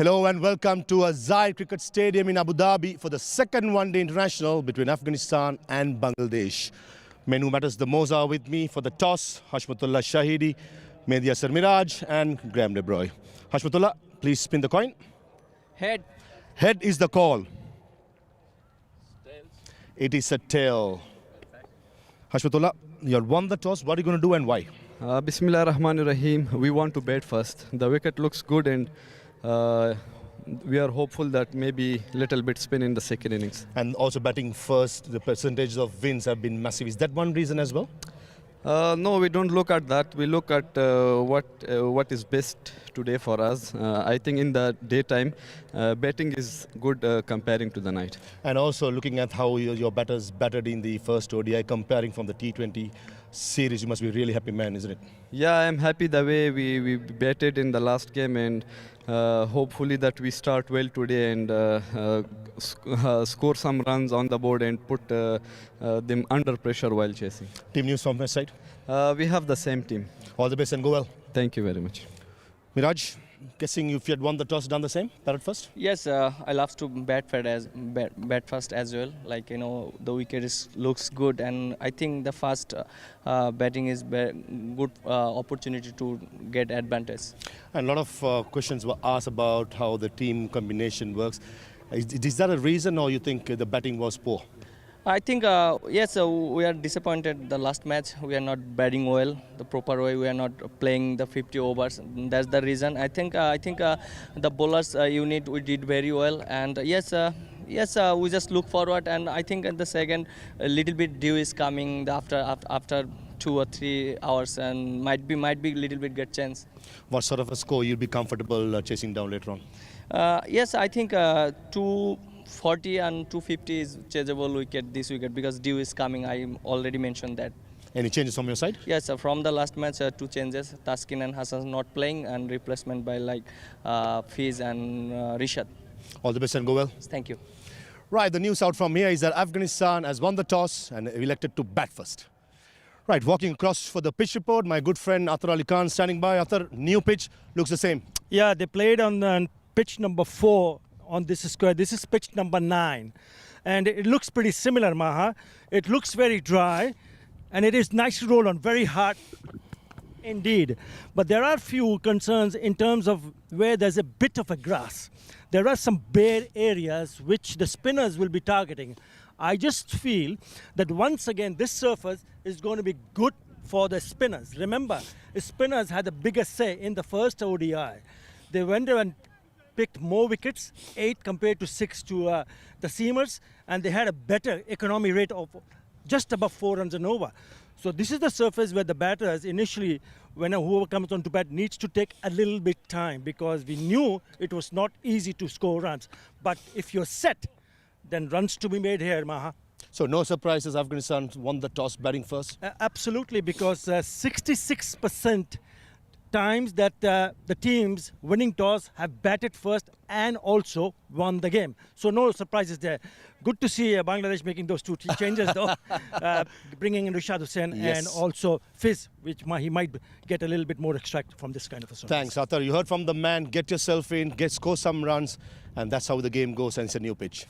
Hello and welcome to Azai Cricket Stadium in Abu Dhabi for the second one-day international between Afghanistan and Bangladesh. Men who matters the most are with me for the toss: Hashmatullah Shahidi, Mehdi Asar Miraj and Graham De Bruyne. Hashmatullah, please spin the coin. Head. Head is the call. It is a tail. Hashmatullah, you have won the toss. What are you going to do and why? Bismillah Rahman Rahim. We want to bat first. The wicket looks good and we are hopeful that maybe little bit spin in the second innings. And also batting first, the percentage of wins have been massive. Is that one reason as well? No, we don't look at that. We look at what is best today for us. I think in the daytime, batting is good comparing to the night. And also looking at how your batters batted in the first ODI, comparing from the T20 series, you must be really happy, man, isn't it? Yeah, I'm happy the way we batted in the last game, and hopefully that we start well today and score some runs on the board and put them under pressure while chasing. Team news from my side? We have the same team. All the best and go well. Thank you very much. Miraj, guessing if you had won the toss, done the same, batted first? Yes, I love to bat first as well. Like, the wicket looks good, and I think the fast batting is good opportunity to get advantage. And a lot of questions were asked about how the team combination works. Is that a reason, or you think the batting was poor? I think, yes, we are disappointed the last match. We are not batting well, the proper way. We are not playing the 50 overs. That's the reason. I think the bowlers unit, we did very well. And yes, we just look forward. And I think in the second, a little bit dew is coming after 2 or 3 hours, and might be a little bit good chance. What sort of a score you'll be comfortable chasing down later on? Yes, I think 240 and 250 is changeable wicket this wicket because dew is coming. I already mentioned that. Any changes from your side? Yes, from the last match, 2 changes. Taskin and Hassan not playing, and replacement by Fiz and Rishad. All the best and go well. Thank you. Right, the news out from here is that Afghanistan has won the toss and elected to bat first. Right, walking across for the pitch report, my good friend Athar Ali Khan standing by. Athar, new pitch, looks the same. Yeah, they played on pitch number 4 on this square. This is pitch number 9. And it looks pretty similar, Maha. It looks very dry, and it is nice to roll on, very hard indeed. But there are few concerns in terms of where there's a bit of a grass. There are some bare areas which the spinners will be targeting. I just feel that once again this surface is going to be good for the spinners. Remember, the spinners had the biggest say in the first ODI. They went there and picked more wickets, 8 compared to 6 to the seamers, and they had a better economy rate of just above 4 runs and over. So this is the surface where the batters initially, when whoever comes on to bat, needs to take a little bit time, because we knew it was not easy to score runs. But if you're set, then runs to be made here, Maha. So no surprises, Afghanistan won the toss batting first? Absolutely, because 66% times that the teams winning toss have batted first and also won the game. So no surprises there. Good to see Bangladesh making those 2 changes though, bringing in Rashid Khan and also Fiz, which he might get a little bit more extract from this kind of a surface. Thanks, Athar. You heard from the man. Get yourself in, score some runs, and that's how the game goes, and it's a new pitch.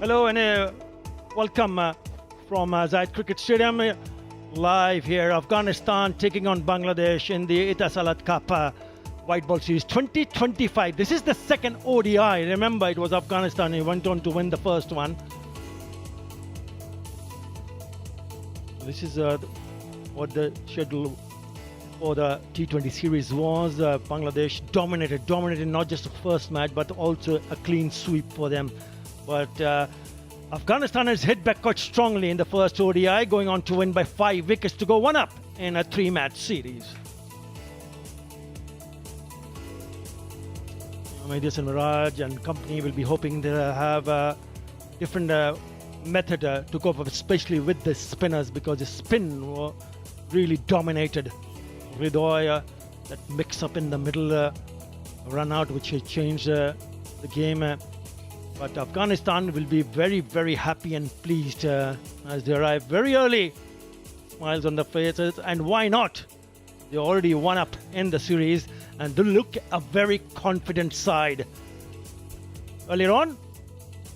Hello and welcome from Zayed Cricket Stadium. Live here, Afghanistan taking on Bangladesh in the Etisalat Cup White Ball Series 2025. This is the second ODI. Remember, it was Afghanistan who went on to win the first one. This is what the schedule for the T20 series was. Bangladesh dominated not just the first match, but also a clean sweep for them. But Afghanistan has hit back quite strongly in the first ODI, going on to win by 5 wickets to go 1 up in a 3-match series. Medias and Miraj and company will be hoping to have a different method to cope up, especially with the spinners, because the spin really dominated. Ridoy, that mix up in the middle run out, which has changed the game. But Afghanistan will be very, very happy and pleased as they arrive very early. Smiles on their faces, and why not? They already 1 up in the series, and they look a very confident side. Earlier on,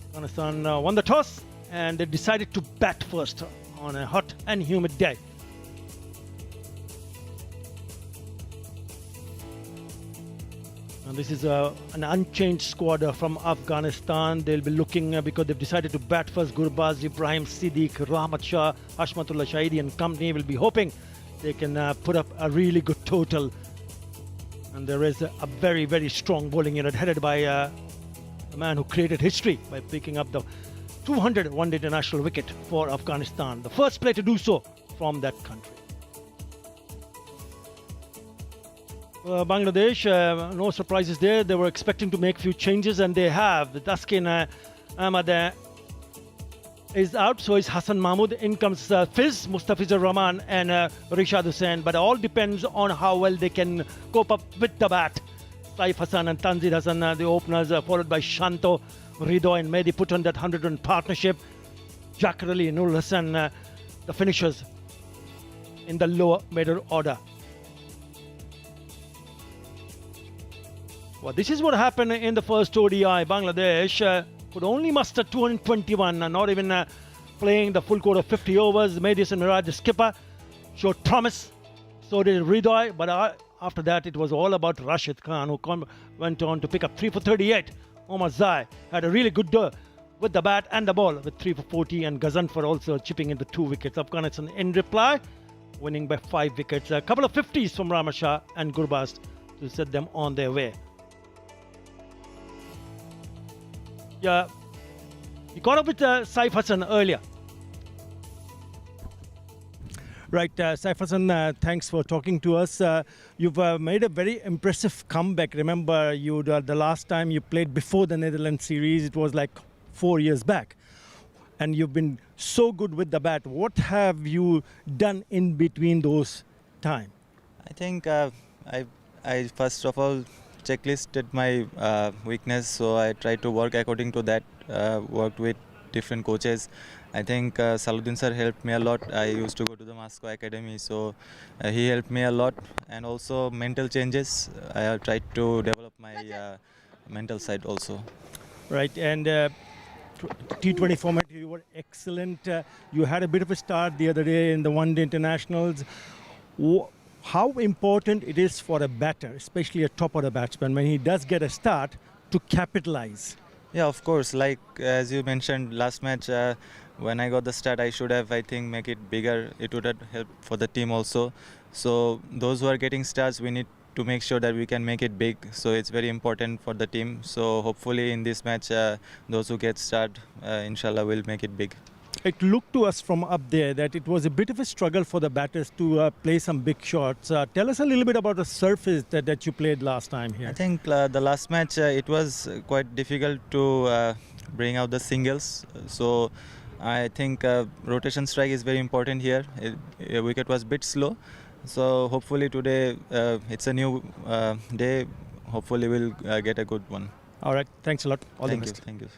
Afghanistan won the toss, and they decided to bat first on a hot and humid day. And this is an unchanged squad from Afghanistan. They'll be looking, because they've decided to bat first, Gurbaz, Ibrahim Siddiq, Ramah Shah, Hashmatullah Shahidi and company will be hoping they can put up a really good total. And there is a very, very strong bowling unit headed by a man who created history by picking up the 200 one-day international wicket for Afghanistan. The first player to do so from that country. Bangladesh, no surprises there. They were expecting to make a few changes, and they have. The Taskin Ahmad is out, so is Hassan Mahmood. In comes Fiz, Mustafizur Rahman and Rishad Hussain. But it all depends on how well they can cope up with the bat. Saif Hassan and Tanzir Hassan, the openers, followed by Shanto, Rido and Mehdi put on that 100-run partnership. Jack Ali, Nur Hassan, the finishers in the lower middle order. Well, this is what happened in the first ODI. Bangladesh could only muster 221, not even playing the full court of 50 overs. Medias and Miraj, the skipper, showed promise. So did Ridoy, but after that it was all about Rashid Khan, who went on to pick up 3 for 38. Omar Zai had a really good day with the bat and the ball with 3 for 40, and Ghazanfar also chipping into 2 wickets. Afghanistan in reply, winning by 5 wickets. A couple of 50s from Ramah Shah and Gurbaz to set them on their way. Yeah, you caught up with Saif Hassan earlier. Right, Saif Hassan, thanks for talking to us. You've made a very impressive comeback. Remember, the last time you played before the Netherlands series, it was like 4 years back. And you've been so good with the bat. What have you done in between those time? I think I first of all checklisted my weakness, so I tried to work according to that. Worked with different coaches. I think Saluddin sir helped me a lot. I used to go to the Moscow Academy, so he helped me a lot. And also mental changes. I tried to develop my mental side also. Right, and T20 format, you were excellent. You had a bit of a start the other day in the one-day internationals. How important it is for a batter, especially a top-order batsman, when he does get a start, to capitalize? Yeah, of course. Like as you mentioned last match, when I got the start, I should have, I think, make it bigger. It would have helped for the team also. So those who are getting starts, we need to make sure that we can make it big. So it's very important for the team. So hopefully in this match, those who get start, inshallah, will make it big. It looked to us from up there that it was a bit of a struggle for the batters to play some big shots. Tell us a little bit about the surface that you played last time here. I think the last match, it was quite difficult to bring out the singles. So I think rotation strike is very important here. Wicket was a bit slow. So hopefully today, it's a new day. Hopefully we'll get a good one. All right. Thanks a lot. All the best. Thank you.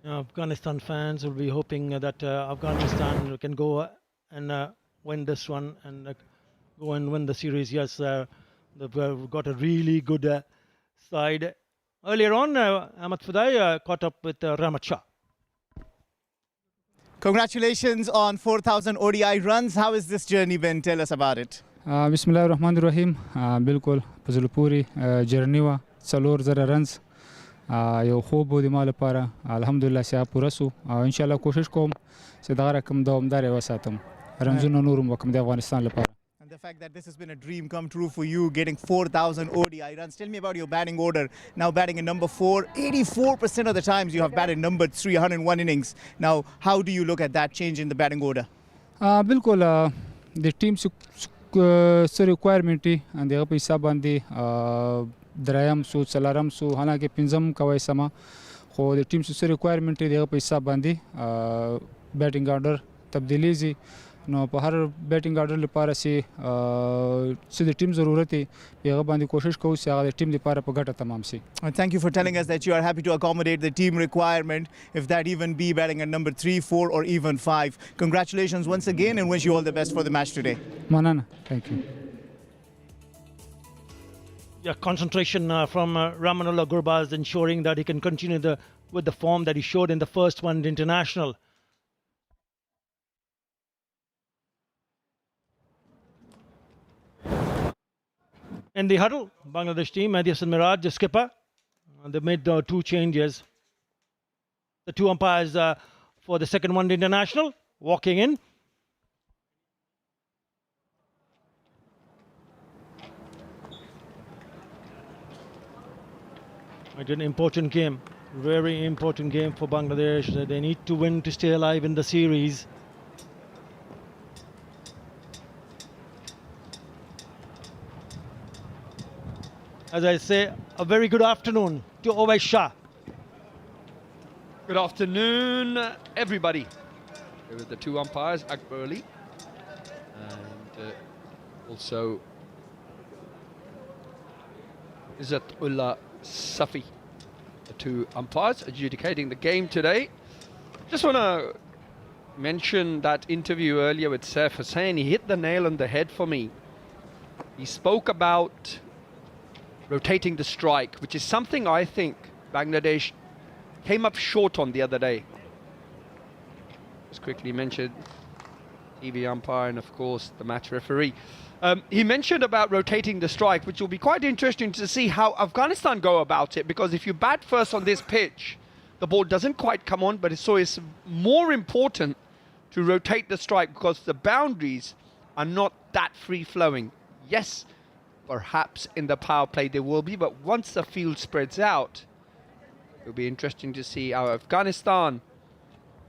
Afghanistan fans will be hoping that Afghanistan can go and win this one and go and win the series. Yes, they've got a really good side Earlier on, Ahmad Fudai caught up with Ramah Shah. Congratulations on 4,000 ODI runs. How has this journey been? Tell us about it. Bismillah ar-Rahman ar-Rahim. Bilkul Pazulpuri Jerniwa Salor Zara runs. Yo خوب د مال لپاره الحمدلله سیا پوره سو ان شاء الله کوشش کوم چې دا رقم دوامدار وساتم رنزونه نورم وکم د افغانستان لپاره. And the fact that this has been a dream come true for you, getting 4,000 ODI runs. Tell me about your batting order. Now batting in number 4, 84% of the times you have batted number 3, 101 innings. Now, how do you look at that change in the batting order? بالکل د ټیم سو ریکوایرمنټ دی ان دغه په حساب باندې درایم سو څلورم سو حالانکه پنځم کوي سما خو د ټیم سو ریکوایرمنټ دی دغه په حساب باندې بیټینګ آرډر تبدیلی زی نو په هر بیټینګ آرډر لپاره چې د ټیم ضرورت دی هغه باندې کوشش کوو چې هغه د ټیم لپاره په ګټه تمام شي. Thank you for telling us that you are happy to accommodate the team requirement, if that even be batting at number 3, 4 or even 5. Congratulations once again and wish you all the best for the match today. Manana, thank you. Yeah, concentration from Ramanullah Gurbaz, ensuring that he can continue with the form that he showed in the first one international. In the huddle, Bangladesh team, Mehdi Hassan Miraj, the skipper, they made 2 changes. The 2 umpires for the second one international walking in. It's an important game, very important game for Bangladesh. They need to win to stay alive in the series. As I say, a very good afternoon to Ramah Shah. Good afternoon, everybody. Here are the 2 umpires, Akbar Ali and also Izzatullah Safi, the 2 umpires adjudicating the game today. Just want to mention that interview earlier with Saif Hussain. He hit the nail on the head for me. He spoke about rotating the strike, which is something I think Bangladesh came up short on the other day. Just quickly mentioned TV umpire and of course the match referee. He mentioned about rotating the strike, which will be quite interesting to see how Afghanistan go about it, because if you bat first on this pitch, the ball doesn't quite come on, but so it's more important to rotate the strike because the boundaries are not that free-flowing. Yes, perhaps in the power play there will be, but once the field spreads out, it'll be interesting to see how Afghanistan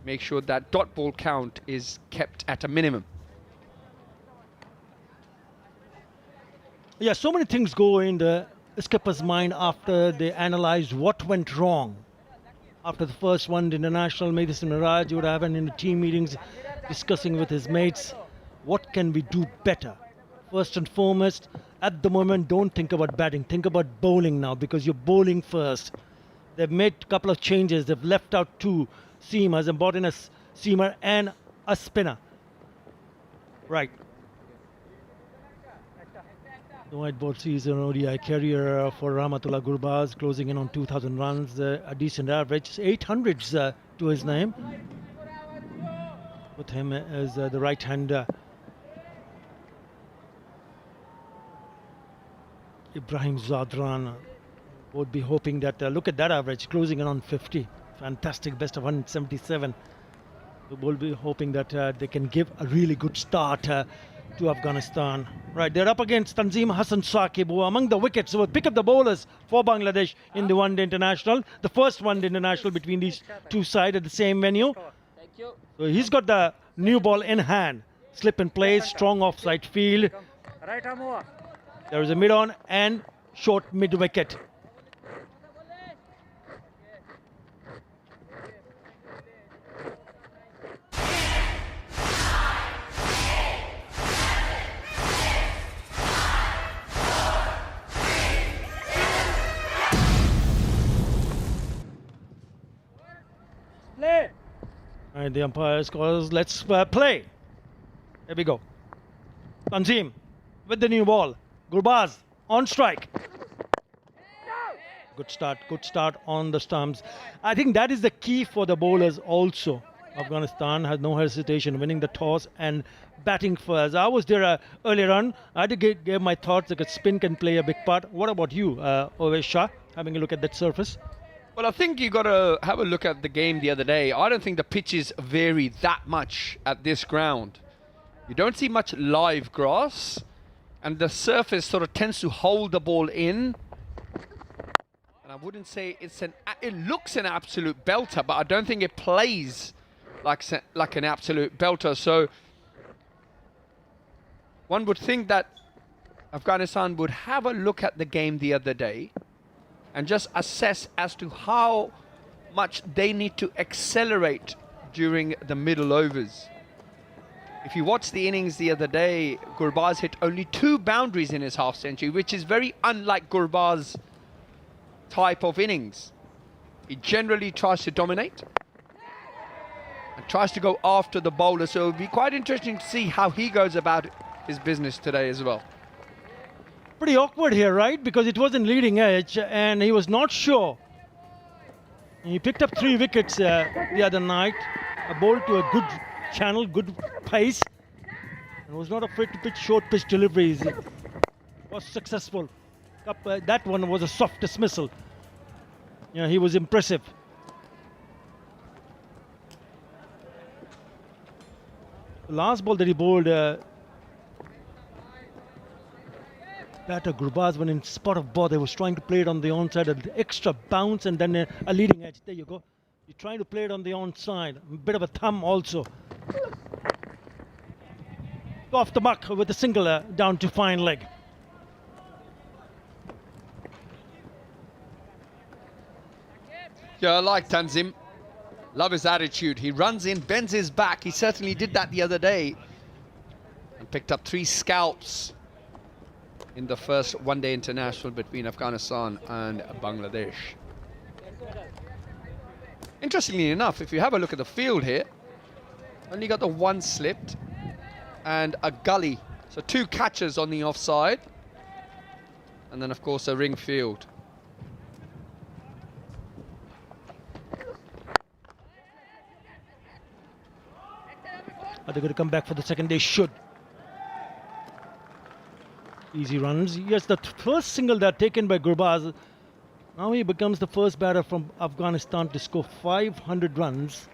make sure that dot ball count is kept at a minimum. Yeah, so many things go in the skipper's mind after they analyze what went wrong. After the first one, the international, Mehdi Hassan Miraj would have been in the team meetings discussing with his mates, what can we do better? First and foremost, at the moment, don't think about batting, think about bowling now, because you're bowling first. They've made a couple of changes. They've left out 2 seamers and brought in a seamer and a spinner. Right. The whiteboard sees an ODI career for Rahmatullah Gurbaz, closing in on 2,000 runs, a decent average, 800s to his name. With him as the right-hander. Ibrahim Zadran would be hoping that, look at that average, closing in on 50. Fantastic, best of 177. We will be hoping that they can give a really good start to Afghanistan. Right, they're up against Tanzim Hassan Saqib, who are among the wickets, who will pick up the bowlers for Bangladesh in the one-day international. The first one-day international between these 2 sides at the same venue. So he's got the new ball in hand. Slip in place, strong offside field. There is a mid-on and short mid-wicket. And the umpire scores, let's play. Here we go. Tanzim with the new ball. Gurbaz on strike. Good start on the stumps. I think that is the key for the bowlers also. Afghanistan has no hesitation winning the toss and batting first. I was there earlier on. I had to give my thoughts that spin can play a big part. What about you, Shah, having a look at that surface? Well, I think you got to have a look at the game the other day. I don't think the pitches vary that much at this ground. You don't see much live grass, and the surface sort of tends to hold the ball in. And I wouldn't say it looks an absolute belter, but I don't think it plays like an absolute belter. So one would think that Afghanistan would have a look at the game the other day and just assess as to how much they need to accelerate during the middle overs. If you watch the innings the other day, Gurbaz hit only 2 boundaries in his half century, which is very unlike Gurbaz type of innings. He generally tries to dominate and tries to go after the bowler, so it would be quite interesting to see how he goes about his business today as well. Pretty awkward here, right? Because it wasn't leading edge and he was not sure. He picked up 3 wickets the other night, a ball to a good channel, good pace, and was not afraid to pitch short pitch deliveries. Was successful. That one was a soft dismissal. Yeah, he was impressive. The last ball that he bowled, batter Gurbaz went in spot of ball. They was trying to play it on the onside, an extra bounce and then a leading edge. There you go. You're trying to play it on the onside. A bit of a thumb also. Off the mark with a single down to fine leg. Yeah, I like Tanzim. Love his attitude. He runs in, bends his back. He certainly did that the other day. And picked up 3 scalps in the first one-day international between Afghanistan and Bangladesh. Interestingly enough, if you have a look at the field here, only got the 1 slipped and a gully. So 2 catches on the offside. And then, of course, a ring field. Are they going to come back for the second? They should. Easy runs. Yes, the first single that taken by Gurbaz. Now he becomes the first batter from Afghanistan to score 500 runs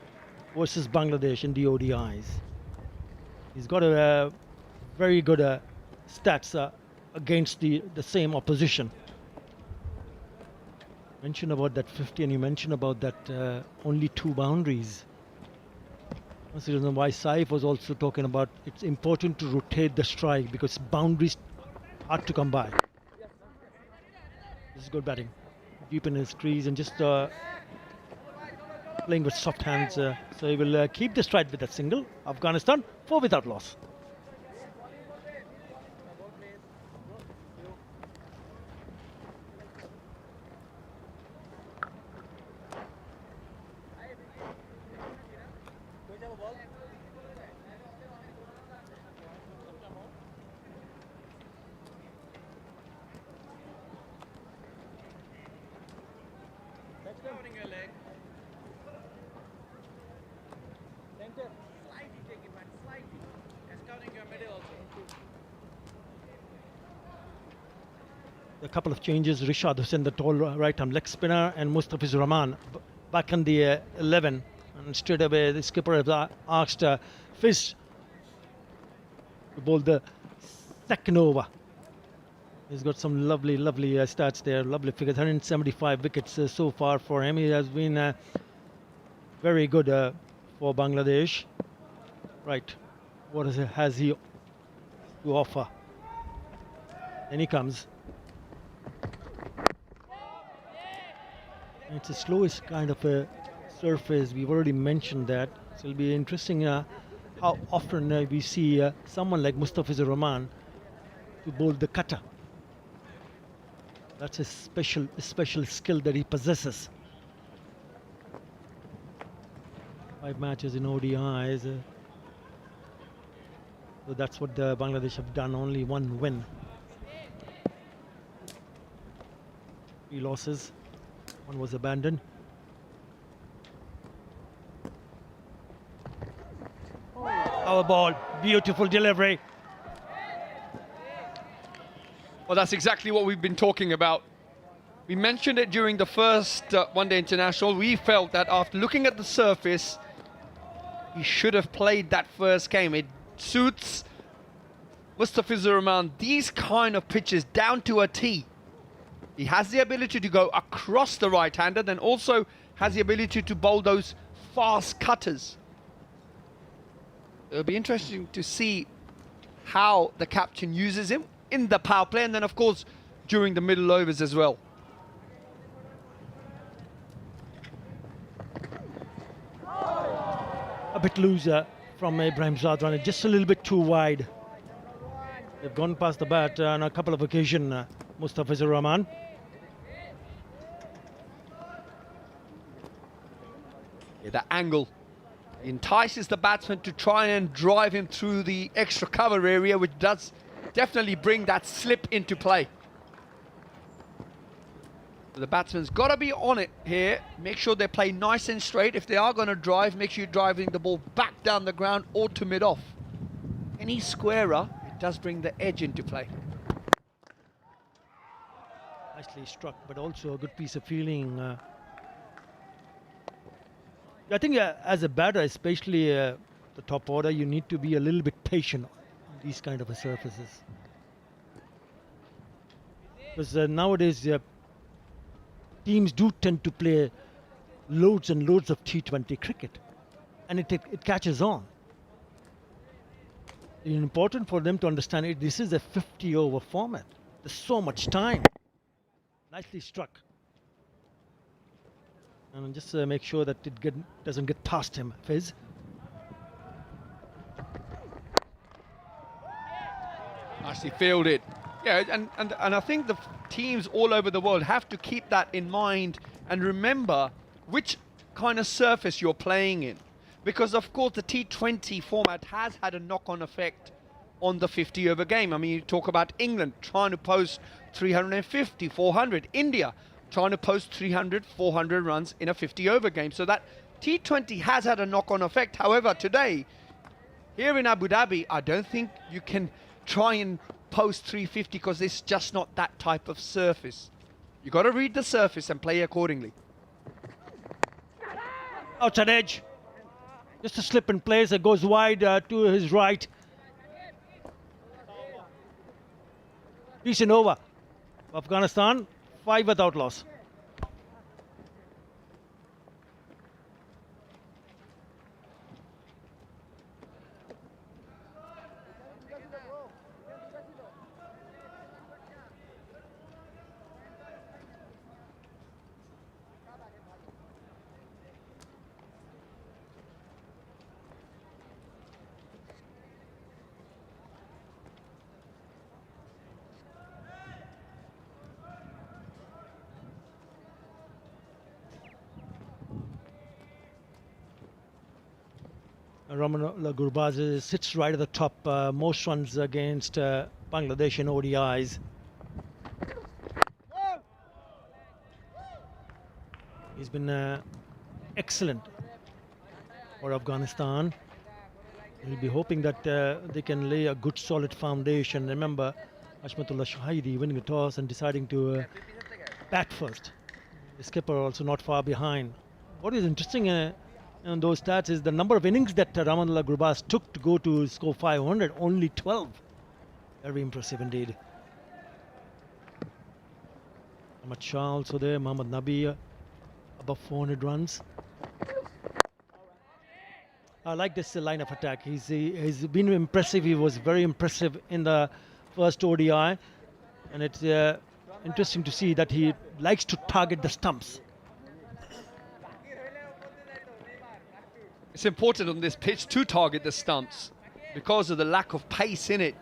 versus Bangladesh in the ODIs. He's got a very good stats against the same opposition. Mention about that 50, and you mentioned about that only 2 boundaries. That's the reason why Saif was also talking about it's important to rotate the strike because boundaries hard to come by. This is good batting. Deep in his crease and just playing with soft hands. So he will keep the stride with that single. Afghanistan 4 without loss. A couple of changes. Rashid Hussain, the tall right-arm leg spinner, and Mustafiz Rahman back in the 11. And straight away, the skipper has asked Fish to bowl the second over. He's got some lovely stats there, lovely figures. 175 wickets so far for him. He has been very good for Bangladesh. Right, what has he to offer? Then he comes. It's the slowest kind of a surface. We've already mentioned that. So it'll be interesting how often we see someone like Mustafiz Rahman to bowl the cutter. That's a special skill that he possesses. 5 matches in ODIs. So that's what the Bangladesh have done. Only 1 win. 3 losses. One was abandoned. Our ball, beautiful delivery. Well, that's exactly what we've been talking about. We mentioned it during the first one-day international. We felt that after looking at the surface, he should have played that first game. It suits Mustafizur Rahman these kind of pitches down to a tee. He has the ability to go across the right-hander, then also has the ability to bowl those fast cutters. It'll be interesting to see how the captain uses him in the power play, and then of course during the middle overs as well. A bit looser from Ibrahim Zadran, just a little bit too wide. They've gone past the bat on a couple of occasions, Mustafizur Rahman. Yeah, that angle entices the batsman to try and drive him through the extra cover area, which does definitely bring that slip into play. The batsman's got to be on it here. Make sure they play nice and straight. If they are going to drive, make sure you're driving the ball back down the ground or to mid-off. Any squarer, it does bring the edge into play. Nicely struck, but also a good piece of fielding. I think as a batter, especially the top order, you need to be a little bit patient on these kind of surfaces. Because nowadays, teams do tend to play loads and loads of T20 cricket, and it catches on. It's important for them to understand it. This is a 50-over format. There's so much time. Nicely struck. And just make sure that it doesn't get past him, Fizz. Nicely fielded. Yeah, and I think the teams all over the world have to keep that in mind and remember which kind of surface you're playing in. Because, of course, the T20 format has had a knock-on effect on the 50-over game. I mean, you talk about England trying to post 350, 400. India trying to post 300, 400 runs in a 50-over game. So that T20 has had a knock-on effect. However, today, here in Abu Dhabi, I don't think you can try and post 350 because it's just not that type of surface. You got to read the surface and play accordingly. Outside edge. Just a slip in place. It goes wide to his right. Decent over. Afghanistan, 5 without loss. Ramah Shah sits right at the top, most runs against Bangladesh in ODIs. He's been excellent for Afghanistan. We'll be hoping that they can lay a good solid foundation. Remember, Ashmatullah Shahidi winning the toss and deciding to bat first. The skipper also not far behind. What is interesting in those stats is the number of innings that Ramah Shah took to go to score 500, only 12. Very impressive indeed. Ramah Shah also there, Mohammad Nabi above 400 runs. I like this line of attack. He's been impressive. He was very impressive in the first ODI, and it's interesting to see that he likes to target the stumps. It's important on this pitch to target the stumps because of the lack of pace in it.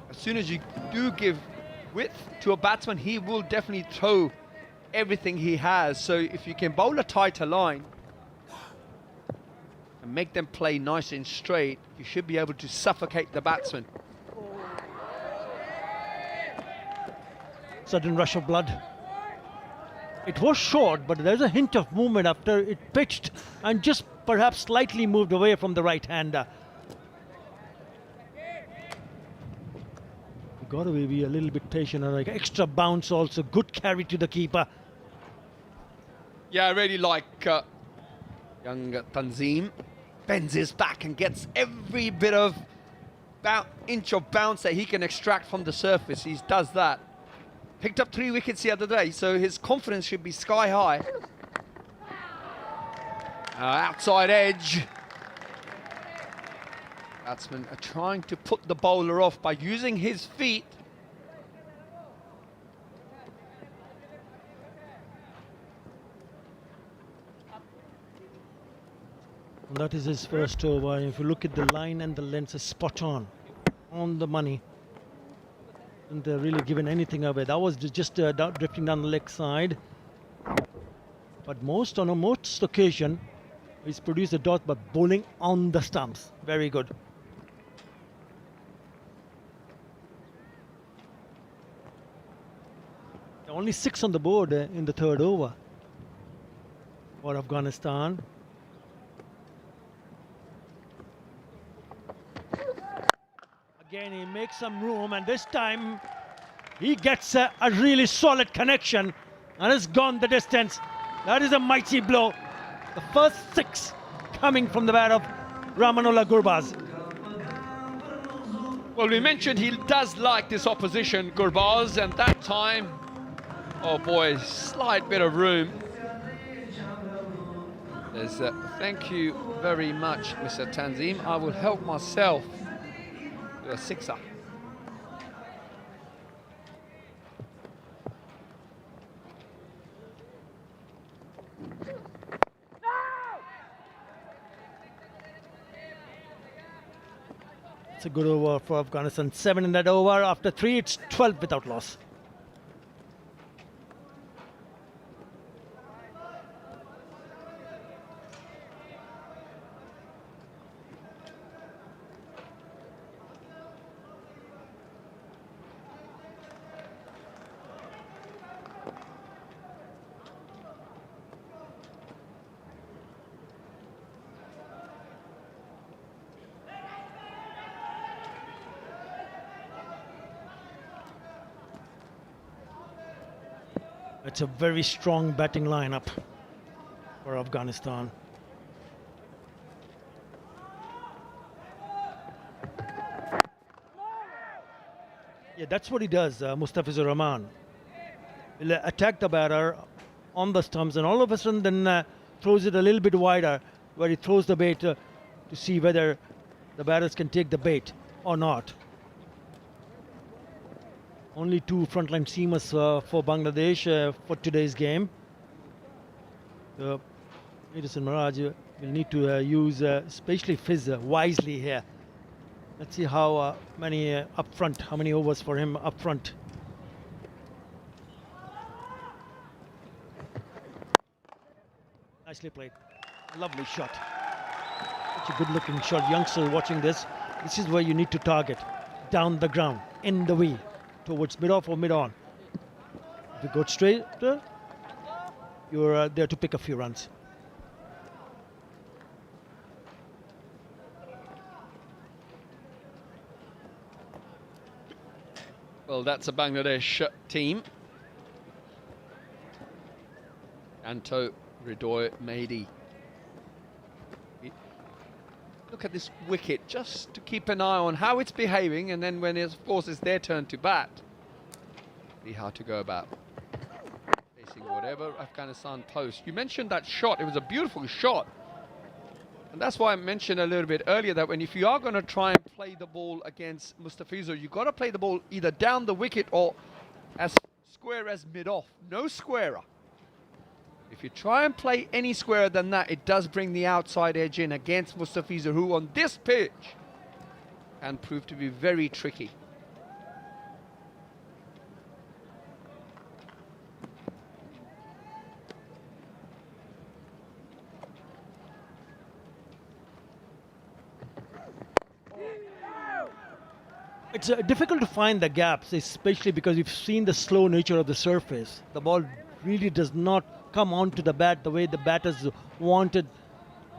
As soon as you do give width to a batsman, he will definitely throw everything he has. So if you can bowl a tighter line and make them play nice and straight, you should be able to suffocate the batsman. Sudden rush of blood. It was short, but there's a hint of movement after it pitched and just perhaps slightly moved away from the right-hander. You've got to be a little bit patient, and like extra bounce also. Good carry to the keeper. Yeah, I really like young Tanzim. Bends his back and gets every bit of inch of bounce that he can extract from the surface. He does that. Picked up 3 wickets the other day, so his confidence should be sky high. Outside edge. Batsmen are trying to put the bowler off by using his feet. That is his first over. If you look at the line and the length, is spot on the money. And they're really giving anything away. That was just drifting down the leg side. But on a most occasion, he's produced a dot, but bowling on the stumps. Very good. Only 6 on the board in the 3rd over for Afghanistan. Again, he makes some room, and this time he gets a really solid connection and has gone the distance. That is a mighty blow. The first 6 coming from the bat of Rahmanullah Gurbaz. Well, we mentioned he does like this opposition, Gurbaz, and that time, oh boy, slight bit of room. There's thank you very much, Mr. Tanzim. I will help myself. A 6er. It's a good over for Afghanistan. 7 in that over. After 3, it's 12 without loss. It's a very strong batting lineup for Afghanistan. Yeah, that's what he does, Mustafizur Rahman. He'll attack the batter on the stumps, and all of a sudden then throws it a little bit wider, where he throws the bait to see whether the batters can take the bait or not. Only 2 frontline seamers for Bangladesh for today's game. Edison Miraj will need to use especially Fizz wisely here. Let's see how many up front, how many overs for him up front. Nicely played. Lovely shot. Such a good looking shot. Youngster watching this is where you need to target. Down the ground, in the wheel, towards mid-off or mid-on. If you go straight, you're there to pick a few runs. Well, that's a Bangladesh team. Anto Ridoy Mehdi. Look at this wicket, just to keep an eye on how it's behaving, and then when it's, of course, it's their turn to bat, see how to go about facing whatever Afghanistan post. You mentioned that shot, it was a beautiful shot. And that's why I mentioned a little bit earlier that if you are going to try and play the ball against Mustafizur, you've got to play the ball either down the wicket or as square as mid-off, no squarer. If you try and play any squarer than that, it does bring the outside edge in against Mustafizur, who on this pitch can prove to be very tricky. It's difficult to find the gaps, especially because you've seen the slow nature of the surface. The ball really does not come onto the bat the way the batters wanted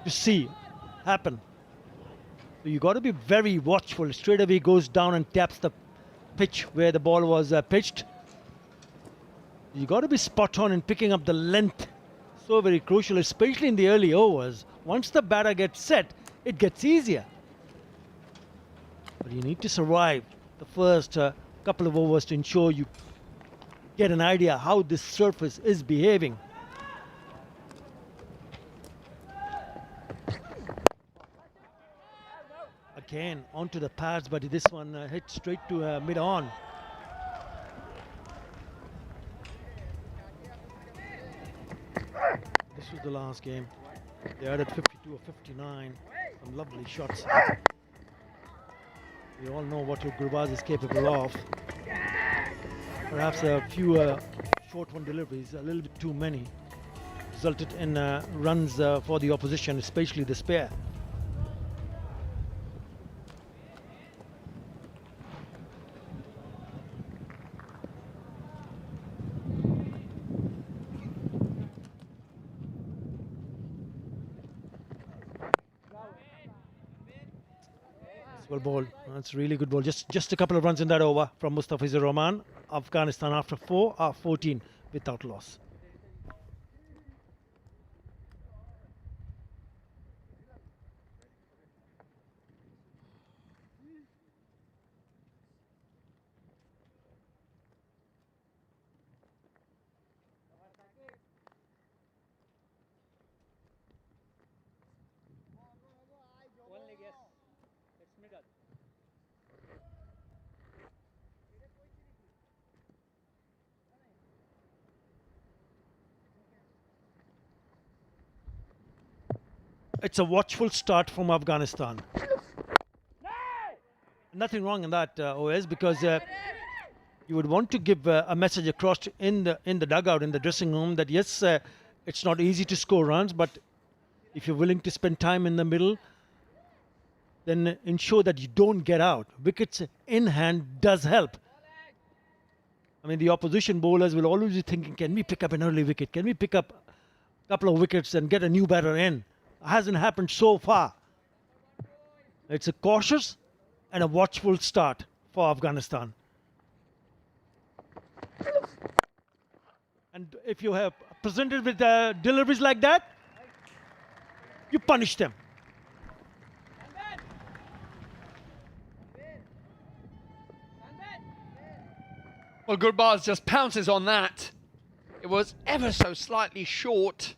to see happen. So you got to be very watchful. Straight away goes down and taps the pitch where the ball was pitched. You got to be spot on in picking up the length. So very crucial, especially in the early overs. Once the batter gets set, it gets easier. But you need to survive the first couple of overs to ensure you get an idea how this surface is behaving. Again, onto the pads, but this one hit straight to mid-on. This was the last game. They had at 52 or 59. Some lovely shots. We all know what Gurbaz is capable of. Perhaps a few short one deliveries, a little bit too many, resulted in runs for the opposition, especially the spare. Well ball. That's really good ball. Just a couple of runs in that over from Mustafizur Rahman. Afghanistan after 4 are 14 without loss. It's a watchful start from Afghanistan. Nothing wrong in that, OS, because you would want to give a message across in the dugout, in the dressing room, that yes, it's not easy to score runs, but if you're willing to spend time in the middle, then ensure that you don't get out. Wickets in hand does help. I mean, the opposition bowlers will always be thinking, can we pick up an early wicket? Can we pick up a couple of wickets and get a new batter in? Hasn't happened so far. It's a cautious and a watchful start for Afghanistan. And if you have presented with deliveries like that, you punish them. Well, Gurbaz just pounces on that. It was ever so slightly short.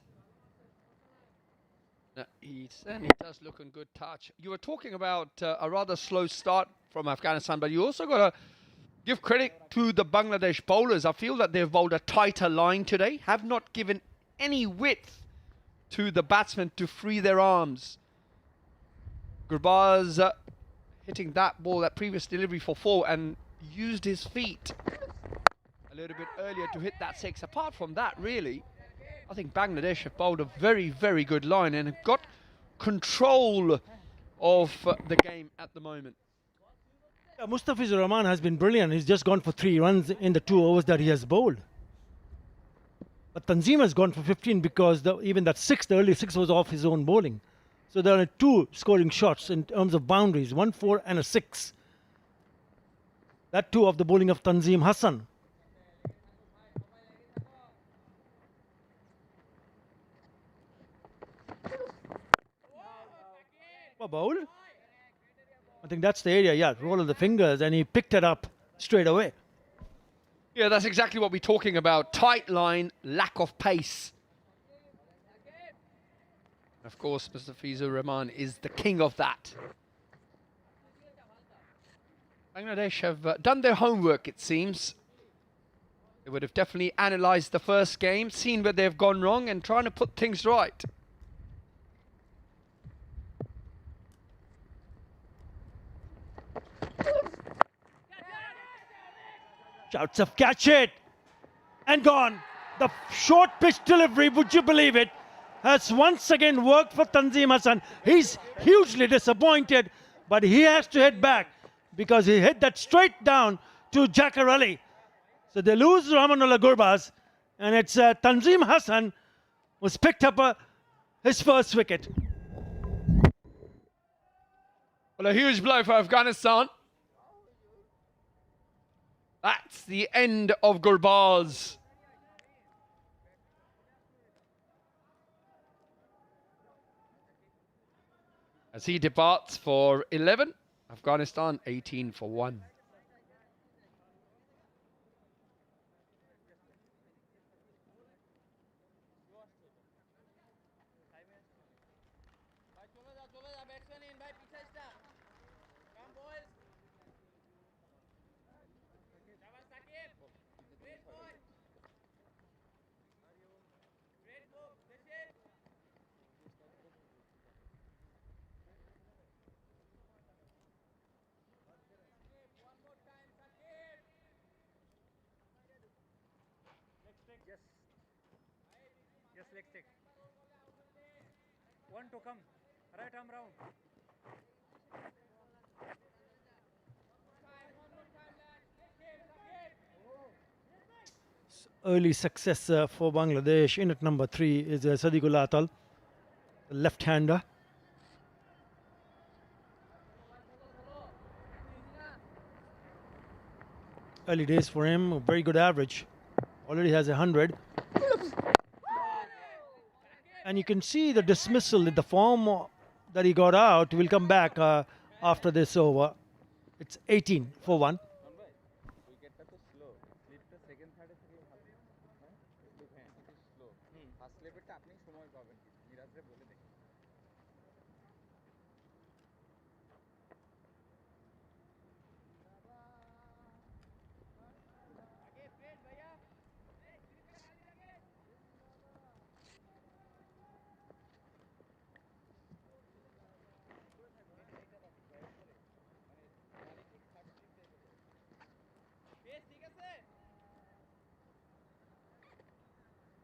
He certainly does look in good touch. You were talking about a rather slow start from Afghanistan, but you also got to give credit to the Bangladesh bowlers. I feel that they've bowled a tighter line today, have not given any width to the batsmen to free their arms. Gurbaz hitting that ball, that previous delivery for 4, and used his feet a little bit earlier to hit that 6. Apart from that, really, I think Bangladesh have bowled a very, very good line and have got control of the game at the moment. Yeah, Mustafizur Rahman has been brilliant. He's just gone for 3 runs in the 2 overs that he has bowled. But Tanzim has gone for 15 because even that 6, the early 6 was off his own bowling. So there are 2 scoring shots in terms of boundaries, 1 4 and a 6. That 2 of the bowling of Tanzim Hassan. Bowl. I think that's the area, yeah, roll of the fingers, and he picked it up straight away. Yeah, that's exactly what we're talking about. Tight line, lack of pace. Of course, Mustafizur Rahman is the king of that. Bangladesh have done their homework, it seems. They would have definitely analysed the first game, seen where they've gone wrong, and trying to put things right. Shouts of catch it and gone. The short pitch delivery, would you believe it, has once again worked for Tanzim Hassan. He's hugely disappointed, but he has to head back because he hit that straight down to Jakar Ali. So they lose Rahmanullah Gurbaz, And it's Tanzim Hassan who's picked up his first wicket. Well, a huge blow for Afghanistan. That's the end of Gurbaz. As he departs for 11, Afghanistan 18 for 1. Yes, leg stick. One to come. Right arm round. Early success for Bangladesh. In at number 3 is Sadiqul Atal, the left-hander. Early days for him, a very good average. Already has 100. And you can see the dismissal in the form that he got out will come back after this over. It's 18 for 1.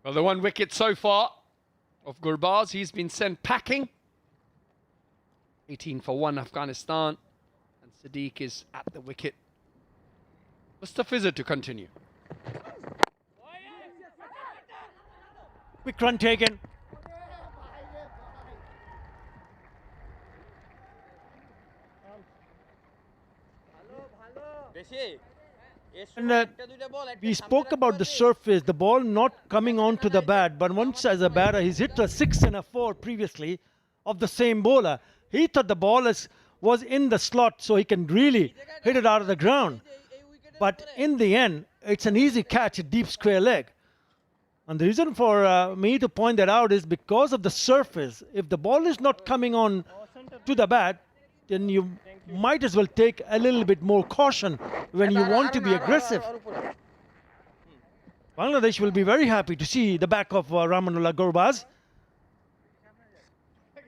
Well, the 1 wicket so far of Gurbaz. He's been sent packing. 18 for 1 Afghanistan. And Sadiq is at the wicket. Mustafiza to continue. Quick run taken. And we spoke about the surface, the ball not coming onto the bat, but once as a batter, he's hit a 6 and a 4 previously of the same bowler. He thought the ball was in the slot, so he can really hit it out of the ground. But in the end, it's an easy catch, a deep square leg. And the reason for me to point that out is because of the surface. If the ball is not coming on to the bat, then you might as well take a little bit more caution when you want to be aggressive. Bangladesh will be very happy to see the back of Rahmanullah Gurbaz.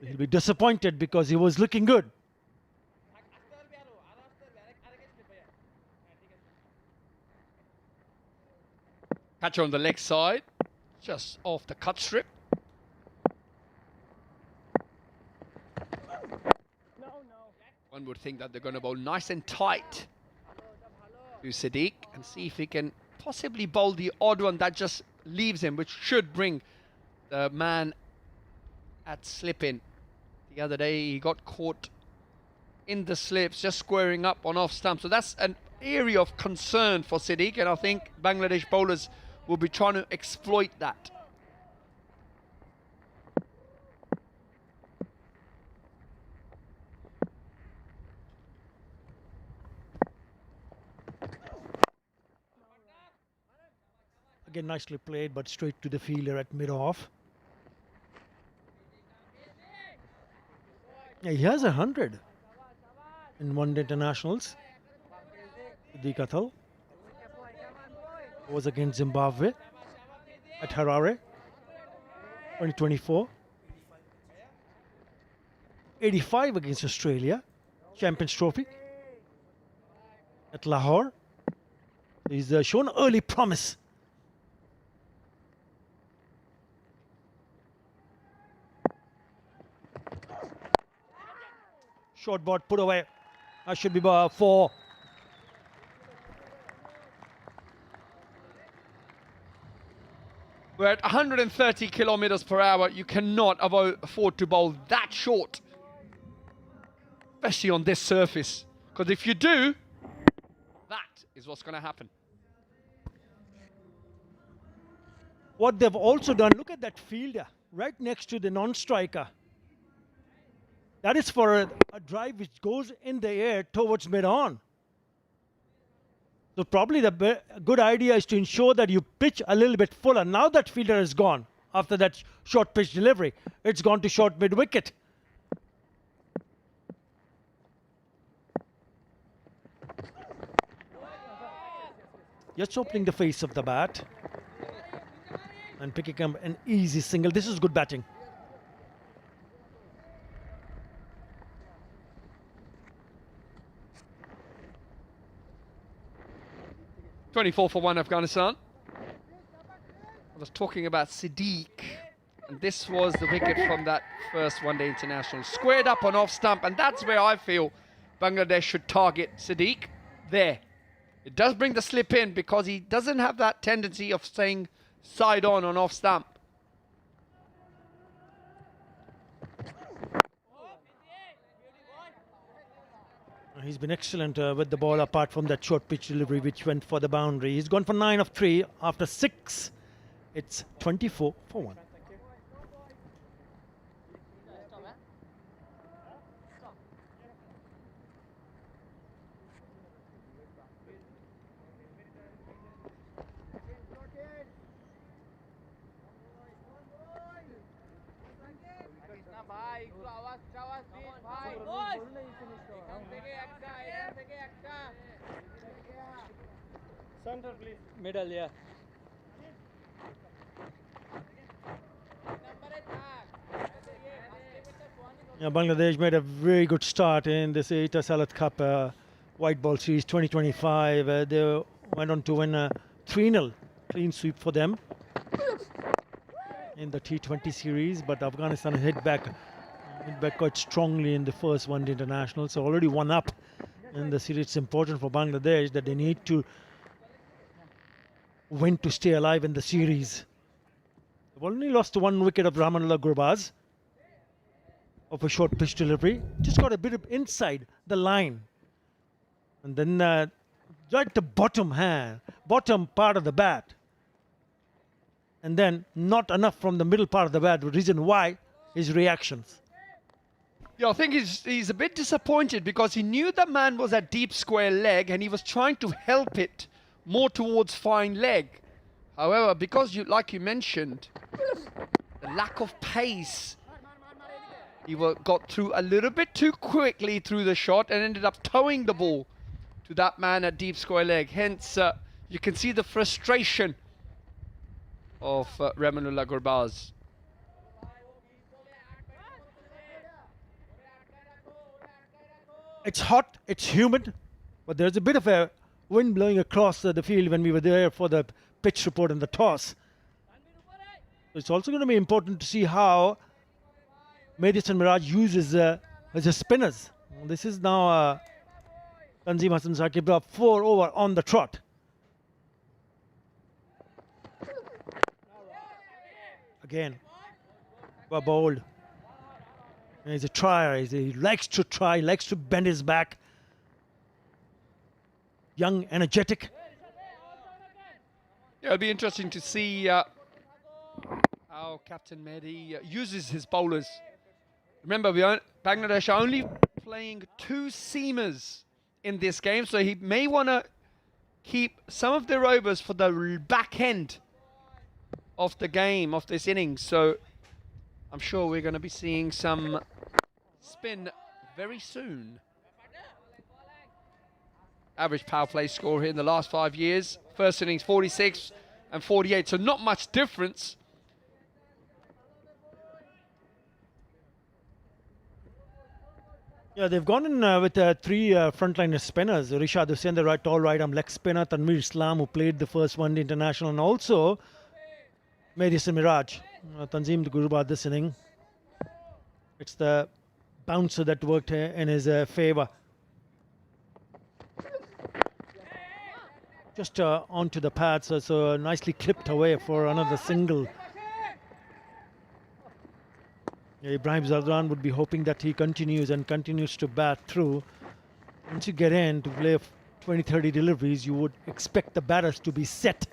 He'll be disappointed because he was looking good. Catch on the leg side, just off the cut strip. One would think that they're going to bowl nice and tight to Sadiq and see if he can possibly bowl the odd one that just leaves him, which should bring the man at slip in. The other day he got caught in the slips, just squaring up on off stump. So that's an area of concern for Sadiq, and I think Bangladesh bowlers will be trying to exploit that. Again, nicely played, but straight to the fielder at mid-off. Yeah, he has 100 in one-day internationals. The Qatar was against Zimbabwe at Harare, 2024. 85 against Australia, Champions Trophy at Lahore. He's shown early promise. Short ball put away. That should be 4. We're at 130 kilometers per hour. You cannot afford to bowl that short, especially on this surface. Because if you do, that is what's going to happen. What they've also done, look at that fielder right next to the non-striker. That is for a drive which goes in the air towards mid-on. So probably the good idea is to ensure that you pitch a little bit fuller. Now that fielder is gone after that short pitch delivery. It's gone to short mid-wicket. Just opening the face of the bat and picking up an easy single. This is good batting. 24 for 1 Afghanistan. I was talking about Siddiq, and this was the wicket from that first one-day international. Squared up on off stump, and that's where I feel Bangladesh should target Siddiq. There. It does bring the slip in because he doesn't have that tendency of staying side on off stump. He's been excellent with the ball apart from that short pitch delivery which went for the boundary. He's gone for 9 of 3 after 6. It's 24 for 1. Center, please. Middle, yeah. Yeah, Bangladesh made a very good start in this Eta Salat Cup White Ball Series 2025. They went on to win a 3-0 clean sweep for them in the T20 series, but Afghanistan hit back quite strongly in the first one-day international. So already 1 up in the series. It's important for Bangladesh that they need to win to stay alive in the series. They've only lost 1 wicket of Rahmanullah Gurbaz of a short pitch delivery. Just got a bit of inside the line. And then right the bottom part of the bat. And then not enough from the middle part of the bat. The reason why his reactions. Yeah, I think he's a bit disappointed because he knew the man was at deep square leg and he was trying to help it more towards fine leg. However, because like you mentioned, the lack of pace, he got through a little bit too quickly through the shot and ended up towing the ball to that man at deep square leg. Hence, you can see the frustration of Rahmanullah Gurbaz. It's hot, it's humid, but there's a bit of a wind blowing across the field when we were there for the pitch report and the toss. It's also going to be important to see how Mehdi and Miraj uses his spinners. This is now Tanzim Hassan Saqib 4 over on the trot. Again, well bowled. And he's a trier. He likes to try, likes to bend his back. Young, energetic. Yeah, it'll be interesting to see how Captain Mehdi uses his bowlers. Remember, Bangladesh are only playing 2 seamers in this game, so he may want to keep some of their overs for the back end of the game, of this innings. So I'm sure we're going to be seeing some spin very soon. Average power play score here in the last 5 years. First innings 46 and 48, so not much difference. Yeah, they've gone in with 3 frontliner spinners. Rishad Hussain, the tall right arm leg spinner. Tanveer Islam, who played the first one-day international, and also Mehdi Miraj. Tanzim Gurbaz this inning. It's the bouncer that worked in his favour. just onto the pad, so nicely clipped away for another single. Yeah, Ibrahim Zadran would be hoping that he continues to bat through. Once you get in to play 20-30 deliveries, you would expect the batters to be set.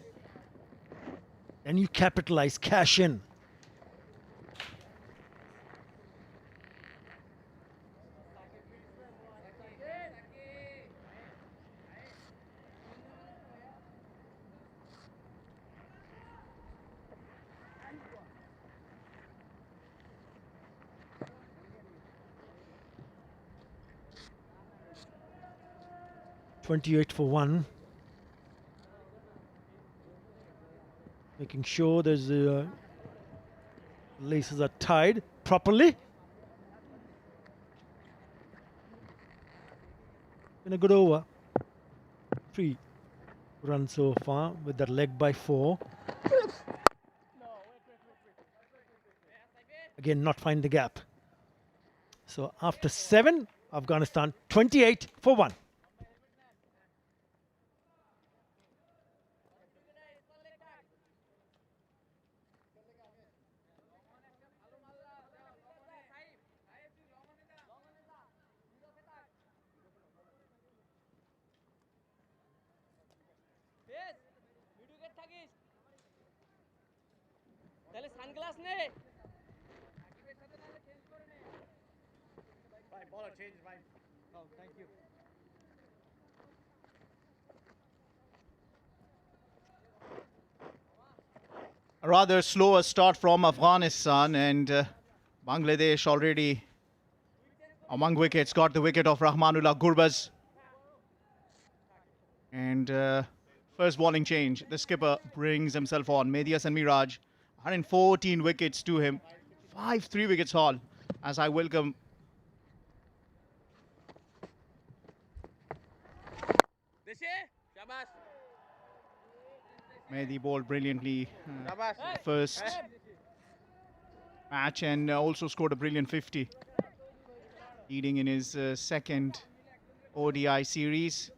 Then you capitalize, cash in. .28 for 1. Making sure there's laces are tied properly. Been a good over. 3 runs so far with that leg by 4. Again, not find the gap. So after 7, Afghanistan 28 for 1. A rather slower start from Afghanistan, and Bangladesh already among wickets. Got the wicket of Rahmanullah Gurbaz. And first bowling change, the skipper brings himself on. Mehdi Hasan Miraj, 114 wickets to him. 5 3-wickets haul as I welcome Mehdi bowled brilliantly first match and also scored a brilliant 50, leading in his second ODI series.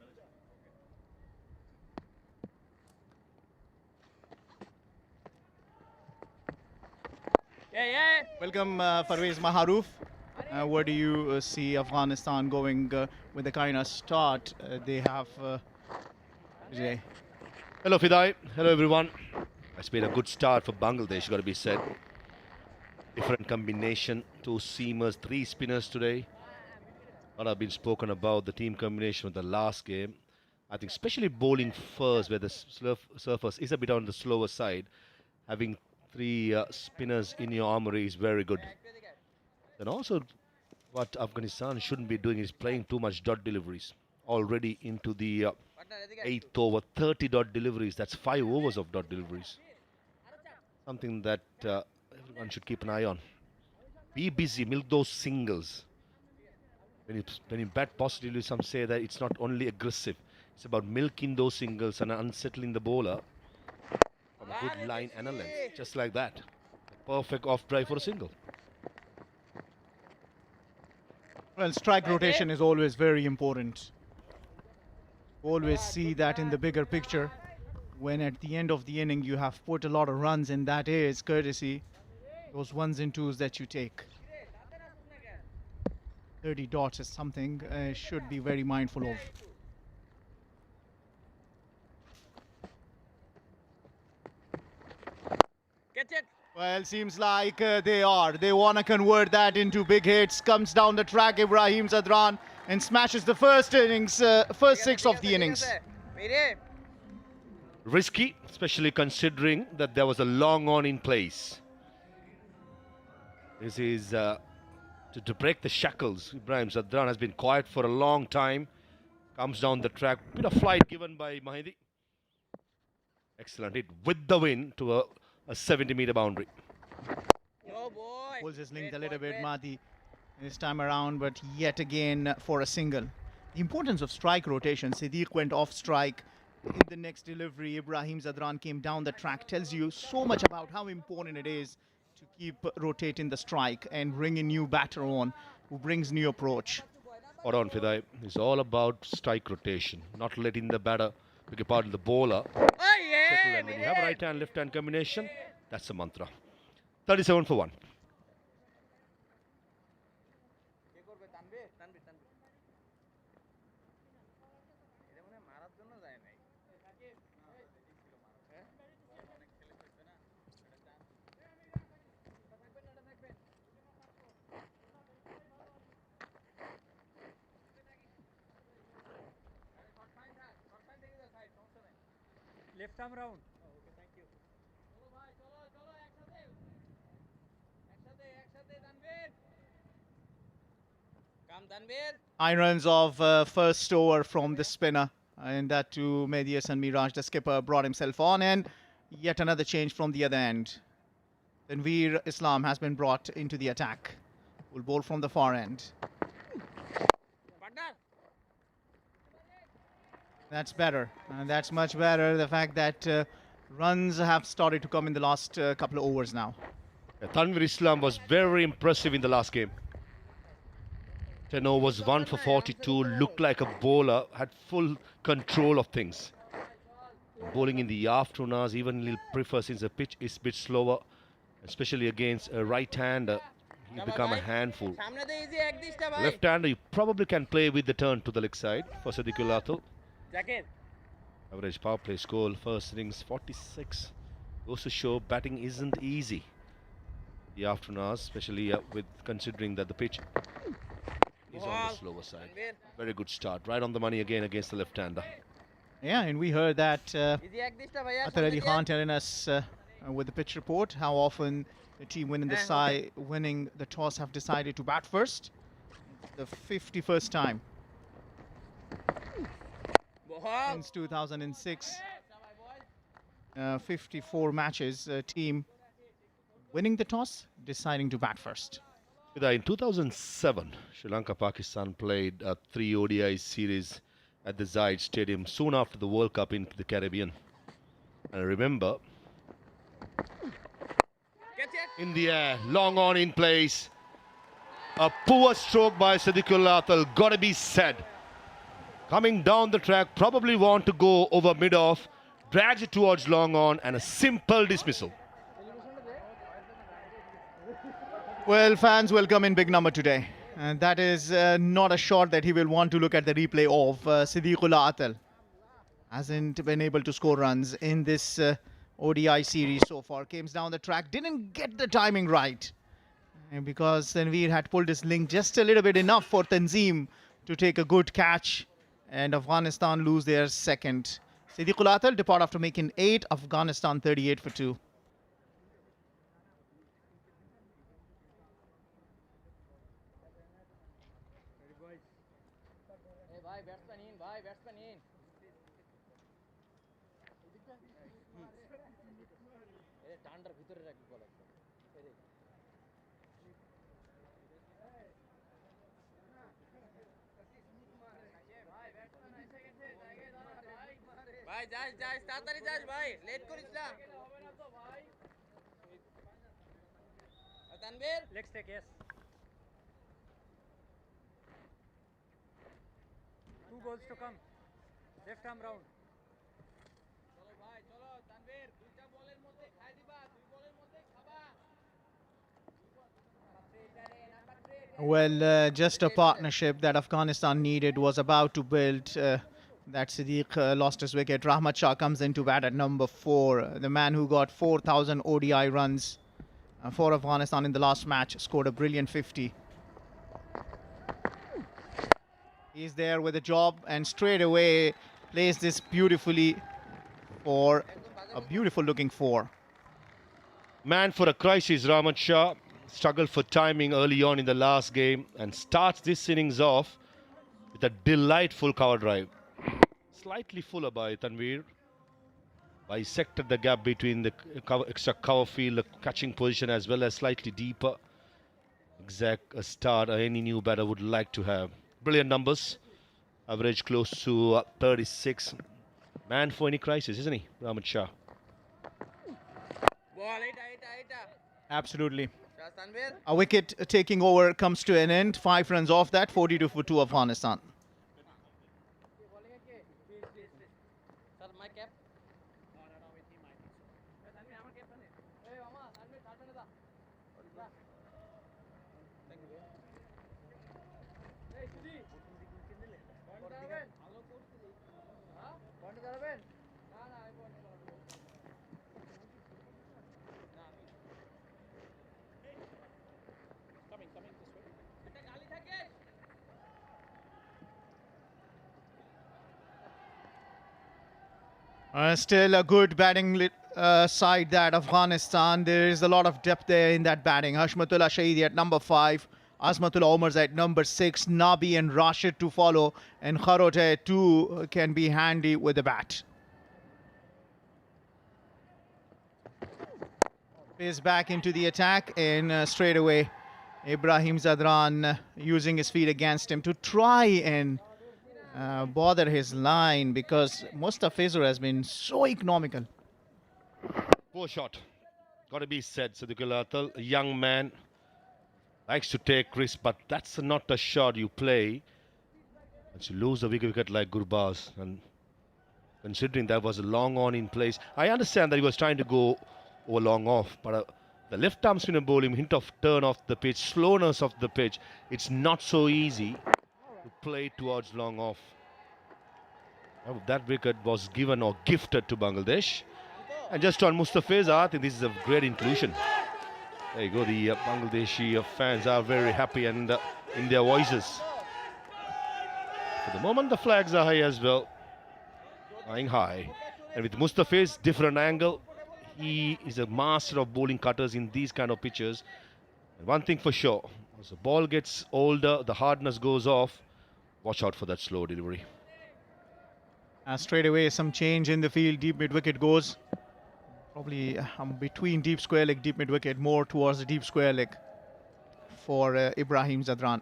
Welcome Parvez Maharouf. Where do you see Afghanistan going with the kind of start they have today? Hello Fidai, hello everyone. It's been a good start for Bangladesh, got to be said. Different combination, 2 seamers, 3 spinners today. A lot have been spoken about the team combination of the last game. I think especially bowling first where the surface is a bit on the slower side. Having 3 spinners in your armory is very good. Then also what Afghanistan shouldn't be doing is playing too much dot deliveries. Already into the 8th over, 30 dot deliveries. That's 5 overs of dot deliveries. Something that everyone should keep an eye on. Be busy, milk those singles. When you bat positively, some say that it's not only aggressive. It's about milking those singles and unsettling the bowler from a good line and a length. Just like that. Perfect off drive for a single. Well, strike rotation is always very important. Always see that in the bigger picture. When at the end of the inning you have put a lot of runs, and that is courtesy those 1s and 2s that you take. 30 dots is something should be very mindful of. Well, seems like they are. They want to convert that into big hits. Comes down the track, Ibrahim Zadran, and smashes the first innings, first 6 of the innings. Risky, especially considering that there was a long on in place. This is to break the shackles. Ibrahim Zadran has been quiet for a long time. Comes down the track. Bit of flight given by Mahdi. Excellent hit with the win to a 70-meter boundary. Pulls his length a little bit, Mahdi, this time around, but yet again for a single. The importance of strike rotation. Siddiq went off strike. In the next delivery, Ibrahim Zadran came down the track. Tells you so much about how important it is to keep rotating the strike and bring a new batter on who brings new approach. Spot on, Fidai. It's all about strike rotation, not letting the batter Beg your pardon, the bowler. Settle, and when you have a right hand, left hand combination, that's a mantra. 37 for 1. Left arm round. Irons of first over from the spinner. And that too, Mehdi Hasan Miraj, the skipper, brought himself on. And yet another change from the other end. Tanveer Islam has been brought into the attack. Will bowl from the far end. That's better. And that's much better. The fact that runs have started to come in the last couple of overs now. Yeah, Tanveer Islam was very impressive in the last game. 10 overs, 1 for 42, looked like a bowler, had full control of things. Bowling in the afternoon hours, even he'll prefer since the pitch is a bit slower, especially against a right-hander, he'll become a handful. Left-hander, you probably can play with the turn to the leg side for Siddiqul Atal. Average power play score, first innings 46. Goes to show batting isn't easy. The afternoon hours, especially with considering that the pitch is on the slower side. Very good start, right on the money again against the left-hander. Yeah, and we heard that Atar Ali Khan telling us with the pitch report how often the team winning the toss have decided to bat first. The 51st time since 2006. 54 matches, team winning the toss, deciding to bat first. In 2007, Sri Lanka-Pakistan played a 3 ODI series at the Zayed Stadium soon after the World Cup in the Caribbean. And I remember, in the air, long on in place, a poor stroke by Siddiqul Atal, gotta be said. Coming down the track, probably want to go over mid-off, drags it towards long on, and a simple dismissal. Well, fans will come in big number today. And that is not a shot that he will want to look at the replay of. Siddiqul Atal hasn't been able to score runs in this ODI series so far. Came down the track, didn't get the timing right. And because Tanveer had pulled his link just a little bit enough for Tanzim to take a good catch. And Afghanistan lose their second. Siddiqul Atal depart after making 8, Afghanistan 38 for 2. Let's take yes. 2 balls to come. Left arm round. Well, just a partnership that Afghanistan needed was about to build. That Siddiq lost his wicket. Ramah Shah comes in to bat at number 4. The man who got 4,000 ODI runs for Afghanistan in the last match scored a brilliant 50. He's there with a job and straight away plays this beautifully for a beautiful looking 4. Man for a crisis, Ramah Shah struggled for timing early on in the last game and starts this innings off with a delightful cover drive. Slightly fuller by Tanveer. Bisected the gap between the extra cover field, the catching position, as well as slightly deeper. Exact a start any new batter would like to have. Brilliant numbers. Average close to 36. Man for any crisis, isn't he, Ramah Shah? Absolutely. A wicket taking over comes to an end. 5 runs off that. 42 for 2 Afghanistan. Still a good batting side, that Afghanistan. There is a lot of depth there in that batting. Hashmatullah Shahidi at number 5. Azmatullah Omar's at number 6. Nabi and Rashid to follow. And Kharote too can be handy with the bat. Is back into the attack, and straight away Ibrahim Zadran using his feet against him to try and bother his line, because Mustafizur has been so economical. Poor shot. Got to be said, Siddiqul Atal, a young man, likes to take risks, but that's not a shot you play once you lose a wicket like Gurbaz. And considering that was a long on in place, I understand that he was trying to go over long off, but the left arm spinner bowling, hint of turn off the pitch, slowness of the pitch, it's not so easy to play towards long off. That wicket was given or gifted to Bangladesh. And just on Mustafizur, I think this is a great inclusion. There you go, the Bangladeshi fans are very happy and in their voices. For the moment, the flags are high as well, flying high. And with Mustafizur, different angle. He is a master of bowling cutters in these kind of pitches. And one thing for sure, as the ball gets older, the hardness goes off. Watch out for that slow delivery. Straight away, some change in the field. Deep mid-wicket goes. Probably between deep square leg, deep mid-wicket, more towards the deep square leg for Ibrahim Zadran.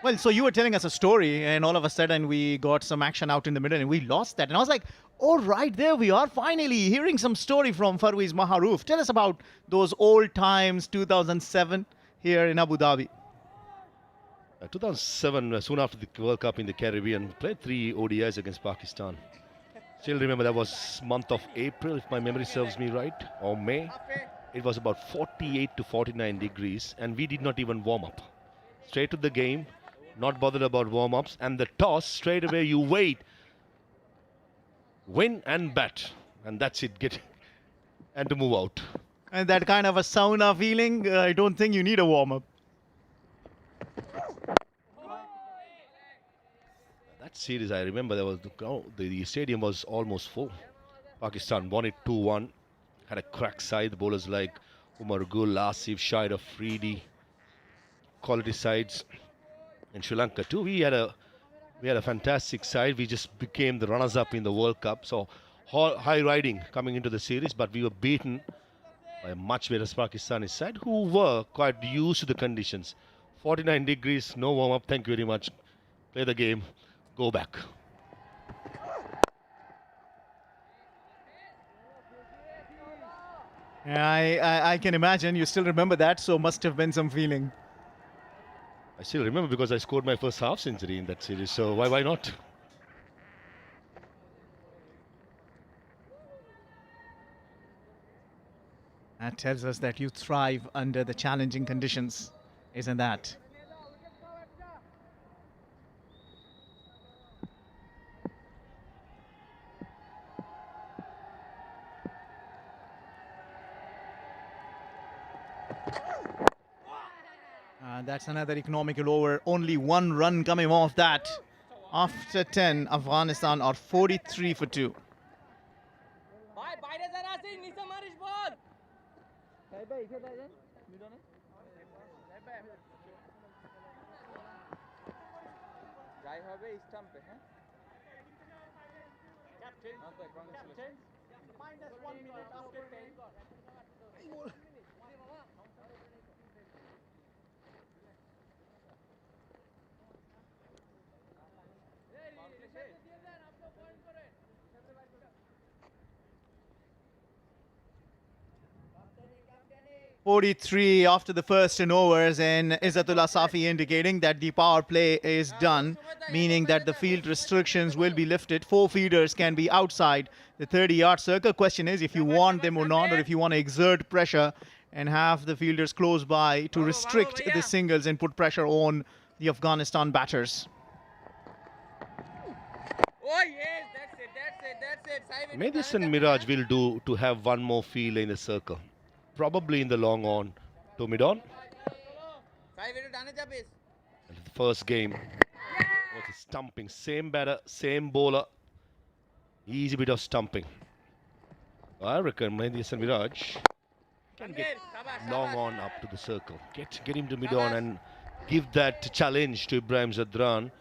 Well, so you were telling us a story, and all of a sudden we got some action out in the middle and we lost that. And I was like, all right, there we are, finally hearing some story from Farwiz Maharouf. Tell us about those old times, 2007 here in Abu Dhabi. 2007, soon after the World Cup in the Caribbean, played 3 ODIs against Pakistan. Still remember that was month of April, if my memory serves me right, or May. It was about 48 to 49 degrees, and we did not even warm up. Straight to the game. Not bothered about warm-ups, and the toss, straight away you wait, win and bat, and that's it, and to move out. And that kind of a sauna feeling, I don't think you need a warm-up. That series, I remember, there was the stadium was almost full. Pakistan won it 2-1, had a crack side, the bowlers like Umar Gul, Asif, Shahid Afridi, quality sides. In Sri Lanka too, we had a fantastic side. We just became the runners-up in the World Cup. So high riding coming into the series, but we were beaten by a much better Pakistani side who were quite used to the conditions. 49 degrees, no warm-up. Thank you very much. Play the game. Go back. Yeah, I can imagine. You still remember that, so must have been some feeling. I still remember because I scored my first half century in that series, so why not? That tells us that you thrive under the challenging conditions, isn't that? That's another economical over. Only 1 run coming off that. After 10, Afghanistan are 43 for 2. .43 after the first 10 overs, and Izzatullah Safi indicating that the power play is done, meaning that the field restrictions will be lifted. 4 feeders can be outside the 30-yard circle. Question is if you want them or not, or if you want to exert pressure and have the fielders close by to restrict the singles and put pressure on the Afghanistan batters. Oh yes, that's it. Maybe and Miraj will do to have one more field in the circle. Probably in the long on to mid-on. And the first game was a stumping. Same batter, same bowler. Easy bit of stumping. I reckon maybe and Miraj can get long on up to the circle. Get him to mid-on and give that challenge to Ibrahim Zadran.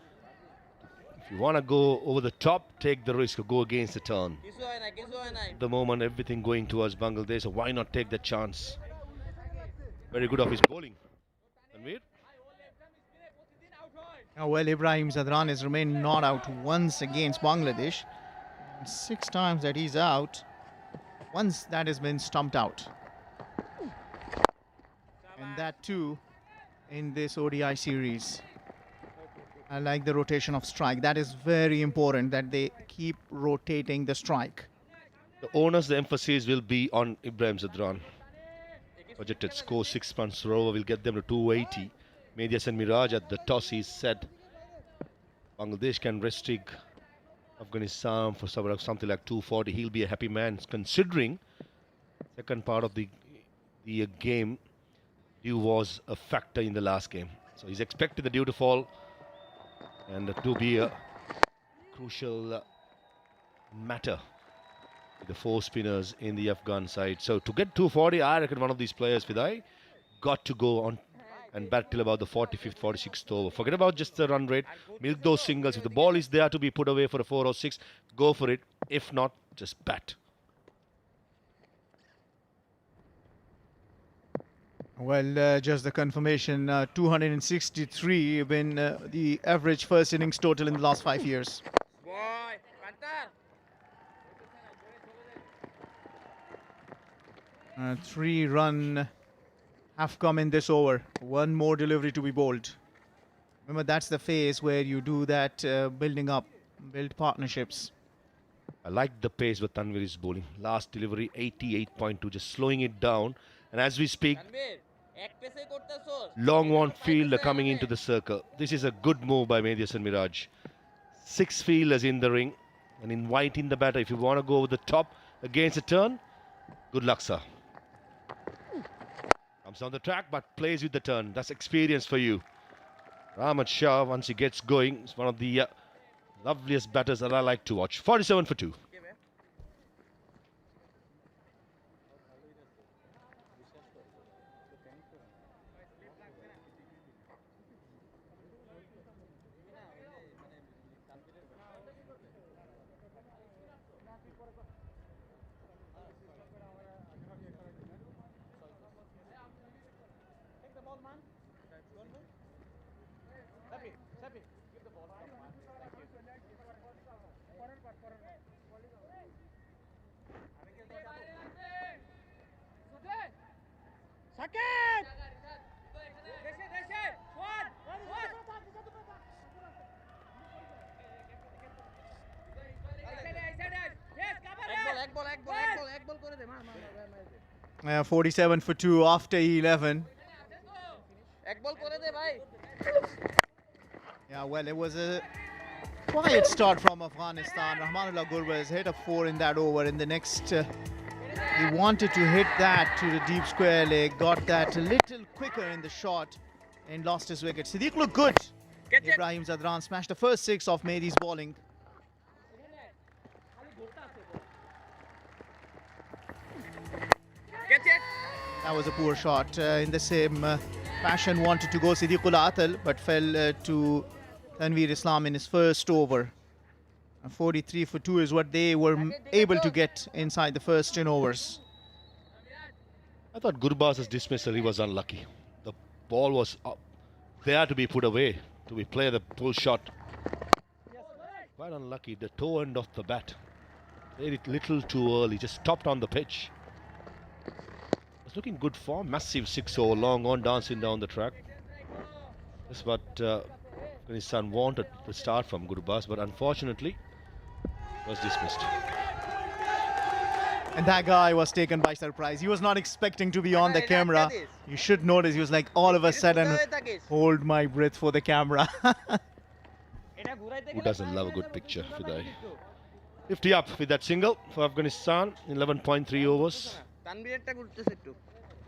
If you want to go over the top, take the risk, go against the turn. At the moment, everything going towards Bangladesh, so why not take the chance? Very good of his bowling. Tanveer? Well, Ibrahim Zadran has remained not out once against Bangladesh. 6 times that he's out. Once that has been stumped out. And that too in this ODI series. I like the rotation of strike. That is very important, that they keep rotating the strike. The owners, the emphasis will be on Ibrahim Zadran. Projected score 6 runs over will get them to 280. Medias and Miraj at the toss, he said Bangladesh can restrict Afghanistan for something like 240. He'll be a happy man, considering second part of the game, dew was a factor in the last game. So he's expecting the dew to fall and to be a crucial matter with the 4 spinners in the Afghan side. So to get 240, I reckon one of these players, Vidai, got to go on and bat till about the 45th, 46th over. Forget about just the run rate. Milk those singles. If the ball is there to be put away for a 4 or 6, go for it. If not, just bat. Well, just the confirmation, 263 been the average first innings total in the last 5 years. 3 run have come in this over. 1 more delivery to be bowled. Remember, that's the phase where you do that building up, build partnerships. I like the pace with Tanveer's bowling. Last delivery, 88.2, just slowing it down. And as we speak, long one fielder coming into the circle. This is a good move by Medias and Miraj. 6 fielders in the ring and inviting the batter. If you want to go over the top against a turn, good luck, sir. Comes on the track but plays with the turn. That's experience for you. Ramah Shah, once he gets going, is one of the loveliest batters that I like to watch. 47 for 2. Yeah, 47 for 2 after 11. Yeah, well, it was a quiet start from Afghanistan. Rahmanullah Gurbaz hit a 4 in that over. In the next, he wanted to hit that to the deep square leg, got that a little quicker in the shot and lost his wicket. Siddiq looked good. Ibrahim Zadran smashed the first 6 of Mehdi's bowling. That was a poor shot. In the same fashion, wanted to go Siddiqul Atal, but fell to Tanveer Islam in his first over. 43 for 2 is what they were able to get inside the first 10 overs. I thought Gurbaz's dismissal, he was unlucky. The ball was up there to be put away, to be played the pull shot. Quite unlucky, the toe end of the bat. Played it little too early, just stopped on the pitch. Was looking good form, massive 6 over, long on, dancing down the track. That's what Afghanistan wanted to start from Gurbaz, but unfortunately was dismissed. And that guy was taken by surprise. He was not expecting to be on the camera. You should notice he was like all of a sudden, hold my breath for the camera. Who doesn't love a good picture, Fidai? 50 up with that single for Afghanistan, 11.3 overs.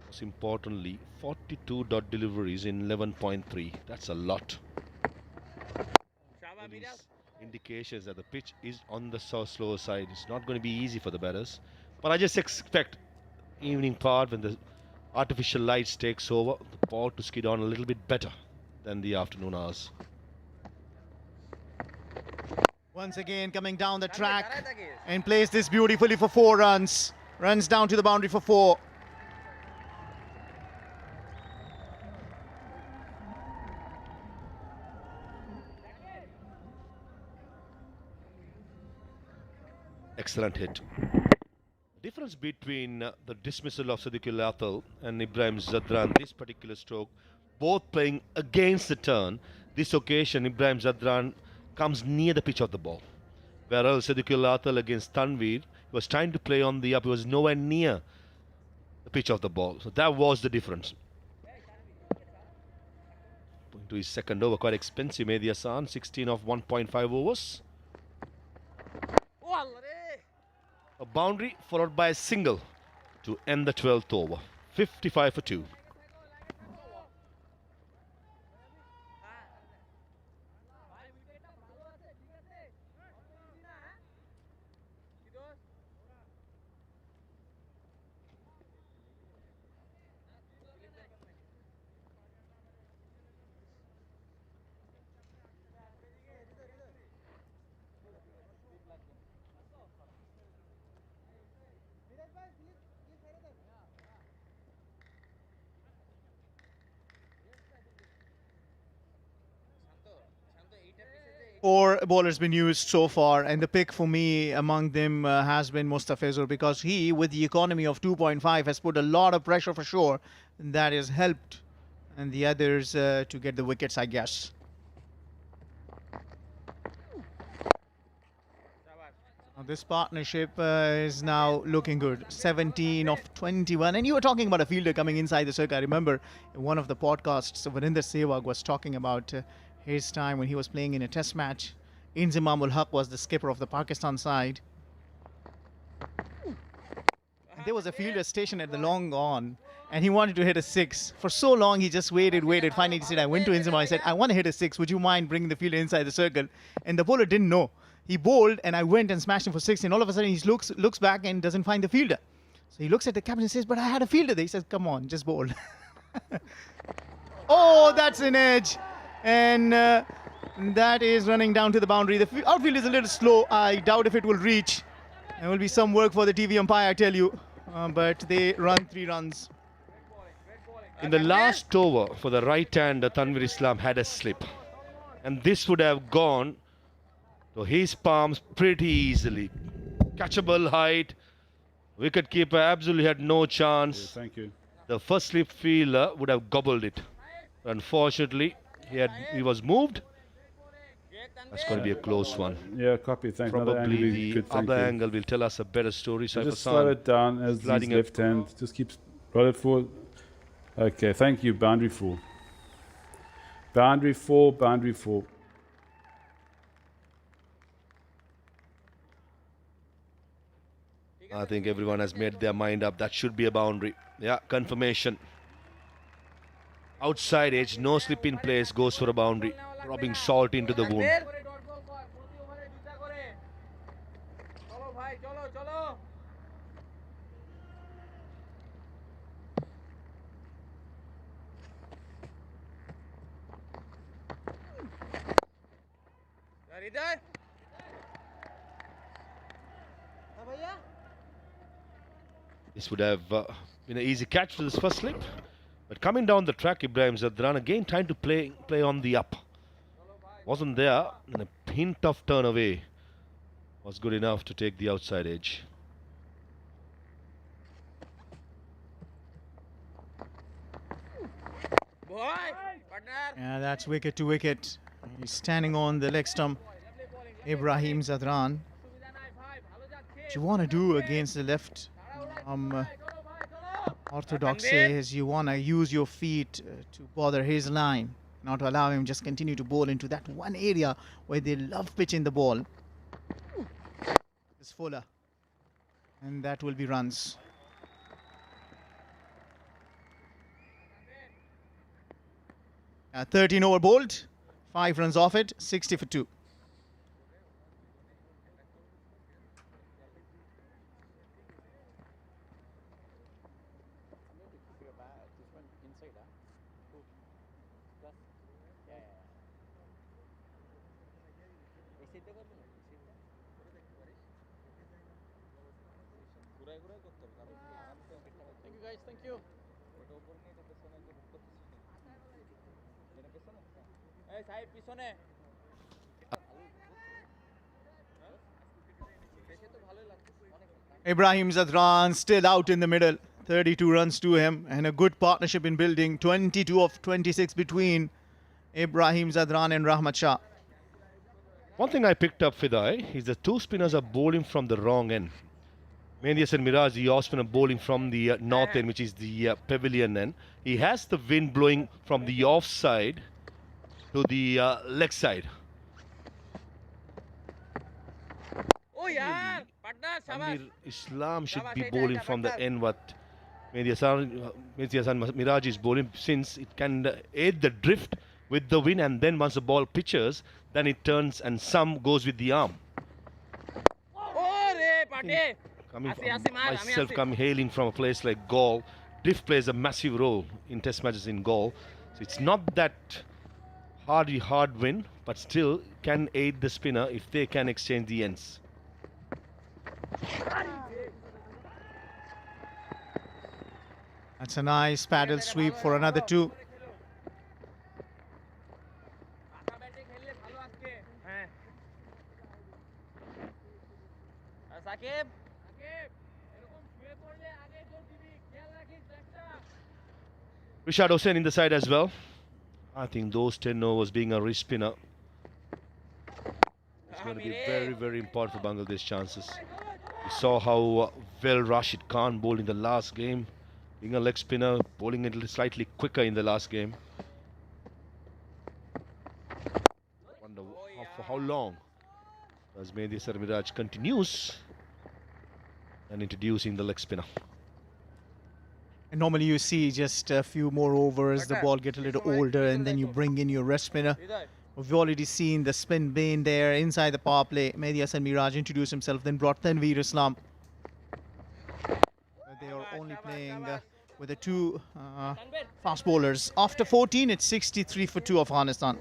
Most importantly, 42 dot deliveries in 11.3. That's a lot. Indications that the pitch is on the slower side. It's not going to be easy for the batters. But I just expect evening part when the artificial lights takes over, the ball to skid on a little bit better than the afternoon hours. Once again coming down the track and plays this beautifully for 4 runs. Runs down to the boundary for 4. Excellent hit. Difference between the dismissal of Sadiqul Athal and Ibrahim Zadran, this particular stroke, both playing against the turn. This occasion, Ibrahim Zadran comes near the pitch of the ball, whereas Sadiqul Athal against Tanveer was trying to play on the up. He was nowhere near the pitch of the ball. So that was the difference. Going to his second over, quite expensive, Mehdi Hassan, 16 of 1.5 overs. A boundary followed by a single to end the 12th over. 55 for 2. Four bowlers been used so far, and the pick for me among them has been Mustafizur, because he, with the economy of 2.5, has put a lot of pressure for sure. And that has helped, and the others to get the wickets, I guess. Now this partnership is now looking good. 17 of 21. And you were talking about a fielder coming inside the circle. I remember in one of the podcasts, Varinder Sehwag was talking about his time when he was playing in a test match. Inzamam ul Haq was the skipper of the Pakistan side. And there was a fielder stationed at the long on, and he wanted to hit a 6. For so long, he just waited. Finally, he said, I went to Inzamam. I said, I want to hit a 6. Would you mind bringing the fielder inside the circle? And the bowler didn't know. He bowled, and I went and smashed him for 6. And all of a sudden, he looks back and doesn't find the fielder. So he looks at the captain and says, but I had a fielder there. He says, come on, just bowl. Oh, that's an edge. And that is running down to the boundary. The outfield is a little slow. I doubt if it will reach. There will be some work for the TV umpire, I tell you. But they run 3 runs. In the last over for the right-hander, Tanveer Islam had a slip. And this would have gone to his palms pretty easily. Catchable height. Wicket-keeper absolutely had no chance. Yeah, thank you. The first slip fielder would have gobbled it. Unfortunately, he was moved. That's going to be a close one. Yeah, copy. Thanks. Probably the other angle will tell us a better story. So just slide it down as the left hand. Just keep roll it forward. Okay, thank you. Boundary 4. Boundary 4. Boundary 4. I think everyone has made their mind up. That should be a boundary. Yeah, confirmation. Outside edge, no slip in place, goes for a boundary, rubbing salt into the wound. This would have been an easy catch for this first slip. But coming down the track, Ibrahim Zadran again trying to play on the up. Wasn't there, and a hint of turn away was good enough to take the outside edge. Yeah, that's wicket to wicket. He's standing on the leg stump, Ibrahim Zadran. What you want to do against the left Orthodox says you want to use your feet to bother his line, not to allow him just continue to bowl into that one area where they love pitching the ball. It's Fuller. And that will be runs. A 13 over bowled, 5 runs off it, 60 for 2. Ibrahim Zadran still out in the middle. 32 runs to him and a good partnership in building. 22 of 26 between Ibrahim Zadran and Ramah Shah. One thing I picked up, Fidai, is the two spinners are bowling from the wrong end. Mendias and Miraj, the off spinner, bowling from the north end, which is the pavilion end. He has the wind blowing from the off side to the leg side. Amir Islam should be bowling from the end what Mendias and Miraj is bowling, since it can aid the drift with the wind, and then once the ball pitches, then it turns and some goes with the arm. Hailing from a place like Gaul, drift plays a massive role in test matches in Gaul. So it's not that hard win, but still can aid the spinner if they can exchange the ends. That's a nice paddle sweep for another 2. Rashad Hossain in the side as well. I think those 10 overs being a wrist spinner, it's going to be very, very important for Bangladesh chances. We saw how well Rashid Khan bowled in the last game, being a leg spinner, bowling a little slightly quicker in the last game. Wonder for how long as Mendias and Miraj continues and introducing the leg spinner. And normally you see just a few more overs, the ball get a little older, and then you bring in your wrist spinner. We've already seen the spin bane there inside the power play. Mendias and Miraj introduced himself, then brought Tanveer Islam. They are only playing with the 2 fast bowlers. After 14, it's 63 for 2 of Afghanistan.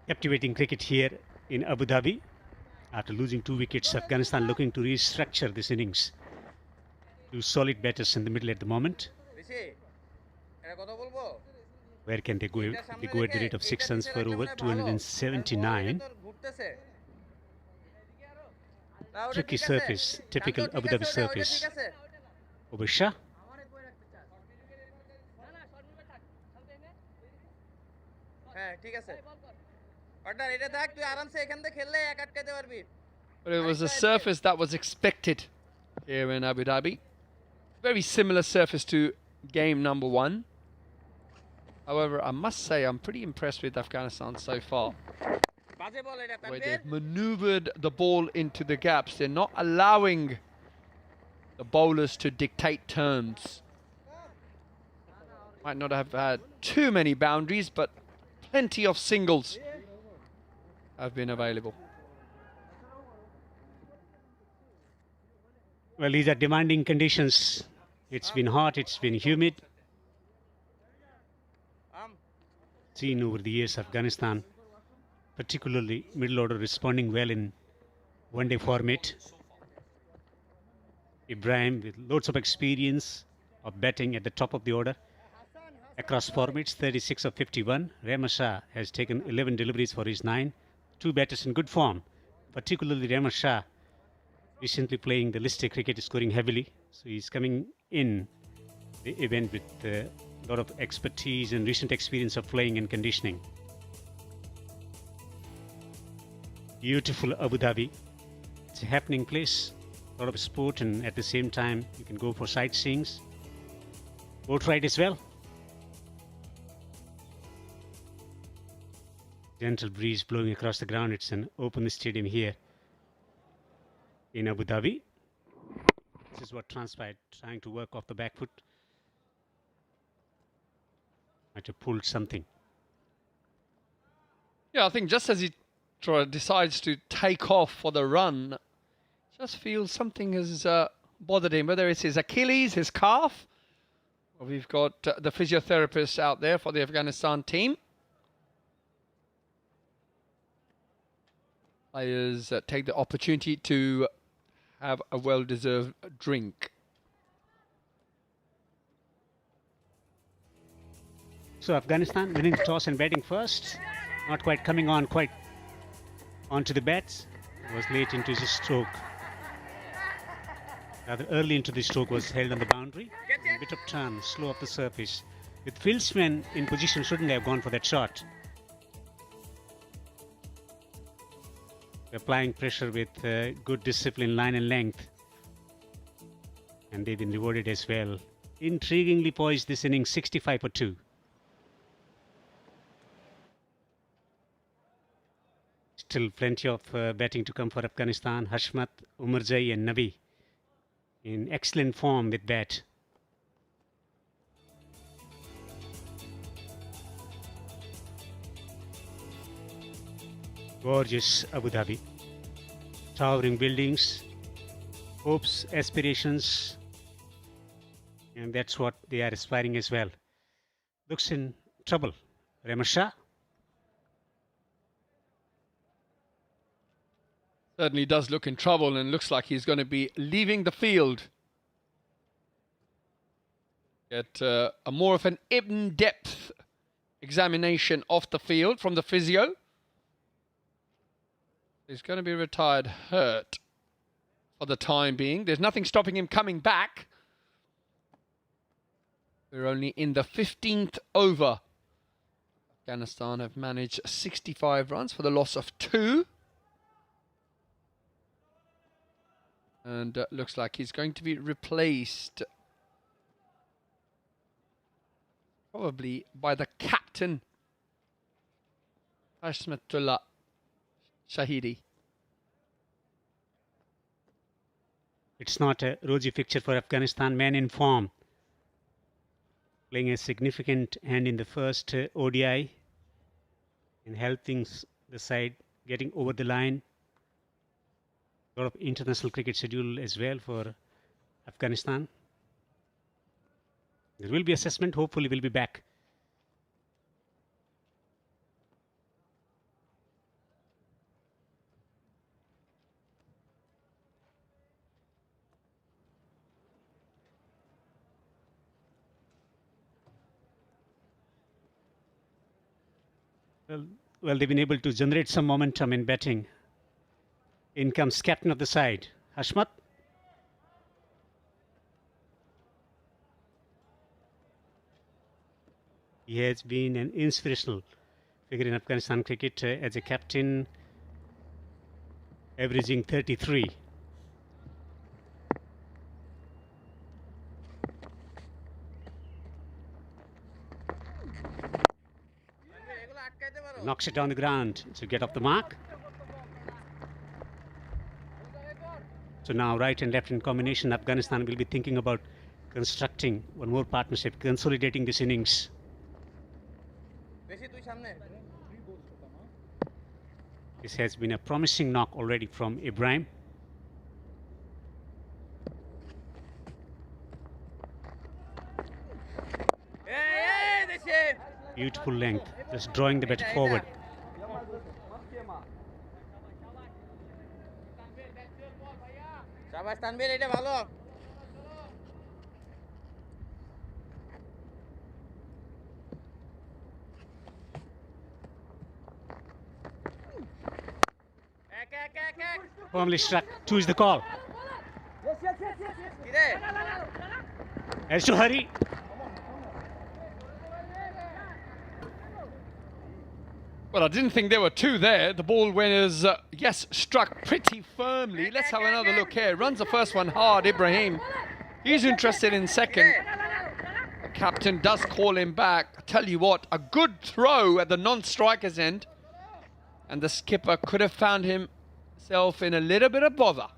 Captivating cricket here in Abu Dhabi. After losing 2 wickets, Afghanistan looking to restructure this innings. 2 solid batters in the middle at the moment. Where can they go? They go at the rate of 6 runs per over, 279. Tricky surface, typical Abu Dhabi surface. Over Shah. But it was a surface that was expected here in Abu Dhabi. Very similar surface to game number 1. However, I must say I'm pretty impressed with Afghanistan so far. The way they've maneuvered the ball into the gaps. They're not allowing the bowlers to dictate terms. Might not have had too many boundaries, but plenty of singles have been available. Well, these are demanding conditions. It's been hot, it's been humid. seen over the years Afghanistan, particularly middle order, responding well in one-day format. Ibrahim with loads of experience of batting at the top of the order across formats, 36 of 51. Ramah Shah has taken 11 deliveries for his 9. Two batters in good form, particularly Ramah Shah, recently playing the list cricket, scoring heavily. So he's coming in the event with a lot of expertise and recent experience of playing and conditioning. Beautiful Abu Dhabi. It's a happening place, a lot of sport, and at the same time you can go for sightseeing, boat ride as well. Gentle breeze blowing across the ground. It's an open stadium here in Abu Dhabi. This is what transpired, trying to work off the back foot. Might have pulled something. Yeah, I think just as he decides to take off for the run, just feels something has bothered him, whether it's his Achilles, his calf. Well, we've got the physiotherapist out there for the Afghanistan team. Players take the opportunity to have a well-deserved drink. So Afghanistan winning the toss and batting first. Not quite coming on quite onto the bats. Was late into his stroke. Rather early into the stroke, was held on the boundary. A bit of turn, slow up the surface. With fieldsmen in position, shouldn't have gone for that shot. Applying pressure with good discipline, line and length. And they've been rewarded as well. Intriguingly poised this innings, 65 for 2. Still plenty of batting to come for Afghanistan. Hashmat, Umarzai and Nabi in excellent form with bat. Gorgeous Abu Dhabi. Towering buildings, hopes, aspirations, and that's what they are aspiring as well. Looks in trouble. Ramah Shah. Certainly does look in trouble and looks like he's going to be leaving the field. Get a more of an in-depth examination of the field from the physio. He's going to be retired hurt for the time being. There's nothing stopping him coming back. We're only in the 15th over. Afghanistan have managed 65 runs for the loss of 2. And looks like he's going to be replaced probably by the captain, Hashmatullah Shahidi. It's not a rosy picture for Afghanistan. Man in form, playing a significant hand in the first ODI and helping the side getting over the line. A lot of international cricket schedule as well for Afghanistan. There will be assessment. Hopefully we'll be back. Well, they've been able to generate some momentum in batting. In comes captain of the side, Hashmat. He has been an inspirational figure in Afghanistan cricket as a captain, averaging 33. Knocks it down the ground to get off the mark. So now right and left in combination, Afghanistan will be thinking about constructing one more partnership, consolidating this innings. This has been a promising knock already from Ibrahim. Beautiful length, just drawing the batter forward. শাবাশ Tanvir, এটা ভালো। Firmly struck. 2 is the call. Has to hurry. Well, I didn't think there were two there. The ball was, yes, struck pretty firmly. Let's have another look here. Runs the first one hard, Ibrahim. He's interested in second. The captain does call him back. I tell you what, a good throw at the non-striker's end. And the skipper could have found himself in a little bit of bother.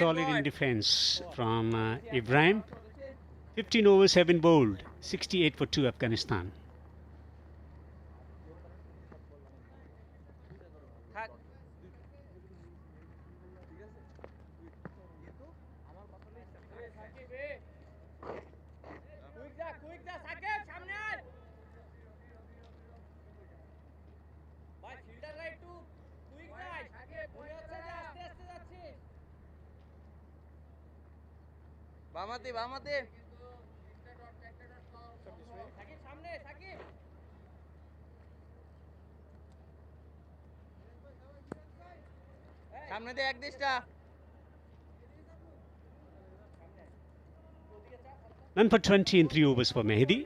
Solid in defence from Ibrahim. 15 overs have been bowled. 68 for 2 Afghanistan. বামাতে বামাতে সামনে দিয়ে এক দিশটা। None for 20 in 3 overs for Mehdi.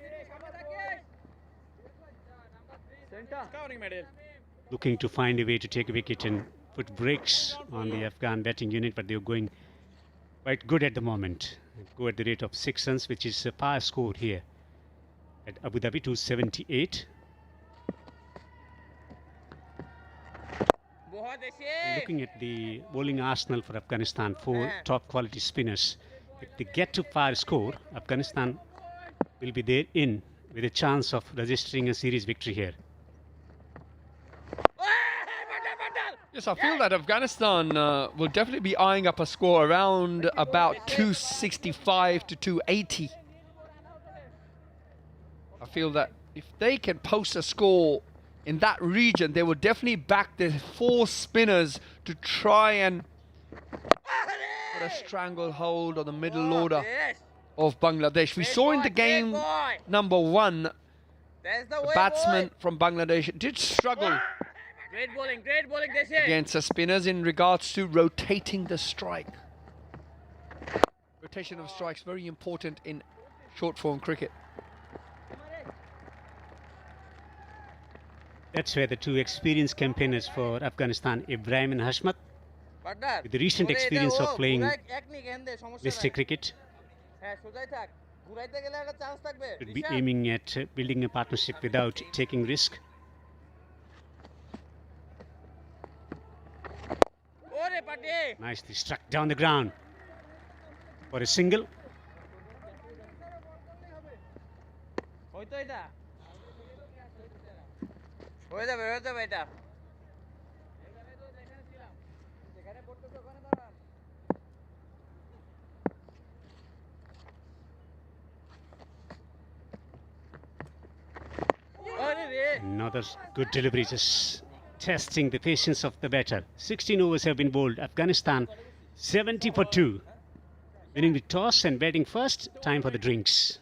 Looking to find a way to take a wicket and put brakes on the Afghan batting unit, but they're going quite good at the moment. Go at the rate of 6 runs, which is a par score here at Abu Dhabi, 278. Looking at the bowling arsenal for Afghanistan, 4 top quality spinners. If they get to par score, Afghanistan will be there in with a chance of registering a series victory here. Yes, I feel that Afghanistan will definitely be eyeing up a score around about 265 to 280. I feel that if they can post a score in that region, they will definitely back the 4 spinners to try and put a stranglehold on the middle order of Bangladesh. We saw in the game number 1, the batsman from Bangladesh did struggle great bowling against the spinners in regards to rotating the strike. Rotation of strikes very important in short form cricket. That's where the 2 experienced campaigners for Afghanistan, Ibrahim and Hashmat, with the recent experience of playing listed cricket, should be aiming at building a partnership without taking risk. Nicely struck down the ground for a single. Another good delivery, just testing the patience of the batter. 16 overs have been bowled. Afghanistan 70 for 2. Winning the toss and batting first. Time for the drinks.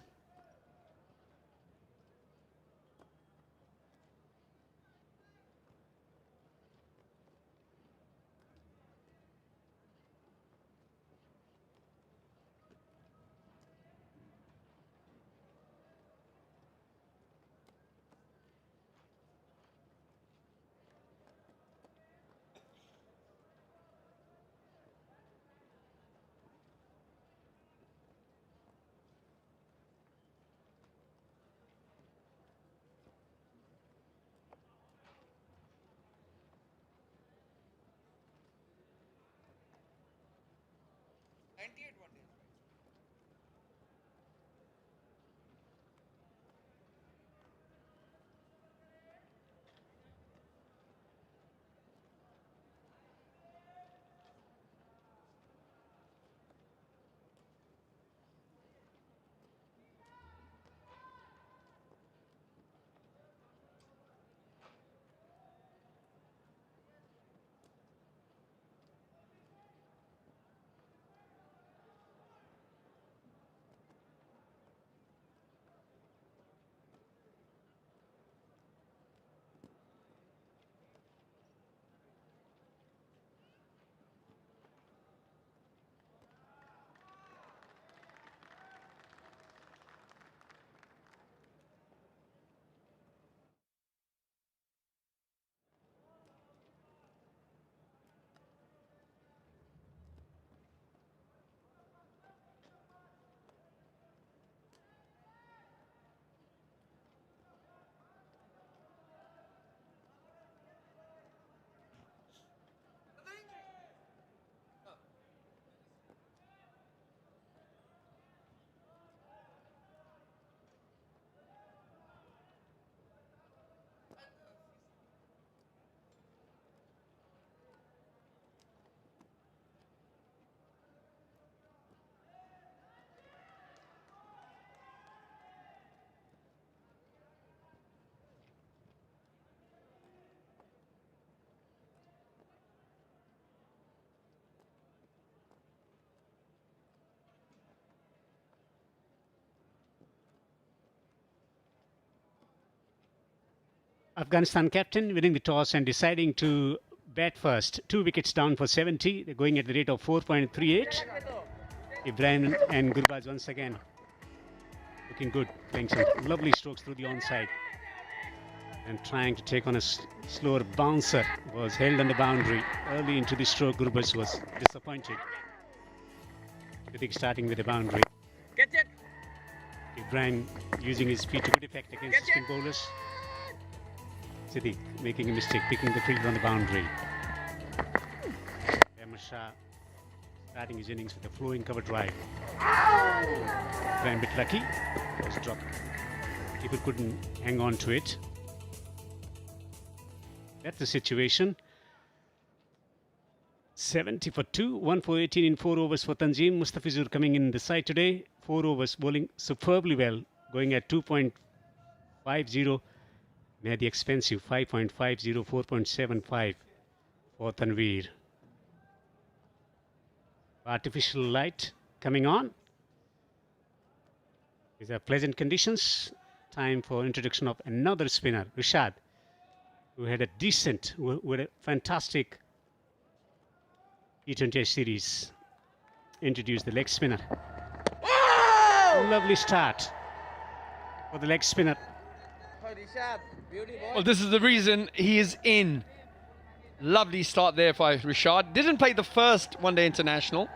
Afghanistan captain winning the toss and deciding to bat first. 2 wickets down for 70. They're going at the rate of 4.38. Ibrahim and Gurbaz once again looking good, playing some lovely strokes through the onside. And trying to take on a slower bouncer, was held on the boundary. Early into the stroke, Gurbaz was disappointed. I think starting with the boundary. Ibrahim using his feet to good effect against the spin bowlers. Siddiq making a mistake, picking the fielder on the boundary. Ramah Shah starting his innings with a flowing cover drive. Ibrahim a bit lucky, was dropped. People couldn't hang on to it. That's the situation. 70 for 2, 1 for 18 in 4 overs for Tanzim. Mustafizur coming in the side today. 4 overs, bowling superbly well, going at 2.50. Mehdi expensive, 5.50, 4.75 for Tanveer. Artificial light coming on. These are pleasant conditions. Time for introduction of another spinner, Rashid, who had a decent, who had a fantastic T20 series. Introduced the leg spinner. Oh! Lovely start for the leg spinner. Well, this is the reason he is in. Lovely start there by Rashid. Didn't play the first one-day international.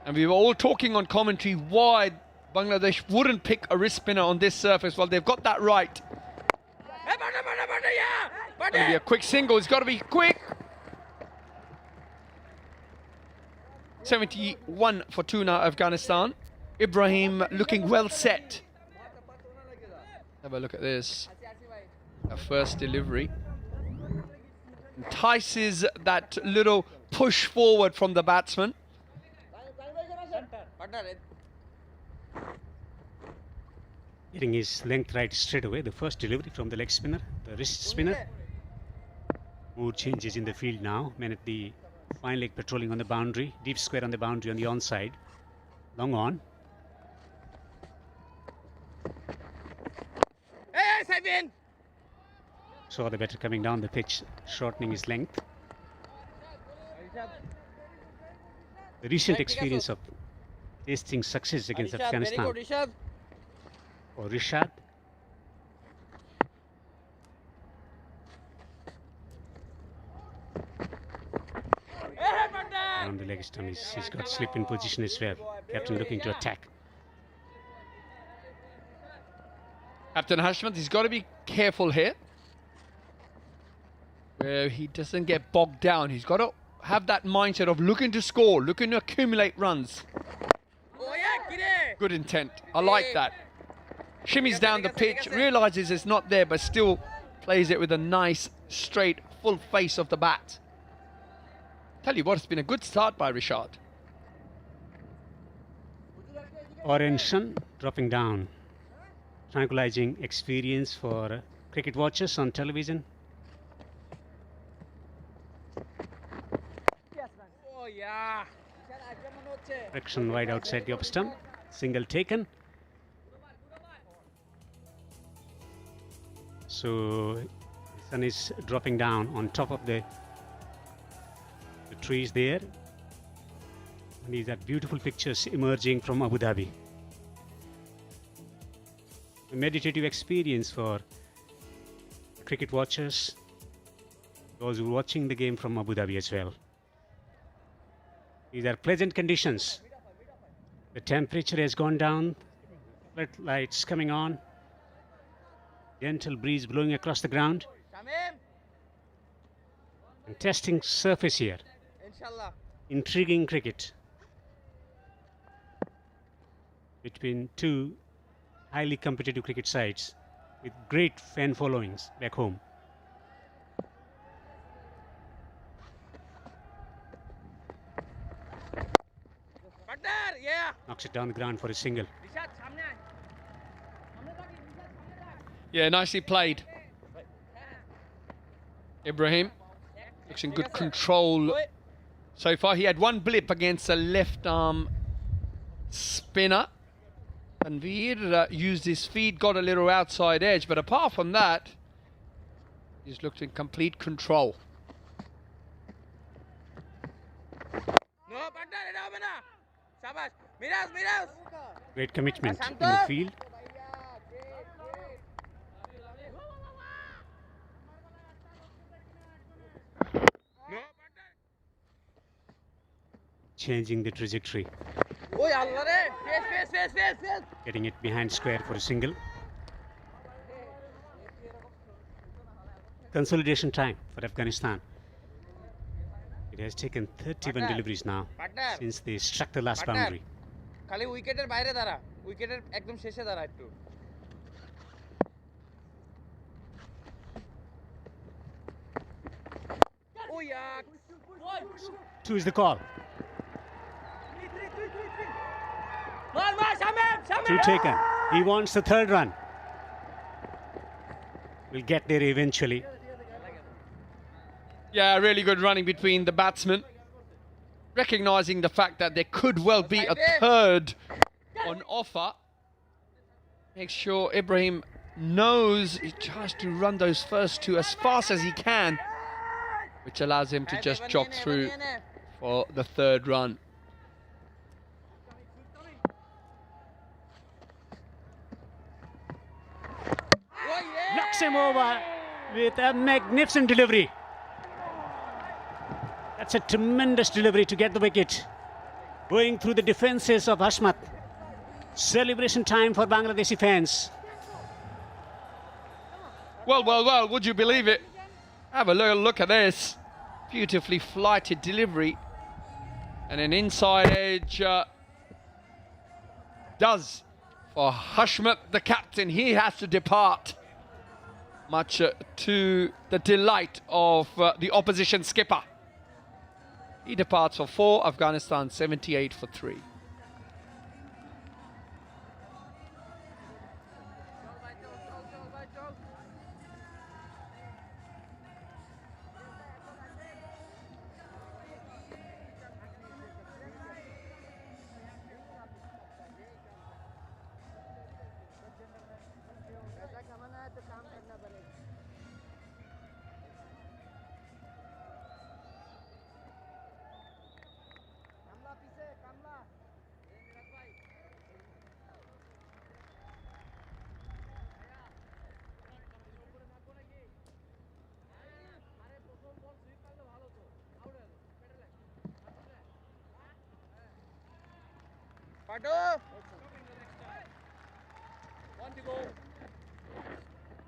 And we were all talking on commentary why Bangladesh wouldn't pick a wrist spinner on this surface. Well, they've got that right. It's going to be a quick single. It's got to be quick. 71 for 2 now, Afghanistan. Ibrahim looking well set. Have a look at this. A first delivery. Entices that little push forward from the batsman. Getting his length right straight away. The first delivery from the leg spinner, the wrist spinner. Mood changes in the field now. Men at the fine leg patrolling on the boundary. Deep square on the boundary on the onside. Long on. Saw the batter coming down the pitch, shortening his length. The recent experience of tasting success against Afghanistan. Or Rashid. On the leg stump, he's got slip in position as well. Captain looking to attack. Captain Hashmat, he's got to be careful here. Where he doesn't get bogged down. He's got to have that mindset of looking to score, looking to accumulate runs. Good intent. I like that. Shimmies down the pitch, realizes it's not there, but still plays it with a nice, straight, full face of the bat. Tell you what, it's been a good start by Rashid. Orenson dropping down. Tranquilizing experience for cricket watchers on television. Action wide outside the off stump. Single taken. So the sun is dropping down on top of the trees there. And these are beautiful pictures emerging from Abu Dhabi. A meditative experience for cricket watchers, those who are watching the game from Abu Dhabi as well. These are pleasant conditions. The temperature has gone down, lights coming on, gentle breeze blowing across the ground. And testing surface here. Intriguing cricket between two highly competitive cricket sides with great fan followings back home. Knocks it down the ground for a single. Yeah, nicely played. Ibrahim looks in good control so far. He had one blip against a left arm spinner. Tanveer used his feet, got a little outside edge, but apart from that, He's looked in complete control. Great commitment in the field. Changing the trajectory. Getting it behind square for a single. Consolidation time for Afghanistan. It has taken 31 deliveries now since they struck the last boundary. খালি উইকেটের বাইরে দাঁড়া উইকেটের একদম শেষে দাঁড়া একটু Two is the call. Two taken. He wants the third run. We'll get there eventually. Yeah, really good running between the batsmen. Recognising the fact that there could well be a third on offer. Make sure Ibrahim knows he tries to run those first two as fast as he can, which allows him to just jog through for the third run. Knocks him over with a magnificent delivery. That's a tremendous delivery to get the wicket. Going through the defences of Hashmat. Celebration time for Bangladeshi fans. Well, would you believe it? Have a look at this. Beautifully flighted delivery. And an inside edge does for Hashmat, the captain. He has to depart. Much to the delight of the opposition skipper. He departs for 4, Afghanistan 78 for 3.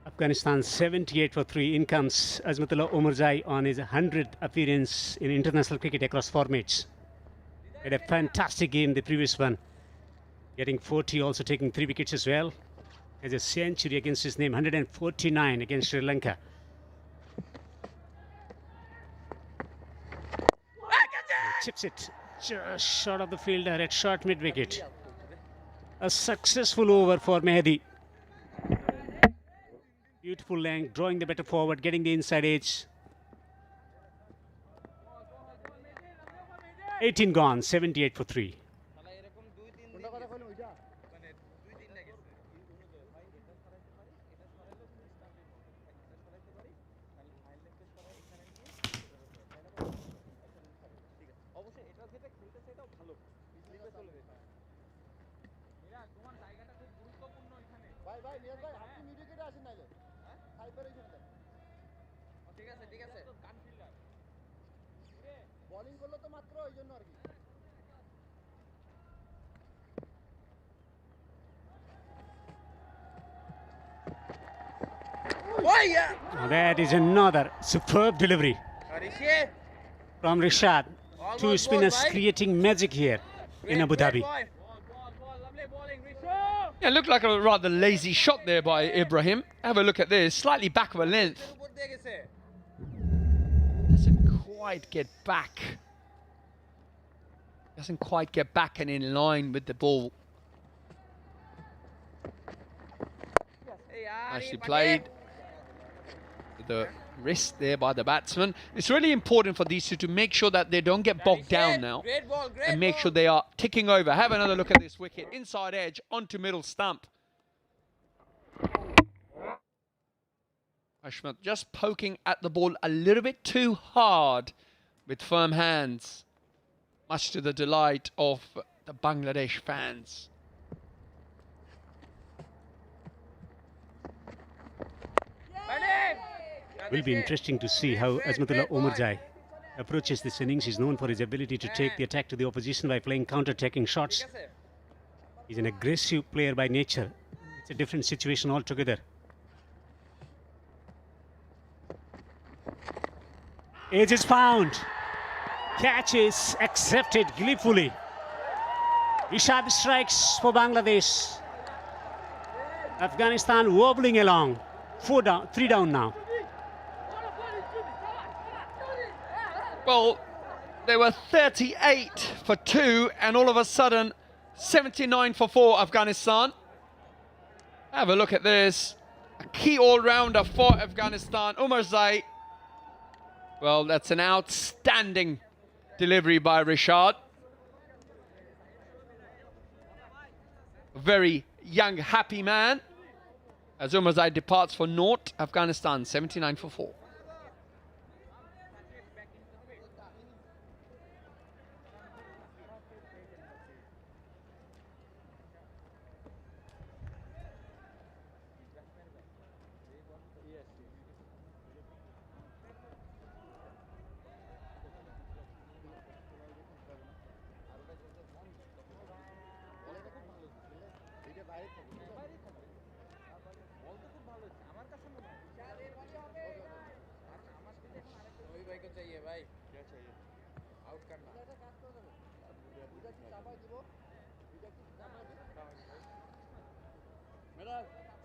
Afghanistan 78 for 3. In comes Azmatullah Omarzai on his 100th appearance in international cricket across formats. Had a fantastic game the previous one. Getting 40, also taking 3 wickets as well. Has a century against his name, 149 against Sri Lanka. Chips it just short of the fielder at short mid-wicket. A successful over for Mehdi. Beautiful length, drawing the batter forward, getting the inside edge. 18 gone, 78 for 3. Now that is another superb delivery from Rashid. Two spinners creating magic here in Abu Dhabi. Yeah, it looked like a rather lazy shot there by Ibrahim. Have a look at this, slightly back of a length. Doesn't quite get back. Doesn't quite get back and in line with the ball. Nicely played. The wrist there by the batsman. It's really important for these two to make sure that they don't get bogged down now and make sure they are ticking over. Have another look at this wicket. Inside edge onto middle stump. Ashmat just poking at the ball a little bit too hard with firm hands, much to the delight of the Bangladesh fans. Will be interesting to see how Azmatullah Omarzai approaches this innings. He's known for his ability to take the attack to the opposition by playing counter-attacking shots. He's an aggressive player by nature. It's a different situation altogether. Edge is found. Catch is accepted gleefully. Rashid strikes for Bangladesh. Afghanistan wobbling along. 4 down, 3 down now. Well, they were 38 for 2 and all of a sudden 79 for 4 Afghanistan. Have a look at this. A key all-rounder for Afghanistan, Omarzai. Well, that's an outstanding delivery by Rashid. A very young, happy man. As Omarzai departs for naught, Afghanistan 79 for 4.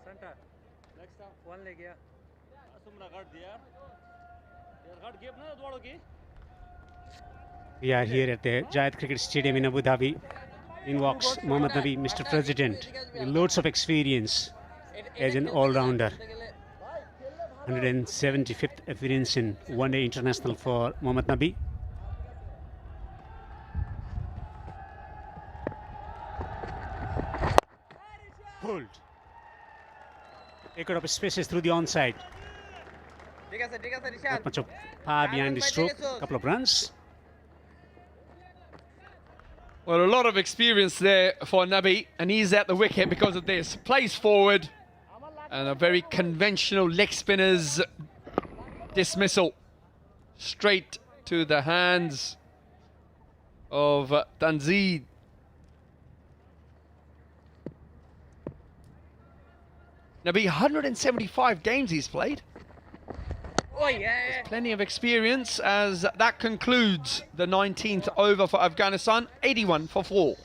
Center. Next up. One leg here. We are here at the Jayed Cricket Stadium in Abu Dhabi. In walks Mohammad Nabi, Mr. President, with loads of experience as an all-rounder. 175th appearance in one-day international for Mohammad Nabi. Pulled. Taken up spaces through the onside. Not much of power behind the stroke. Couple of runs. Well, a lot of experience there for Nabi, and he's at the wicket because of this. Plays forward, and a very conventional leg spinner's dismissal. Straight to the hands of Tanzid. Nabi, 175 games he's played. Oh yeah. There's plenty of experience as that concludes the 19th over for Afghanistan, 81 for 4.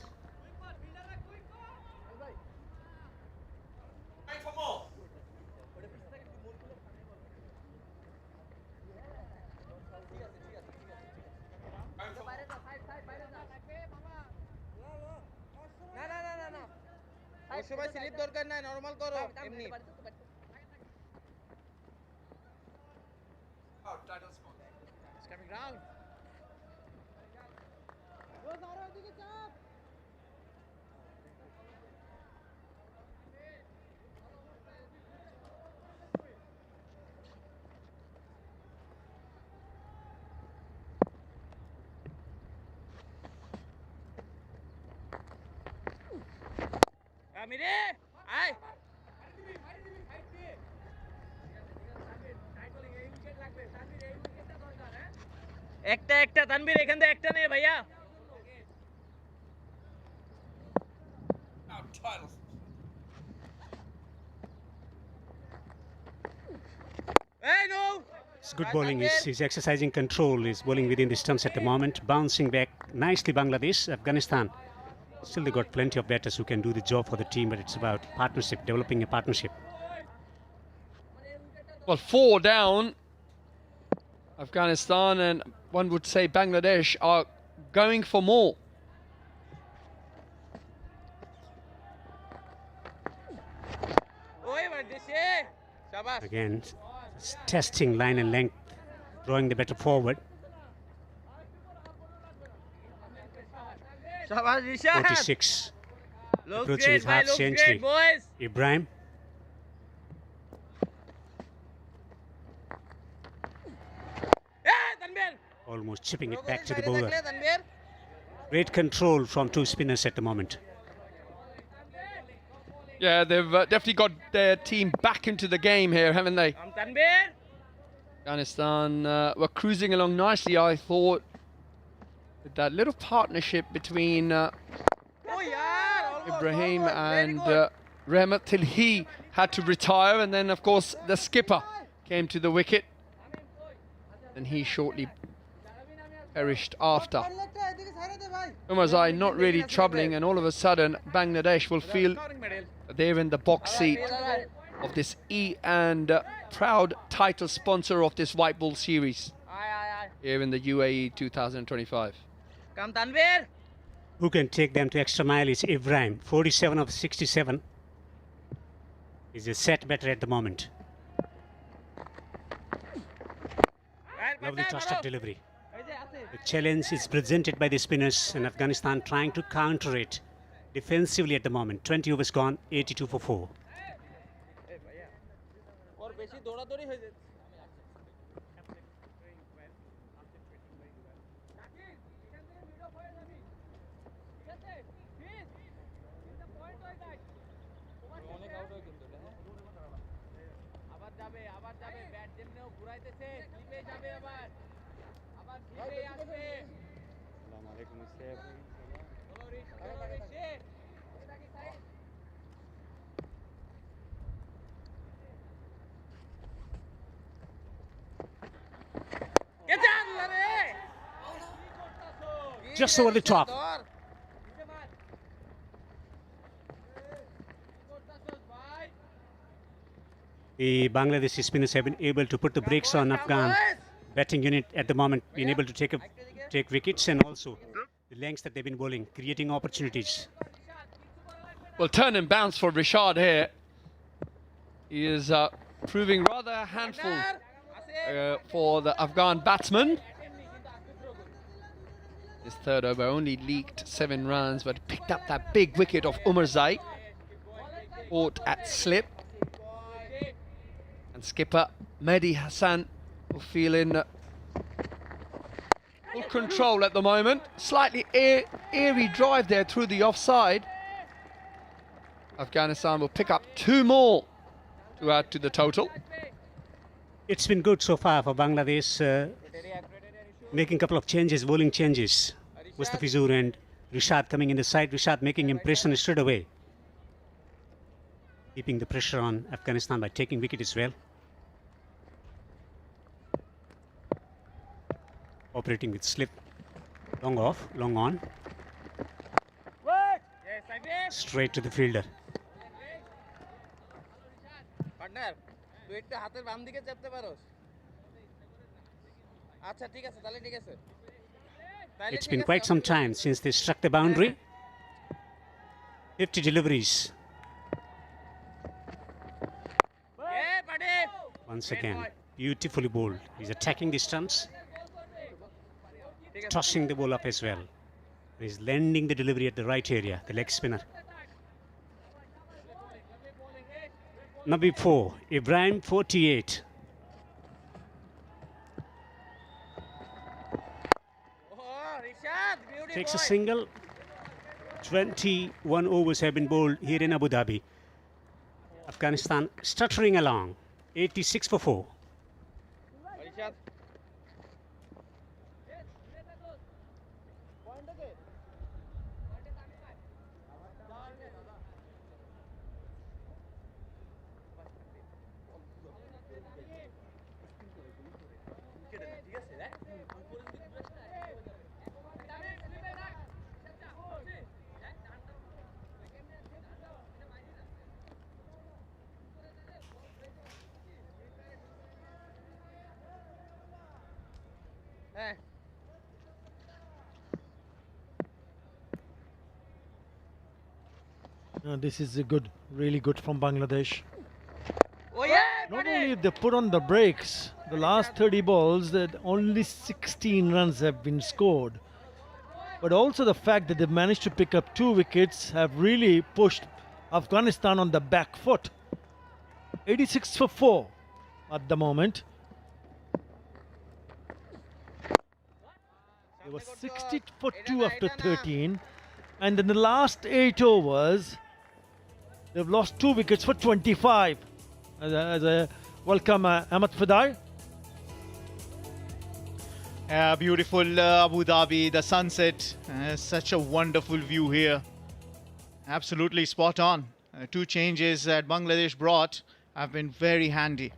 সবাই slip দরকার নাই normal করো এমনি It's coming down. Amire, aye. একটা তানভীর এখান থেকে একটা নে ভাইয়া Hey no It's good bowling. He's exercising control. He's bowling within the stumps at the moment. Bouncing back nicely Bangladesh. Afghanistan, still they got plenty of batters who can do the job for the team, but it's about partnership, developing a partnership. Well, 4 down. Afghanistan and one would say Bangladesh are going for more. Again, testing line and length, throwing the batter forward. 46. Approaching his half century. Ibrahim. almost chipping it back to the bowler. Great control from two spinners at the moment. Yeah, they've definitely got their team back into the game here, haven't they? Afghanistan were cruising along nicely, I thought, with that little partnership between Ibrahim and Ramah, till he had to retire, and then of course the skipper came to the wicket, and he shortly perished after. Umarzai not really troubling, and all of a sudden Bangladesh will feel they're in the box seat of this and proud title sponsor of this white ball series here in the UAE 2025. Who can take them to extra mile is Ibrahim. 47 of 67. He's a set better at the moment. Lovely tossed-up delivery. The challenge is presented by the spinners, and Afghanistan trying to counter it defensively at the moment. 20 overs gone, 82 for 4. Just over the top. The Bangladeshi spinners have been able to put the brakes on Afghan batting unit at the moment, being able to take wickets, and also the lengths that they've been bowling, creating opportunities. Well, turn and bounce for Rashid here. He is proving rather a handful for the Afghan batsman. His third over only leaked 7 runs, but picked up that big wicket of Umarzai. Caught at slip. And skipper Mehdi Hassan will feel in full control at the moment. Slightly airy drive there through the offside. Afghanistan will pick up 2 more to add to the total. It's been good so far for Bangladesh, making a couple of changes, bowling changes. Mustafizur and Rashid coming in the side. Rashid making impression straight away, keeping the pressure on Afghanistan by taking wicket as well. Operating with slip, long off, long on, straight to the fielder. It's been quite some time since they struck the boundary. 50 deliveries. Once again, beautifully bowled. He's attacking the stumps, tossing the ball up as well. He's landing the delivery at the right area, the leg spinner. Number 4, Ibrahim, 48. Takes a single. 21 overs have been bowled here in Abu Dhabi. Afghanistan stuttering along. 86 for 4. This is a good, really good from Bangladesh. Not only they put on the brakes, the last 30 balls that only 16 runs have been scored, but also the fact that they've managed to pick up 2 wickets have really pushed Afghanistan on the back foot. 86 for 4 at the moment. was 60 for 2 after 13. And in the last 8 overs, they've lost 2 wickets for 25. Welcome, Ahmed Fidai. Beautiful Abu Dhabi, the sunset. Such a wonderful view here. Absolutely spot on. 2 changes that Bangladesh brought have been very handy.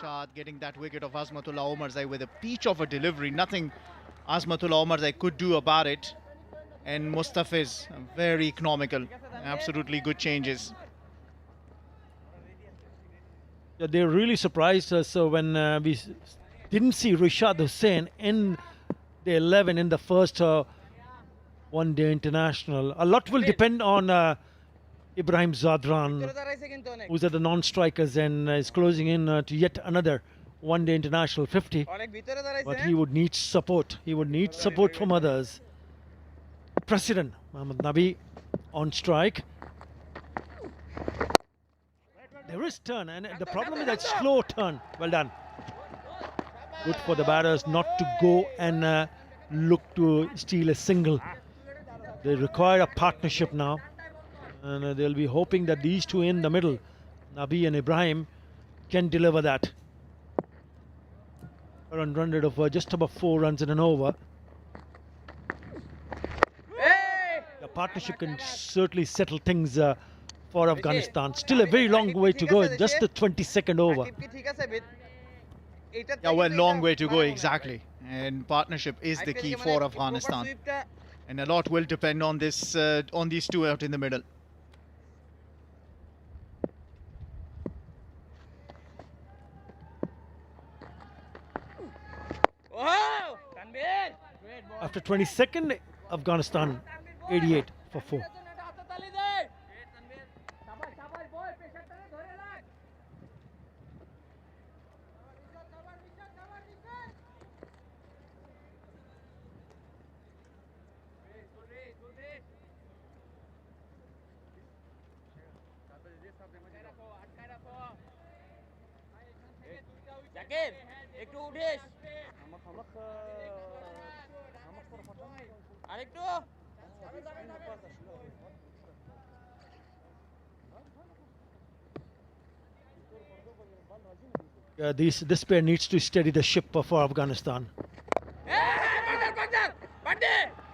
Rashid getting that wicket of Azmatullah Omarzai with a peach of a delivery. Nothing Azmatullah Omarzai could do about it. And Mustafiz, very economical. Absolutely good changes. Yeah, they really surprised us when we didn't see Rashad Hussain in the 11 in the first one-day international. A lot will depend on Ibrahim Zadran, who's at the non-strikers and is closing in to yet another one-day international 50. But he would need support. He would need support from others. President Mohammad Nabi on strike. There is turn, and the problem is that slow turn. Well done. Good for the batters not to go and look to steal a single. They require a partnership now, and they'll be hoping that these two in the middle, Nabi and Ibrahim, can deliver that. A run rate of just about 4 runs in an over. The partnership can certainly settle things for Afghanistan. Still a very long way to go, just the 22nd over. Yeah, well, long way to go, exactly. And partnership is the key for Afghanistan. And a lot will depend on this, on these two out in the middle. After 22nd, Afghanistan 88 for 4. This pair needs to steady the ship for Afghanistan.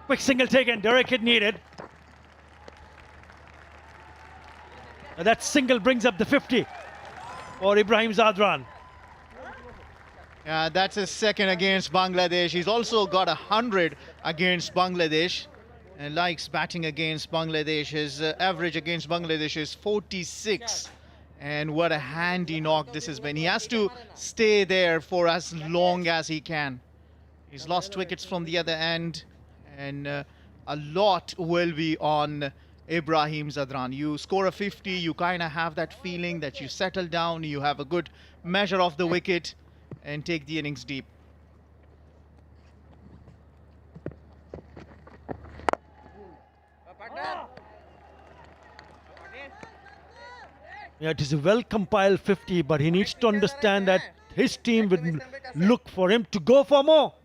Quick single taken, Derek hit needed. That single brings up the 50 for Ibrahim Zadran. That's his second against Bangladesh. He's also got 100 against Bangladesh and likes batting against Bangladesh. His average against Bangladesh is 46. And what a handy knock this has been. He has to stay there for as long as he can. He's lost wickets from the other end, and a lot will be on Ibrahim Zadran. You score a 50, you kind of have that feeling that you settle down, you have a good measure of the wicket and take the innings deep. Yeah, it is a well-compiled 50, but he needs to understand that his team will look for him to go for more.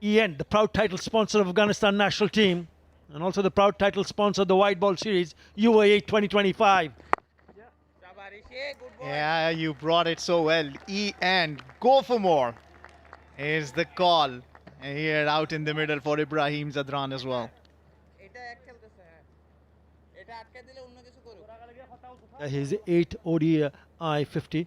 EN, the proud title sponsor of Afghanistan national team, and also the proud title sponsor of the White Ball Series, UAE 2025. Yeah, you brought it so well. EN, go for more is the call here out in the middle for Ibrahim Zadran as well. His 8 ODI 50.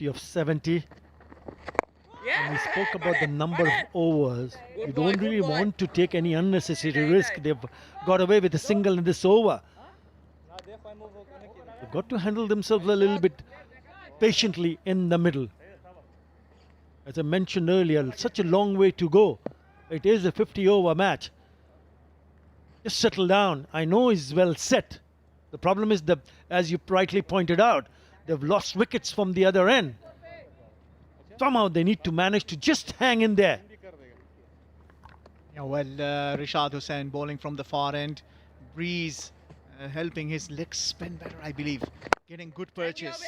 Of 70. And we spoke about the number of overs. You don't really want to take any unnecessary risk. They've got away with a single in this over. They've got to handle themselves a little bit patiently in the middle. As I mentioned earlier, such a long way to go. It is a 50-over match. Just settle down. I know he's well set. The problem is that, as you rightly pointed out, they've lost wickets from the other end. Somehow they need to manage to just hang in there. Yeah, well, Rashid Hussain bowling from the far end. Breeze helping his leg spin better, I believe. Getting good purchase.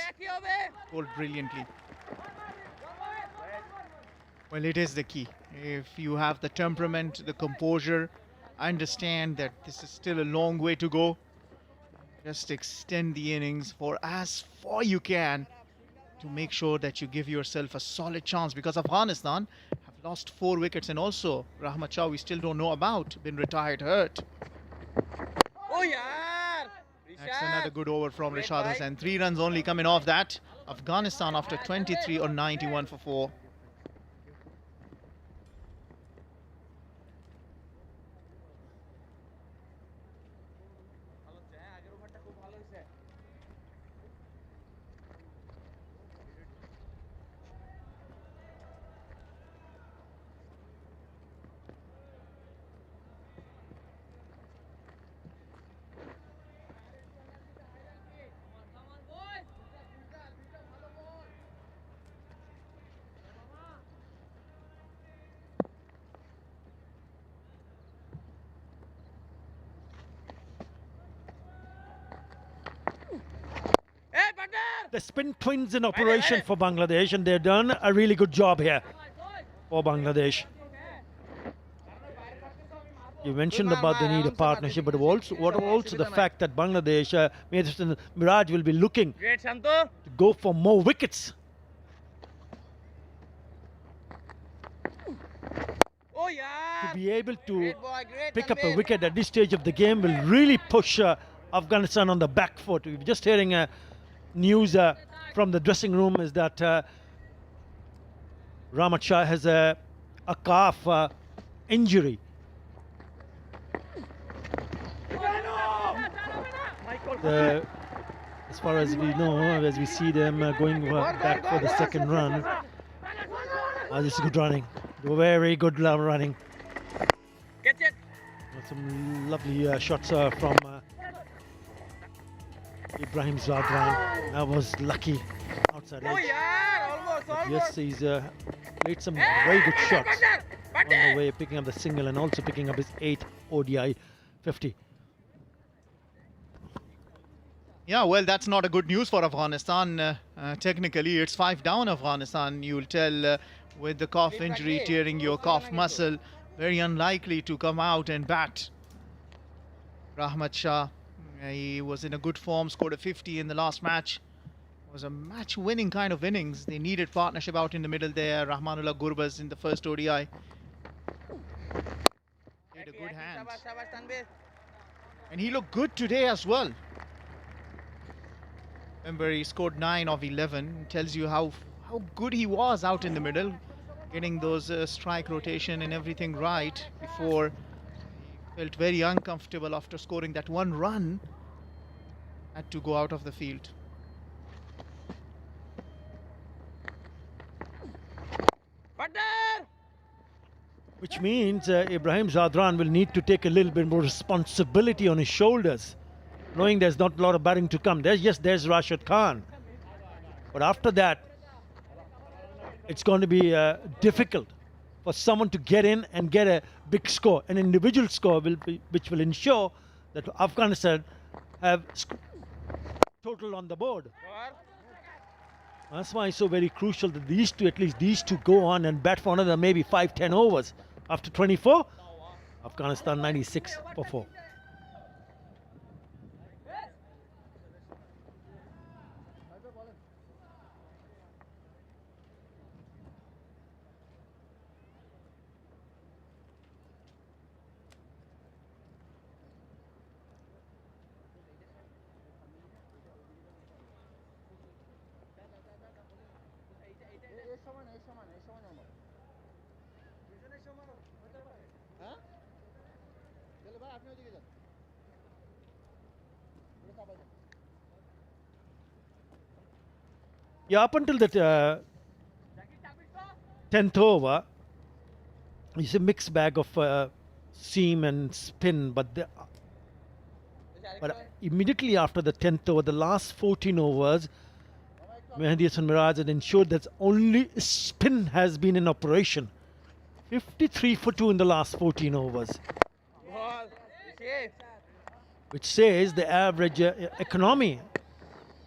Scored brilliantly. Well, it is the key. If you have the temperament, the composure, I understand that this is still a long way to go. Just extend the innings for as far you can to make sure that you give yourself a solid chance, because Afghanistan have lost 4 wickets, and also Ramah Shah we still don't know about, been retired hurt. Oh yeah! That's another good over from Rashid, and 3 runs only coming off that. Afghanistan after 23 on 91 for 4. The spin twins in operation for Bangladesh, and they've done a really good job here for Bangladesh. You mentioned about they need a partnership, but also the fact that Bangladesh, Miraj will be looking to go for more wickets. To be able to pick up a wicket at this stage of the game will really push Afghanistan on the back foot. We're just hearing news from the dressing room is that Ramah Shah has a calf injury. As far as we know, as we see them going back for the second run, this is good running, very good running. Some lovely shots from Ibrahim Zadran. That was lucky outside edge. But yes, he's played some very good shots on the way, picking up the single and also picking up his 8th ODI 50. Yeah, well, that's not a good news for Afghanistan. Technically, it's 5 down Afghanistan. You'll tell with the calf injury tearing your calf muscle, very unlikely to come out and bat. Ramah Shah, he was in a good form, scored a 50 in the last match. It was a match-winning kind of innings. They needed partnership out in the middle there. Rahmanullah Gurbaz in the first ODI. Played a good hand. And he looked good today as well. Remember, he scored 9 of 11. Tells you how good he was out in the middle, getting those strike rotation and everything right before he felt very uncomfortable after scoring that 1 run. Had to go out of the field. Which means Ibrahim Zadran will need to take a little bit more responsibility on his shoulders, knowing there's not a lot of batting to come. There's Rashid Khan. But after that, it's going to be difficult for someone to get in and get a big score. An individual score which will ensure that Afghanistan have total on the board. That's why it's so very crucial that at least these two go on and bat for another maybe 5-10 overs. After 24, Afghanistan 96 for 4. Yeah, up until the 10th over, it's a mixed bag of seam and spin, but immediately after the 10th over, the last 14 overs, Mehdi Hasan Miraj had ensured that only spin has been in operation. 53 for 2 in the last 14 overs. which says the average economy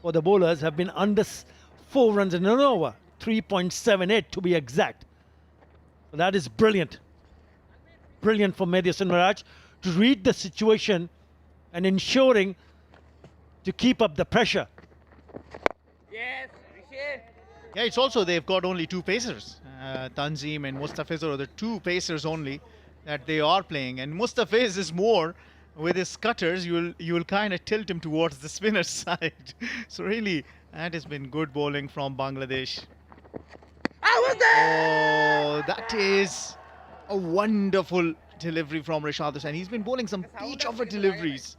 for the bowlers have been under 4 runs in an over, 3.78 to be exact. That is brilliant. Brilliant for Madison Miraj to read the situation and ensuring to keep up the pressure. Yes, Rashid. Yeah, it's also they've got only 2 pacers. Tanzim and Mustafiz are the 2 pacers only that they are playing. And Mustafiz is more with his cutters. You'll kind of tilt him towards the spinner side. So really, that has been good bowling from Bangladesh. Oh, that is a wonderful delivery from Rashid Khan. He's been bowling some peach of a deliveries.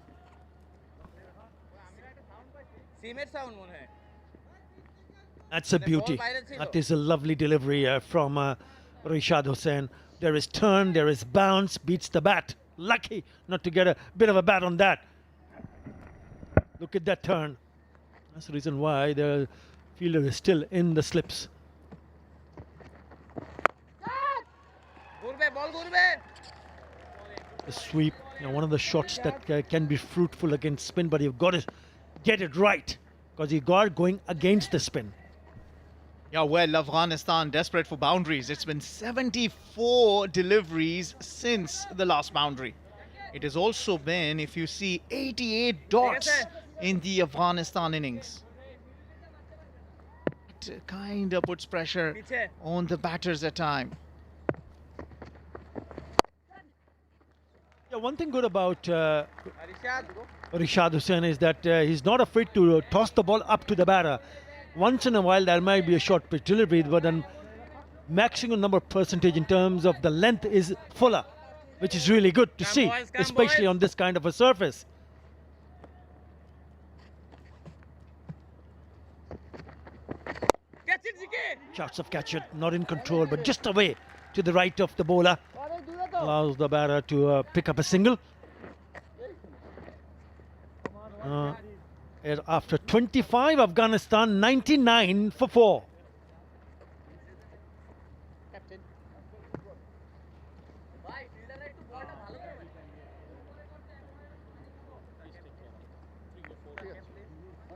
That's a beauty. That is a lovely delivery from Rashid Hussain. There is turn, there is bounce, beats the bat. Lucky not to get a bit of a bat on that. Look at that turn. That's the reason why the fielder is still in the slips. The sweep, one of the shots that can be fruitful against spin, but you've got to get it right because you got going against the spin. Yeah, well, Afghanistan desperate for boundaries. It's been 74 deliveries since the last boundary. It has also been, if you see, 88 dots in the Afghanistan innings. It kind of puts pressure on the batters at time. Yeah, one thing good about Rashid Hussain is that he's not afraid to toss the ball up to the batter. Once in a while there might be a short pitch delivery, but then maximum number percentage in terms of the length is fuller, which is really good to see, especially on this kind of a surface. Shots of catch it, not in control, but just away to the right of the bowler. Allows the batter to pick up a single. After 25, Afghanistan 99 for 4.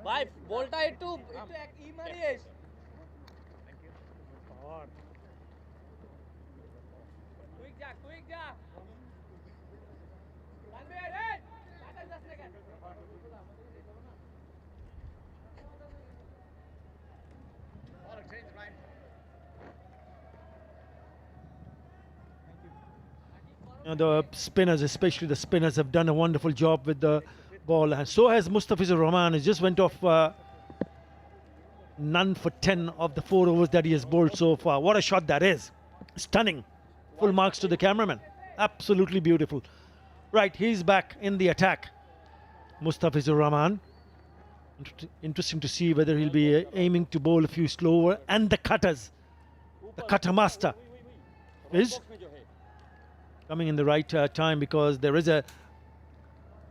Bye. Volta itu Imarish. Quick ja. The spinners, especially the spinners, have done a wonderful job with the ball, and so has Mustafiz Rahman. He just went off none for 10 of the 4 overs that he has bowled so far. What a shot that is! Stunning. Full marks to the cameraman. Absolutely beautiful. Right, he's back in the attack. Mustafiz Rahman. Interesting to see whether he'll be aiming to bowl a few slower, and the cutters. The cutter master is coming in the right time because there is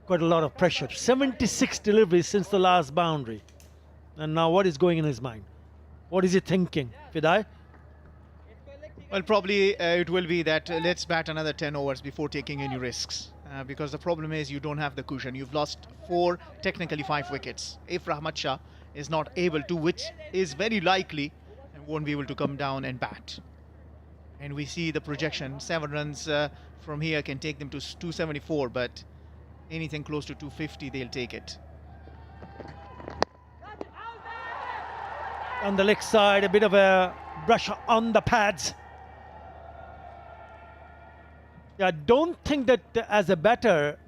quite a lot of pressure. 76 deliveries since the last boundary. And now what is going in his mind? What is he thinking, Fidai? Well, probably it will be that let's bat another 10 overs before taking any risks. Because the problem is you don't have the cushion. You've lost 4, technically 5 wickets. If Ramah Shah is not able to, which is very likely, and won't be able to come down and bat. And we see the projection, 7 runs from here can take them to 274, but anything close to 250, they'll take it. On the leg side, a bit of a brush on the pads. I don't think that as a batter,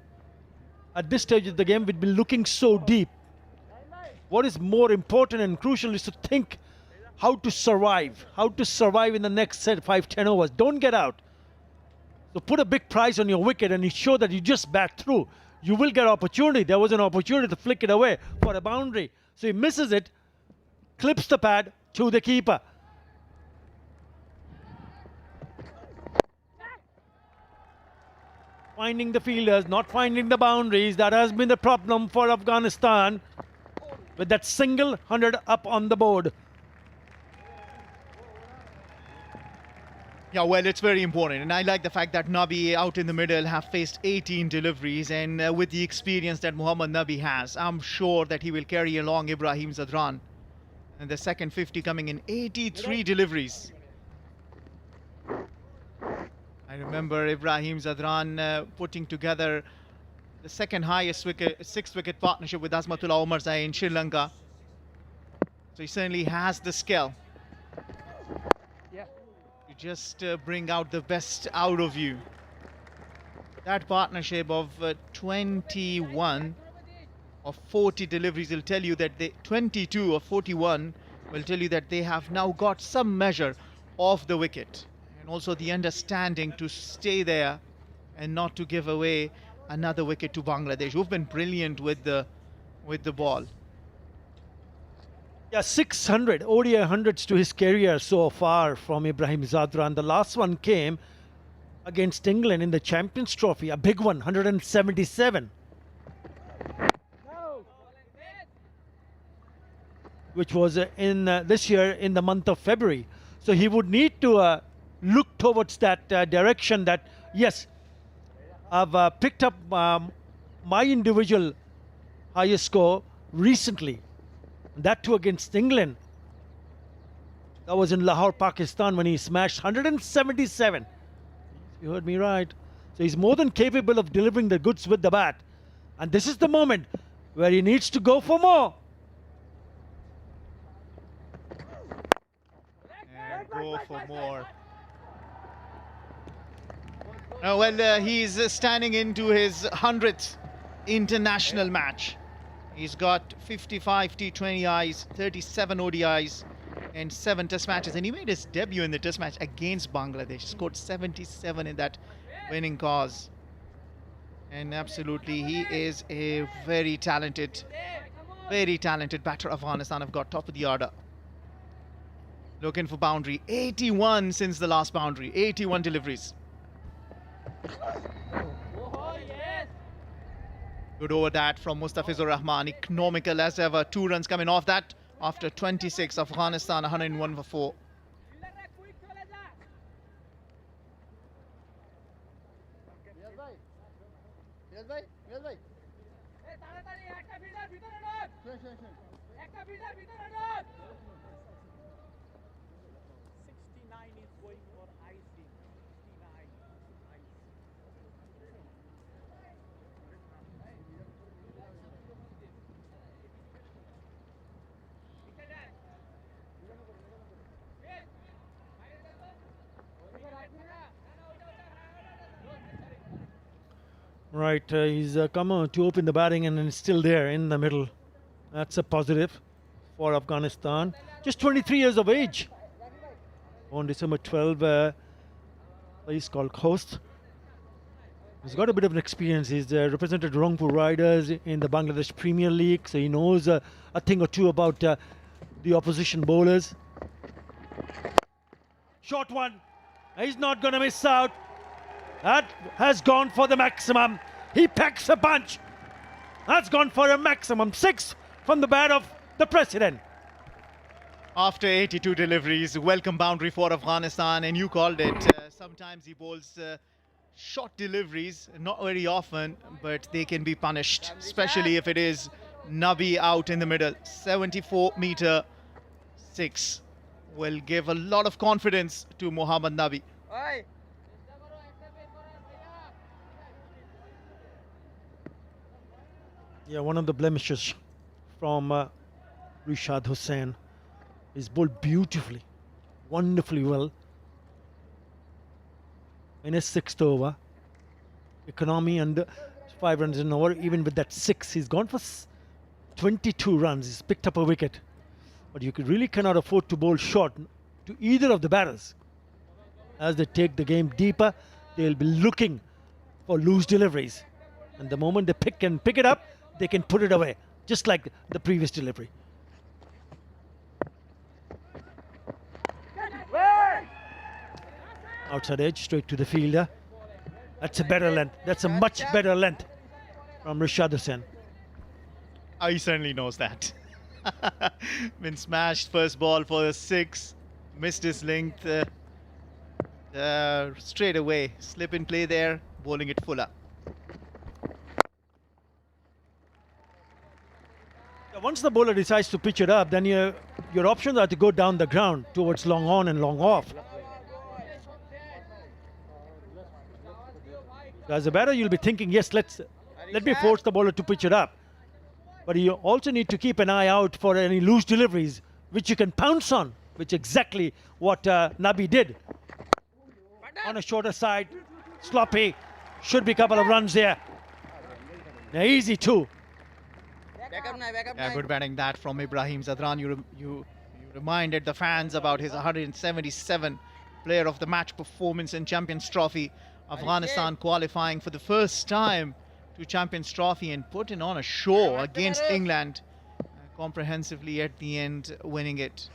at this stage of the game, we'd be looking so deep. What is more important and crucial is to think how to survive in the next set 5-10 overs. Don't get out. So put a big price on your wicket and you show that you just bat through. You will get opportunity. There was an opportunity to flick it away for a boundary. So he misses it, clips the pad to the keeper. Finding the fielders, not finding the boundaries. That has been the problem for Afghanistan with that single 100 up on the board. Yeah, well, it's very important. And I like the fact that Nabi out in the middle have faced 18 deliveries. And with the experience that Mohammad Nabi has, I'm sure that he will carry along Ibrahim Zadran. And the second 50 coming in 83 deliveries. I remember Ibrahim Zadran putting together the second highest wicket, sixth wicket partnership with Azmatullah Omarzai in Sri Lanka. So he certainly has the skill. You just bring out the best out of you. That partnership of 21 of 40 deliveries will tell you that 22 of 41 will tell you that they have now got some measure of the wicket, and also the understanding to stay there and not to give away another wicket to Bangladesh, who've been brilliant with the ball. Yeah, 600 ODI hundreds to his career so far from Ibrahim Zadran. The last one came against England in the Champions Trophy, a big one, 177. Which was in this year in the month of February. So he would need to look towards that direction that, yes, I've picked up my individual highest score recently. That too against England. That was in Lahore, Pakistan, when he smashed 177. You heard me right. So he's more than capable of delivering the goods with the bat. And this is the moment where he needs to go for more. And go for more. Well, he's standing into his 100th international match. He's got 55 T20Is, 37 ODIs, and 7 Test matches. And he made his debut in the Test match against Bangladesh. Scored 77 in that winning cause. And absolutely, he is a very talented batter. Afghanistan have got top of the order. Looking for boundary. 81 since the last boundary. 81 deliveries. Good over that from Mustafizur Rahman. Economical as ever. 2 runs coming off that after 26. Afghanistan 101 for 4. Right, he's come to open the batting and is still there in the middle. That's a positive for Afghanistan. Just 23 years of age. On December 12, place called Khost. He's got a bit of an experience. He's represented Rangpur Riders in the Bangladesh Premier League, so he knows a thing or two about the opposition bowlers. Short one. He's not going to miss out. That has gone for the maximum. He packs a punch. That's gone for a maximum. 6 from the bat of the president. After 82 deliveries, welcome boundary for Afghanistan, and you called it. Sometimes he bowls short deliveries, not very often, but they can be punished, especially if it is Nabi out in the middle. 74-meter 6 will give a lot of confidence to Mohammad Nabi. Yeah, one of the blemishes from Rashid Hussain. He's bowled beautifully, wonderfully well. In his 6th over, economy under 5 runs an over. Even with that 6, he's gone for 22 runs. He's picked up a wicket. But you really cannot afford to bowl short to either of the batters. As they take the game deeper, they'll be looking for loose deliveries. And the moment they can pick it up, they can put it away, just like the previous delivery. Outside edge, straight to the fielder. That's a better length. That's a much better length from Rashid Hussain. He certainly knows that. Been smashed first ball for the 6. Missed his length. The straight away, slip in play there, bowling it fuller. Once the bowler decides to pitch it up, then your options are to go down the ground towards long on and long off. As a batter, you'll be thinking, yes, let me force the bowler to pitch it up. But you also need to keep an eye out for any loose deliveries, which you can pounce on, which exactly what Nabi did. On a shorter side, sloppy, should be a couple of runs there. Now easy too. Yeah, good batting that from Ibrahim Zadran. You reminded the fans about his 177 player of the match performance in Champions Trophy. Afghanistan qualifying for the first time to Champions Trophy and putting on a show against England, comprehensively at the end winning it.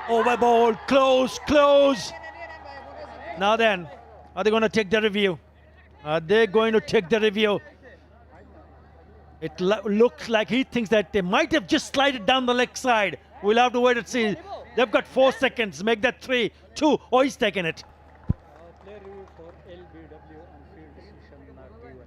Over ball, close. Now then, are they going to take the review? Are they going to take the review? It looks like he thinks that they might have just slided down the leg side. We'll have to wait and see. They've got 4 seconds. Make that 3, 2. Oh, he's taking it. Player review for LBW and field decision not given.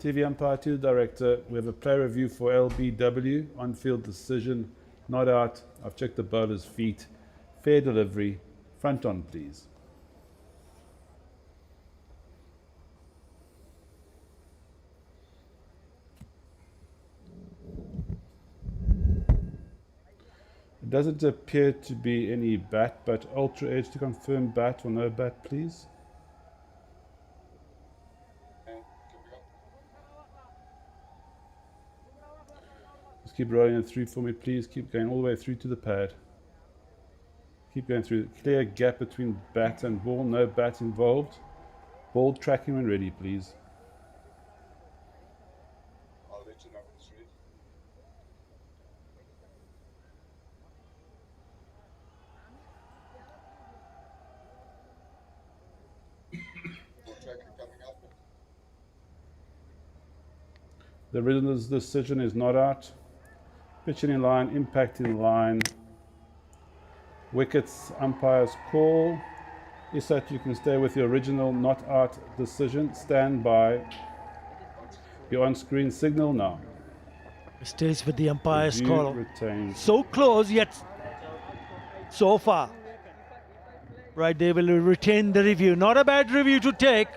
TV umpire to the director. We have a player review for LBW. On-field decision, not out. I've checked the bowler's feet. Fair delivery. Front on, please. It doesn't appear to be any bat, but Ultra Edge to confirm bat or no bat, please. Just keep rolling it through for me, please. Keep going all the way through to the pad. Keep going through. Clear gap between bat and ball. No bat involved. Ball tracking when ready, please. I'll let you know when it's ready. Ball tracking coming up. The original's decision is not out. Pitching in line, impact in line. Wickets, umpire's call. Isat, you can stay with the original not out decision. Stand by. Your on-screen signal now. Stays with the umpire's Review call. retained. So close yet so far. Right, they will retain the review. Not a bad review to take.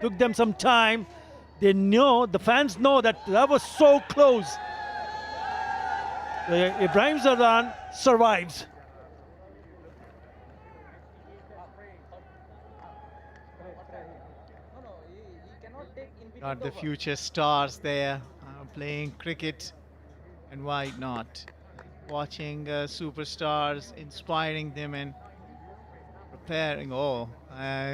Took them some time. They know, the fans know that was so close. Ibrahim Zadran survives. Got the future stars there playing cricket, and why not? Watching superstars, inspiring them and preparing. Oh,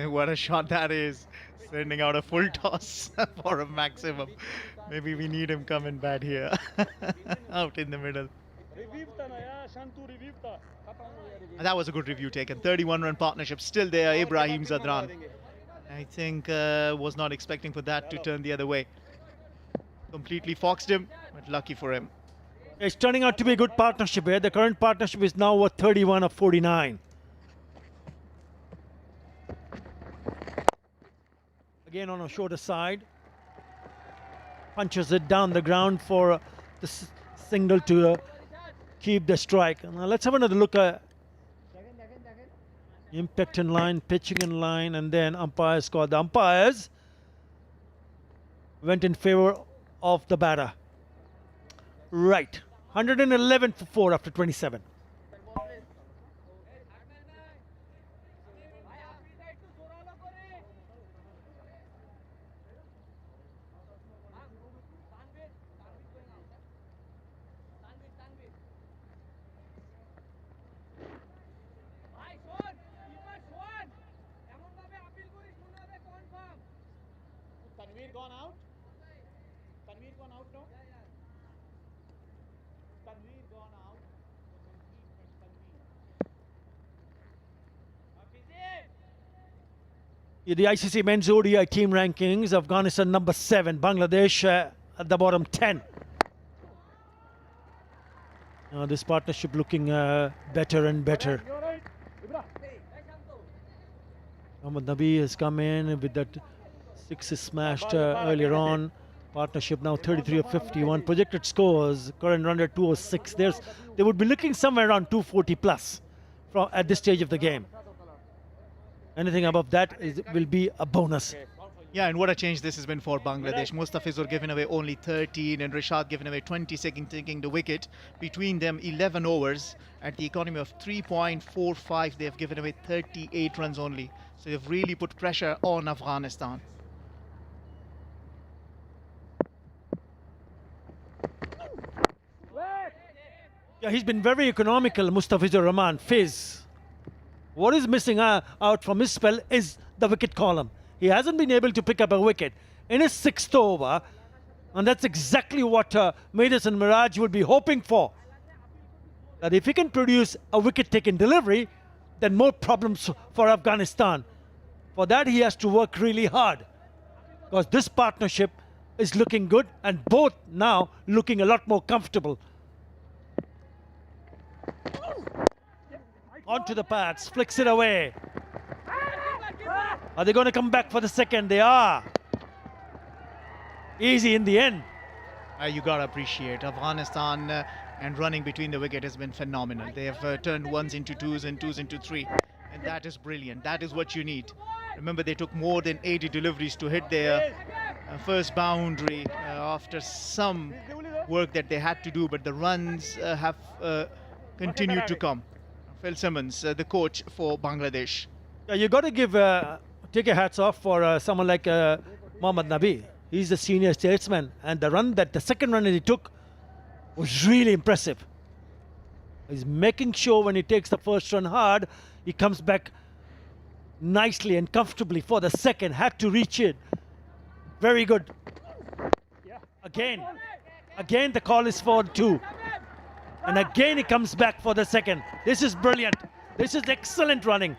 what a shot that is. Sending out a full toss for a maximum. Maybe we need him coming bad here. Out in the middle. And that was a good review taken. 31-run partnership still there. Ibrahim Zadran. I think was not expecting for that to turn the other way. Completely foxed him, but lucky for him. It's turning out to be a good partnership here. The current partnership is now worth 31 of 49. Again on a shorter side. Punches it down the ground for the single to keep the strike. Now let's have another look at impact in line, pitching in line, and then umpires scored. The umpires went in favor of the batter. Right. 111 for 4 after 27. The ICC men's ODI team rankings, Afghanistan number 7, Bangladesh at the bottom 10. This partnership looking better and better. Mohammad Nabi has come in with that 6 is smashed earlier on. Partnership now 33 of 51. Projected scores, current run rate 206. They would be looking somewhere around 240 plus at this stage of the game. Anything above that will be a bonus. Yeah, and what a change this has been for Bangladesh. Mustafizur given away only 13 and Rashid given away 22nd, taking the wicket. Between them, 11 overs at the economy of 3.45. They have given away 38 runs only. So they've really put pressure on Afghanistan. Yeah, he's been very economical, Mustafizur Rahman, Fizz. What is missing out from his spell is the wicket column. He hasn't been able to pick up a wicket in his 6th over, and that's exactly what Maidus and Miraj would be hoping for. That if he can produce a wicket-taking delivery, then more problems for Afghanistan. For that, he has to work really hard, because this partnership is looking good, and both now looking a lot more comfortable. Onto the pads, flicks it away. Are they going to come back for the second? They are. Easy in the end. You got to appreciate Afghanistan and running between the wicket has been phenomenal. They have turned ones into twos and twos into three. And that is brilliant. That is what you need. Remember, they took more than 80 deliveries to hit their first boundary after some work that they had to do. But the runs have continued to come. Phil Simmons, the coach for Bangladesh. Yeah, you got to take your hats off for someone like Mohammad Nabi. He's the senior statesman, and the second run that he took was really impressive. He's making sure when he takes the first run hard, he comes back nicely and comfortably for the second. Had to reach it. Very good. Again, the call is for 2. And again, he comes back for the second. This is brilliant. This is excellent running.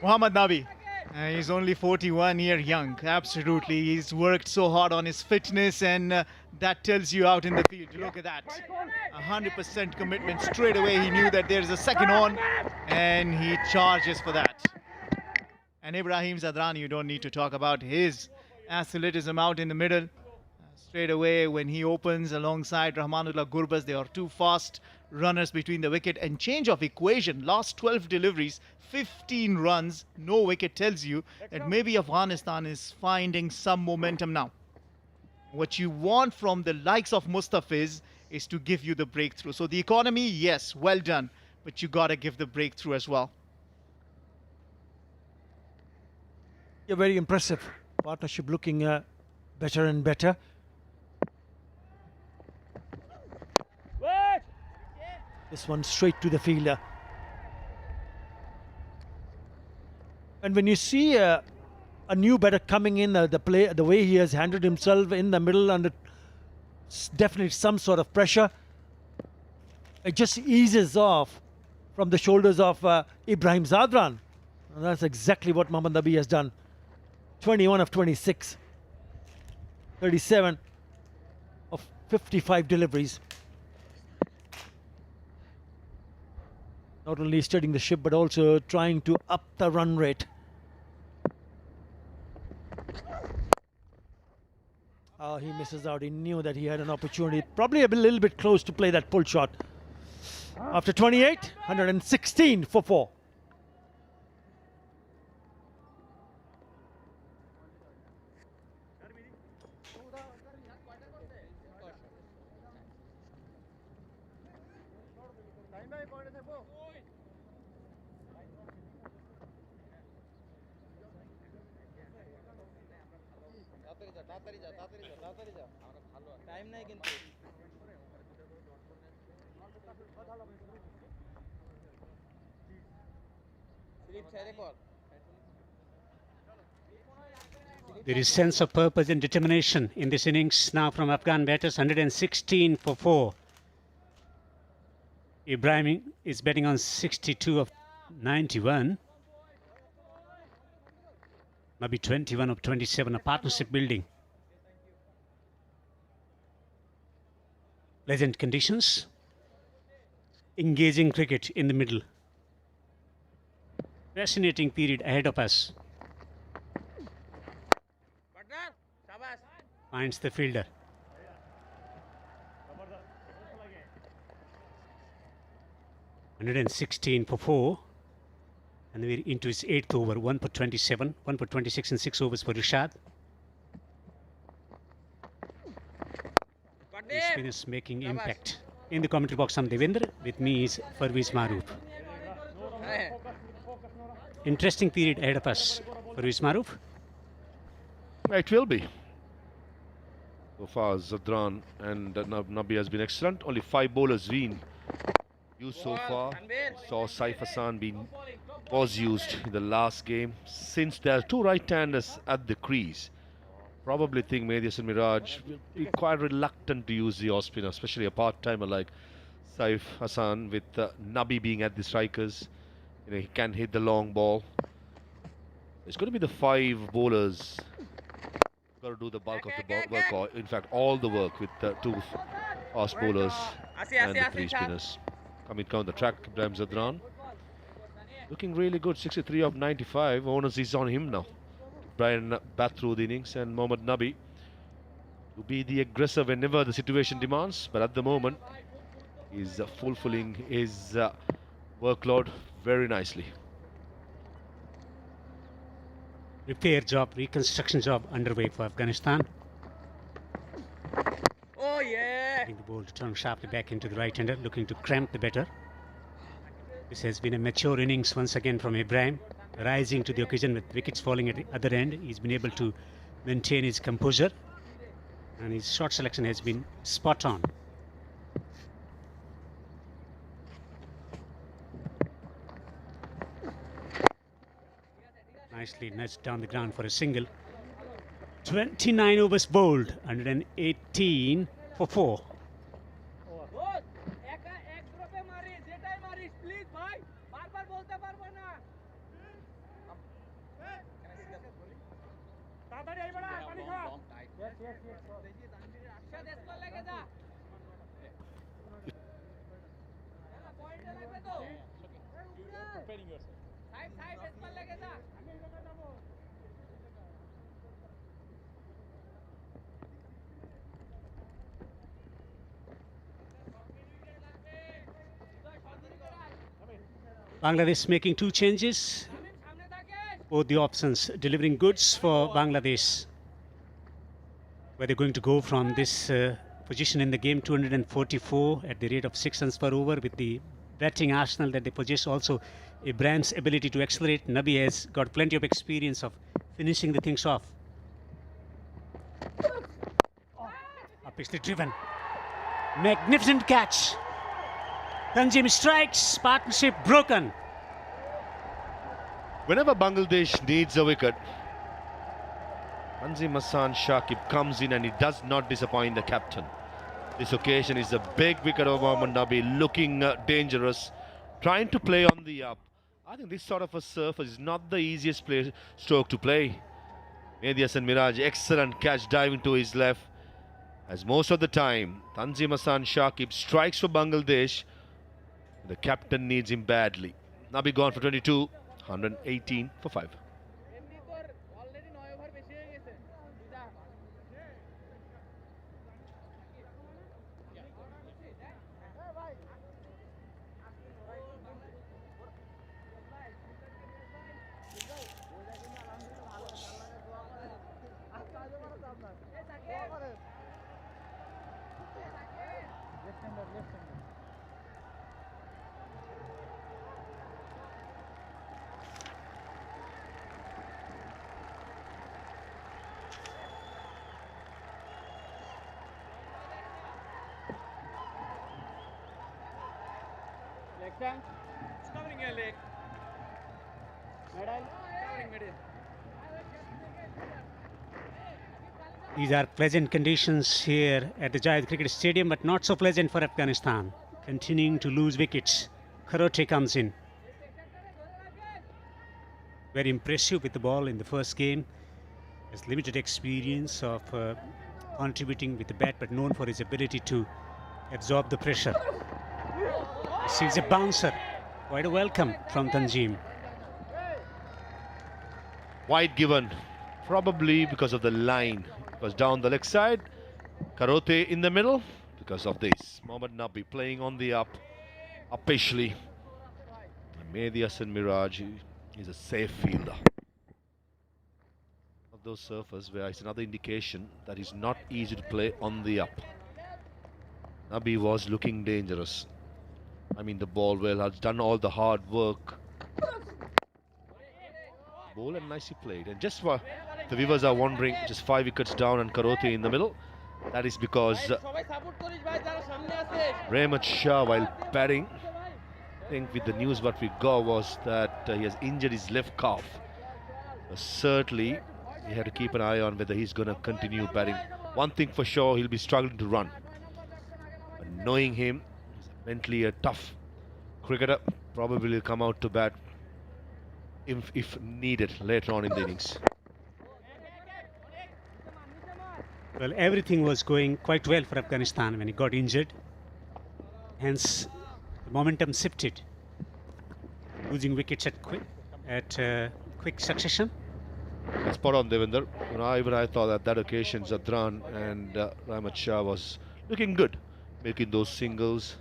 Mohammad Nabi, he's only 41 years young. Absolutely, he's worked so hard on his fitness, and that tells you out in the field. Look at that, 100% commitment. Straight away, he knew that there's a second on, and he charges for that. And Ibrahim Zadrani, you don't need to talk about his athleticism out in the middle. Straight away, when he opens alongside Rahmanullah Gurbaz, they are two fast runners between the wicket. And change of equation, last 12 deliveries, 15 runs, no wicket, tells you that maybe Afghanistan is finding some momentum now. What you want from the likes of Mustafiz is to give you the breakthrough. So the economy, yes, well done, but you got to give the breakthrough as well. Yeah, very impressive. Partnership looking better and better. This one straight to the fielder. And when you see a new batter coming in, the way he has handled himself in the middle under definitely some sort of pressure, it just eases off from the shoulders of Ibrahim Zadran. And that's exactly what Mohammad Nabi has done. 21 of 26. 37 of 55 deliveries. Not only studying the ship, but also trying to up the run rate. He misses out. He knew that he had an opportunity. Probably a little bit close to play that pull shot. After 28, 116 for 4. There is sense of purpose and determination in this innings now from Afghan batters. 116 for 4. Ibrahim is betting on 62 of 91. Maybe 21 of 27, a partnership building. Pleasant conditions. Engaging cricket in the middle. Fascinating period ahead of us. Finds the fielder. $116 for 4. And we're into his 8th over. 1 for 27, 1 for 26 and 6 overs for Rashad. The spinners making impact. In the commentary box, I'm Devendra. With me is Parvez Maroof. Interesting period ahead of us. Parvez Maroof. It will be. So far, Zadran and Nabi has been excellent. Only 5 bowlers been used so far. Saw Saif Hassan was used in the last game. Since there are 2 right-handers at the crease, probably think Medias and Miraj will be quite reluctant to use the off spinner, especially a part-timer like Saif Hassan, with Nabi being at the strikers. He can hit the long ball. It's going to be the 5 bowlers got to do the bulk of the work, or in fact all the work, with the 2 fast bowlers and the 3 spinners. Coming down the track, Ibrahim Zadran looking really good. 63 of 95. Onus is on him now. Brian bat through the innings, and Mohammad Nabi to be the aggressor whenever the situation demands, but at the moment he's fulfilling his workload very nicely. Repair job, reconstruction job underway for Afghanistan. Oh yeah! Getting the ball to turn sharply back into the right-hander, looking to cramp the batter. This has been a mature innings once again from Ibrahim, rising to the occasion with wickets falling at the other end. He's been able to maintain his composure, and his shot selection has been spot on. Nicely nudged down the ground for a single. 29 overs bowled, 118 for 4. Bangladesh making 2 changes. Both the options delivering goods for Bangladesh. Where they're going to go from this position in the game, 244 at the rate of 6 runs per over, with the batting arsenal that they possess. Also, Ibrahim's ability to accelerate. Nabi has got plenty of experience of finishing the things off. Upishly driven. Magnificent catch. Tanzim strikes, partnership broken. Whenever Bangladesh needs a wicket, Tanzim Shakib comes in and he does not disappoint the captain. This occasion is a big wicket of Mohammad Nabi, looking dangerous, trying to play on the up. I think this sort of a surface is not the easiest stroke to play. Medias and Miraj, excellent catch, diving to his left. As most of the time, Tanzim Shakib strikes for Bangladesh. The captain needs him badly. Nabi gone for 22, 118 for 5. It's covering your leg. Medal, covering middle. These are pleasant conditions here at the Jayed Cricket Stadium, but not so pleasant for Afghanistan. Continuing to lose wickets. Karote comes in. Very impressive with the ball in the first game. Has limited experience of contributing with the bat, but known for his ability to absorb the pressure. Receives a bouncer. Quite a welcome from Tanjeem. Wide given, probably because of the line. Because down the leg side, Karote in the middle. Because of this, Mohammad Nabi playing on the uppishly. Mehdi Hassan Miraj is a safe fielder. Of those surfers where it's another indication that it's not easy to play on the up. Nabi was looking dangerous. I mean, the ball well has done all the hard work. Ball and nicely played. And just for the viewers are wondering, just 5 wickets down and Karote in the middle. That is because Ramah Shah, while batting, I think with the news what we got was that he has injured his left calf. Certainly, you have to keep an eye on whether he's going to continue batting. One thing for sure, he'll be struggling to run. But knowing him, he's mentally a tough cricketer, probably will come out to bat if needed later on in the innings. Well, everything was going quite well for Afghanistan when he got injured. Hence, the momentum shifted, losing wickets at quick succession. Spot on, Devinder. Even I thought that occasion Zadran and Ramah Shah was looking good, making those singles.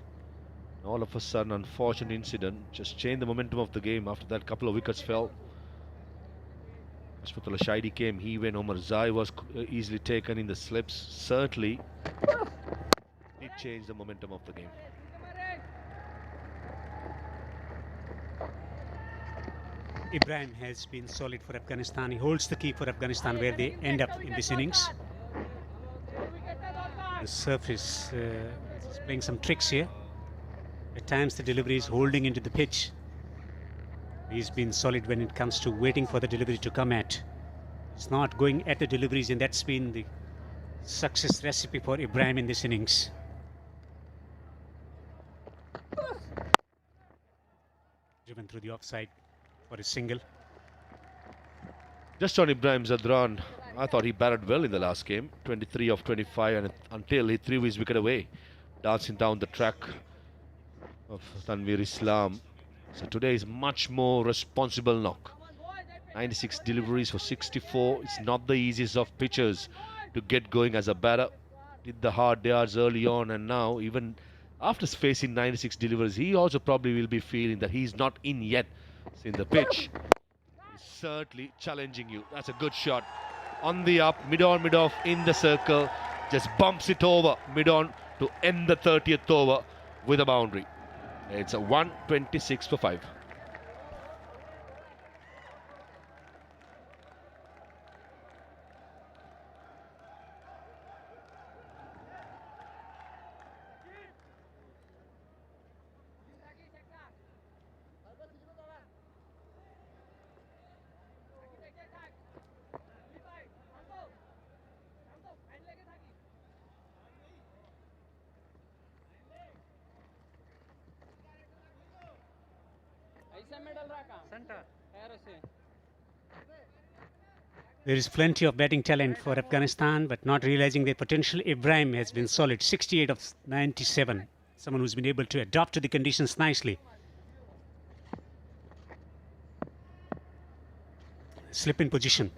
All of a sudden, unfortunate incident just changed the momentum of the game. After that, couple of wickets fell. Rashid Khan came, he went. Omar Zai was easily taken in the slips. Certainly, it changed the momentum of the game. Ibrahim has been solid for Afghanistan. He holds the key for Afghanistan where they end up in this innings. The surface is playing some tricks here. At times the delivery is holding into the pitch. He's been solid when it comes to waiting for the delivery to come at. It's not going at the deliveries, and that's been the success recipe for Ibrahim in this innings. Driven through the offside for a single. Just on Ibrahim Zadran, I thought he batted well in the last game. 23 of 25 and until he threw his wicket away, dancing down the track of Tanveer Islam. So today is much more responsible knock. 96 deliveries for 64. It's not the easiest of pitches to get going as a batter. Did the hard yards early on, and now even after facing 96 deliveries, he also probably will be feeling that he's not in yet in the pitch. He's certainly challenging you. That's a good shot. On the up, mid-off in the circle. Just bumps it over mid-on to end the 30th over with a boundary. It's a 126 for 5. There is plenty of batting talent for Afghanistan, but not realizing their potential. Ibrahim has been solid, 68 of 97. Someone who's been able to adapt to the conditions nicely. Slip in position.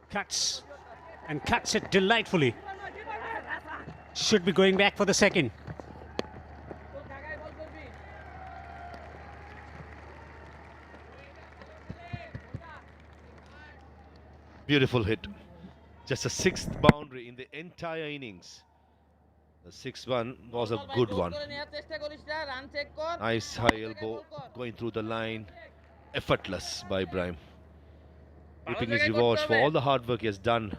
Cuts. And cuts it delightfully. Should be going back for the second. Beautiful hit. Just a 6th boundary in the entire innings. The 6th one was a good one. Nice high elbow going through the line. Effortless by Ibrahim. Reaping his rewards for all the hard work he has done.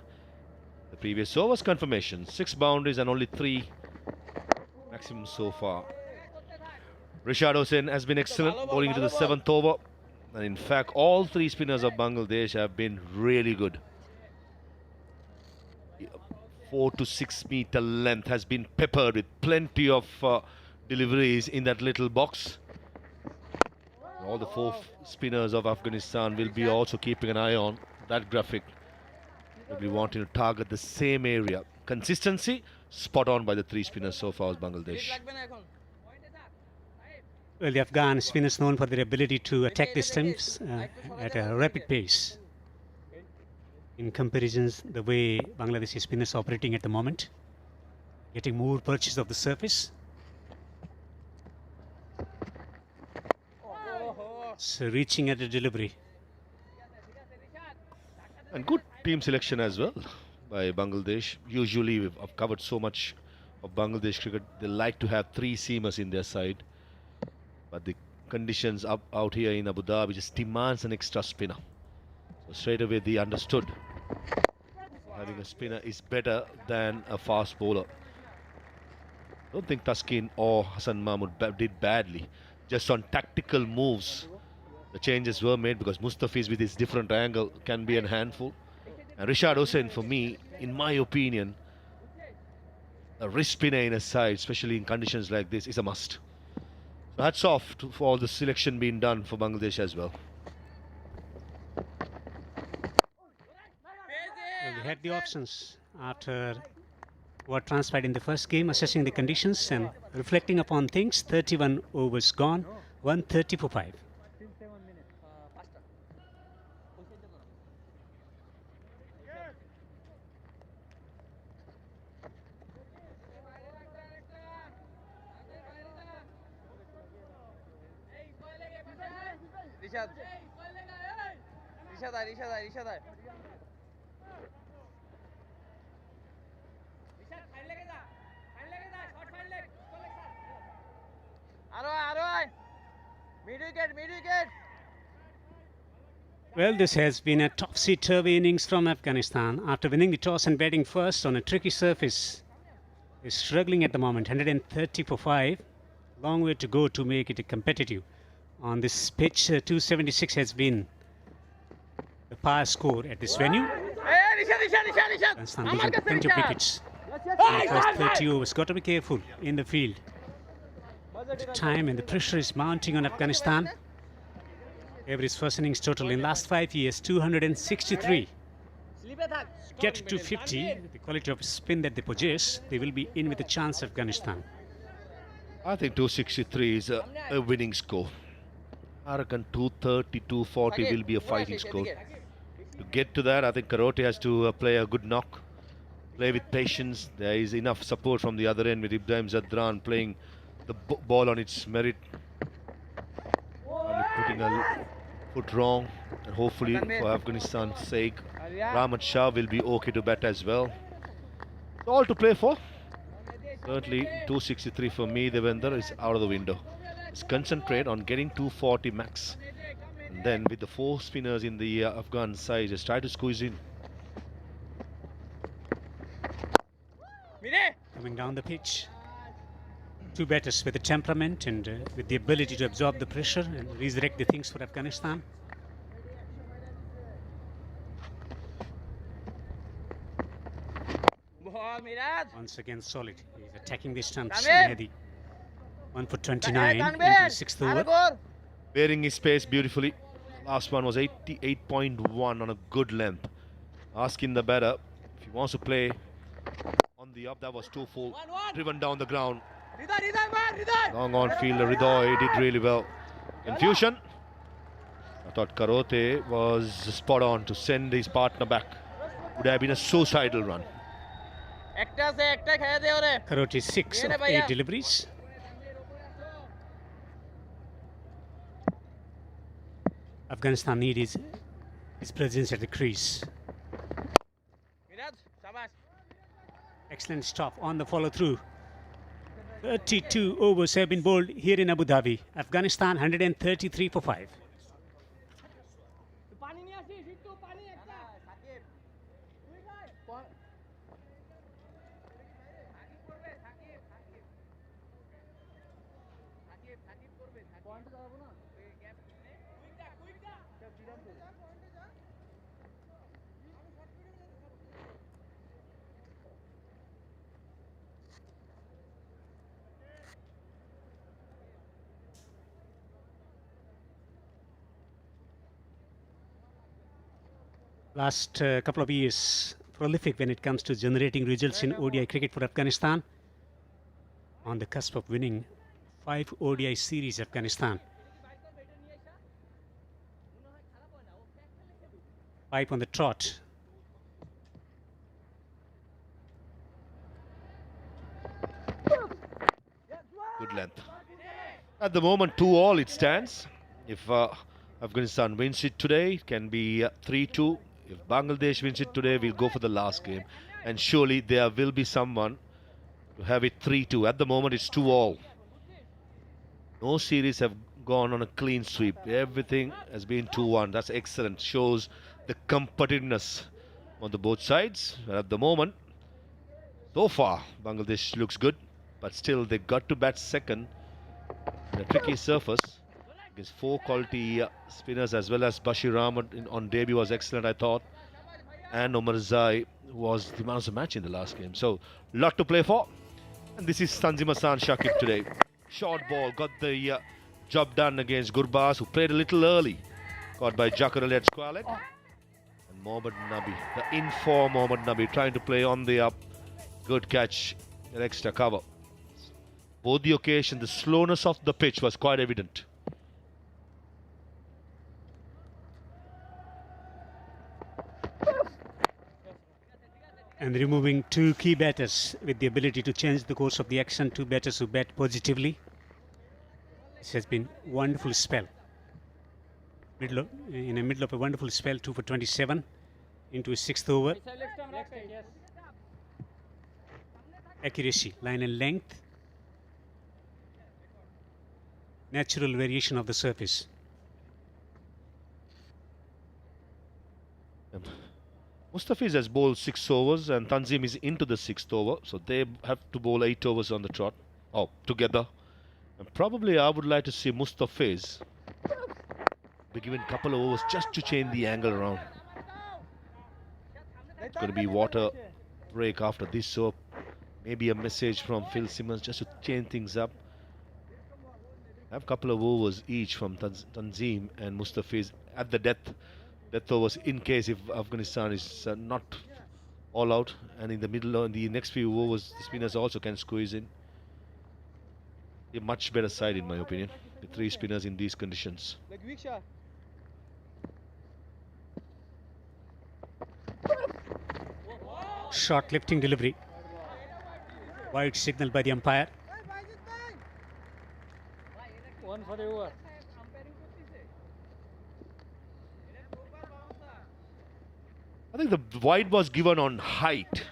The previous overs confirmation. 6 boundaries and only 3 maximum so far. Rashid Khan has been excellent, bowling into the 7th over. And in fact, all 3 spinners of Bangladesh have been really good. 4 to 6 meter length has been peppered with plenty of deliveries in that little box. All the four spinners of Afghanistan will be also keeping an eye on that graphic. They'll be wanting to target the same area. Consistency, spot on by the three spinners so far as Bangladesh. Well, the Afghan spinners known for their ability to attack the stumps at a rapid pace. In comparisons, the way Bangladeshi spinners are operating at the moment, getting more purchase of the surface. So reaching at the delivery. And good team selection as well by Bangladesh. Usually I've covered so much of Bangladesh cricket, they like to have three seamers in their side. But the conditions out here in Abu Dhabi just demands an extra spinner. So straight away they understood having a spinner is better than a fast bowler. Don't think Taskin or Hassan Mahmood did badly. Just on tactical moves, the changes were made because Mustafiz with his different angle can be a handful. And Rashid Hussain, for me, in my opinion, a wrist spinner in a side, especially in conditions like this, is a must. So hats off for all the selection being done for Bangladesh as well. Well, we had the options after what transpired in the first game, assessing the conditions and reflecting upon things. 31 overs gone, 130 for 5. Well, this has been a topsy-turvy innings from Afghanistan. After winning the toss and batting first on a tricky surface, is struggling at the moment. 130 for 5. Long way to go to make it competitive. On this pitch, 276 has been the par score at this venue. Afghanistan losing plenty of wickets in the first 30 overs. Got to be careful in the field. The time and the pressure is mounting on Afghanistan. Average first innings total in last 5 years, 263. Get to 50, the quality of spin that they possess, they will be in with a chance, Afghanistan. I think 263 is a winning score. I reckon 230, 240 will be a fighting score. To get to that, I think Karote has to play a good knock, play with patience. There is enough support from the other end with Ibrahim Zadran playing the ball on its merit. Only putting a foot wrong, and hopefully for Afghanistan's sake, Ramah Shah will be okay to bat as well. All to play for. Certainly 263 for me, Devendra, is out of the window. Let's concentrate on getting 240 max. And then with the four spinners in the Afghan side, just try to squeeze in. Coming down the pitch. Two batters with the temperament and with the ability to absorb the pressure and resurrect the things for Afghanistan. Once again solid. He's attacking the stumps. Mehdi. 1 for 29 into the sixth over. Bearing his pace beautifully. Last one was 88.1 on a good length. Asking the batter if he wants to play on the up. That was too full. Driven down the ground. Long on fielder Ridoy did really well. Confusion. I thought Karote was spot on to send his partner back. Would have been a suicidal run. Karote 6 of 8 deliveries. Afghanistan need his presence at the crease. Excellent stop on the follow through. 32 overs have been bowled here in Abu Dhabi. Afghanistan 133 for 5. Last couple of years, prolific when it comes to generating results in ODI cricket for Afghanistan. On the cusp of winning 5 ODI series, Afghanistan. 5 on the trot. Good length. At the moment, 2-all it stands. If Afghanistan wins it today, it can be 3-2. If Bangladesh wins it today, we'll go for the last game. And surely there will be someone to have it 3-2. At the moment, it's 2-all. No series have gone on a clean sweep. Everything has been 2-1. That's excellent. Shows the competitiveness on the both sides. At the moment, so far, Bangladesh looks good. But still, they got to bat second in a tricky surface against 4 quality spinners, as well as Bashir Ahmed on debut was excellent, I thought. And Omar Zai was the man of the match in the last game. So, lot to play for. And this is Tanzim Hassan Shakib today. Short ball, got the job done against Gurbaz, who played a little early. Caught by Jakar Ali at square leg. And Mohammad Nabi, the in-form Mohammad Nabi, trying to play on the up. Good catch, an extra cover. Both the occasion, the slowness of the pitch was quite evident. And removing 2 key batters with the ability to change the course of the action, 2 batters who bat positively. This has been a wonderful spell. In the middle of a wonderful spell, 2 for 27 into a 6th over. Accuracy, line and length. Natural variation of the surface. Mustafiz has bowled 6 overs and Tanzim is into the 6th over. So they have to bowl 8 overs on the trot. Oh, together. And probably I would like to see Mustafiz be given a couple of overs just to change the angle around. It's going to be water break after this. So maybe a message from Phil Simmons just to change things up. Have a couple of overs each from Tanzim and Mustafiz at the death overs in case if Afghanistan is not all out, and in the middle, in the next few overs, the spinners also can squeeze in. A much better side in my opinion, with 3 spinners in these conditions. Short lifting delivery. Wide signal by the umpire. 1 for the over. I think the wide was given on height.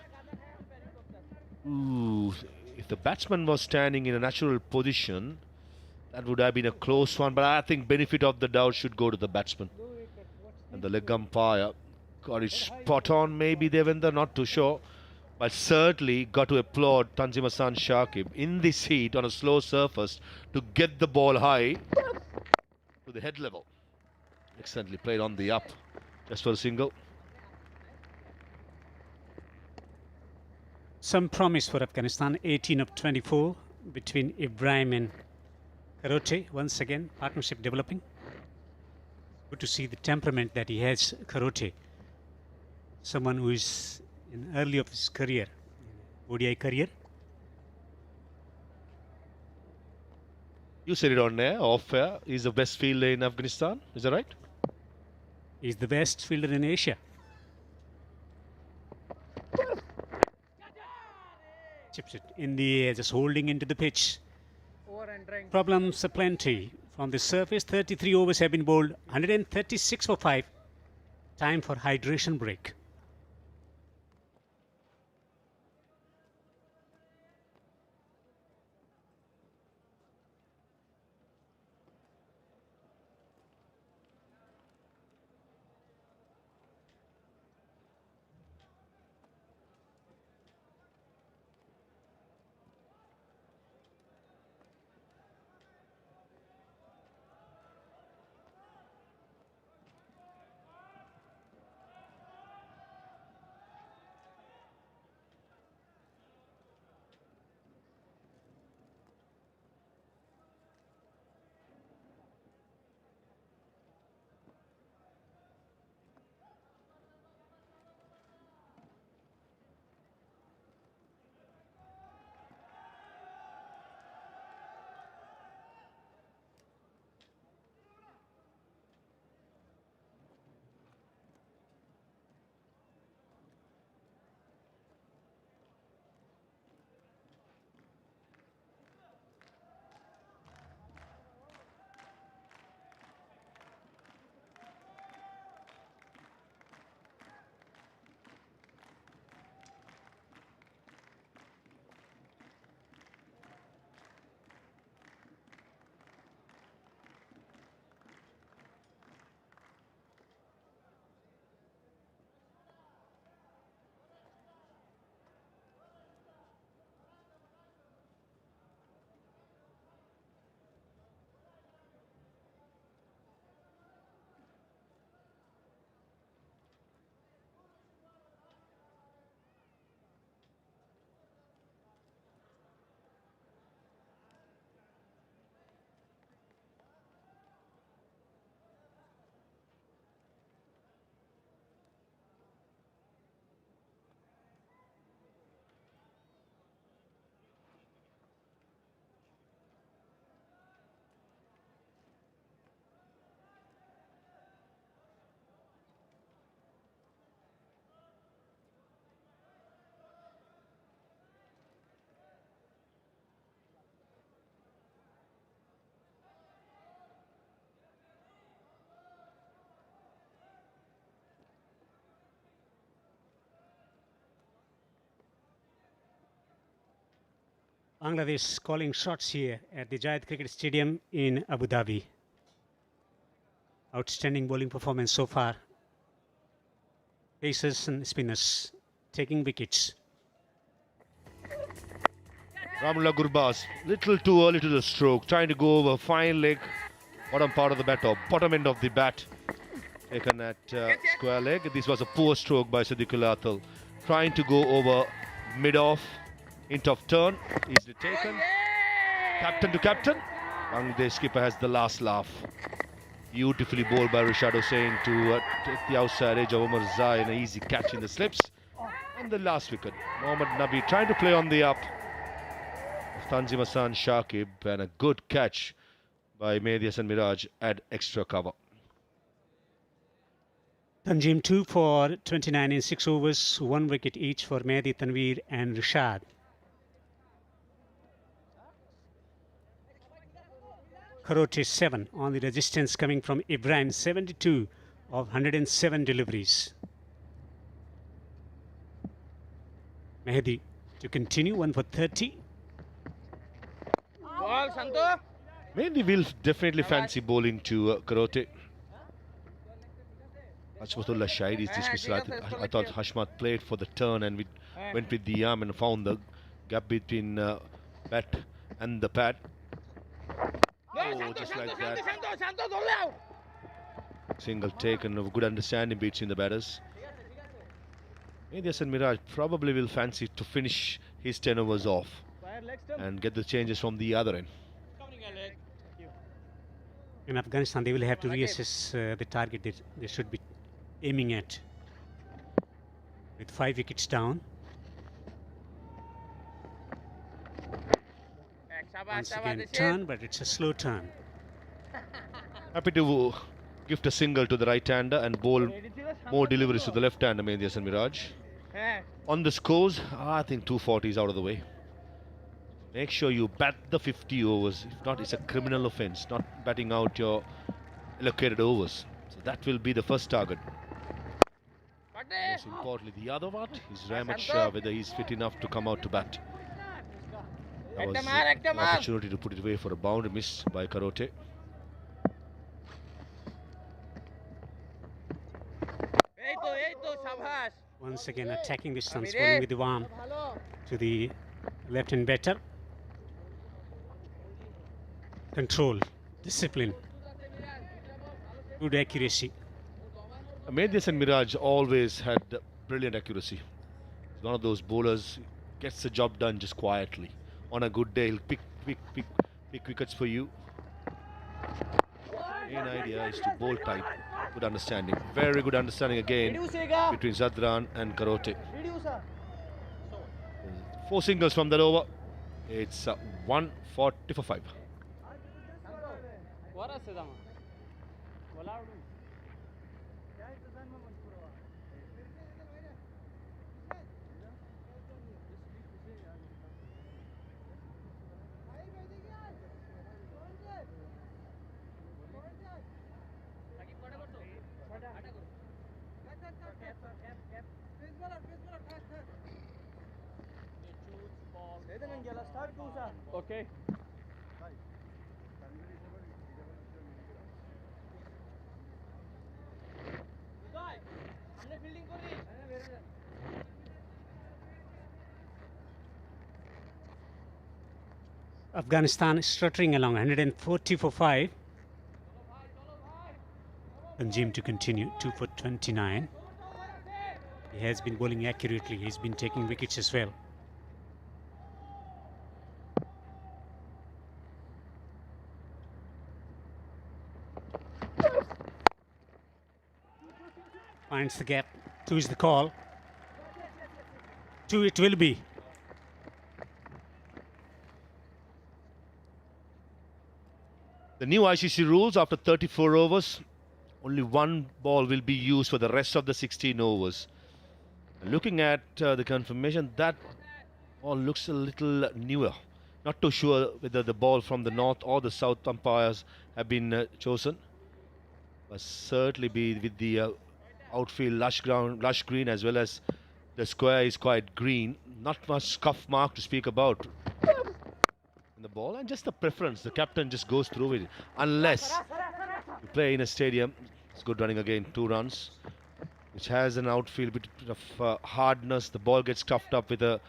Ooh, if the batsman was standing in a natural position, that would have been a close one. But I think benefit of the doubt should go to the batsman. And the leg umpire got it spot on. Maybe Devendra, not too sure. But certainly got to applaud Tanzim Hassan Shakib in this heat on a slow surface to get the ball high to the head level. Excellently played on the up, just for a single. Some promise for Afghanistan, 18 of 24 between Ibrahim and Karote. Once again, partnership developing. Good to see the temperament that he has, Karote. Someone who is in early of his career, ODI career. You said it on air, off air. He's the best fielder in Afghanistan. Is that right? He's the best fielder in Asia. Chips it in the air, just holding into the pitch. Problems aplenty. From the surface, 33 overs have been bowled, 136 for 5. Time for hydration break. Bangladesh calling shots here at the Jayed Cricket Stadium in Abu Dhabi. Outstanding bowling performance so far. Pacers and spinners taking wickets. Ramullah Gurbaz, little too early to the stroke, trying to go over fine leg, bottom part of the bat or bottom end of the bat, taken at square leg. This was a poor stroke by Siddiqullah Atal, trying to go over mid-off, hint of turn, easily taken. Captain to captain, Bangladesh skipper has the last laugh. Beautifully bowled by Rashid Khan to take the outside edge of Umar Zai and an easy catch in the slips. And the last wicket, Mohammad Nabi trying to play on the up. Tanzim Hassan Shakib, and a good catch by Mehdi Hasan Miraj at extra cover. Tanjim 2 for 29 in 6 overs, 1 wicket each for Mehdi, Tanveer and Rashad. Karote 7 on the resistance coming from Ibrahim, 72 of 107 deliveries. Mehdi to continue, 1 for 30. Mehdi will definitely fancy bowling to Karote. Hashmatullah Shahid is dismissal. I thought Hashmat played for the turn and we went with the arm and found the gap between bat and the pad. Oh, just like that. Single taken of good understanding between the batters. Mehdi Hasan Miraj probably will fancy to finish his 10 overs off and get the changes from the other end. In Afghanistan, they will have to reassess the target that they should be aiming at. With 5 wickets down. Once again turn, but it's a slow turn. Happy to gift a single to the right-hander and bowl more deliveries to the left-hander, Mehdi Hasan Miraj. On the scores, I think 240 is out of the way. Make sure you bat the 50 overs. If not, it's a criminal offence, not batting out your allocated overs. So that will be the first target. Most importantly, the other one is Ramah Shah, whether he's fit enough to come out to bat. That was an opportunity to put it away for a boundary miss by Karote. Once again attacking this stance, bowling with the arm to the left-hand batter. Control, discipline, good accuracy. Mehdi Hasan Miraj always had brilliant accuracy. He's one of those bowlers, gets the job done just quietly. On a good day, he'll pick wickets for you. Main idea is to bowl tight. Good understanding. Very good understanding again between Zadran and Karote. 4 singles from that over. It's 140 for 5. Okay. Afghanistan struttering along, 140 for 5. Tanjim to continue, 2 for 29. He has been bowling accurately, he's been taking wickets as well. Finds the gap, 2 is the call. 2 it will be. The new ICC rules, after 34 overs, only 1 ball will be used for the rest of the 16 overs. Looking at the confirmation, that ball looks a little newer. Not too sure whether the ball from the north or the south umpires have been chosen. But certainly be with the outfield lush green, as well as the square is quite green. Not much scuff mark to speak about. the ball, and just the preference. The captain just goes through with it. Unless you play in a stadium, it's good running again, 2 runs, which has an outfield bit of hardness. The ball gets stuffed up with a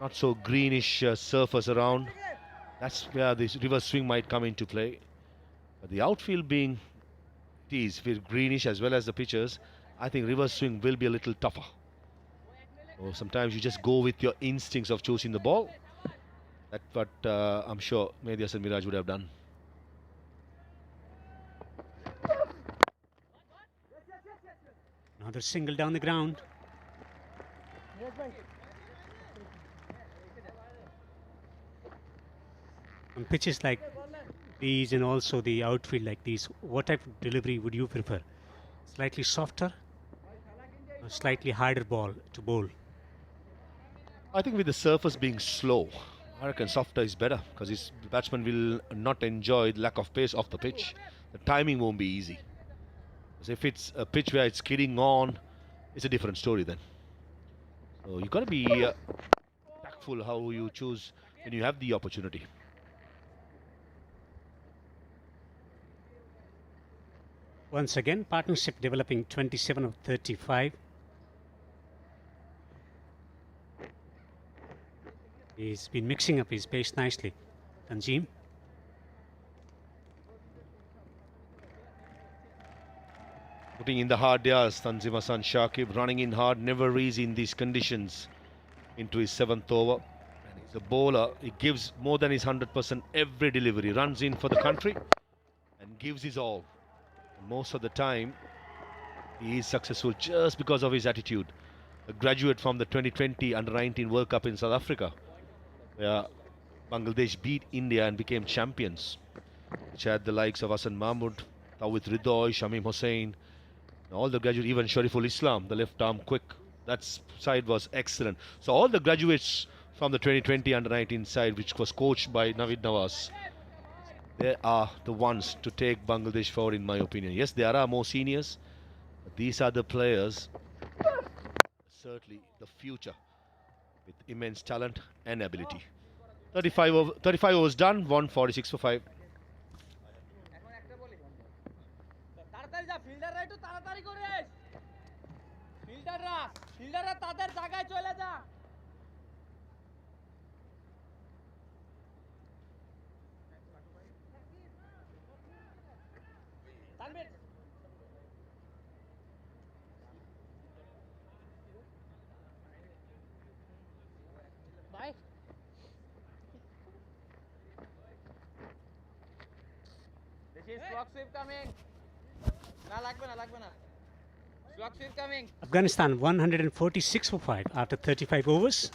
not so greenish surface around. That's where this reverse swing might come into play. But the outfield being teased with greenish as well as the pitchers, I think reverse swing will be a little tougher. So sometimes you just go with your instincts of choosing the ball. That's what I'm sure Mehdi Hasan Miraj would have done. Another single down the ground. On pitches like these and also the outfield like these, what type of delivery would you prefer? Slightly softer or slightly harder ball to bowl? I think with the surface being slow, I reckon softer is better, because his batsman will not enjoy the lack of pace off the pitch. The timing won't be easy. Because if it's a pitch where it's skidding on, it's a different story then. So you've got to be tactful how you choose when you have the opportunity. Once again, partnership developing 27 of 35. He's been mixing up his pace nicely. Tanzim. Putting in the hard yards, Tanzim Hasan Shakib running in hard, never easy in these conditions into his 7th over. And he's a bowler, he gives more than his 100% every delivery, runs in for the country and gives his all. And most of the time, he is successful just because of his attitude. A graduate from the 2020 Under-19 World Cup in South Africa, where Bangladesh beat India and became champions, which had the likes of Hassan Mahmood, Tawit Ridoy, Shamim Hussain, all the graduates, even Shariful Islam, the left arm quick. That side was excellent. So all the graduates from the 2020 Under-19 side, which was coached by Naveed Nawaz, they are the ones to take Bangladesh forward, in my opinion. Yes, there are more seniors, but these are the players, certainly the future, with immense talent and ability. 35 overs done, 146 for 5. Afghanistan 146 for 5 after 35 overs.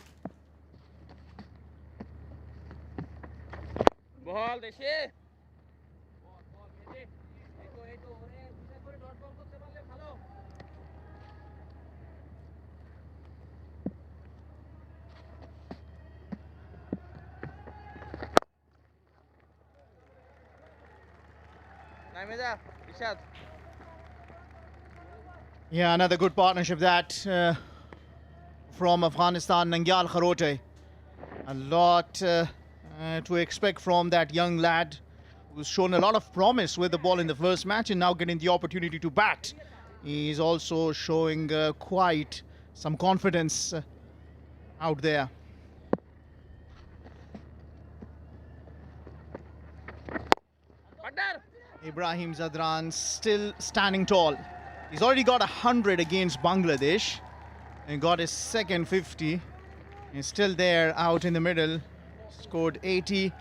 Yeah, another good partnership that from Afghanistan, Nangyal Kharote. A lot to expect from that young lad who's shown a lot of promise with the ball in the first match and now getting the opportunity to bat. He's also showing quite some confidence out there. Ibrahim Zadran still standing tall. He's already got 100 against Bangladesh and got his second 50. He's still there out in the middle, scored 80.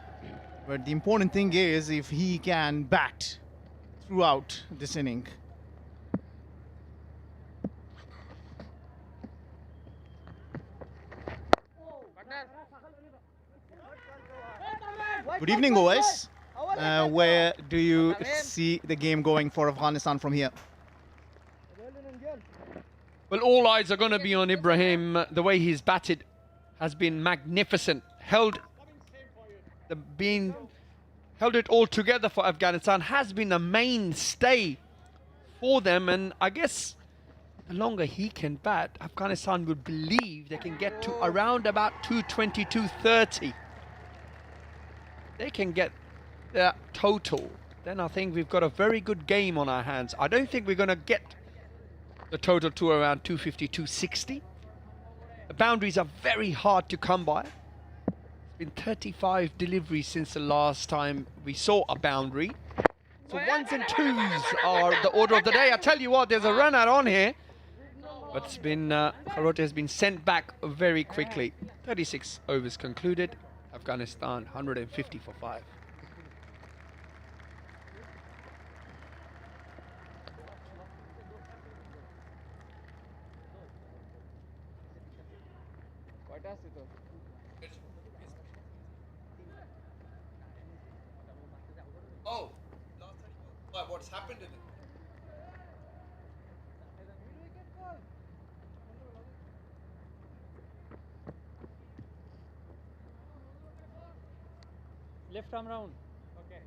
But the important thing is if he can bat throughout this inning. Good evening, boys. Where do you see the game going for Afghanistan from here? Well, all eyes are going to be on Ibrahim. The way he's batted has been magnificent. Held it all together for Afghanistan, has been a mainstay for them, and I guess the longer he can bat, Afghanistan would believe they can get to around about 220, 230. they can get that total, then I think we've got a very good game on our hands. I don't think we're going to get the total to around 250, 260. The boundaries are very hard to come by. It's been 35 deliveries since the last time we saw a boundary. So ones and twos are the order of the day. I tell you what, there's a run out on here. But it's been, Kharote has been sent back very quickly. 36 overs concluded. Afghanistan 150 for 5. Oh, what's happened in it? Left arm round. Okay.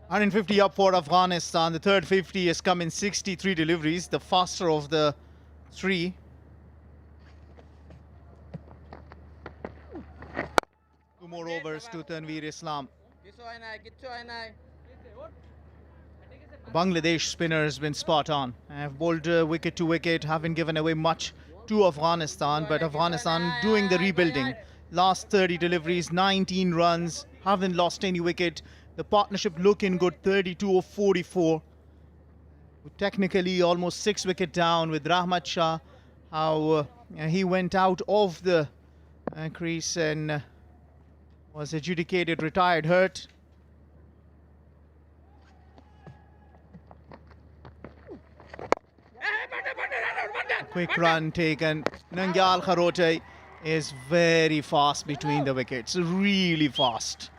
150 up for Afghanistan. The third 50 has come in 63 deliveries, the faster of the three. Two more overs to Tanveer Islam. Bangladesh spinner has been spot on. Have bowled wicket to wicket, haven't given away much to Afghanistan, but Afghanistan doing the rebuilding. Last 30 deliveries, 19 runs, haven't lost any wicket. The partnership looking good, 32 of 44. Technically almost 6 wicket down with Ramah Shah. How he went out of the crease and was adjudicated retired hurt. A quick run taken. Nangyal Kharote is very fast between the wickets, really fast.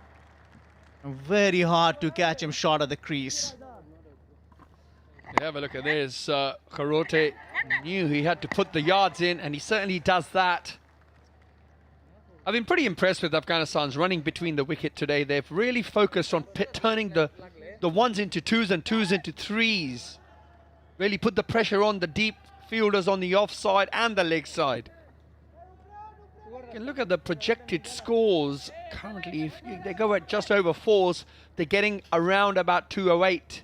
Very hard to catch him short of the crease. Have a look at this. Kharote knew he had to put the yards in, and he certainly does that. I've been pretty impressed with Afghanistan's running between the wicket today. They've really focused on turning the ones into twos and twos into threes. Really put the pressure on the deep fielders on the offside and the leg side. You can look at the projected scores currently. If they go at just over 4s, they're getting around about 208.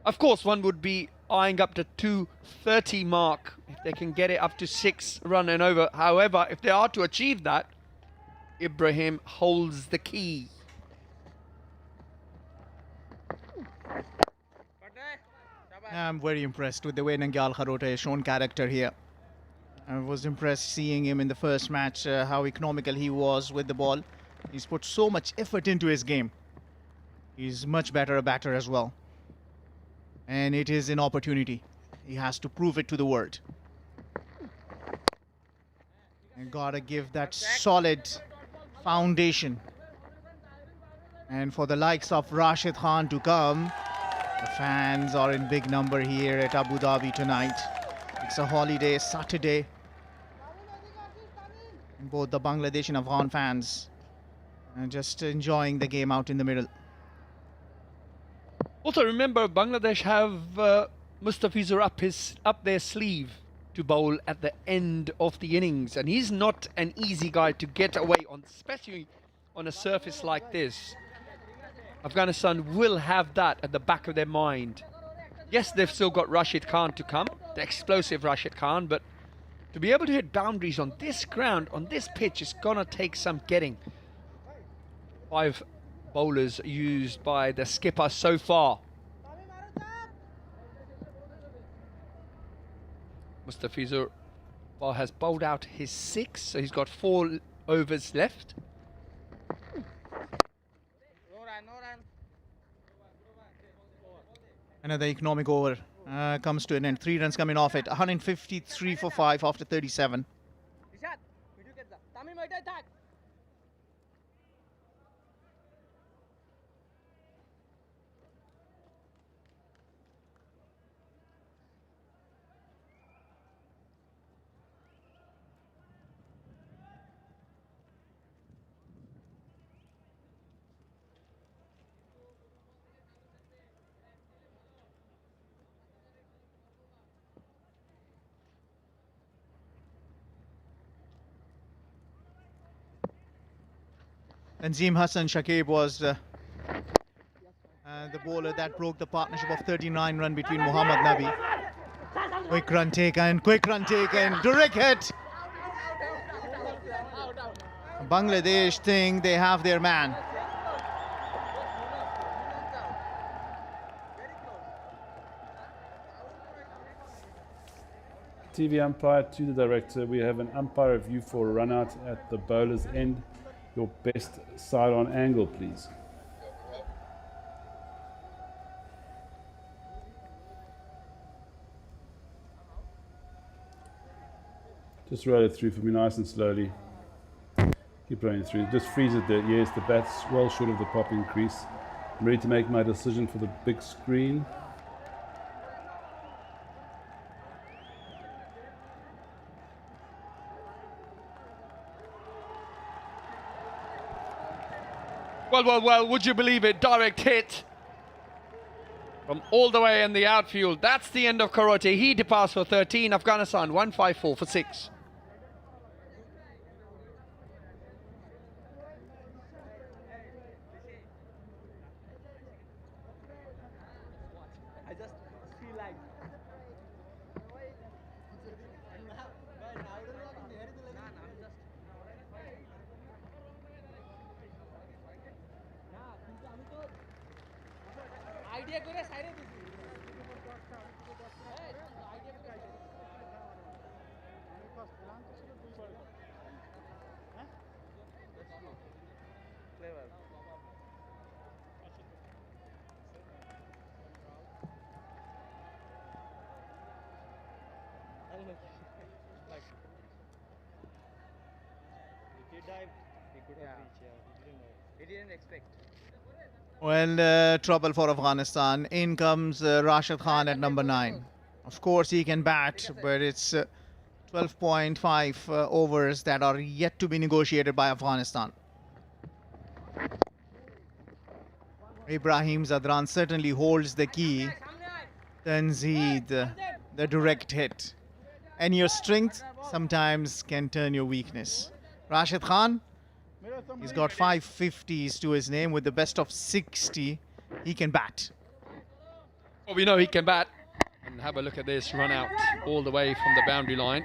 Of course, one would be eyeing up to 230 mark if they can get it up to 6 run and over. However, if they are to achieve that, Ibrahim holds the key. I'm very impressed with the way Nangyal Kharote has shown character here. I was impressed seeing him in the first match, how economical he was with the ball. He's put so much effort into his game. He's much better a batter as well. And it is an opportunity. He has to prove it to the world. And gotta give that solid foundation. And for the likes of Rashid Khan to come, the fans are in big number here at Abu Dhabi tonight. It's a holiday, Saturday. And both the Bangladesh and Afghan fans are just enjoying the game out in the middle. Also remember, Bangladesh have Mustafizur up their sleeve to bowl at the end of the innings, and he's not an easy guy to get away on, especially on a surface like this. Afghanistan will have that at the back of their mind. Yes, they've still got Rashid Khan to come, the explosive Rashid Khan, but to be able to hit boundaries on this ground, on this pitch, is gonna take some getting. 5 bowlers used by the skipper so far. Mustafizur has bowled out his 6, so he's got 4 overs left. Another economic over comes to an end. 3 runs coming off it. 153 for 5 after 37. Tanzim Hassan Shakib was the bowler that broke the partnership of 39 run between Muhammad Nabi. Quick run taken, direct hit. Bangladesh think they have their man. TV umpire to the director. We have an umpire review for a run out at the bowler's end. Your best side on angle, please. Just roll it through for me nice and slowly. Keep rolling it through. Just freeze it there. Yes, the bat's well short of the popping crease. I'm ready to make my decision for the big screen. Well, would you believe it? Direct hit from all the way in the outfield. That's the end of Karote. He departs for 13. Afghanistan 154 for 6. Well, trouble for Afghanistan. In comes Rashid Khan at number 9. Of course, he can bat, but it's 12.5 overs that are yet to be negotiated by Afghanistan. Ibrahim Zadran certainly holds the key. Tanzid, the direct hit. And your strength sometimes can turn your weakness. Rashid Khan, he's got 550s to his name with the best of 60. He can bat. Well, we know he can bat. And have a look at this run out all the way from the boundary line.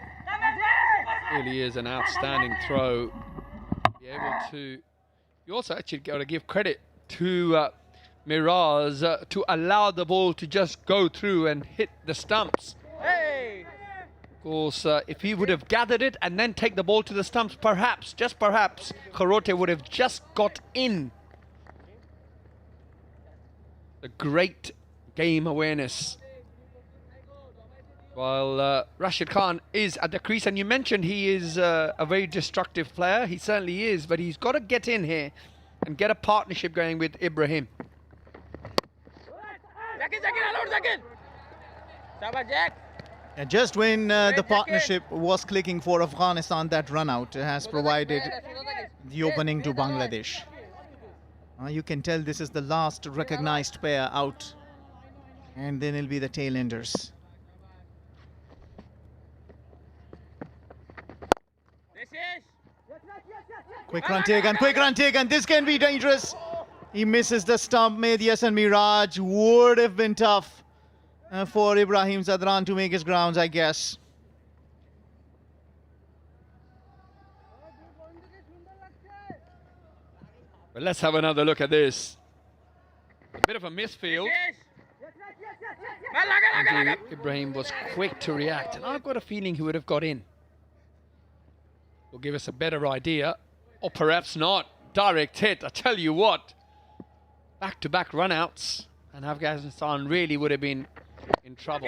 Really is an outstanding throw. Be able to. You also actually got to give credit to Miraz to allow the ball to just go through and hit the stumps. Of course, if he would have gathered it and then take the ball to the stumps, perhaps, just perhaps, Karote would have just got in. The great game awareness. While Rashid Khan is at the crease, and you mentioned he is a very destructive player. He certainly is, but he's got to get in here and get a partnership going with Ibrahim. And just when the partnership was clicking for Afghanistan, that run out has provided the opening to Bangladesh. You can tell this is the last recognized pair out, and then it'll be the tail enders. Quick run taken, this can be dangerous. He misses the stump. Medias and Miraj would have been tough for Ibrahim Zadran to make his grounds, I guess. But let's have another look at this. A bit of a misfield. Ibrahim was quick to react, and I've got a feeling he would have got in. Will give us a better idea, or perhaps not. Direct hit, I tell you what. Back-to-back run-outs, and Afghanistan really would have been in trouble.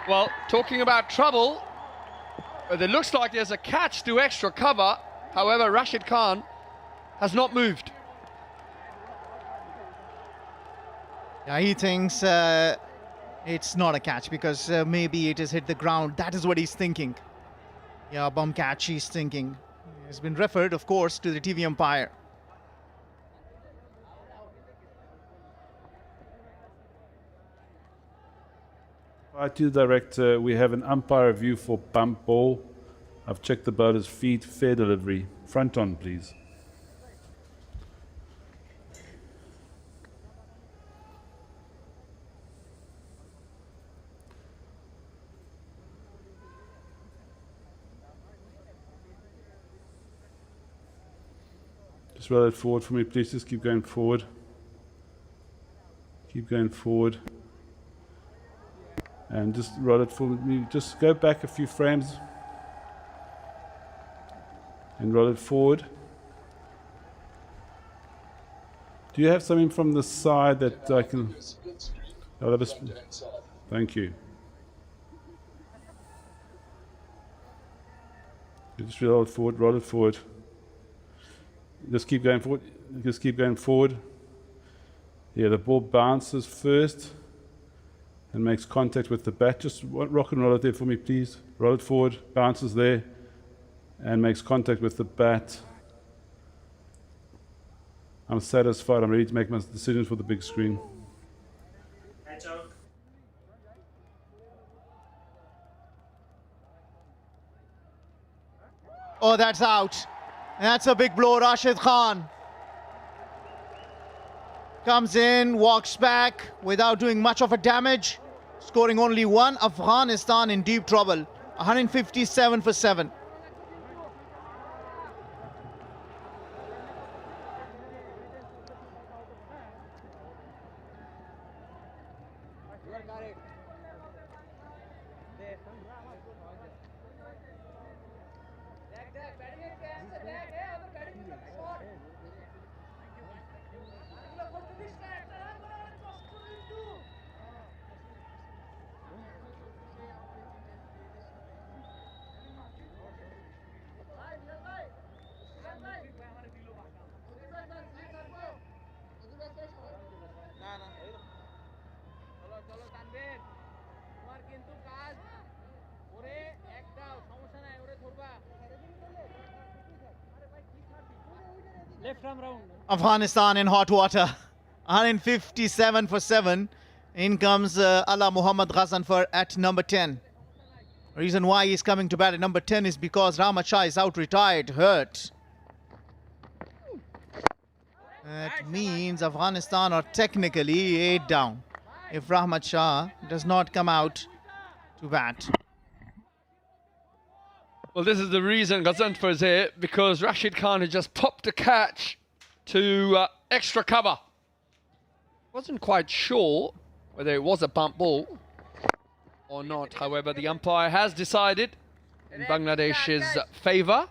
Well, talking about trouble, it looks like there's a catch to extra cover. However, Rashid Khan has not moved. Yeah, he thinks it's not a catch because maybe it has hit the ground. That is what he's thinking. Yeah, bum catch, he's thinking. It's been referred, of course, to the TV umpire. Right to the director, we have an umpire review for bump ball. I've checked the bowler's feet, fair delivery. Front on, please. Just roll it forward for me, please. Just keep going forward. Keep going forward. And just roll it for me. Just go back a few frames. And roll it forward. Do you have something from the side that I can... Oh, that was... Thank you. You just roll it forward, roll it forward. Just keep going forward. Just keep going forward. Yeah, the ball bounces first and makes contact with the bat. Just rock and roll it there for me, please. Roll it forward, bounces there, and makes contact with the bat. I'm satisfied. I'm ready to make my decisions for the big screen. Oh, that's out. That's a big blow. Rashid Khan comes in, walks back without doing much of a damage, scoring only one. Afghanistan in deep trouble. 157 for 7. Afghanistan in hot water. 157 for 7. In comes Ala Muhammad Ghazanfar at number 10. The reason why he's coming to bat at number 10 is because Ramah Shah is out, retired, hurt. That means Afghanistan are technically 8 down if Ramah Shah does not come out to bat. Well, this is the reason Ghazanfar is here, because Rashid Khan has just popped a catch to extra cover. Wasn't quite sure whether it was a bump ball or not. However, the umpire has decided in Bangladesh's favour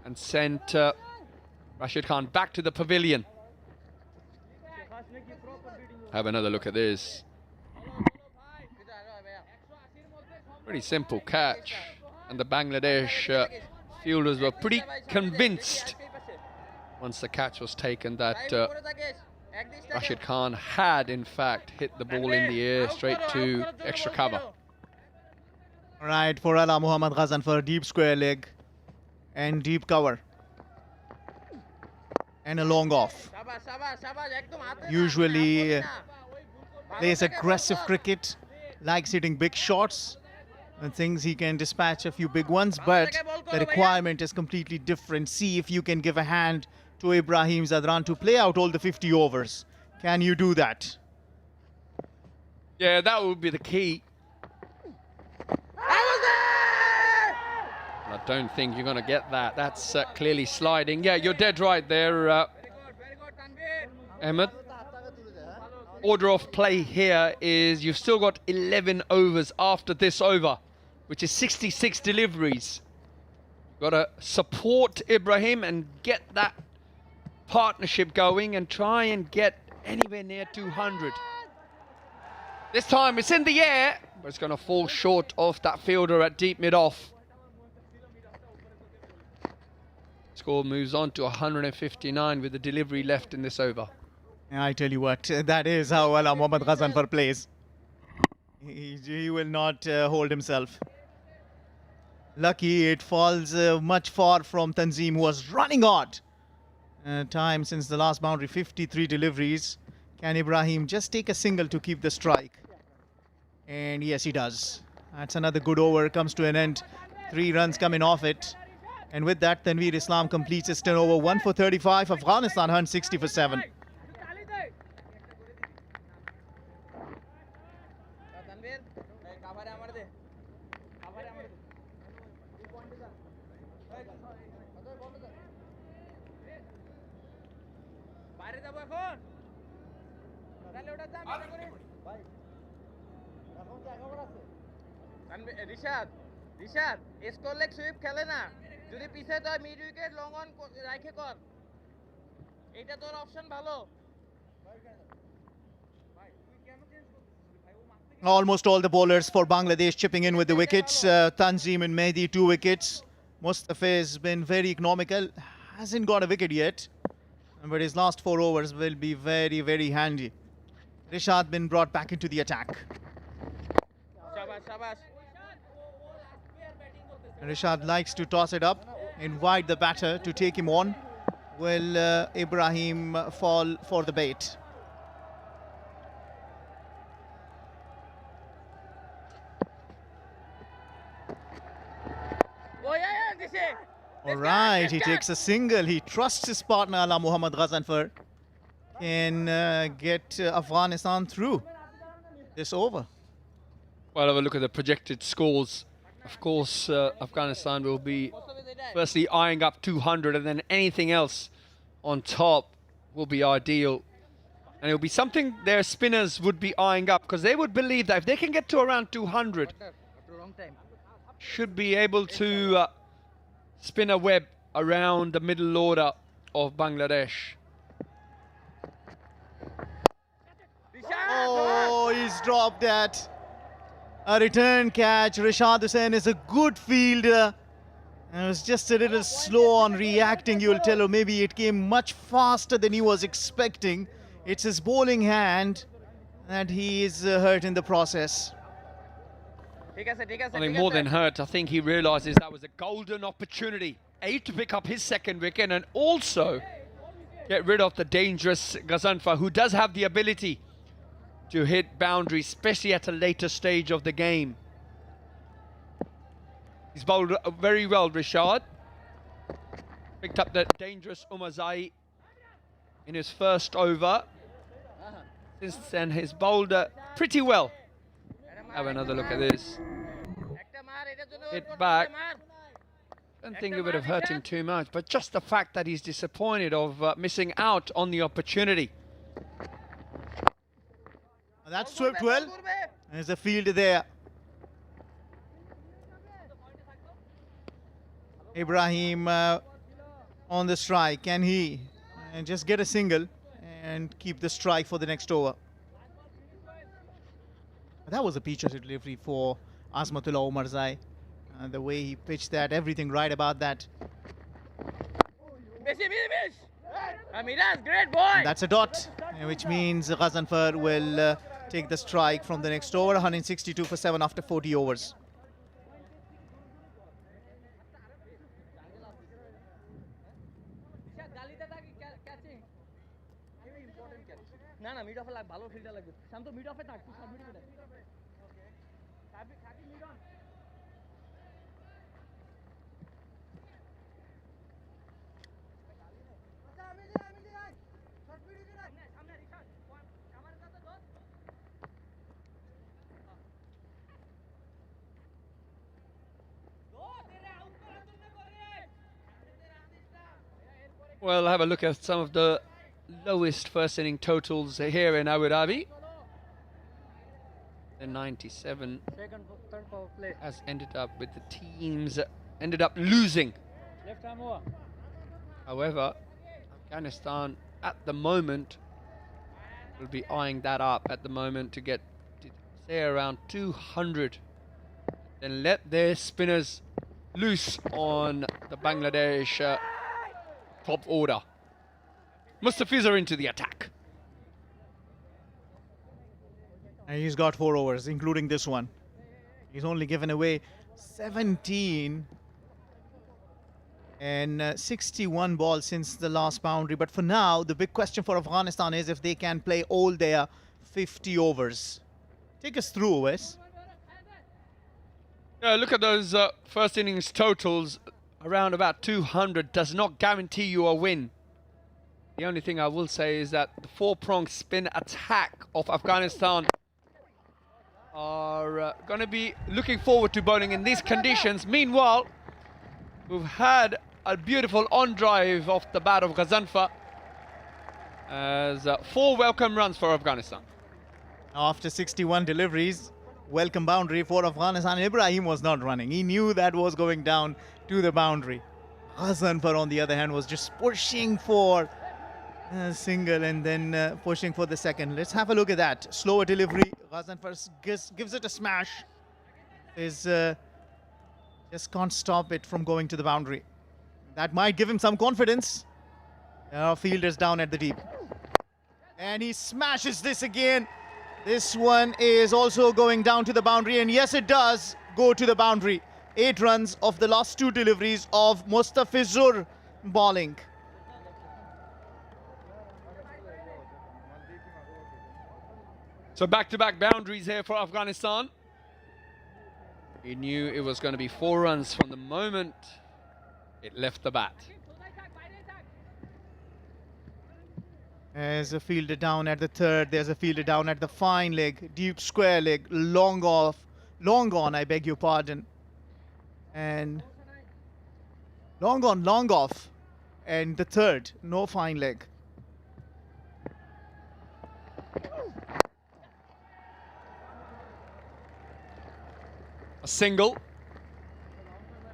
and sent Rashid Khan back to the pavilion. Have another look at this. Pretty simple catch. And the Bangladesh fielders were pretty convinced once the catch was taken that Rashid Khan had in fact hit the ball in the air straight to extra cover. All right, for Ala Muhammad Ghazanfar, deep square leg and deep cover. And a long off. Usually plays aggressive cricket, likes hitting big shots and thinks he can dispatch a few big ones, but the requirement is completely different. See if you can give a hand to Ibrahim Zadran to play out all the 50 overs. Can you do that? Yeah, that would be the key. I don't think you're going to get that. That's clearly sliding. Yeah, you're dead right there, Ahmed. Order of play here is you've still got 11 overs after this over, which is 66 deliveries. Got to support Ibrahim and get that partnership going and try and get anywhere near 200. This time it's in the air, but it's going to fall short of that fielder at deep mid-off. Score moves on to 159 with the delivery left in this over. I tell you what, that is how Ala Muhammad Ghazanfar plays. He will not hold himself. Lucky it falls much far from Tanzim, who was running odd. Time since the last boundary, 53 deliveries. Can Ibrahim just take a single to keep the strike? And yes, he does. That's another good over, comes to an end. 3 runs coming off it. And with that, Tanveer Islam completes his 10 over, 1 for 35. Afghanistan 160 for 7. Rishad Rishad score leg sweep খেলে না যদি পিছে তো mid wicket long on রাখে কর এটা তোর option ভালো Almost all the bowlers for Bangladesh chipping in with the wickets. Tanzim and Mehdi, 2 wickets. Mustafa has been very economical. Hasn't got a wicket yet. But his last 4 overs will be very, very handy. Rashad been brought back into the attack. শাবাশ শাবাশ Rashad likes to toss it up, invite the batter to take him on. Will Ibrahim fall for the bait? All right, he takes a single. He trusts his partner, Ala Muhammad Ghazanfar, can get Afghanistan through this over. Well, have a look at the projected scores. Of course, Afghanistan will be firstly eyeing up 200, and then anything else on top will be ideal. And it will be something their spinners would be eyeing up, because they would believe that if they can get to around 200, should be able to spin a web around the middle order of Bangladesh. Oh, he's dropped that. A return catch. Rashad Hussain is a good fielder. And it was just a little slow on reacting, you'll tell, or maybe it came much faster than he was expecting. It's his bowling hand, and he is hurt in the process. I think more than hurt, I think he realises that was a golden opportunity. A, to pick up his second wicket, and also get rid of the dangerous Ghazanfar, who does have the ability to hit boundaries, especially at a later stage of the game. He's bowled very well, Rashad. Picked up that dangerous Umazai in his first over. Since then, he's bowled pretty well. Have another look at this. Hit back. Don't think it would have hurt him too much, but just the fact that he's disappointed of missing out on the opportunity. That's swept well. There's a fielder there. Ibrahim on the strike. Can he just get a single and keep the strike for the next over? That was a feature delivery for Azmatullah Omarzai. The way he pitched that, everything right about that. Great boy. And that's a dot, which means Ghazanfar will take the strike from the next over. 162 for 7 after 40 overs. না না mid অফে ভালো fielder লাগবে শান্ত mid অফে থাক তুই সব mid অফে থাক mid on Well, have a look at some of the lowest first inning totals here in Abu Dhabi. The 97 has ended up with the teams ended up losing. However, Afghanistan at the moment will be eyeing that up at the moment to get to say around 200. Then let their spinners loose on the Bangladesh top order. Mustafiza into the attack. And he's got 4 overs, including this one. He's only given away 17 and 61 balls since the last boundary. But for now, the big question for Afghanistan is if they can play all their 50 overs. Take us through, Wes. Yeah, look at those first innings totals. Around about 200 does not guarantee you a win. The only thing I will say is that the 4-pronged spin attack of Afghanistan are going to be looking forward to bowling in these conditions. Meanwhile, we've had a beautiful on-drive off the bat of Ghazanfar. as 4 welcome runs for Afghanistan. After 61 deliveries, welcome boundary for Afghanistan. Ibrahim was not running. He knew that was going down to the boundary. Ghazanfar, on the other hand, was just pushing for a single and then pushing for the second. Let's have a look at that. Slower delivery. Ghazanfar gives it a smash. Just can't stop it from going to the boundary. That might give him some confidence. Our fielders down at the deep. And he smashes this again. This one is also going down to the boundary, and yes, it does go to the boundary. 8 runs of the last 2 deliveries of Mustafizur bowling. So back-to-back boundaries here for Afghanistan. He knew it was going to be 4 runs from the moment it left the bat. There's a fielder down at the third. There's a fielder down at the fine leg, deep square leg, long off, long on, I beg your pardon. And long on, long off. And the third, no fine leg. A single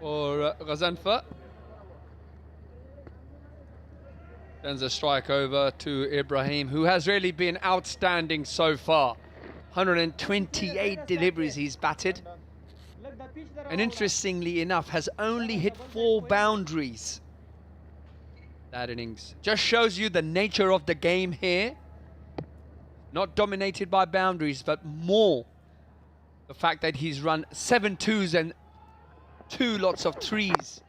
for Ghazanfar. Sends a strike over to Ibrahim, who has really been outstanding so far. 128 deliveries he's batted. And interestingly enough, has only hit 4 boundaries. That innings just shows you the nature of the game here. Not dominated by boundaries, but more the fact that he's run 7 twos and 2 lots of 3s.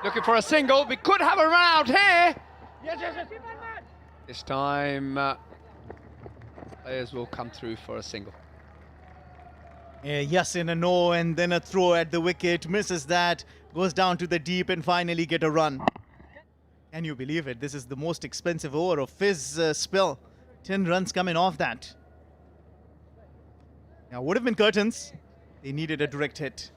Looking for a single. We could have a run out here. This time, players will come through for a single. Yes and a no, and then a throw at the wicket. Misses that. Goes down to the deep and finally get a run. Can you believe it? This is the most expensive over of Fizz spill. 10 runs coming off that. Now, would have been curtains. They needed a direct hit.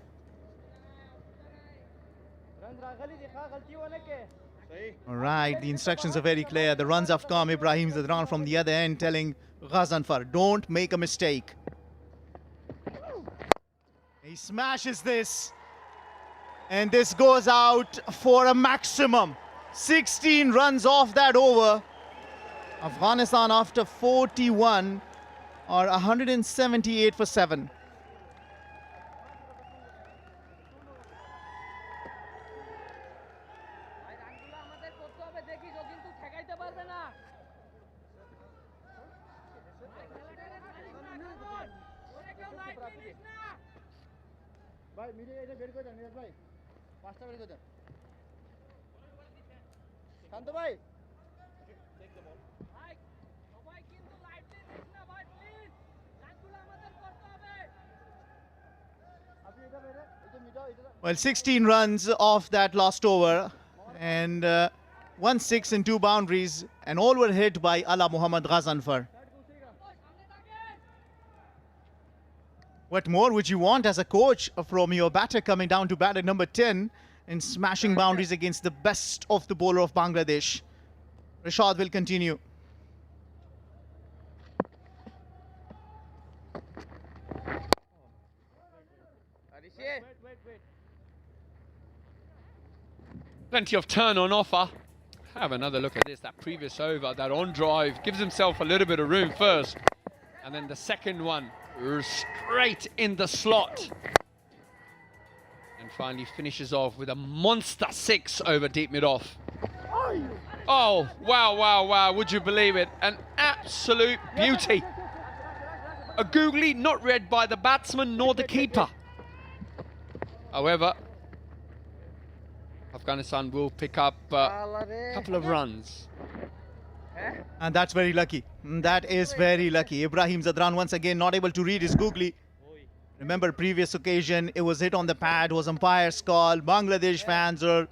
All right, the instructions are very clear. The runs have come. Ibrahim Zadran from the other end telling Ghazanfar, don't make a mistake. He smashes this. And this goes out for a maximum. 16 runs off that over. Afghanistan after 41 are 178 for 7. Well, 16 runs off that last over, and 1 6 and 2 boundaries, and all were hit by Ala Muhammad Ghazanfar. What more would you want as a coach from your batter coming down to bat at number 10 and smashing boundaries against the best of the bowler of Bangladesh? Rashad will continue. Plenty of turn on offer. Have another look at this. That previous over, that on drive, gives himself a little bit of room first. And then the second one, straight in the slot. And finally finishes off with a monster 6 over deep mid-off. Oh, wow, wow, wow. Would you believe it? An absolute beauty. A googly not read by the batsman nor the keeper. However, Afghanistan will pick up a couple of runs. And that's very lucky. That is very lucky. Ibrahim Zadran once again not able to read his googly. Remember previous occasion, it was hit on the pad, was umpire's call. Bangladesh fans are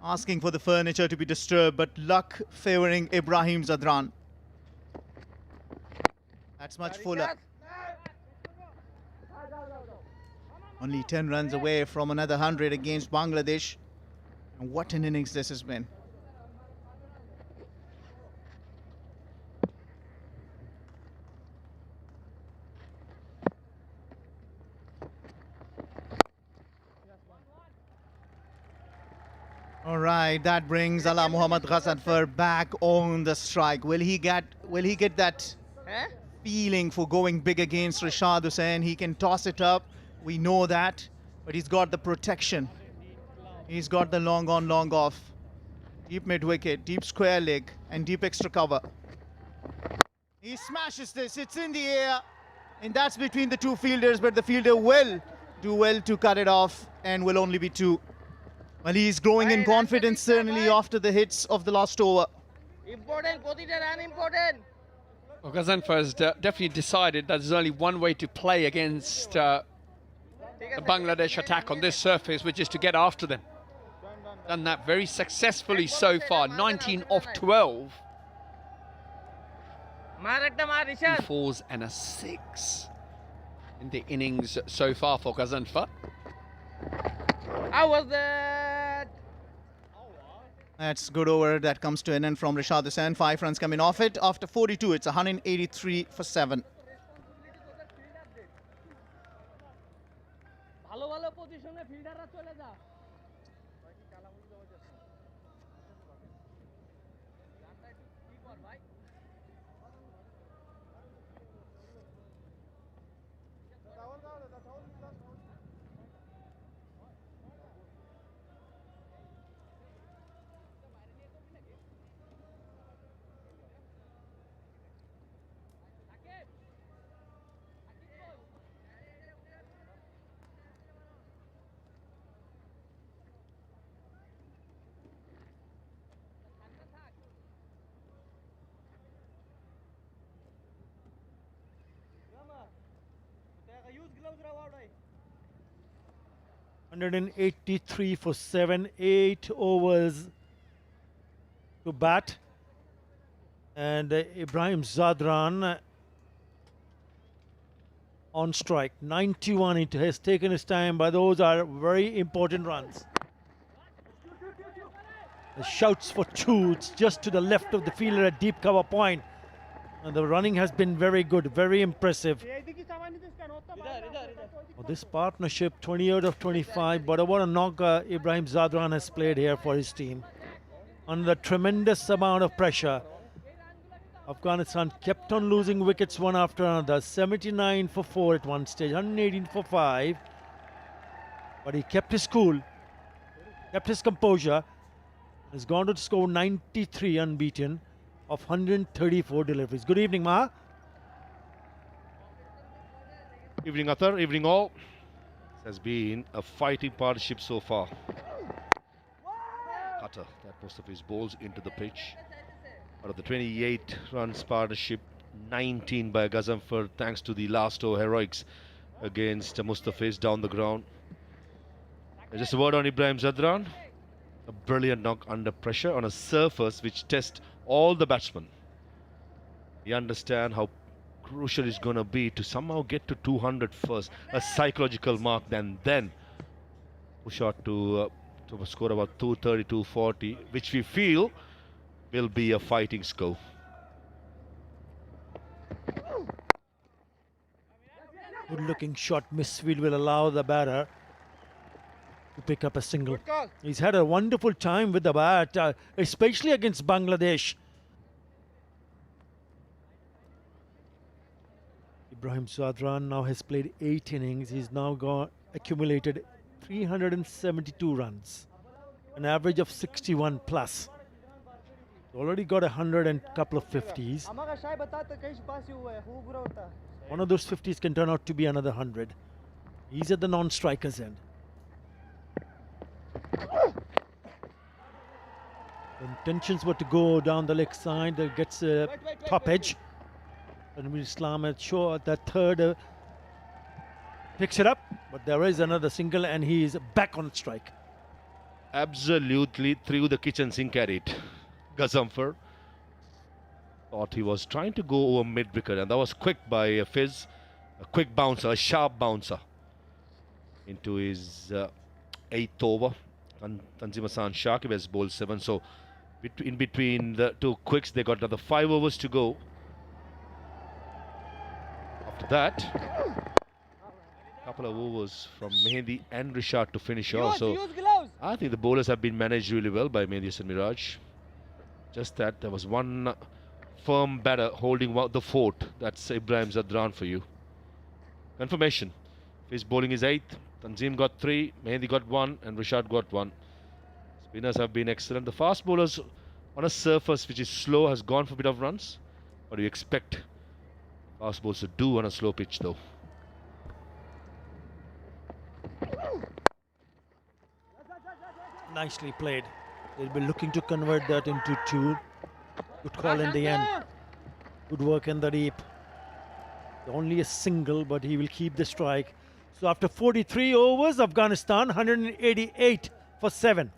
asking for the furniture to be disturbed, but luck favoring Ibrahim Zadran. That's much fuller. Only 10 runs away from another 100 against Bangladesh. And what an innings this has been. All right, that brings Ala Muhammad Ghazanfar back on the strike. Will he get that feeling for going big against Rashad Hussain? He can toss it up. We know that, but he's got the protection. He's got the long on, long off. Deep mid wicket, deep square leg, and deep extra cover. He smashes this. It's in the air, and that's between the two fielders, but the fielder will do well to cut it off and will only be 2. Well, he's growing in confidence certainly after the hits of the last over. Important, important. Well, Ghazanfar has definitely decided that there's only one way to play against the Bangladesh attack on this surface, which is to get after them. Done that very successfully so far, 19 off 12. 2 fours and a 6 in the innings so far for Ghazanfar. How was that? That's good over. That comes to an end from Rashad Hussain. 5 runs coming off it. After 42, it's 183 for 7. $183 for 7, 8 overs to bat. And Ibrahim Zadran on strike. 91, it has taken his time, but those are very important runs. The shouts for 2, it's just to the left of the fielder at deep cover point. And the running has been very good, very impressive. Well, this partnership, 20 out of 25, but what a knock Ibrahim Zadran has played here for his team. Under tremendous amount of pressure, Afghanistan kept on losing wickets one after another. 79 for 4 at one stage, 118 for 5. But he kept his cool, kept his composure. Has gone to score 93 unbeaten of 134 deliveries. Good evening, Maha. Evening, Athar. Evening, all. This has been a fighting partnership so far. Cutter, that most of his balls into the pitch. Out of the 28 runs partnership, 19 by Ghazanfar, thanks to the last over heroics against Mustafiz down the ground. And just a word on Ibrahim Zadran. A brilliant knock under pressure on a surface which tests all the batsmen. You understand how crucial it's going to be to somehow get to 200 first, a psychological mark, and then push out to score about 230, 240, which we feel will be a fighting score. Good looking shot. Misfield will allow the batter to pick up a single. He's had a wonderful time with the bat, especially against Bangladesh. Ibrahim Zadran now has played 8 innings. He's now accumulated 372 runs, an average of 61 plus. Already got 100 and a couple of 50s. One of those 50s can turn out to be another 100. He's at the non-striker's end. The intentions were to go down the leg side. Gets a top edge. And Islam at sure that third picks it up, but there is another single and he is back on strike. Absolutely threw the kitchen sink at it. Ghazanfar thought he was trying to go over mid-wicket, and that was quick by Fizz. A quick bouncer, a sharp bouncer into his 8th over. Tanzim Hassan Shakib has bowled 7, so in between the 2 quicks they got another 5 overs to go. After that, Couple of overs from Mehdi and Rashid to finish off. So I think the bowlers have been managed really well by Mehdi Hassan Miraj. Just that there was one firm batter holding the fort. That's Ibrahim Zadran for you. Confirmation. His bowling is 8th. Tanzim got 3, Mehdi got 1 and Rashid got 1. Spinners have been excellent. The fast bowlers on a surface which is slow has gone for a bit of runs. What do you expect fast bowlers to do on a slow pitch though? Nicely played. They'll be looking to convert that into 2. Good call in the end. Good work in the deep. Only a single, but he will keep the strike. So after 43 overs, Afghanistan 188 for 7.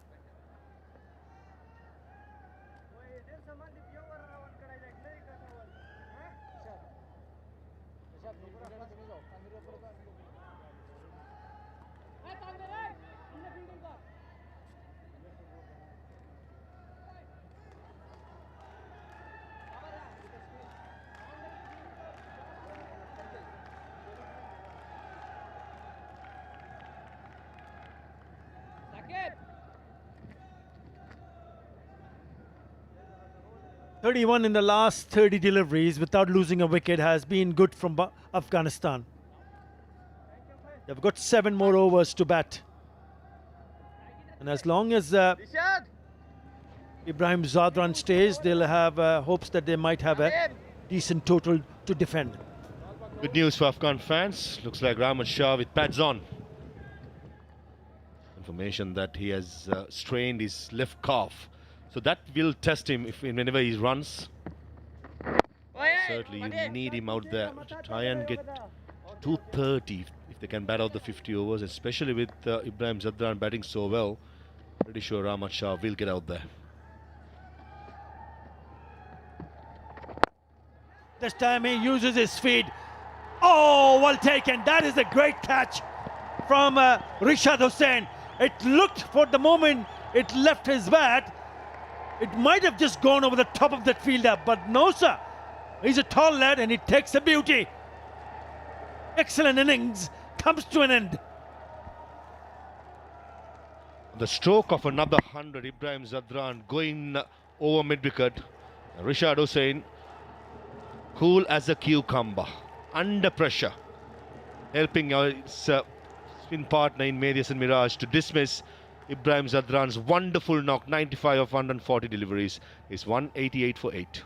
Sakib! 31 in the last 30 deliveries without losing a wicket has been good from Afghanistan. They've got 7 more overs to bat. And as long as Ibrahim Zadran stays, they'll have hopes that they might have a decent total to defend. Good news for Afghan fans. Looks like Ramah Shah with pads on. Information that he has strained his left calf. So that will test him whenever he runs. Certainly you need him out there to try and get 230 if they can bat out the 50 overs, especially with Ibrahim Zadran batting so well. Pretty sure Ramah Shah will get out there. This time he uses his feet. Oh, well taken. That is a great catch from Rashid Hussain. It looked for the moment it left his bat. It might have just gone over the top of that fielder, but no, sir. He's a tall lad and he takes a beauty. Excellent innings comes to an end. The stroke of another 100, Ibrahim Zadran going over mid-wicket. Rashid Hussain, cool as a cucumber, under pressure, helping his spin partner in Mehdi Hassan Miraj to dismiss Ibrahim Zadran's wonderful knock. 95 of 140 deliveries is 188 for 8.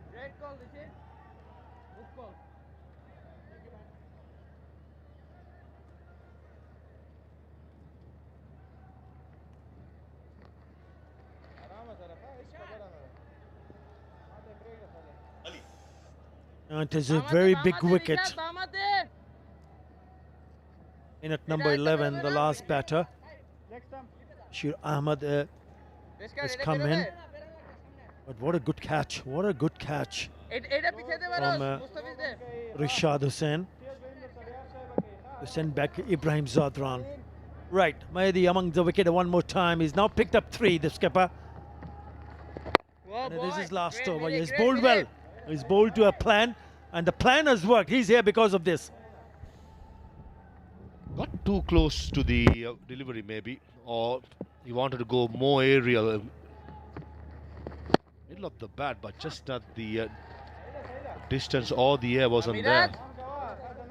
Great call, Rashid. Good call. It is a very big wicket. In at number 11, the last batter, Shir Ahmad has come in. But what a good catch, what a good catch from Rashid Hussain to send back Ibrahim Zadran. Right, Mehdi among the wicket one more time. He's now picked up 3, the skipper. And this is his last over. He's bowled well. He's bowled to a plan, and the plan has worked. He's here because of this. Got too close to the delivery maybe, or he wanted to go more aerial. Middle of the bat, but just not the distance or the air wasn't there.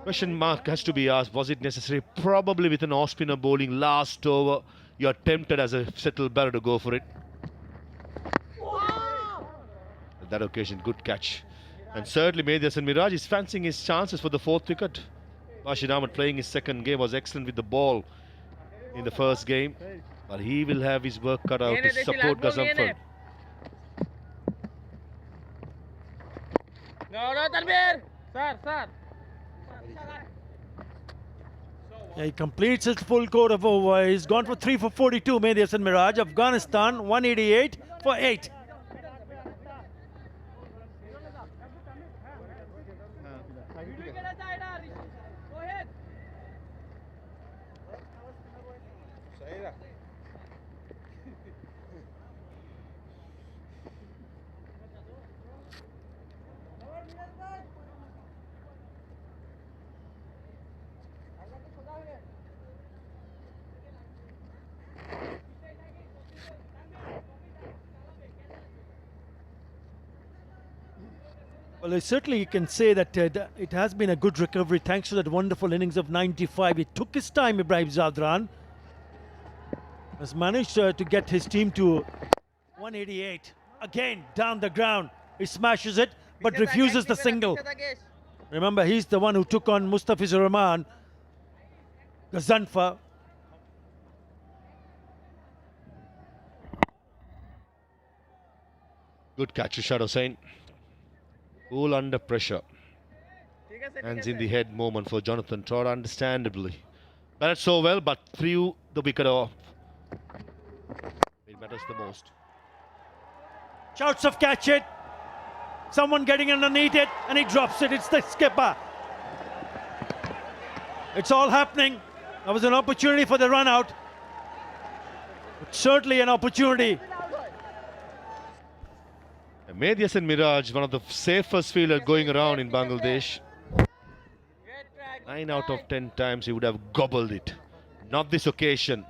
Question mark has to be asked, was it necessary? Probably with an off-spinner bowling last over, you're tempted as a settled batter to go for it. At that occasion, good catch. And certainly Mehdi Hassan Miraj is fancying his chances for the 4th wicket. Rashid Ahmad playing his 2nd game was excellent with the ball in the 1st game. But he will have his work cut out to support Gazamfar. No, Tanvir! Sir, sir. He completes his full quota of over. He's gone for 3 for 42, Mehdi Hasan Miraj. Afghanistan, 188 for 8. Well, certainly you can say that it has been a good recovery thanks to that wonderful innings of 95. He took his time, Ibrahim Zadran. Has managed to get his team to 188. Again, down the ground. He smashes it, but refuses the single. Remember, he's the one who took on Mustafizur Rahman, Gazanfa. Good catch, Rashid Hussain. Cool under pressure. Hands in the head moment for Jonathan Todd, understandably. Batted so well, but threw the wicket off. It matters the most. Shouts of catch it. Someone getting underneath it, and he drops it. It's the skipper. It's all happening. That was an opportunity for the run out. But certainly an opportunity. Mehdi Hasan Miraj, one of the safest fielders going around in Bangladesh. 9 out of 10 times he would have gobbled it. Not this occasion.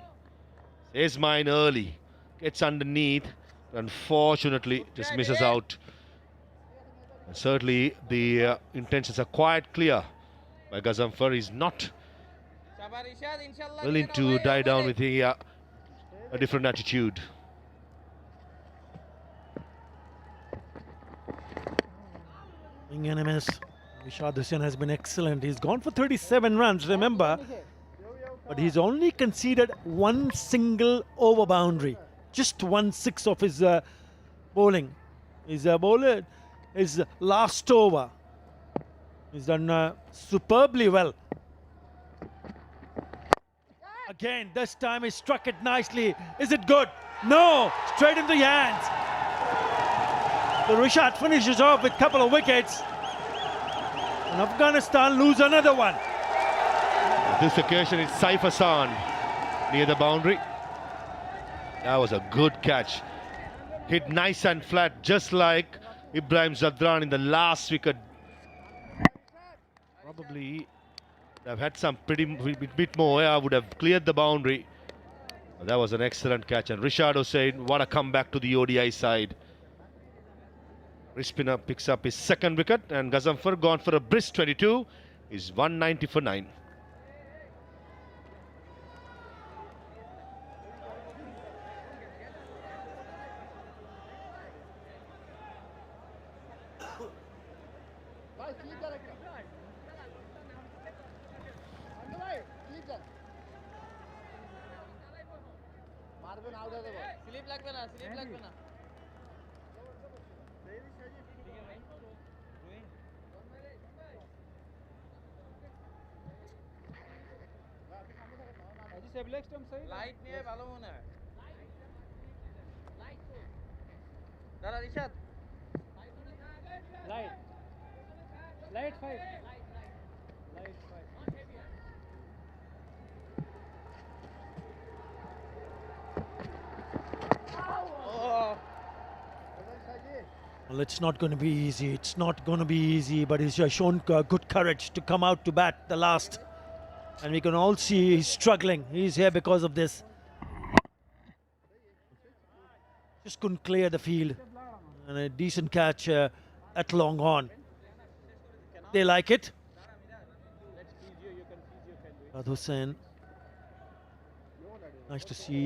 Says mine early. Gets underneath. Unfortunately, just misses out. And certainly the intentions are quite clear by Gazanfar. He's not willing to die down with a different attitude. Enemies. Rashid Hussain has been excellent. He's gone for 37 runs, remember. But he's only conceded one single over boundary. Just 1/6 of his bowling. His bowler, his last over. He's done superbly well. Again, this time he struck it nicely. Is it good? No! Straight into the hands. So Rashid finishes off with a couple of wickets. And Afghanistan lose another one. This occasion it's Saif Hassan near the boundary. That was a good catch. Hit nice and flat, just like Ibrahim Zadran in the last wicket. Probably have had some bit more. I would have cleared the boundary. But that was an excellent catch. And Rashid Hussain, what a comeback to the ODI side. Spinner picks up his second wicket, and Gazanfar gone for a brisk 22 is 190 for 9. Light নিয়ে ভালো মনে হয় দাঁড়া Rishad light light 5 light 5 Well, it's not going to be easy. It's not going to be easy, but he's shown good courage to come out to bat the last. And we can all see he's struggling. He's here because of this. Just couldn't clear the field. And a decent catch at long on. They like it. Rashid Hussain. Nice to see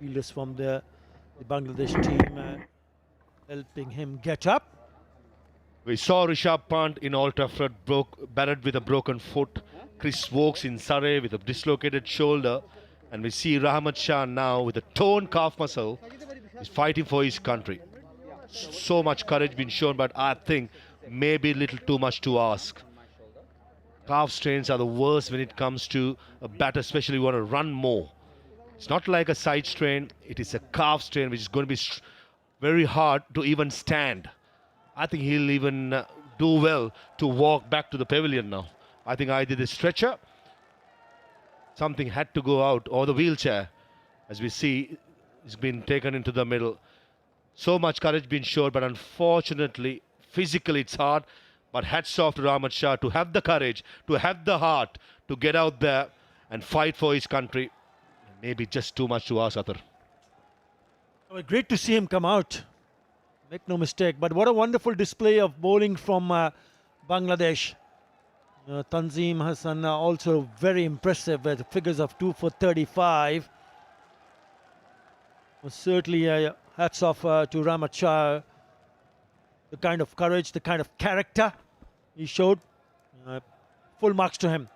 fielders from the Bangladesh team helping him get up. We saw Rishabh Pant in Old Trafford batted with a broken foot. Chris Wokes in Surrey with a dislocated shoulder. And we see Ramah Shah now with a torn calf muscle. He's fighting for his country. So much courage been shown, but I think maybe a little too much to ask. calf strains are the worst when it comes to a batter, especially you want to run more. It's not like a side strain, it is a calf strain which is going to be very hard to even stand. I think he'll even do well to walk back to the pavilion now. I think either the stretcher, something had to go out, or the wheelchair, as we see, is been taken into the middle. So much courage been shown, but unfortunately, physically it's hard. But hats off to Ramah Shah to have the courage, to have the heart, to get out there and fight for his country. Maybe just too much to ask, Athar. Well, great to see him come out. Make no mistake. But what a wonderful display of bowling from Bangladesh. Tanzim Hassan also very impressive with figures of 2 for 35. Well, certainly hats off to Ramah Shah. The kind of courage, the kind of character he showed. Full marks to him.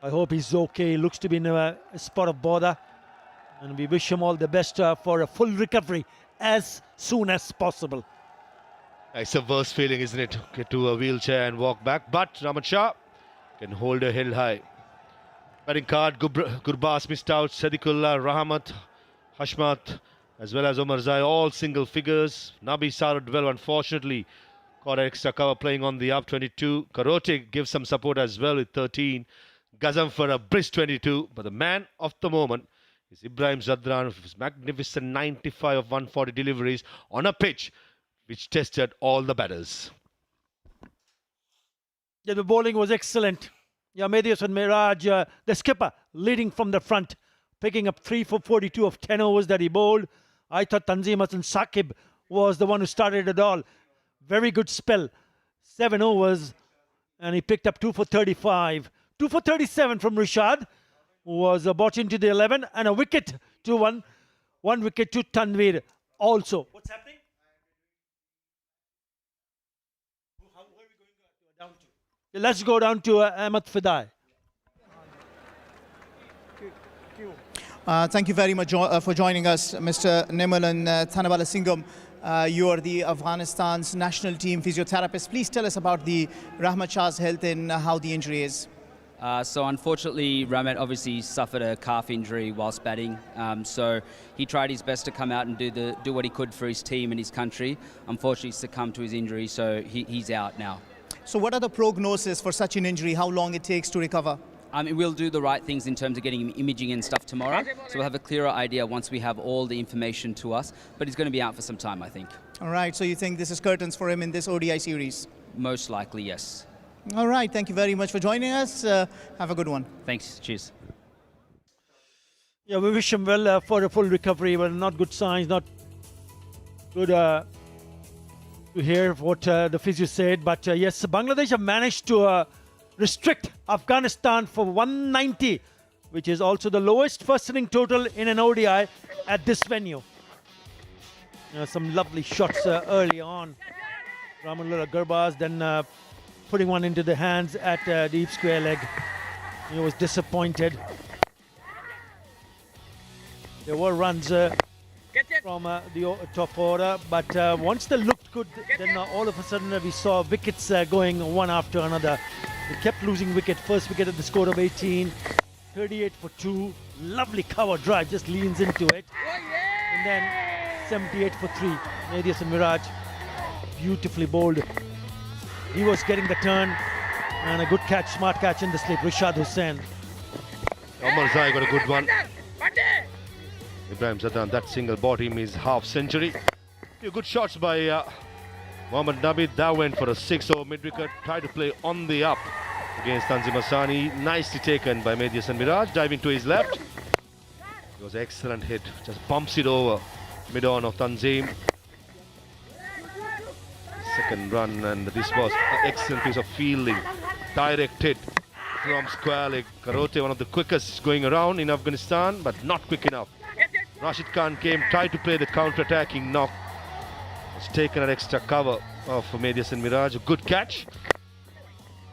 I hope he's okay. He looks to be in a spot of bother. And we wish him all the best for a full recovery as soon as possible. It's a worse feeling, isn't it? Get to a wheelchair and walk back. But Ramah Shah can hold her head high. Batting card, Gurbas missed out. Sadiqullah, Rahmat, Hashmat, as well as Omar Zai, all single figures. Nabi started well, unfortunately. Caught extra cover playing on the up 22. Karote gives some support as well with 13. Gazanfar a brisk 22. But the man of the moment is Ibrahim Zadran with his magnificent 95 of 140 deliveries on a pitch which tested all the batters. Yeah, the bowling was excellent. Yeah, Medius and Miraj, the skipper, leading from the front, picking up 3 for 42 of 10 overs that he bowled. I thought Tanzim Hassan Saqib was the one who started it all. Very good spell. 7 overs, and he picked up 2 for 35. 2 for 37 from Rashad, who was brought into the 11, and a wicket to one wicket to Tanveer also. What's happening? Where are we going down to? Let's go down to Ahmed Fidai. Thank you very much for joining us, Mr. Nemalan Thanawala Singham. You are the Afghanistan's national team physiotherapist. Please tell us about the Ramah Shah's health and how the injury is. So unfortunately, Ramah obviously suffered a calf injury whilst batting. So he tried his best to come out and do what he could for his team and his country. Unfortunately, succumbed to his injury, so he's out now. So what are the prognosis for such an injury? How long it takes to recover? We'll do the right things in terms of getting him imaging and stuff tomorrow. So we'll have a clearer idea once we have all the information to us. But he's going to be out for some time, I think. All right, so you think this is curtains for him in this ODI series? Most likely, yes. All right, thank you very much for joining us. Have a good one. Thanks, cheers. Yeah, we wish him well for a full recovery, but not good signs, not good to hear what the physio said. But yes, Bangladesh have managed to restrict Afghanistan for 190, which is also the lowest first inning total in an ODI at this venue. Some lovely shots early on. Ramanullah Gurbaz then putting one into the hands at deep square leg. He was disappointed. There were runs from the top order, but once they looked good, then all of a sudden we saw wickets going one after another. They kept losing wicket. First wicket at the score of 18, 38 for 2. Lovely cover drive, just leans into it. And then 78 for 3. Medius and Miraj, beautifully bowled. He was getting the turn, and a good catch, smart catch in the slip. Rashad Hussain. Omar Zai got a good one. Ibrahim Zadran, that single bought him his half century. Few good shots by Mohammad Nabi. That went for a 6-over mid-wicket. Tried to play on the up against Tanzim Hassani. Nicely taken by Medius and Miraj. Diving to his left. It was an excellent hit. Just bumps it over mid-on of Tanzim. Second run, and this was an excellent piece of fielding. Direct hit from square leg. Karote, one of the quickest going around in Afghanistan, but not quick enough. Rashid Khan came, tried to play the counter-attacking knock. Was taken an extra cover of Medius and Miraj. A good catch.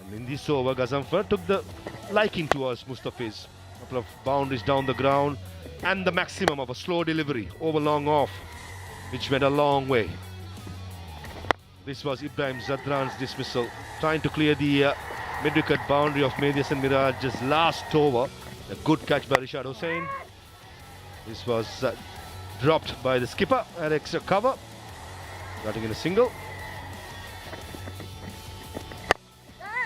And in this over, Gazanfar took the liking towards Mustafiz. A couple of boundaries down the ground, and the maximum of a slow delivery over long off, which went a long way. This was Ibrahim Zadran's dismissal, trying to clear the Mid-wicket boundary of Medias and Miraj's last over. A good catch by Rashid Hussain. This was dropped by the skipper at extra cover. Batting in a single.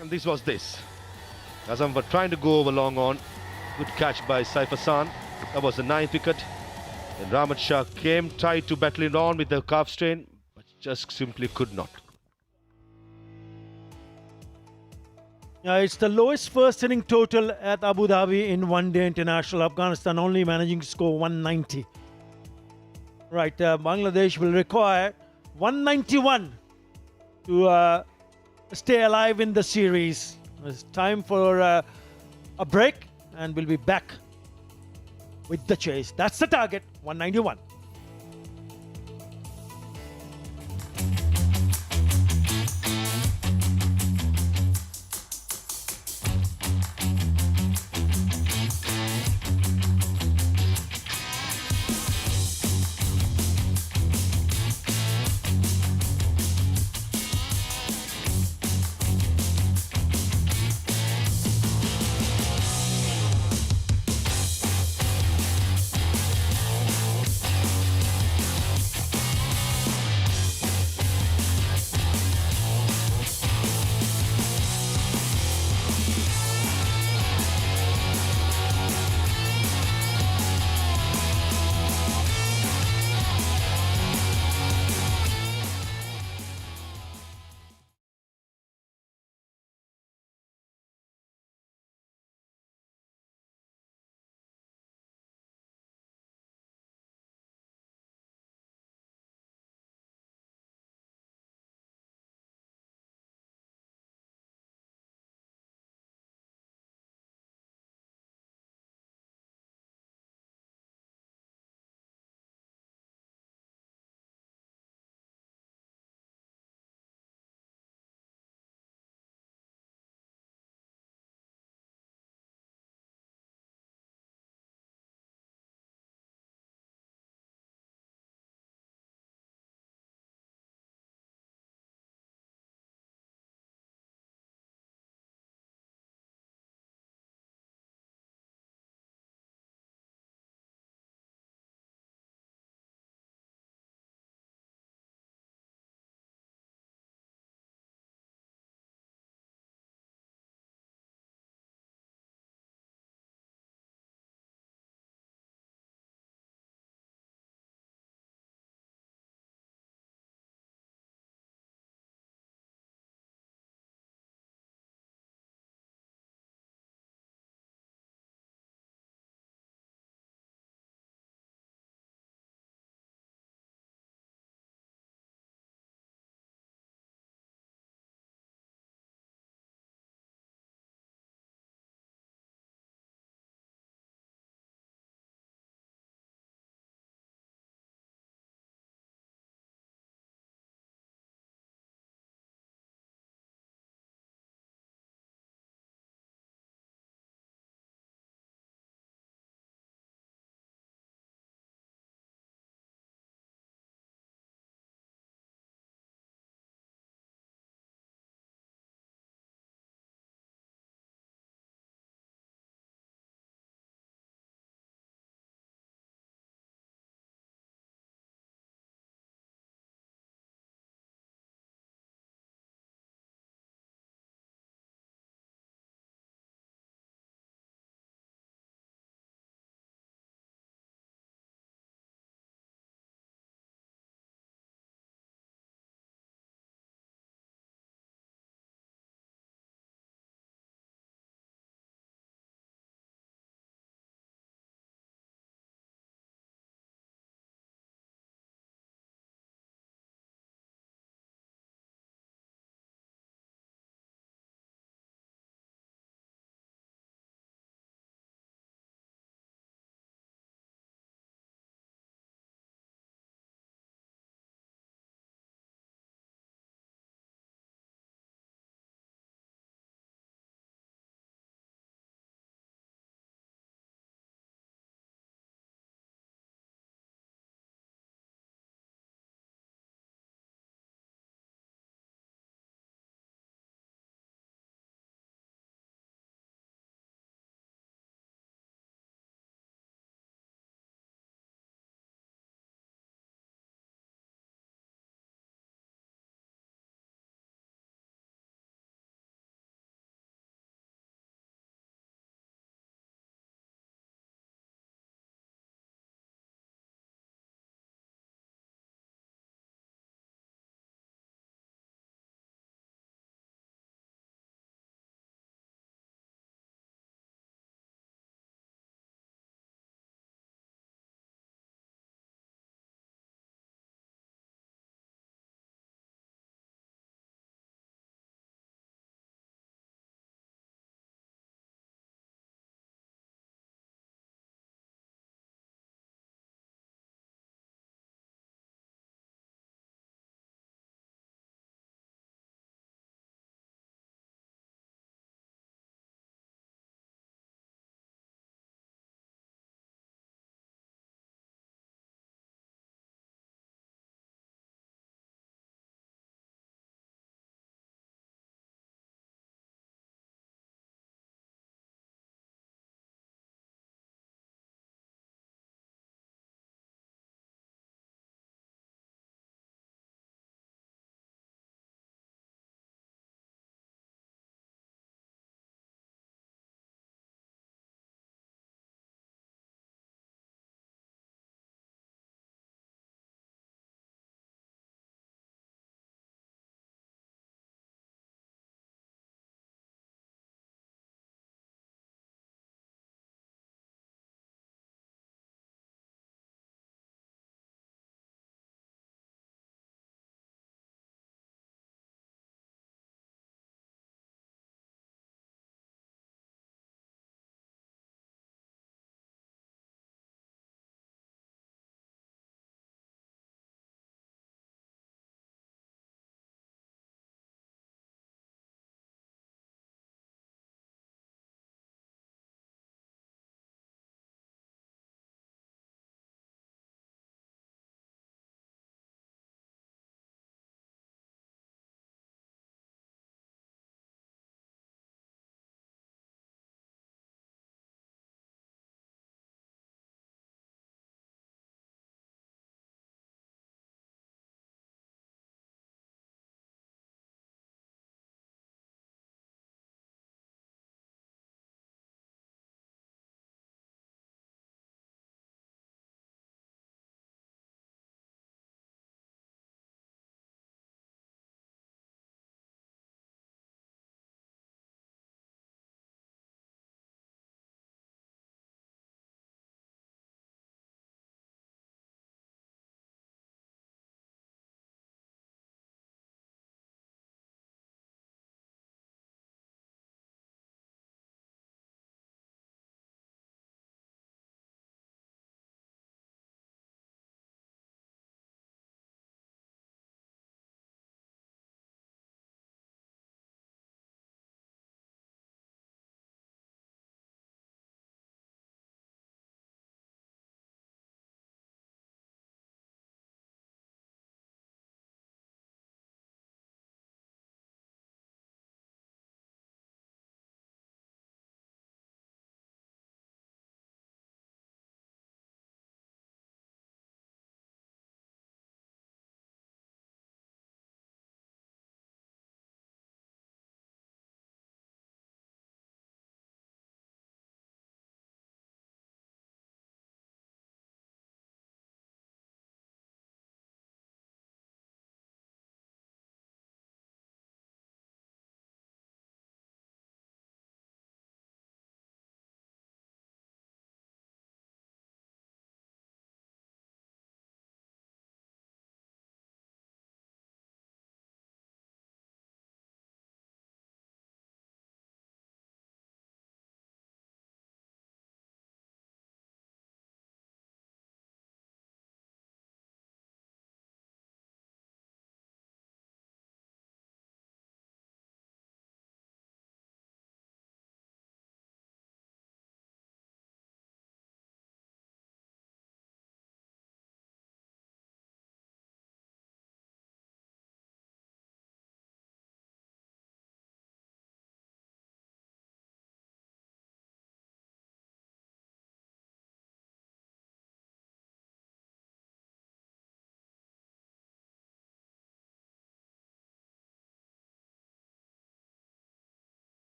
And this was this. Azam were trying to go over long on. Good catch by Saif Hassan. That was the 9th wicket. And Ramah Shah came, tried to battle it on with the calf strain, but just simply could not. It's the lowest first inning total at Abu Dhabi in one-day international. Afghanistan only managing to score 190. Right, Bangladesh will require 191 to stay alive in the series. It's time for a break, and we'll be back with the chase. That's the target, 191.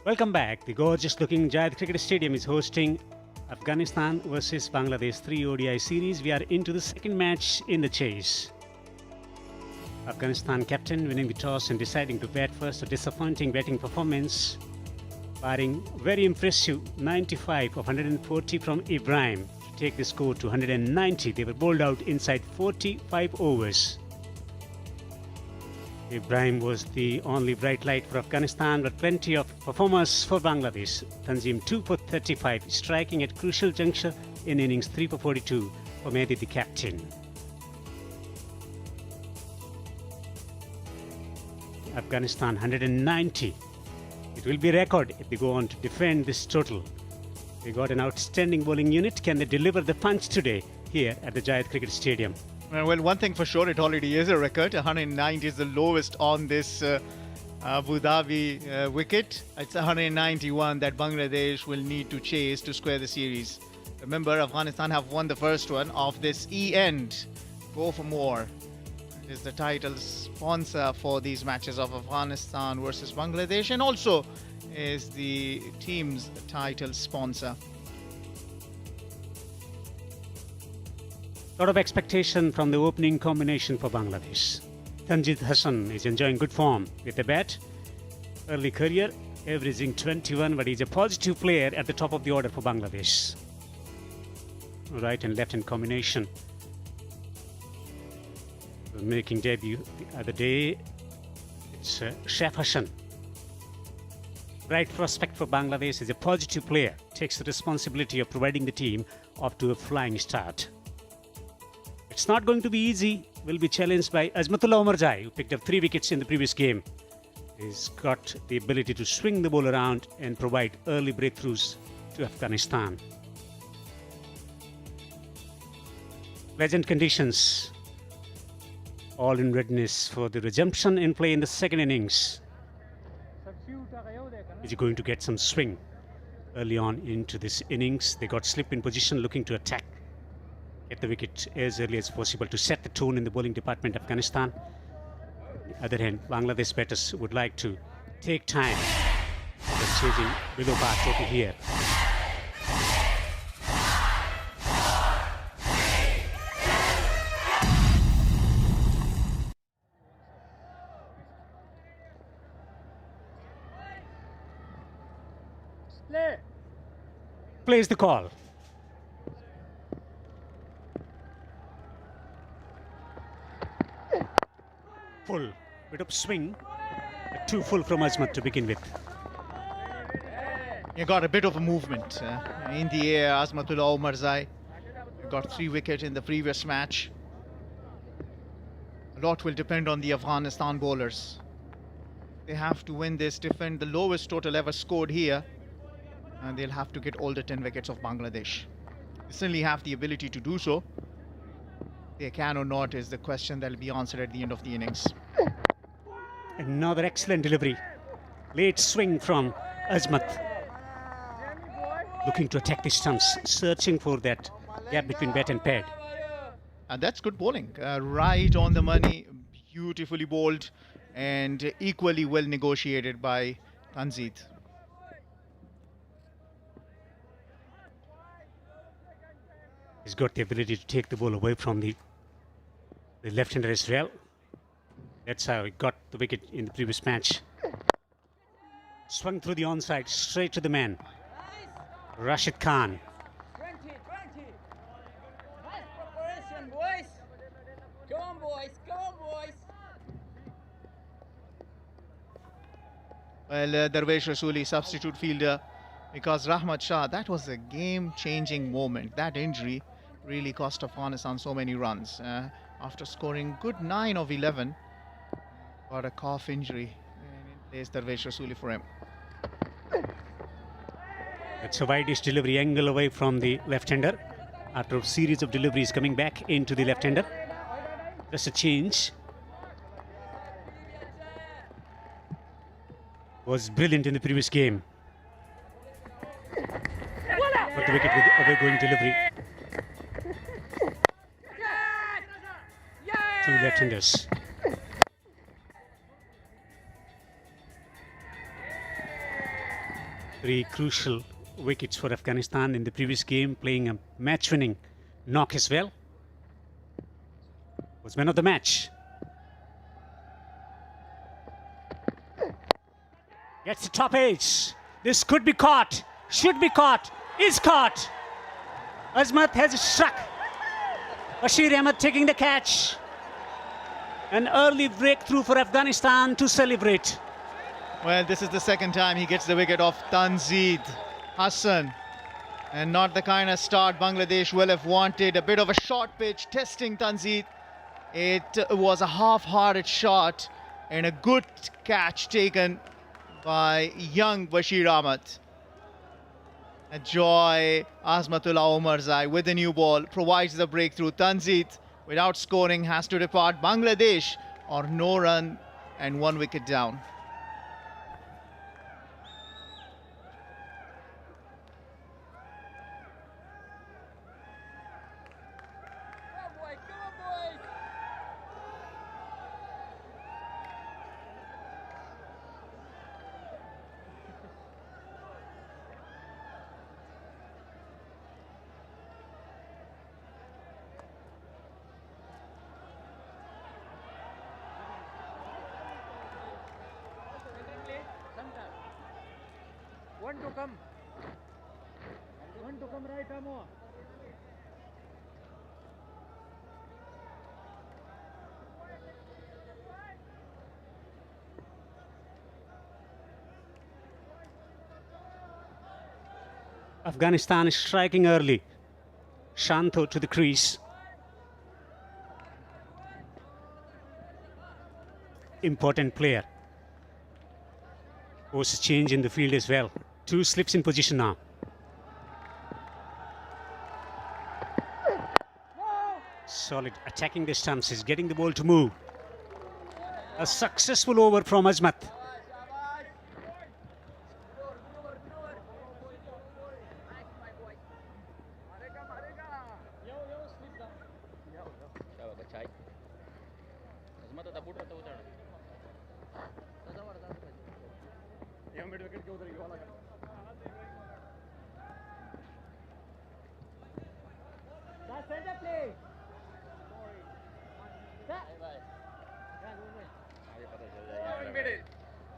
Welcome back. The gorgeous looking Jayad Cricket Stadium is hosting Afghanistan versus Bangladesh 3 ODI series. We are into the second match in the chase. Afghanistan captain winning the toss and deciding to bat first. A disappointing batting performance, barring very impressive 95 of 140 from Ibrahim to take the score to 190. They were bowled out inside 45 overs. Ibrahim was the only bright light for Afghanistan, but plenty of performers for Bangladesh. Tanzim 2 for 35, striking at crucial juncture in innings 3 for 42 for Mehdi, the captain. Afghanistan 190. It will be a record if they go on to defend this total. They got an outstanding bowling unit. Can they deliver the punch today here at the Jayad Cricket Stadium? Well, one thing for sure, it already is a record. 190 is the lowest on this Abu Dhabi wicket. It's 191 that Bangladesh will need to chase to square the series. Remember, Afghanistan have won the first one of this E-end. Go for more. It is the title sponsor for these matches of Afghanistan versus Bangladesh, and also is the team's title sponsor. Lot of expectation from the opening combination for Bangladesh. Tanjid Hassan is enjoying good form with the bat. Early career, averaging 21, but he's a positive player at the top of the order for Bangladesh. Right and left hand combination. Making debut the other day, it's Shaf Hassan. Bright prospect for Bangladesh, is a positive player. Takes the responsibility of providing the team off to a flying start. It's not going to be easy. Will be challenged by Azmatullah Omarzai, who picked up 3 wickets in the previous game. He's got the ability to swing the ball around and provide early breakthroughs to Afghanistan. Pleasant conditions. All in readiness for the resumption in play in the second innings. Is he going to get some swing early on into this innings? They got slip in position, looking to attack. Get the wicket as early as possible to set the tone in the bowling department, Afghanistan. On the other hand, Bangladesh batters would like to take time. They're chasing below par total here. Plays the call. Full bit of swing, too full from Azmat to begin with. You got a bit of a movement in the air. Azmatullah Omarzai got 3 wickets in the previous match. A lot will depend on the Afghanistan bowlers. They have to win this, defend the lowest total ever scored here, and they'll have to get all the 10 wickets of Bangladesh. They certainly have the ability to do so. They can or not is the question that will be answered at the end of the innings. Another excellent delivery. Late swing from Azmat. Looking to attack the stumps, searching for that gap between bat and pad. And that's good bowling. Right on the money, beautifully bowled, and equally well negotiated by Tanzid. He's got the ability to take the ball away from the left-hander as well. That's how he got the wicket in the previous match. Swung through the onside, straight to the man. Rashid Khan. 20. Nice preparation, boys. Come on, boys. Well, Darvesh Rasuli, substitute fielder, because Ramah Shah, that was a game-changing moment. That injury really cost Afghanistan so many runs. After scoring good 9 of 11, got a calf injury, and it plays Darvesh Rasuli for him. That's a wide-ish delivery angle away from the left-hander. After a series of deliveries coming back into the left-hander. Just a change. Was brilliant in the previous game. Got the wicket with the away-going delivery. 2 left-handers. Three crucial wickets for Afghanistan in the previous game, playing a match-winning knock as well. Was man of the match. Gets the top edge. This could be caught. Should be caught. Is caught. Azmat has struck. Bashir Ahmed taking the catch. An early breakthrough for Afghanistan to celebrate. Well, this is the second time he gets the wicket off Tanzid Hassan. And not the kind of start Bangladesh will have wanted. A bit of a short pitch testing Tanzid. It was a half-hearted shot and a good catch taken by young Bashir Ahmed. A joy, Azmatullah Omarzai with the new ball provides the breakthrough. Tanzid, without scoring, has to depart. Bangladesh or no run and 1 wicket down. One to come. One to come right, Amo. Afghanistan is striking early. Shanto to the crease. Important player. Force change in the field as well. 2 slips in position now. Solid attacking the stumps. Is getting the ball to move. A successful over from Azmat.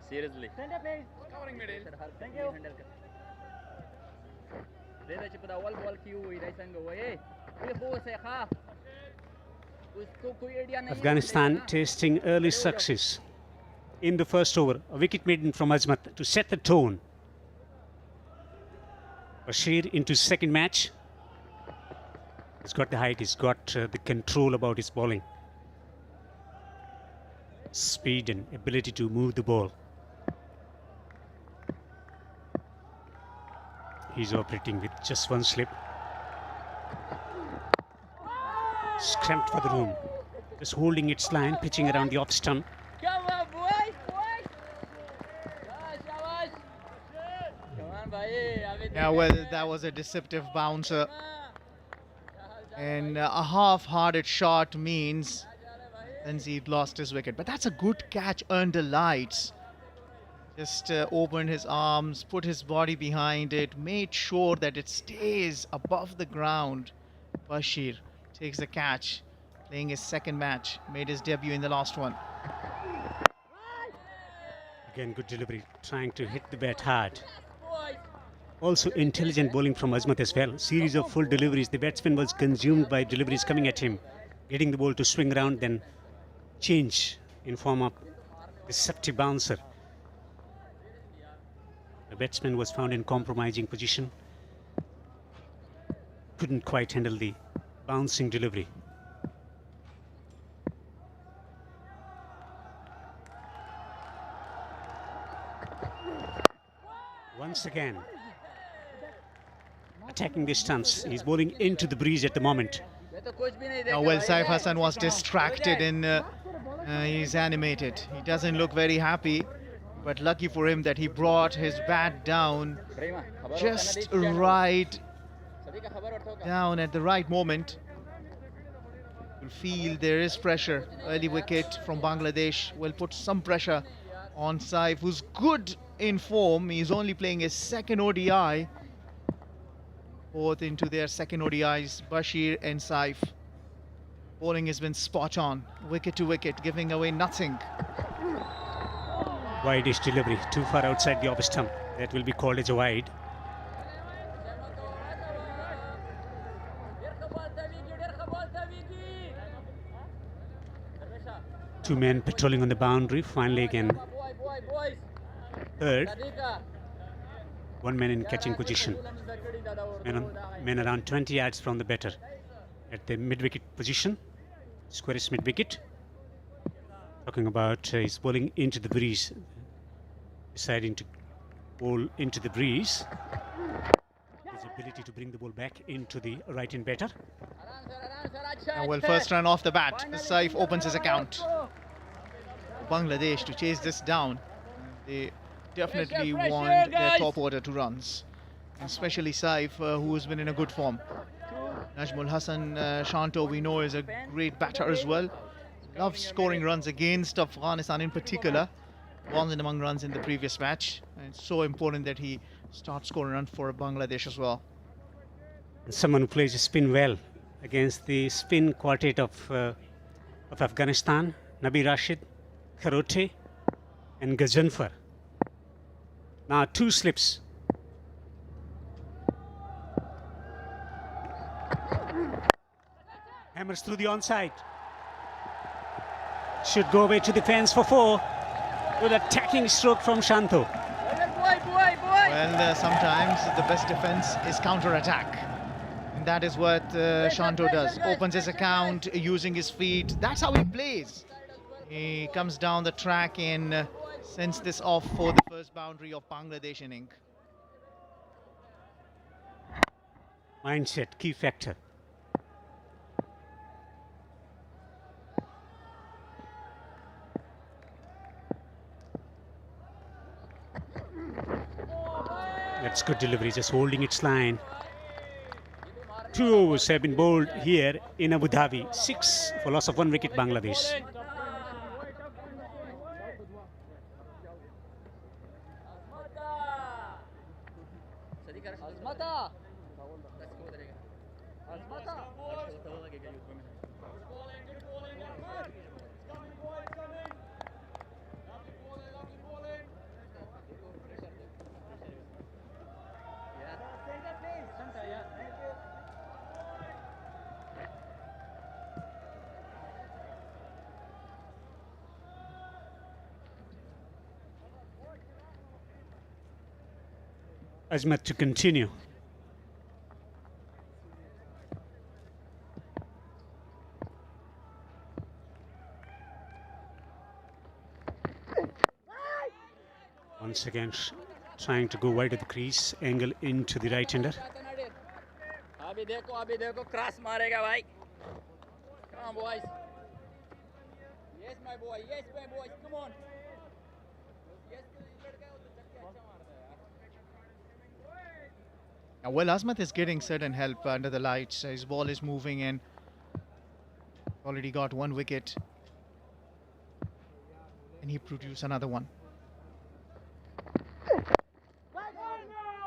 Seriously. Center please. Covering middle. Thank you. Afghanistan tasting early success in the first over. A wicket maiden from Azmat to set the tone. Bashir into second match. He's got the height, he's got the control about his bowling. Speed and ability to move the ball. He's operating with just 1 slip. Scramped for the room. Just holding its line, pitching around the off stump. Come on, boys, boys. Come on, bhai. Yeah, well, that was a deceptive bouncer. And a half-hearted shot means Tanzid lost his wicket. But that's a good catch under lights. Just opened his arms, put his body behind it, made sure that it stays above the ground. Bashir takes the catch, playing his second match, made his debut in the last one. Again, good delivery, trying to hit the bat hard. Also intelligent bowling from Azmat as well. Series of full deliveries. The batsman was consumed by deliveries coming at him. Getting the ball to swing around, then change in form of deceptive bouncer. The batsman was found in compromising position. Couldn't quite handle the bouncing delivery. Once again, attacking the stumps. He's bowling into the breeze at the moment. Now, well, Saif Hassan was distracted and he's animated. He doesn't look very happy, but lucky for him that he brought his bat down just right down at the right moment. You'll feel there is pressure. Early wicket from Bangladesh will put some pressure on Saif, who's good in form. He's only playing his second ODI. Both into their second ODIs, Bashir and Saif. Bowling has been spot on, wicket to wicket, giving away nothing. Wide-ish delivery, too far outside the off stump. That will be called as a wide. Two men patrolling on the boundary, finally again third. One man in catching position. Men around 20 yards from the batter. At the mid-wicket position, squarish mid-wicket. Talking about he's bowling into the breeze. Deciding to bowl into the breeze. His ability to bring the ball back into the right-hand batter. Well, first run off the bat, Saif opens his account. Bangladesh to chase this down. They definitely want their top order to runs, especially Saif, who has been in a good form. Najmul Hassan Shanto, we know, is a great batter as well. Loves scoring runs against Afghanistan in particular. Wasn't among runs in the previous match. And it's so important that he starts scoring runs for Bangladesh as well. And someone who plays spin well against the spin quartet of Afghanistan, Nabi Rashid, Kharote and Gazanfar. Now two slips. Hammers through the onside. Should go away to the fence for four. Good attacking stroke from Shanto. Well, sometimes the best defense is counter-attack. And that is what Shanto does. Opens his account using his feet. That's how he plays. He comes down the track and sends this off for the first boundary of Bangladesh inning. Mindset, key factor. That's good delivery, just holding its line. 2 overs have been bowled here in Abu Dhabi. 6 for loss of 1 wicket, Bangladesh. Azmat to continue. Once again trying to go wide of the crease, angle into the right-hander. अभी देखो cross मारेगा भाई. Come on boys. Yes my boy, come on. Well, Azmat is getting certain help under the lights. His ball is moving and already got 1 wicket. And he produced another one.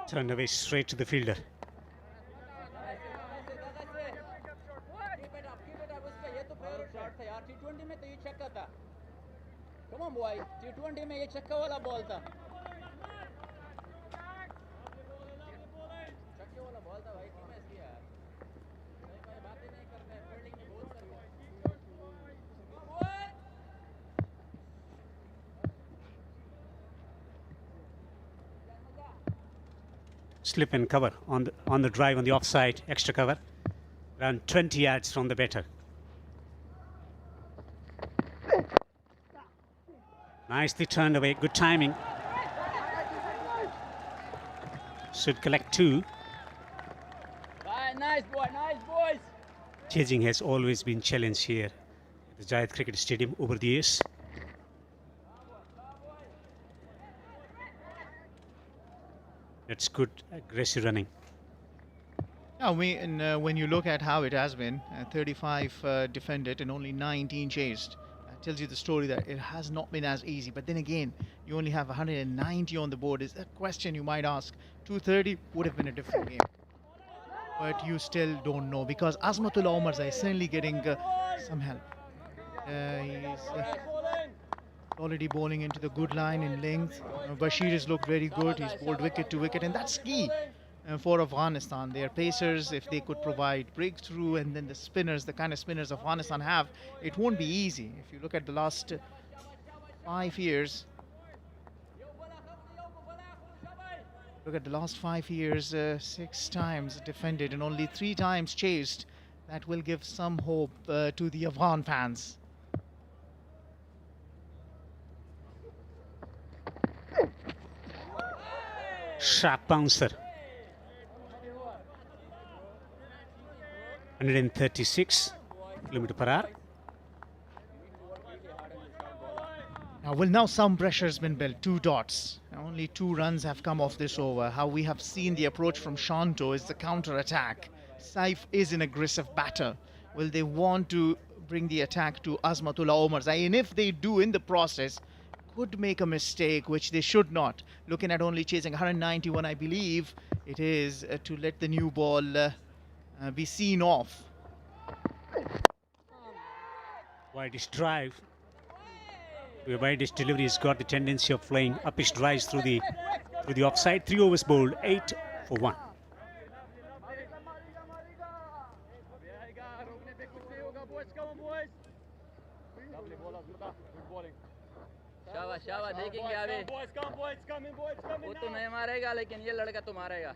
Turned away straight to the fielder. Come on boy, T20 में ये छक्का वाला ball था. छक्के वाला ball था भाई, क्यों ऐसे यार? भाई बातें नहीं करते हैं, फील्डिंग में बहुत सारी. Slip and cover on the drive on the offside, extra cover, around 20 yards from the batter. Nicely turned away, good timing. Should collect 2. Nice boys. Chasing has always been challenged here at the Jayed Cricket Stadium over the years. That's good aggressive running. Yeah, when you look at how it has been, 35 defended and only 19 chased. That tells you the story that it has not been as easy. But then again, you only have 190 on the board. Is a question you might ask. 230 would have been a different game. But you still don't know, because Azmatullah Omar is certainly getting some help. He's already bowling into the good line in length. Bashir has looked very good. He's bowled wicket to wicket, and that's key for Afghanistan. Their pacers, if they could provide breakthrough, and then the spinners, the kind of spinners Afghanistan have, it won't be easy. If you look at the last 5 years, six times defended and only 3 times chased. That will give some hope to the Afghan fans. Sharp bouncer. 136 km per hour. Now some pressure has been built. 2 dots. Only 2 runs have come off this over. How we have seen the approach from Shanto is the counter-attack. Saif is an aggressive batter. Will they want to bring the attack to Azmatullah Omar? And if they do, in the process, could make a mistake, which they should not. Looking at only chasing 191, I believe it is to let the new ball be seen off. Widest drive. The widest delivery has got the tendency of flying uppish drives through the offside. 3 overs bowled, 8 for 1. शाबाश शाबाश देखेंगे अभी वो तो नहीं मारेगा लेकिन ये लड़का तो मारेगा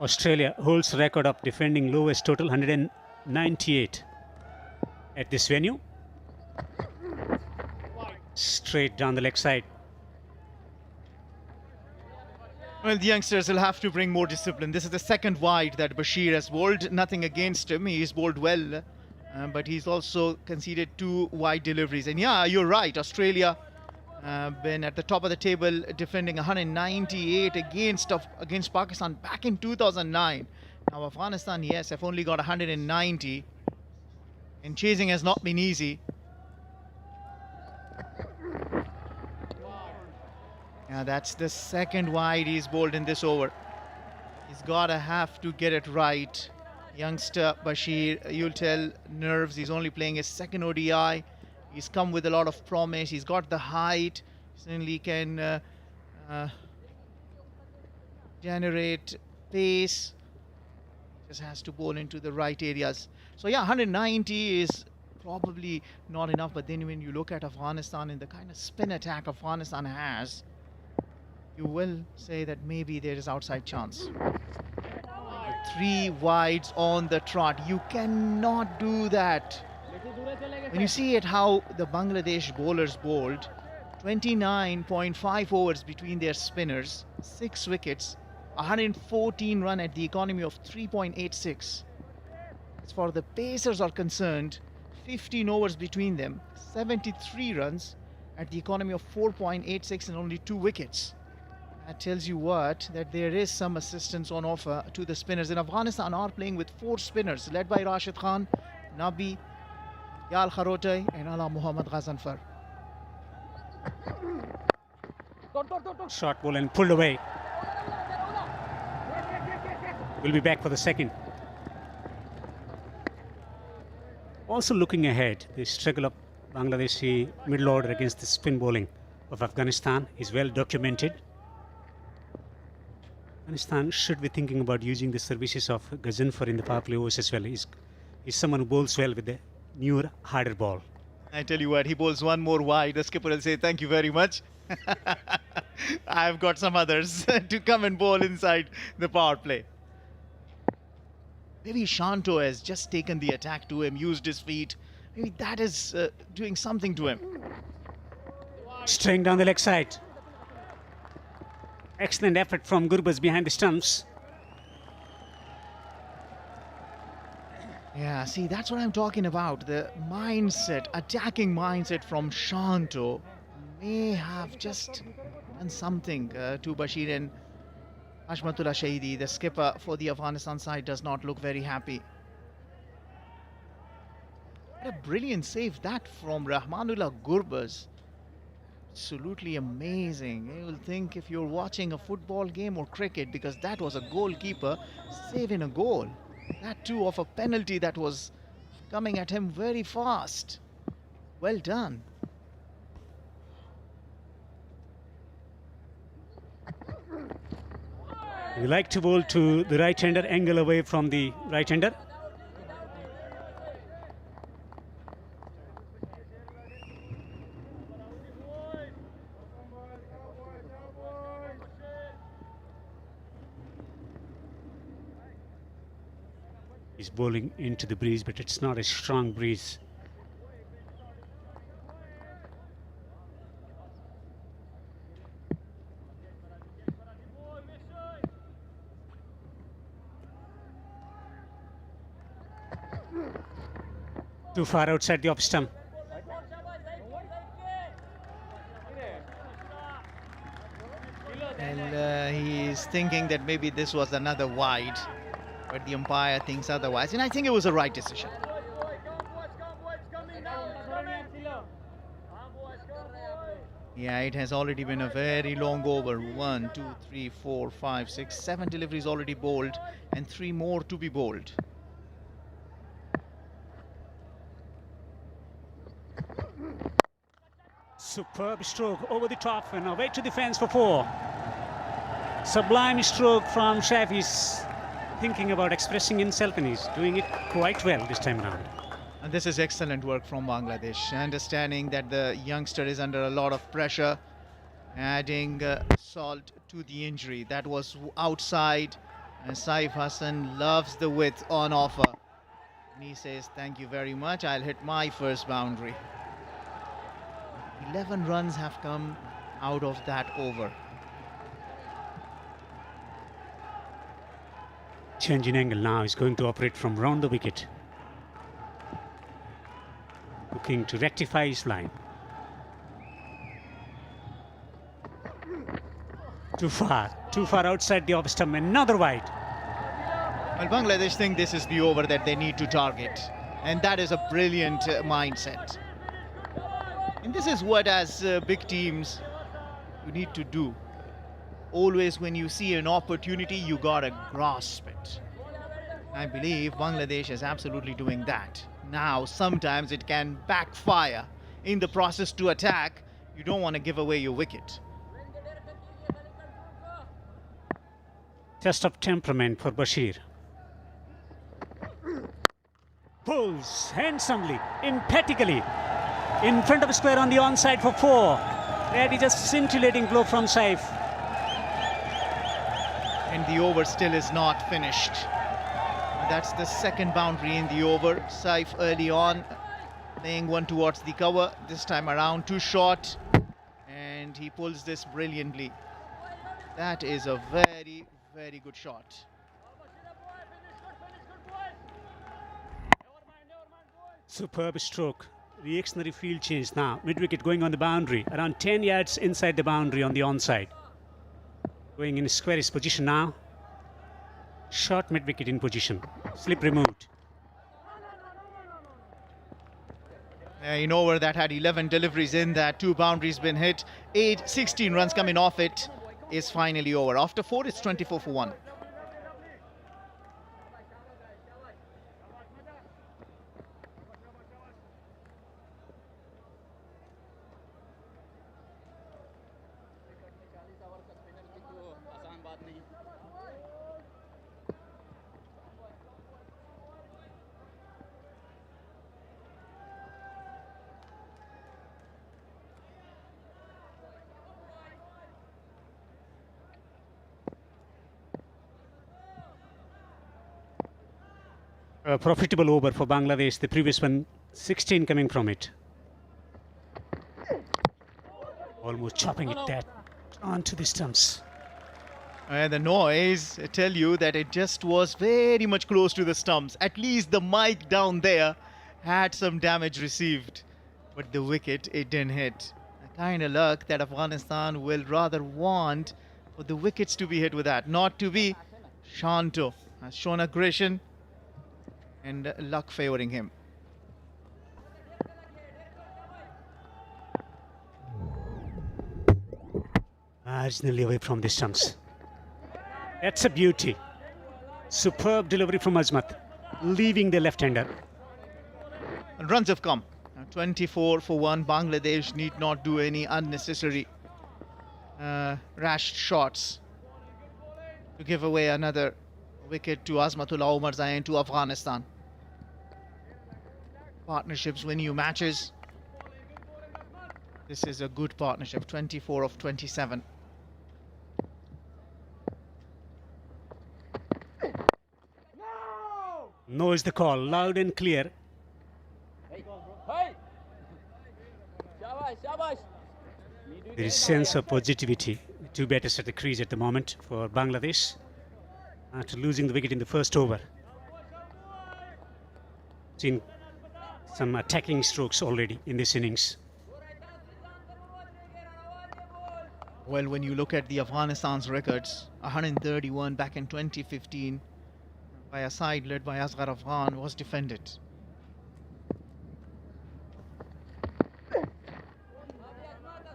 Australia holds record of defending lowest total, 198 at this venue. Straight down the leg side. Well, the youngsters will have to bring more discipline. This is the second wide that Bashir has bowled. Nothing against him. He's bowled well. But he's also conceded 2 wide deliveries. And yeah, you're right. Australia been at the top of the table, defending 198 against Pakistan back in 2009. Now Afghanistan, yes, have only got 190. And chasing has not been easy. Yeah, that's the second wide he's bowled in this over. He's got to have to get it right. Youngster Bashir, you'll tell, nerves. He's only playing his second ODI. He's come with a lot of promise. He's got the height. Certainly can generate pace. Just has to bowl into the right areas. So yeah, 190 is probably not enough. But then when you look at Afghanistan and the kind of spin attack Afghanistan has, you will say that maybe there is outside chance. 3 wides on the trot. You cannot do that. When you see it how the Bangladesh bowlers bowled, 29.5 overs between their spinners, 6 wickets, 114 run at the economy of 3.86. As far as the pacers are concerned, 15 overs between them, 73 runs at the economy of 4.86 and only 2 wickets. That tells you what? That there is some assistance on offer to the spinners. And Afghanistan are playing with 4 spinners, led by Rashid Khan, Nabi, Yal Kharote and Ala Muhammad Ghazanfar. Short ball and pulled away. We'll be back for the second. Also looking ahead, the struggle of Bangladeshi middle order against the spin bowling of Afghanistan is well documented. Afghanistan should be thinking about using the services of Ghazanfar in the power play overs as well. He's someone who bowls well with the newer, harder ball. I tell you what, he bowls one more wide. The skipper will say, thank you very much. I've got some others to come and bowl inside the power play. Maybe Shanto has just taken the attack to him, used his feet. Maybe that is doing something to him. Straying down the leg side. Excellent effort from Gurbaz behind the stumps. Yeah, see, that's what I'm talking about. The mindset, attacking mindset from Shanto may have just done something to Bashir, and Hashmatullah Shahidi, the skipper for the Afghanistan side, does not look very happy. What a brilliant save that from Rahmanullah Gurbaz. Absolutely amazing. You will think if you're watching a football game or cricket, because that was a goalkeeper saving a goal. That too of a penalty that was coming at him very fast. Well done. We like to bowl to the right-hander, angle away from the right-hander. He's bowling into the breeze, but it's not a strong breeze. Too far outside the off stump. And he's thinking that maybe this was another wide, but the umpire thinks otherwise, and I think it was a right decision. Yeah, it has already been a very long over. 1, 2, 3, 4, 5, 6, 7 deliveries already bowled, and 3 more to be bowled. Superb stroke over the top and away to the fence for 4. Sublime stroke from Shaf. He's thinking about expressing himself and he's doing it quite well this time around. And this is excellent work from Bangladesh, understanding that the youngster is under a lot of pressure, adding salt to the injury. That was outside, and Saif Hassan loves the width on offer. And he says, thank you very much, I'll hit my first boundary. 11 runs have come out of that over. Change in angle now. He's going to operate from round the wicket. Looking to rectify his line. Too far outside the off stump. Another wide. Well, Bangladesh think this is the over that they need to target, and that is a brilliant mindset. And this is what, as big teams, you need to do. Always when you see an opportunity, you gotta grasp it. I believe Bangladesh is absolutely doing that. Now, sometimes it can backfire. In the process to attack, you don't want to give away your wicket. Test of temperament for Bashir. Pulls handsomely, emphatically, in front of the square on the onside for 4. That is a scintillating blow from Saif. And the over still is not finished. That's the second boundary in the over. Saif early on, laying one towards the cover. This time around, too short. And he pulls this brilliantly. That is a very, very good shot. Superb stroke. Reactionary field change now. Mid-wicket going on the boundary. Around 10 yards inside the boundary on the onside. Going in squarish position now. Short mid-wicket in position. Slip removed. In over that had 11 deliveries in that. 2 boundaries been hit. 16 runs coming off it is finally over. After 4, it's 24 for 1. A profitable over for Bangladesh. The previous one, 16 coming from it. Almost chopping it that onto the stumps. And the noise tell you that it just was very much close to the stumps. At least the mic down there had some damage received, but the wicket, it didn't hit. A kind of luck that Afghanistan will rather want for the wickets to be hit with that, not to be. Shanto has shown aggression and luck favoring him. Marginally away from the stumps. That's a beauty. Superb delivery from Azmat, leaving the left-hander. And runs have come. 24 for 1. Bangladesh need not do any unnecessary rash shots to give away another wicket to Azmatullah Omarzai and to Afghanistan. Partnerships win you matches. This is a good partnership. 24 of 27. No is the call, loud and clear. There is sense of positivity. Two batters at the crease at the moment for Bangladesh after losing the wicket in the first over. Seen some attacking strokes already in this innings. Well, when you look at the Afghanistan's records, 131 back in 2015 by a side led by Asghar Afghan was defended.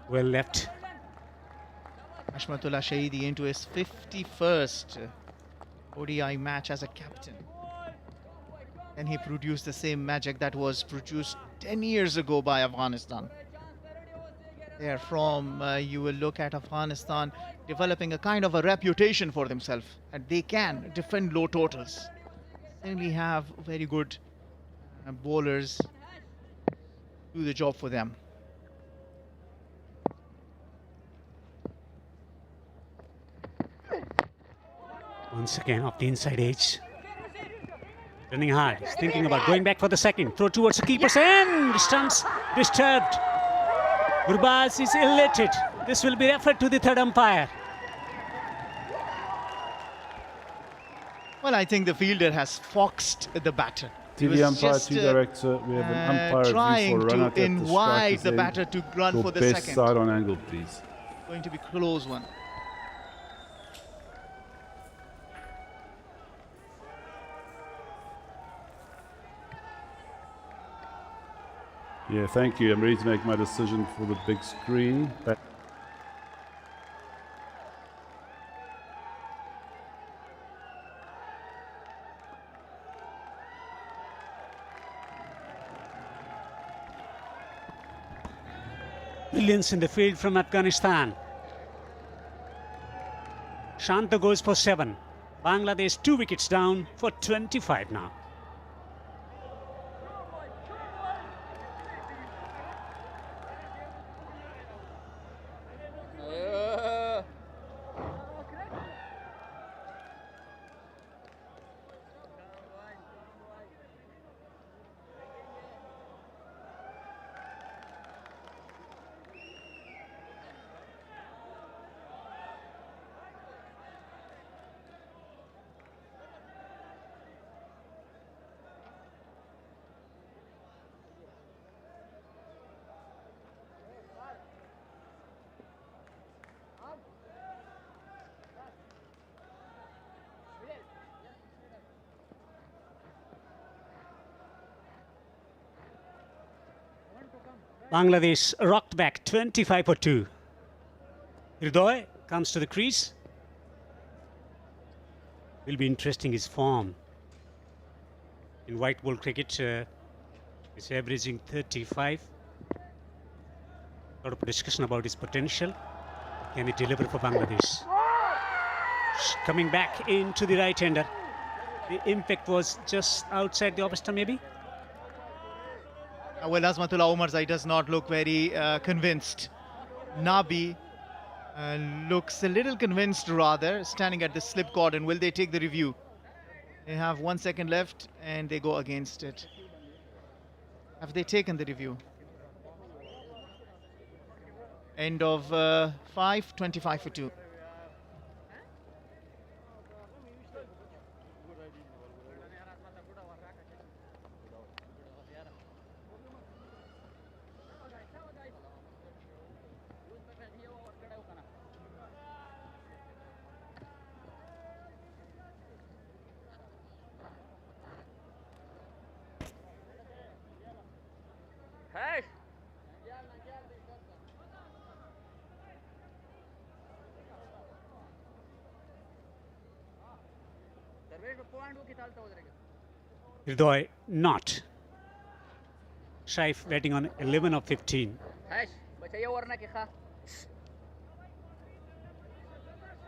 Well left. Hashmatullah Shahidi into his 51st ODI match as a captain. And he produced the same magic that was produced 10 years ago by Afghanistan. Therefrom, you will look at Afghanistan developing a kind of a reputation for themselves, and they can defend low totals. They only have very good bowlers do the job for them. Once again off the inside edge. Running hard, he's thinking about going back for the second. Throw towards the keeper's end. Stumps disturbed. Gurbaz is elated. This will be referred to the third umpire. Well, I think the fielder has foxed the batter. TV umpire, TV director, we have an umpire trying review for run to invite the batter to run for the best second. side on angle, please. Going to be close one. Yeah, thank you. I'm ready to make my decision for the big screen. Brilliance in the field from Afghanistan. Shanta goes for 7. Bangladesh 2 wickets down for 25 now. Bangladesh rocked back 25 for 2. Hridoy comes to the crease. Will be interesting his form. In white ball cricket, he's averaging 35. A lot of discussion about his potential. Can he deliver for Bangladesh? Coming back into the right-hander. The impact was just outside the off-stump maybe. Well, Azmatullah Omarzai does not look very convinced. Nabi looks a little convinced rather, standing at the slip cord. And will they take the review? They have 1 second left and they go against it. Have they taken the review? End of 5, 25 for 2. Hridoy not. Shaif batting on 11 of 15.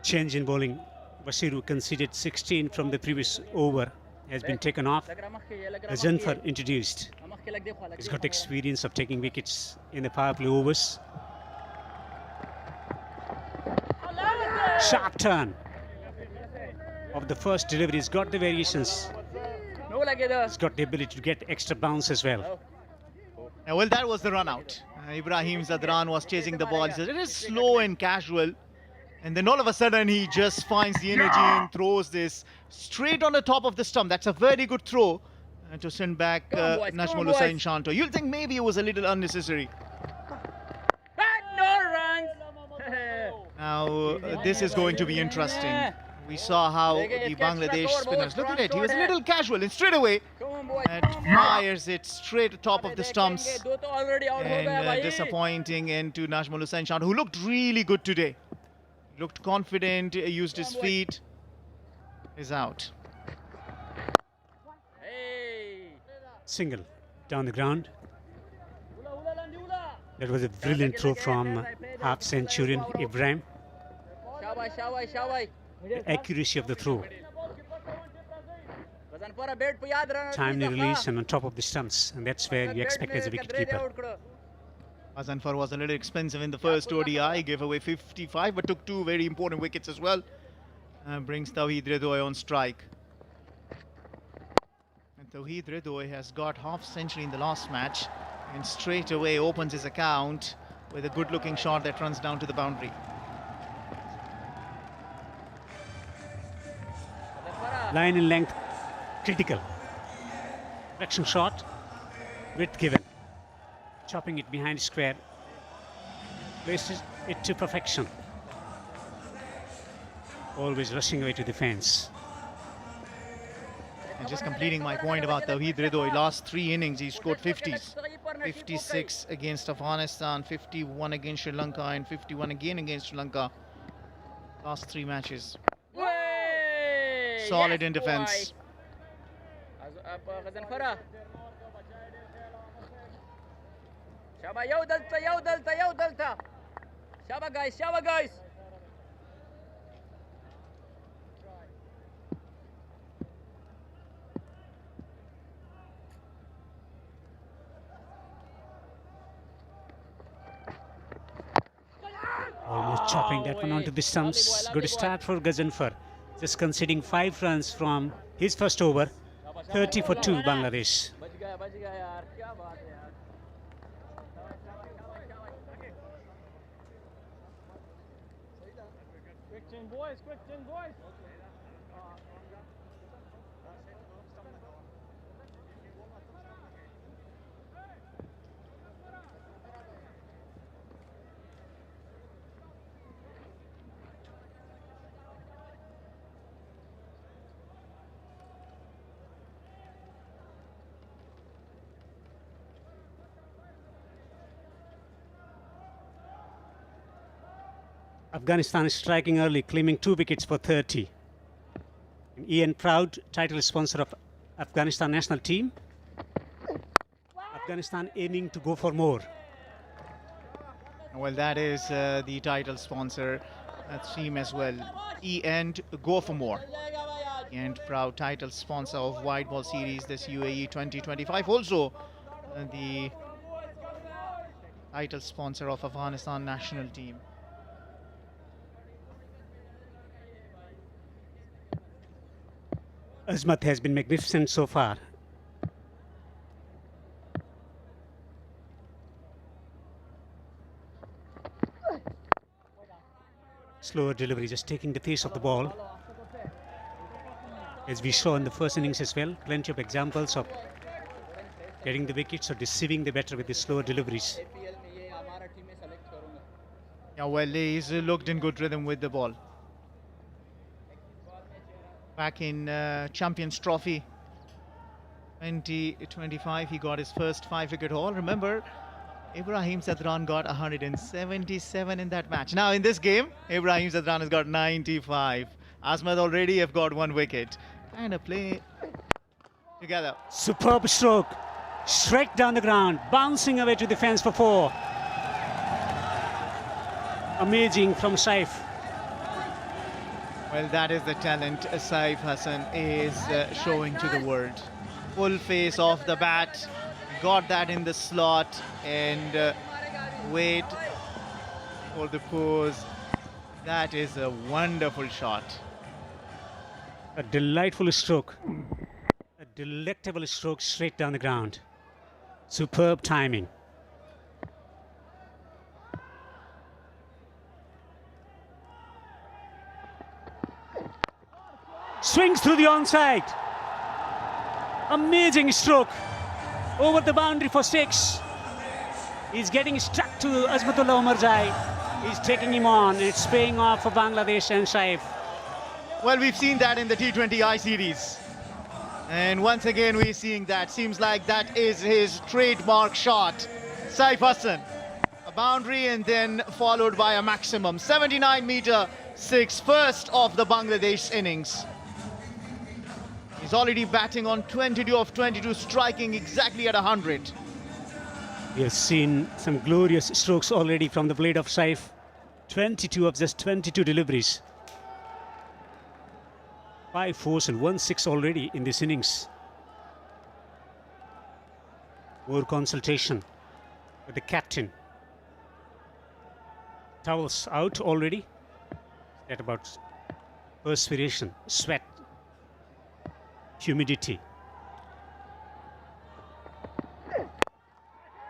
Change in bowling. Basiru conceded 16 from the previous over. Has been taken off. Zanfar introduced. He's got experience of taking wickets in the power play overs. Sharp turn of the first delivery. He's got the variations. He's got the ability to get extra bounce as well. Well, that was the run out. Ibrahim Zadran was chasing the ball. He said it is slow and casual. And then all of a sudden he just finds the energy and throws this straight on the top of the stump. That's a very good throw to send back Najmul Hussain Shanto. You'll think maybe it was a little unnecessary. No runs. Now this is going to be interesting. We saw how the Bangladesh spinners, look at it, he was a little casual and straight away fires it straight top of the stumps. And disappointing into Najmul Hussain Shanto, who looked really good today. Looked confident, used his feet, is out. Single down the ground. That was a brilliant throw from half-centurion Ibrahim. The accuracy of the throw. Timely release and on top of the stumps, and that's where you expect as a wicketkeeper. Azanfar was a little expensive in the first ODI, gave away 55 but took two very important wickets as well. Brings Tawheed Hridoy on strike. And Tawheed Hridoy has got half century in the last match and straight away opens his account with a good looking shot that runs down to the boundary. Line in length, critical. Direction shot, width given. Chopping it behind square, places it to perfection. Always rushing away to the fence. And just completing my point about Tawheed Hridoy, last three innings he scored 50s. 56 against Afghanistan, 51 against Sri Lanka and 51 again against Sri Lanka. Last three matches. Solid in defence. Shaba, yo dalta. Shaba guys. Almost chopping that one onto the stumps. Good start for Gazanfar. Just conceding 5 runs from his first over. 30 for 2 Bangladesh. Quick 10 boys. Afghanistan is striking early, claiming 2 wickets for 30. Ian Proud, title sponsor of Afghanistan national team. Afghanistan aiming to go for more. Well, that is the title sponsor team as well. E&, go for more. And Proud, title sponsor of White Ball Series, this UAE 2025. Also the title sponsor of Afghanistan national team. Azmat has been magnificent so far. Slower delivery, just taking the pace of the ball. As we saw in the first innings as well, plenty of examples of getting the wickets or deceiving the batter with the slower deliveries. Yeah, well, he's looked in good rhythm with the ball. Back in Champions Trophy 2025, he got his first 5-wicket haul. Remember, Ibrahim Zadran got 177 in that match. Now in this game, Ibrahim Zadran has got 95. Azmat already have got 1 wicket. kind of play together. Superb stroke. Straight down the ground. Bouncing away to the fence for 4. Amazing from Saif. Well, that is the talent Saif Hassan is showing to the world. Full face off the bat, got that in the slot, and wait for the pose. That is a wonderful shot. A delightful stroke. A delectable stroke straight down the ground. Superb timing. Swings through the onside. Amazing stroke. Over the boundary for 6. He's getting stuck to Azmatullah Omarzai. He's taking him on. It's paying off for Bangladesh and Saif. Well, we've seen that in the T20I series. And once again, we're seeing that. Seems like that is his trademark shot. Saif Hassan. A boundary and then followed by a maximum. 79-meter 6, first of the Bangladesh innings. He's already batting on 22 of 22, striking exactly at 100. We have seen some glorious strokes already from the blade of Saif. 22 of just 22 deliveries. 5 4s and 1 6 already in this innings. More consultation with the captain. Towels out already. That about perspiration, sweat, humidity.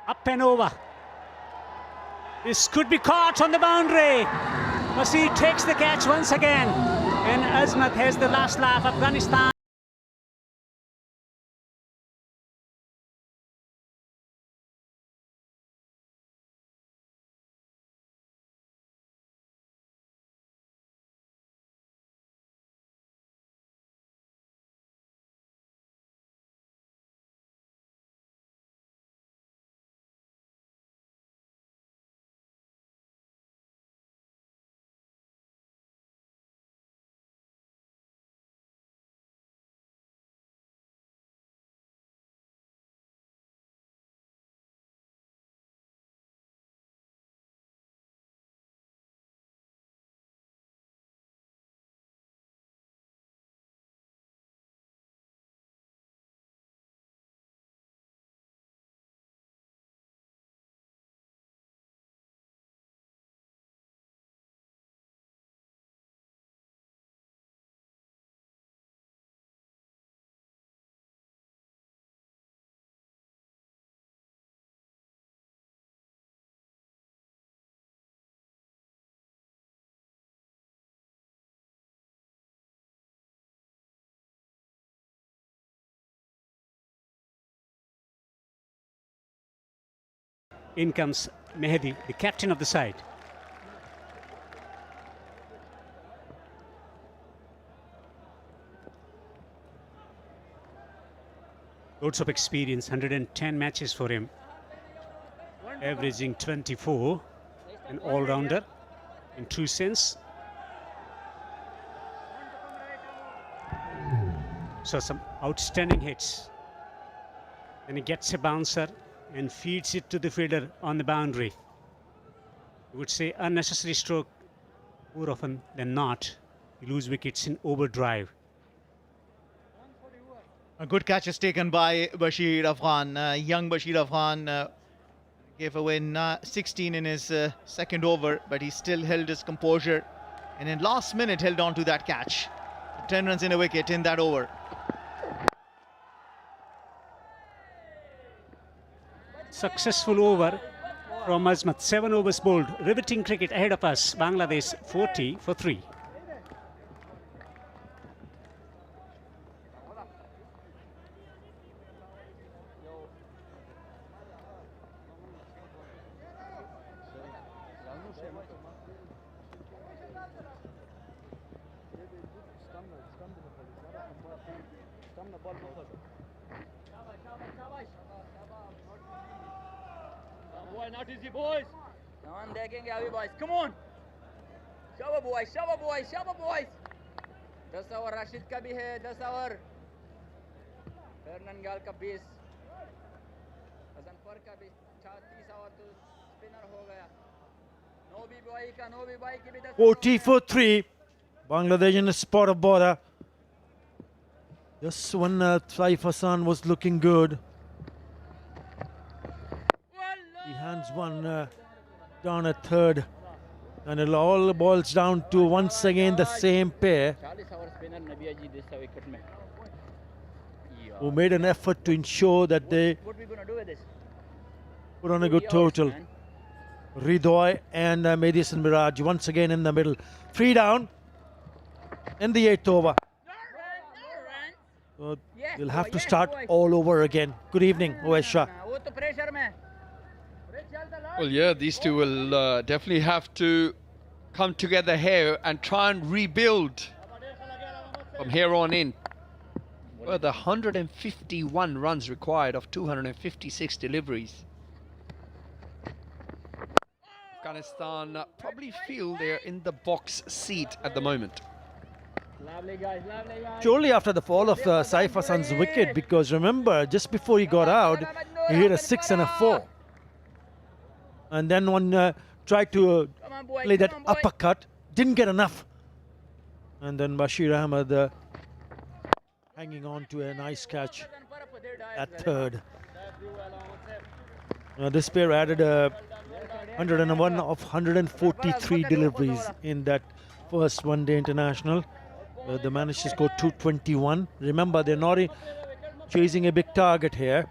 Up and over. This could be caught on the boundary. Rashid takes the catch once again. And Azmat has the last laugh. Afghanistan. In comes Mehdi, the captain of the side. Loads of experience, 110 matches for him. Averaging 24, an all-rounder in true sense. So some outstanding hits. Then he gets a bouncer and feeds it to the fielder on the boundary. I would say unnecessary stroke. More often than not, you lose wickets in overdrive. A good catch is taken by Bashir Afghan. Young Bashir Afghan gave away 16 in his second over, but he still held his composure. And in last minute held on to that catch. 10 runs in a wicket in that over. Successful over from Azmat. 7 overs bowled. Riveting cricket ahead of us. Bangladesh 40 for 3. Not easy, boys. Come on, boys. Come on. Shaba, boys. Shaba, boys. Shaba, boys. 10 over Rashid का भी है 10 over टर्नन गाल का 20 हसनफर का भी 30 over तो spinner हो गया नो बी बॉय की भी 10 40 for 3. Bangladesh in the spot of border. Just when Saif Hassan was looking good. He hands one down at third. And it all boils down to once again the same pair who made an effort to ensure that they put on a good total. Ridoy and Madison Miraj once again in the middle. 3 down in the 8th over. So we'll have to start all over again. Good evening, Uwais Shah. Well, yeah, these two will definitely have to come together here and try and rebuild from here on in. Well, the 151 runs required of 256 deliveries. Afghanistan probably feel they're in the box seat at the moment. Surely after the fall of Saif Hassan's wicket, because remember, just before he got out, he hit a 6 and a 4. And then one tried to play that uppercut, didn't get enough. And then Bashir Ahmed hanging on to a nice catch at third. This pair added 101 of 143 deliveries in that first one-day international. They managed to score 221. Remember, they're not chasing a big target here.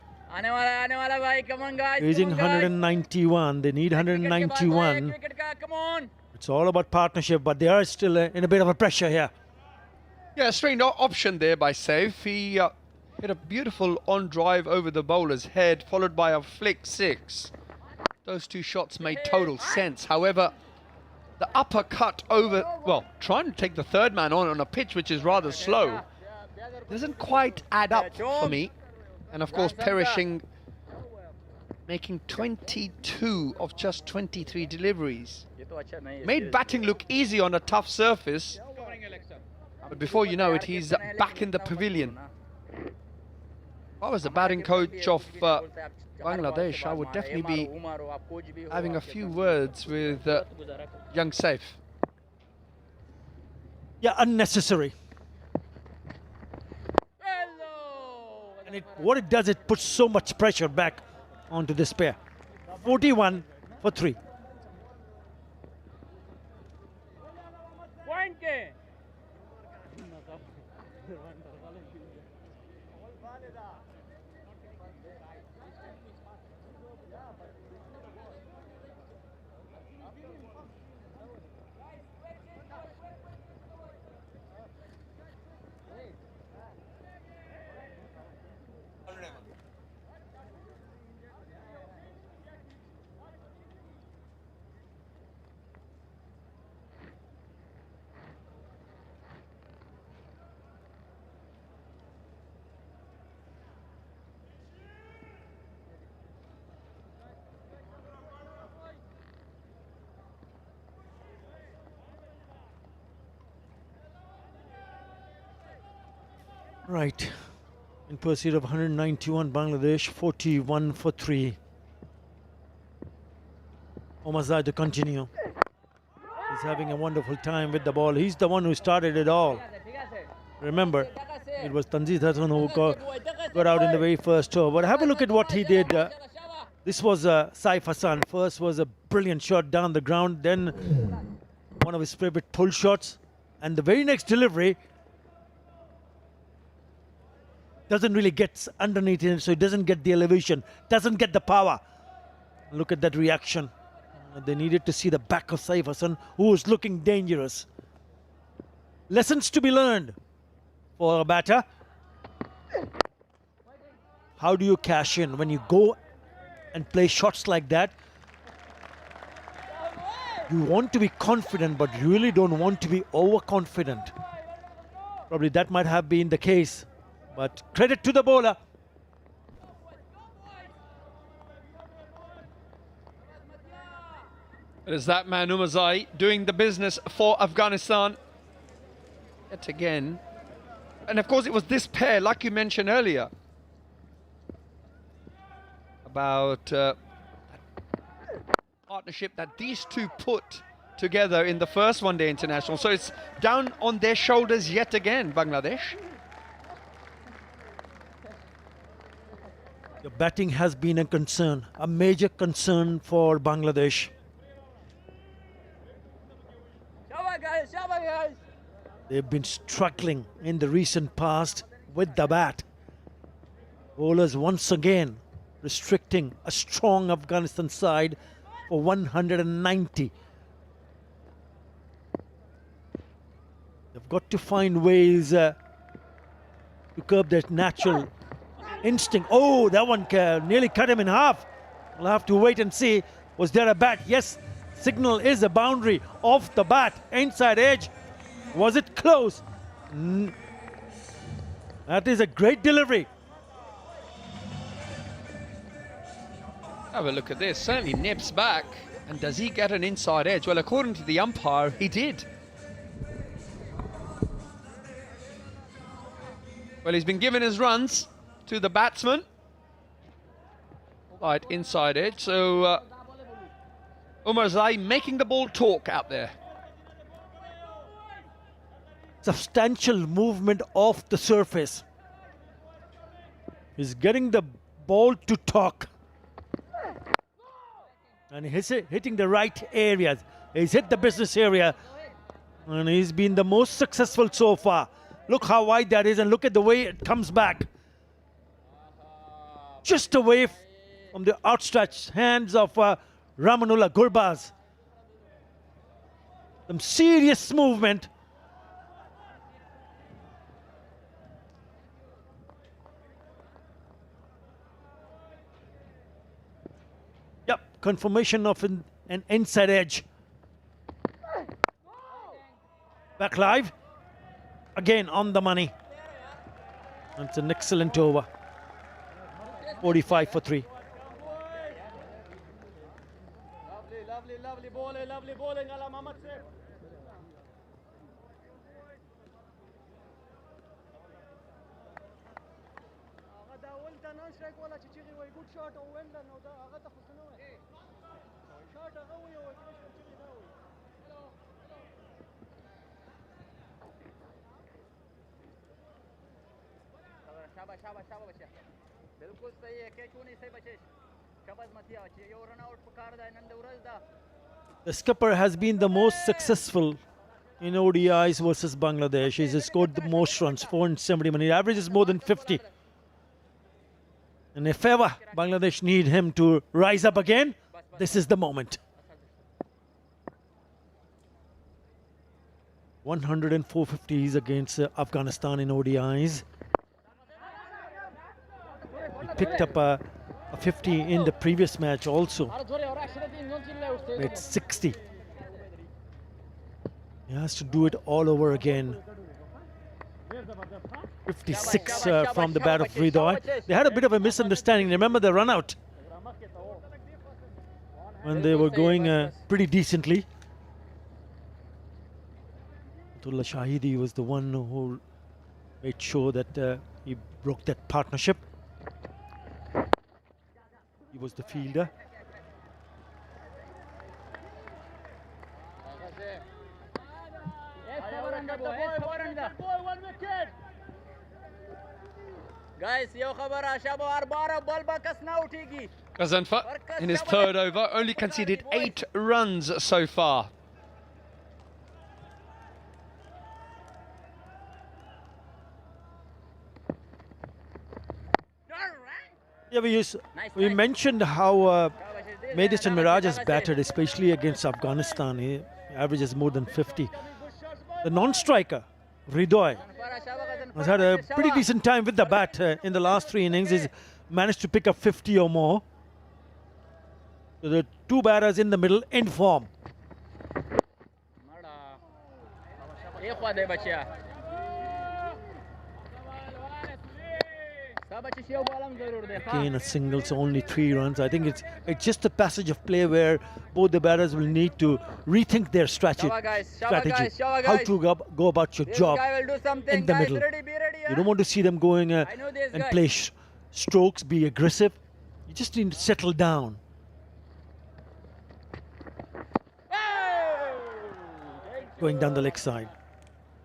Chasing 191. They need 191. It's all about partnership, but they are still in a bit of a pressure here. Yeah, strange option there by Saif. He hit a beautiful on-drive over the bowler's head, followed by a flick 6. Those two shots made total sense. However, the uppercut over, well, trying to take the third man on a pitch which is rather slow, doesn't quite add up for me. And of course, perishing, making 22 of just 23 deliveries. Made batting look easy on a tough surface, but before you know it, he's back in the pavilion. If I was the batting coach of Bangladesh, I would definitely be having a few words with young Saif. Yeah, unnecessary. And what it does, it puts so much pressure back onto this pair. 41 for 3. Right. In pursuit of 191, Bangladesh 41 for 3. Omar Zaid to continue. He's having a wonderful time with the ball. He's the one who started it all. Remember, it was Tanzih Hassan who got out in the very first over. But have a look at what he did. This was Saif Hassan. First was a brilliant shot down the ground. Then one of his favorite pull shots. And the very next delivery doesn't really get underneath it, so it doesn't get the elevation, doesn't get the power. Look at that reaction. They needed to see the back of Saif Hassan, who was looking dangerous. Lessons to be learned for a batter. How do you cash in when you go and play shots like that? You want to be confident, but you really don't want to be overconfident. Probably that might have been the case. But credit to the bowler. It is that man Umar Zaid doing the business for Afghanistan. yet again. And of course, it was this pair, like you mentioned earlier, about partnership that these two put together in the first one-day international. So it's down on their shoulders yet again, Bangladesh. The batting has been a concern, a major concern for Bangladesh. They've been struggling in the recent past with the bat. Bowlers once again restricting a strong Afghanistan side for 190. They've got to find ways to curb that natural instinct. Oh, that one nearly cut him in half. We'll have to wait and see. Was there a bat? Yes, signal is a boundary off the bat, inside edge. Was it close? That is a great delivery. Have a look at this. Certainly nips back. And does he get an inside edge? Well, according to the umpire, he did. Well, he's been given his runs to the batsman. Right, inside edge. So Umar Zai making the ball talk out there. Substantial movement off the surface. He's getting the ball to talk. And he's hitting the right areas. He's hit the business area. And he's been the most successful so far. Look how wide that is and look at the way it comes back. Just away from the outstretched hands of Ramanullah Gurbaz. Some serious movement. Yep, confirmation of an inside edge. Back live. Again on the money. That's an excellent over. 45 for 3. Lovely bowling, Ala Mohammad Saif. Good shot او وين لانه ده هغه تخصنوه شاټ هغه وي او چې دا وي शाबाश बच्चा बिल्कुल सही है catch होनी सही बच्चे शाबाश मतिया बच्चे यो रन आउट पकार दा नंद उरज दा. The skipper has been the most successful in ODIs versus Bangladesh. He's scored the most runs, 470. He averages more than 50. And if ever Bangladesh need him to rise up again, this is the moment. 104 50s against Afghanistan in ODIs. He picked up a 50 in the previous match also. It's 60. He has to do it all over again. 56 from the bat of Ridoy. They had a bit of a misunderstanding. Remember the run out when they were going pretty decently. Abdullah Shahidi was the one who made sure that he broke that partnership. He was the fielder. Guys, yo khabara shabo arbara ball bakas na uthegi. Kazanfa in his third over only conceded 8 runs so far. Yeah, we mentioned how Madison Miraj has batted, especially against Afghanistan. He averages more than 50. The non-striker, Ridoy, has had a pretty decent time with the bat in the last 3 innings. He's managed to pick up 50 or more. So the 2 batters in the middle in form. Again, a single, so only 3 runs. I think it's just a passage of play where both the batters will need to rethink their strategy. How to go about your job in the middle. You don't want to see them going and play strokes, be aggressive. You just need to settle down. Going down the leg side.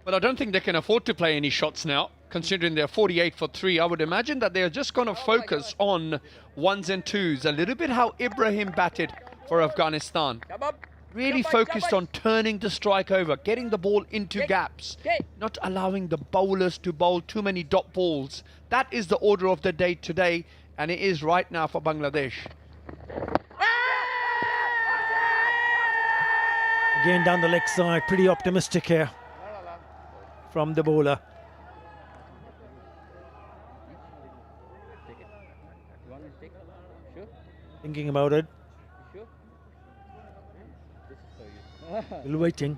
Well, I don't think they can afford to play any shots now, considering they're 48 for 3. I would imagine that they're just going to focus on 1s and 2s, a little bit how Ibrahim batted for Afghanistan. Really focused on turning the strike over, getting the ball into gaps, not allowing the bowlers to bowl too many dot balls. That is the order of the day today, and it is right now for Bangladesh. Again down the leg side, pretty optimistic here from the bowler. Thinking about it. Still waiting.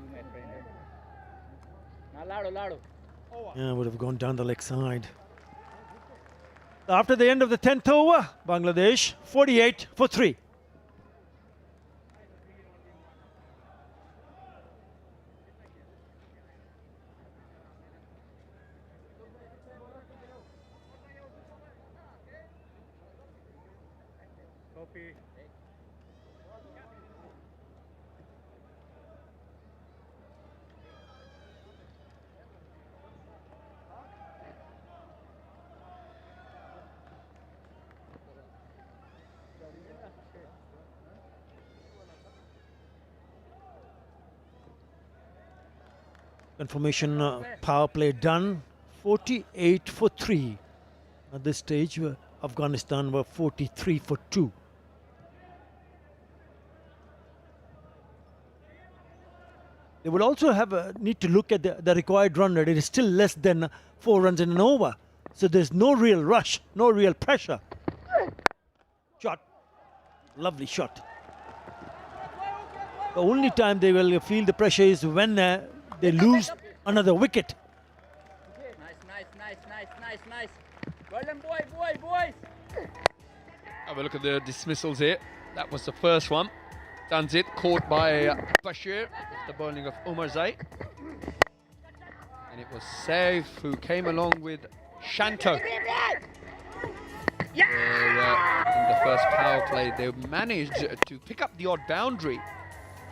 Yeah, would have gone down the leg side. After the end of the 10th over, Bangladesh 48 for 3. Confirmation power play done. 48 for 3. At this stage, Afghanistan were 43 for 2. They will also need to look at the required run rate. It is still less than 4 runs in an over. So there's no real rush, no real pressure. Shot. Lovely shot. The only time they will feel the pressure is when they lose another wicket. Nice. Golden boys. Have a look at the dismissals here. That was the first one. Tanzit caught by Bashir, the bowling of Umar Zaid. And it was Saif who came along with Shanto. In the first power play, they managed to pick up the odd boundary.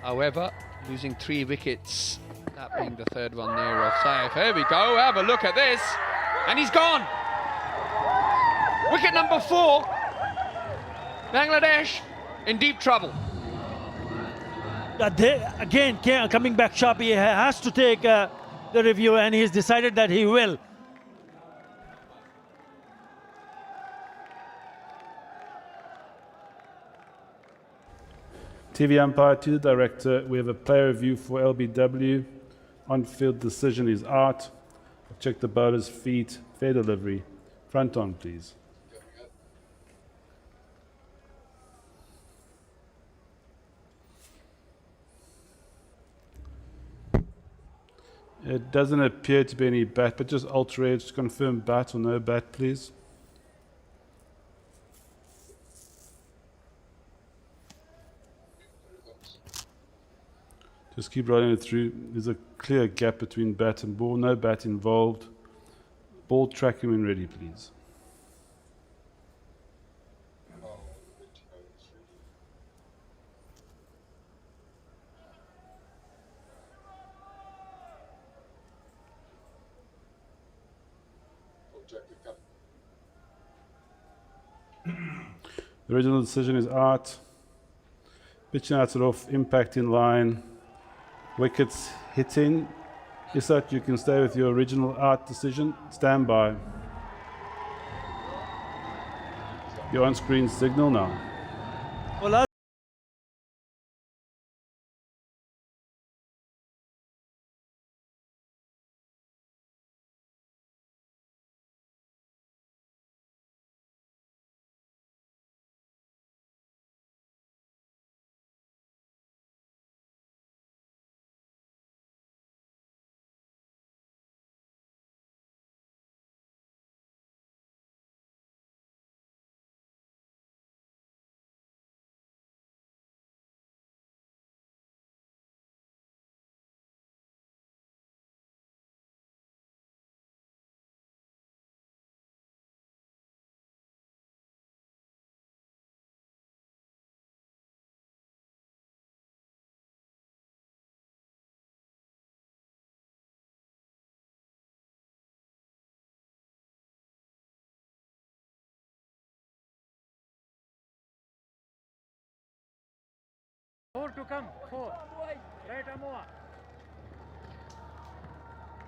However, losing 3 wickets, that being the third one there of Saif. Here we go, have a look at this. And he's gone. Wicket number 4. Bangladesh in deep trouble. Again, coming back sharp, he has to take the review, and he's decided that he will. TV umpire to the director. We have a player review for LBW. On-field decision is out. Check the bowler's feet. Fair delivery. Front on, please. It doesn't appear to be any bat, but just alter it. Just confirm bat or no bat, please. Just keep rolling it through. There's a clear gap between bat and ball. No bat involved. Ball tracking when ready, please. The original decision is out. Pitching out it off, impact in line. Wickets hitting. Isat, you can stay with your original out decision. Stand by. Your on-screen signal now. Well,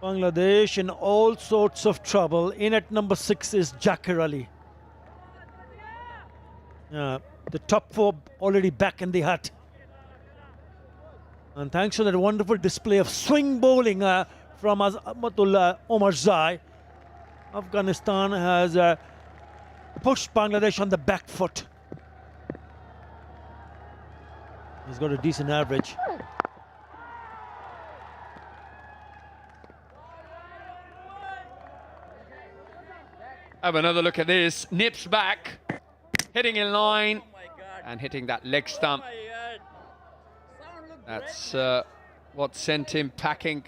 Bangladesh in all sorts of trouble. In at number 6 is Jakir Ali. The top 4 already back in the hut. And thanks to that wonderful display of swing bowling from Azmatullah Omarzai, Afghanistan has pushed Bangladesh on the back foot. He's got a decent average. Have another look at this. Nips back, hitting in line, and hitting that leg stump. That's what sent him packing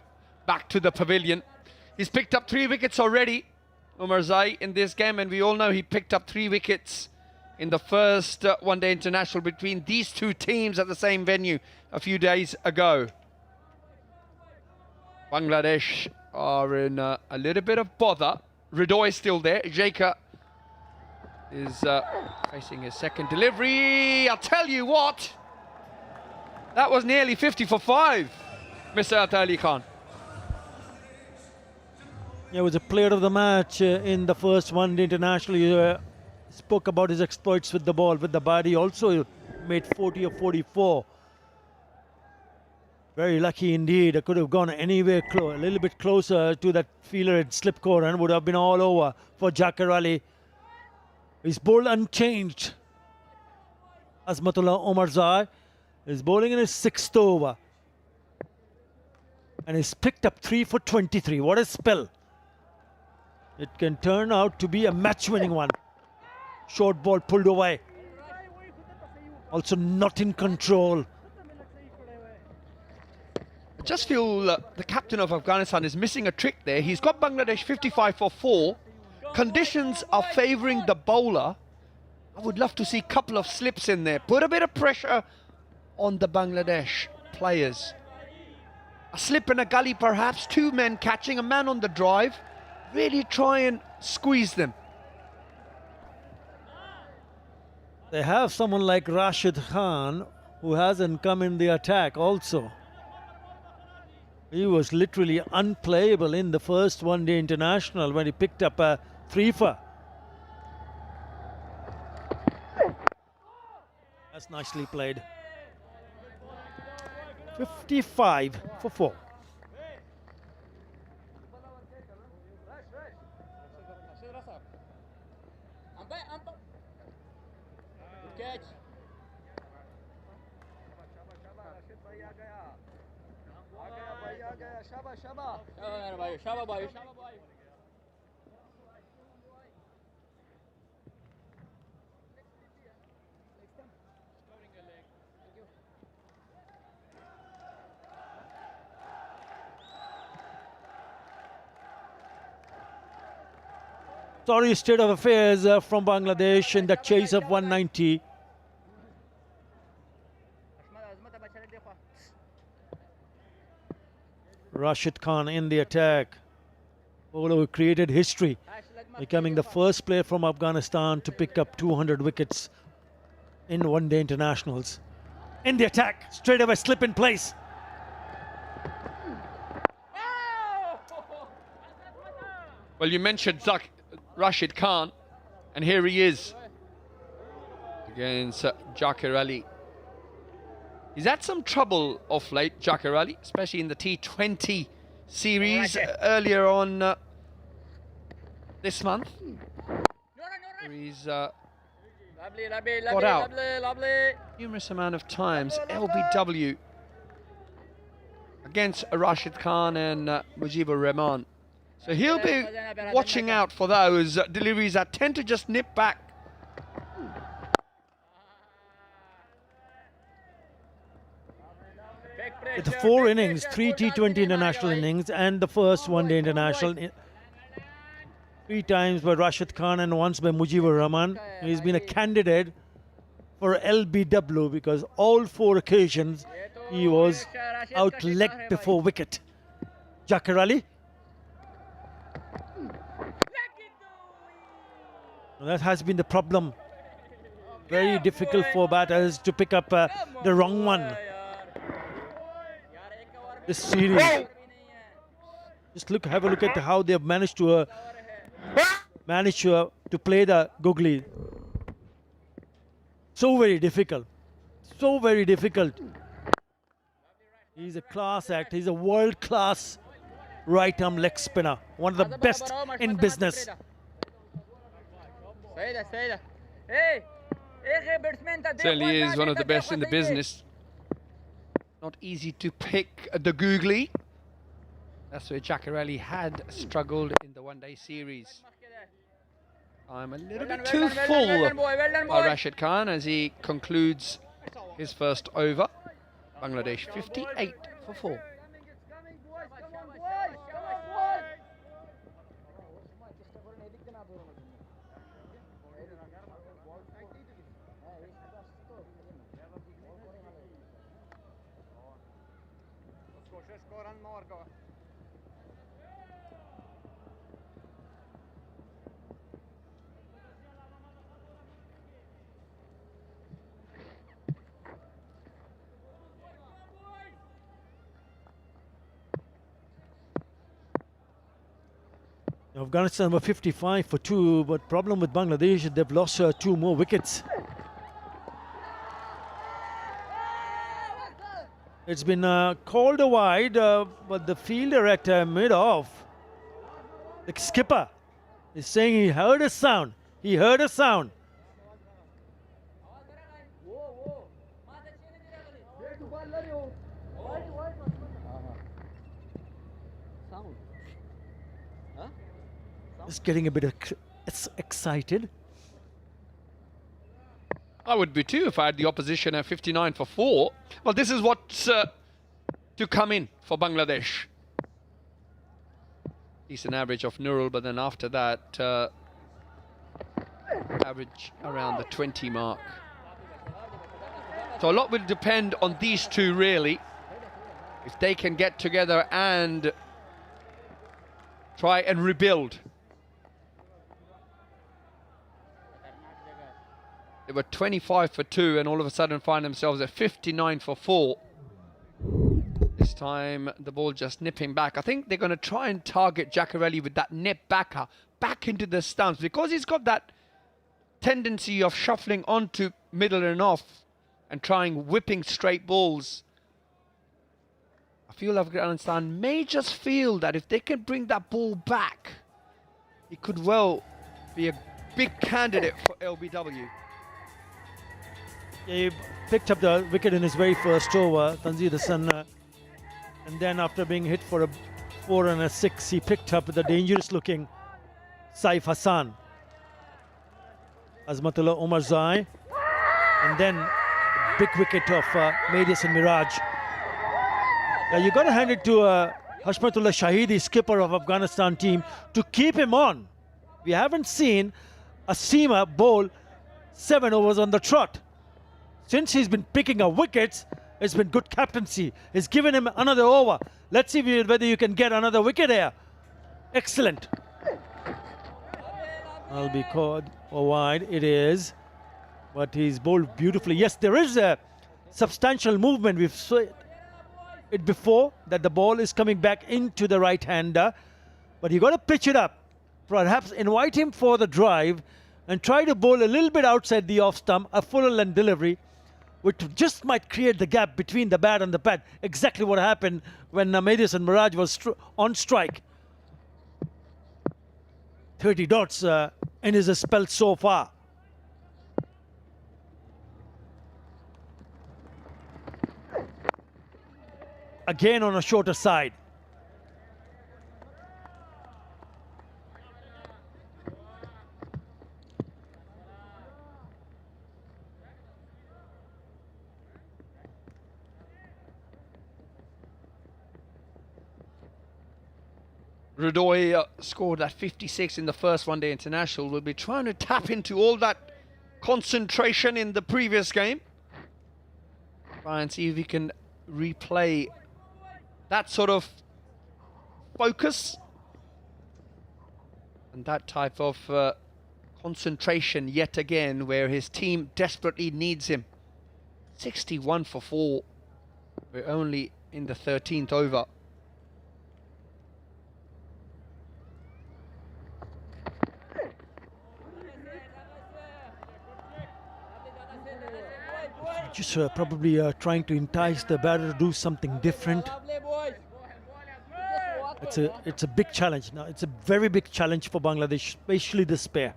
back to the pavilion. He's picked up 3 wickets already, Omarzai, in this game, and we all know he picked up 3 wickets in the first one-day international between these 2 teams at the same venue a few days ago. Bangladesh are in a little bit of bother. Ridoy is still there. Jaker is facing his second delivery. I'll tell you what, that was nearly 50 for 5, Mr. Ali Khan. Yeah, was a player of the match in the first one-day international. He spoke about his exploits with the ball, with the bat. He also made 40 or 44. Very lucky indeed. It could have gone anywhere a little bit closer to that fielder at slip corner and would have been all over for Jakir Ali. He's bowled unchanged. Azmatullah Omarzai is bowling in his 6th over. And he's picked up 3 for 23. What a spell. It can turn out to be a match-winning one. Short ball pulled away. Also not in control. I just feel the captain of Afghanistan is missing a trick there. He's got Bangladesh 55 for 4. Conditions are favouring the bowler. I would love to see a couple of slips in there. Put a bit of pressure on the Bangladesh players. A slip and a gully perhaps. 2 men catching, a man on the drive. Really try and squeeze them. They have someone like Rashid Khan who hasn't come in the attack also. He was literally unplayable in the first one-day international when he picked up a 3-for. That's nicely played. 55 for 4. Sorry state of affairs from Bangladesh in the chase of 190. Rashid Khan in the attack. Bowler who created history, becoming the first player from Afghanistan to pick up 200 wickets in one-day internationals. In the attack, straight away slip in place. Well, you mentioned Rashid Khan, and here he is against Jakir Ali. He's had some trouble of late, Jakir Ali, especially in the T20 series earlier on this month. He's got out numerous amount of times. LBW against Rashid Khan and Mujibur Rahman. So he'll be watching out for those deliveries that tend to just nip back. With 4 innings, 3 T20 international innings and the first one-day international. 3 times by Rashid Khan and once by Mujibur Rahman. He's been a candidate for LBW because all 4 occasions he was out-legged before wicket. Jakir Ali. That has been the problem. Very difficult for batters to pick up the wrong one. this series. Just have a look at how they have managed to play the googly. So very difficult. So very difficult. He's a class act. He's a world-class right-arm leg spinner. One of the best in business. Certainly is one of the best in the business. Not easy to pick the googly. That's where Jackarelli had struggled in the one-day series. I'm a little bit too full by Rashid Khan as he concludes his first over. Bangladesh 58 for 4. Afghanistan were 55 for 2, but problem with Bangladesh, they've lost 2 more wickets. It's been called a wide, but the fielder at mid-off, the skipper, is saying he heard a sound. He heard a sound. Just getting a bit excited. I would be too if I had the opposition at 59 for 4. Well, this is what's to come in for Bangladesh. Decent average of Nurul, but then after that, average around the 20 mark. So a lot will depend on these two, really. If they can get together and try and rebuild. They were 25 for 2 and all of a sudden find themselves at 59 for 4. This time the ball just nipping back. I think they're going to try and target Jackarelli with that nip backer back into the stumps because he's got that tendency of shuffling onto middle and off and trying whipping straight balls. I feel Afghanistan may just feel that if they can bring that ball back, he could well be a big candidate for LBW. He picked up the wicket in his very first over, Tanzir Hassan, and then after being hit for a 4 and a 6, he picked up the dangerous-looking Saif Hassan, Azmatullah Omar Zai, and then big wicket of Medius and Miraj. Now you got to hand it to Hashmatullah Shahidi, skipper of Afghanistan team, to keep him on. We haven't seen a seamer bowl 7 overs on the trot. Since he's been picking up wickets, it's been good captaincy. He's given him another over. Let's see whether you can get another wicket here. Excellent. I'll be caught or wide. It is. But he's bowled beautifully. Yes, there is a substantial movement. We've seen it before, that the ball is coming back into the right-hander. But you got to pitch it up. Perhaps invite him for the drive and try to bowl a little bit outside the off stump, a fuller length delivery, which just might create the gap between the bat and the pad. Exactly what happened when Medius and Miraj was on strike. 30 dots in his spell so far. Again on a shorter side. Rudoy scored at 56 in the first one-day international. Will be trying to tap into all that concentration in the previous game. Try and see if he can replay that sort of focus and that type of concentration yet again, where his team desperately needs him. 61 for 4. We're only in the 13th over. Just probably trying to entice the batter to do something different. It's a big challenge now. It's a very big challenge for Bangladesh, especially this pair.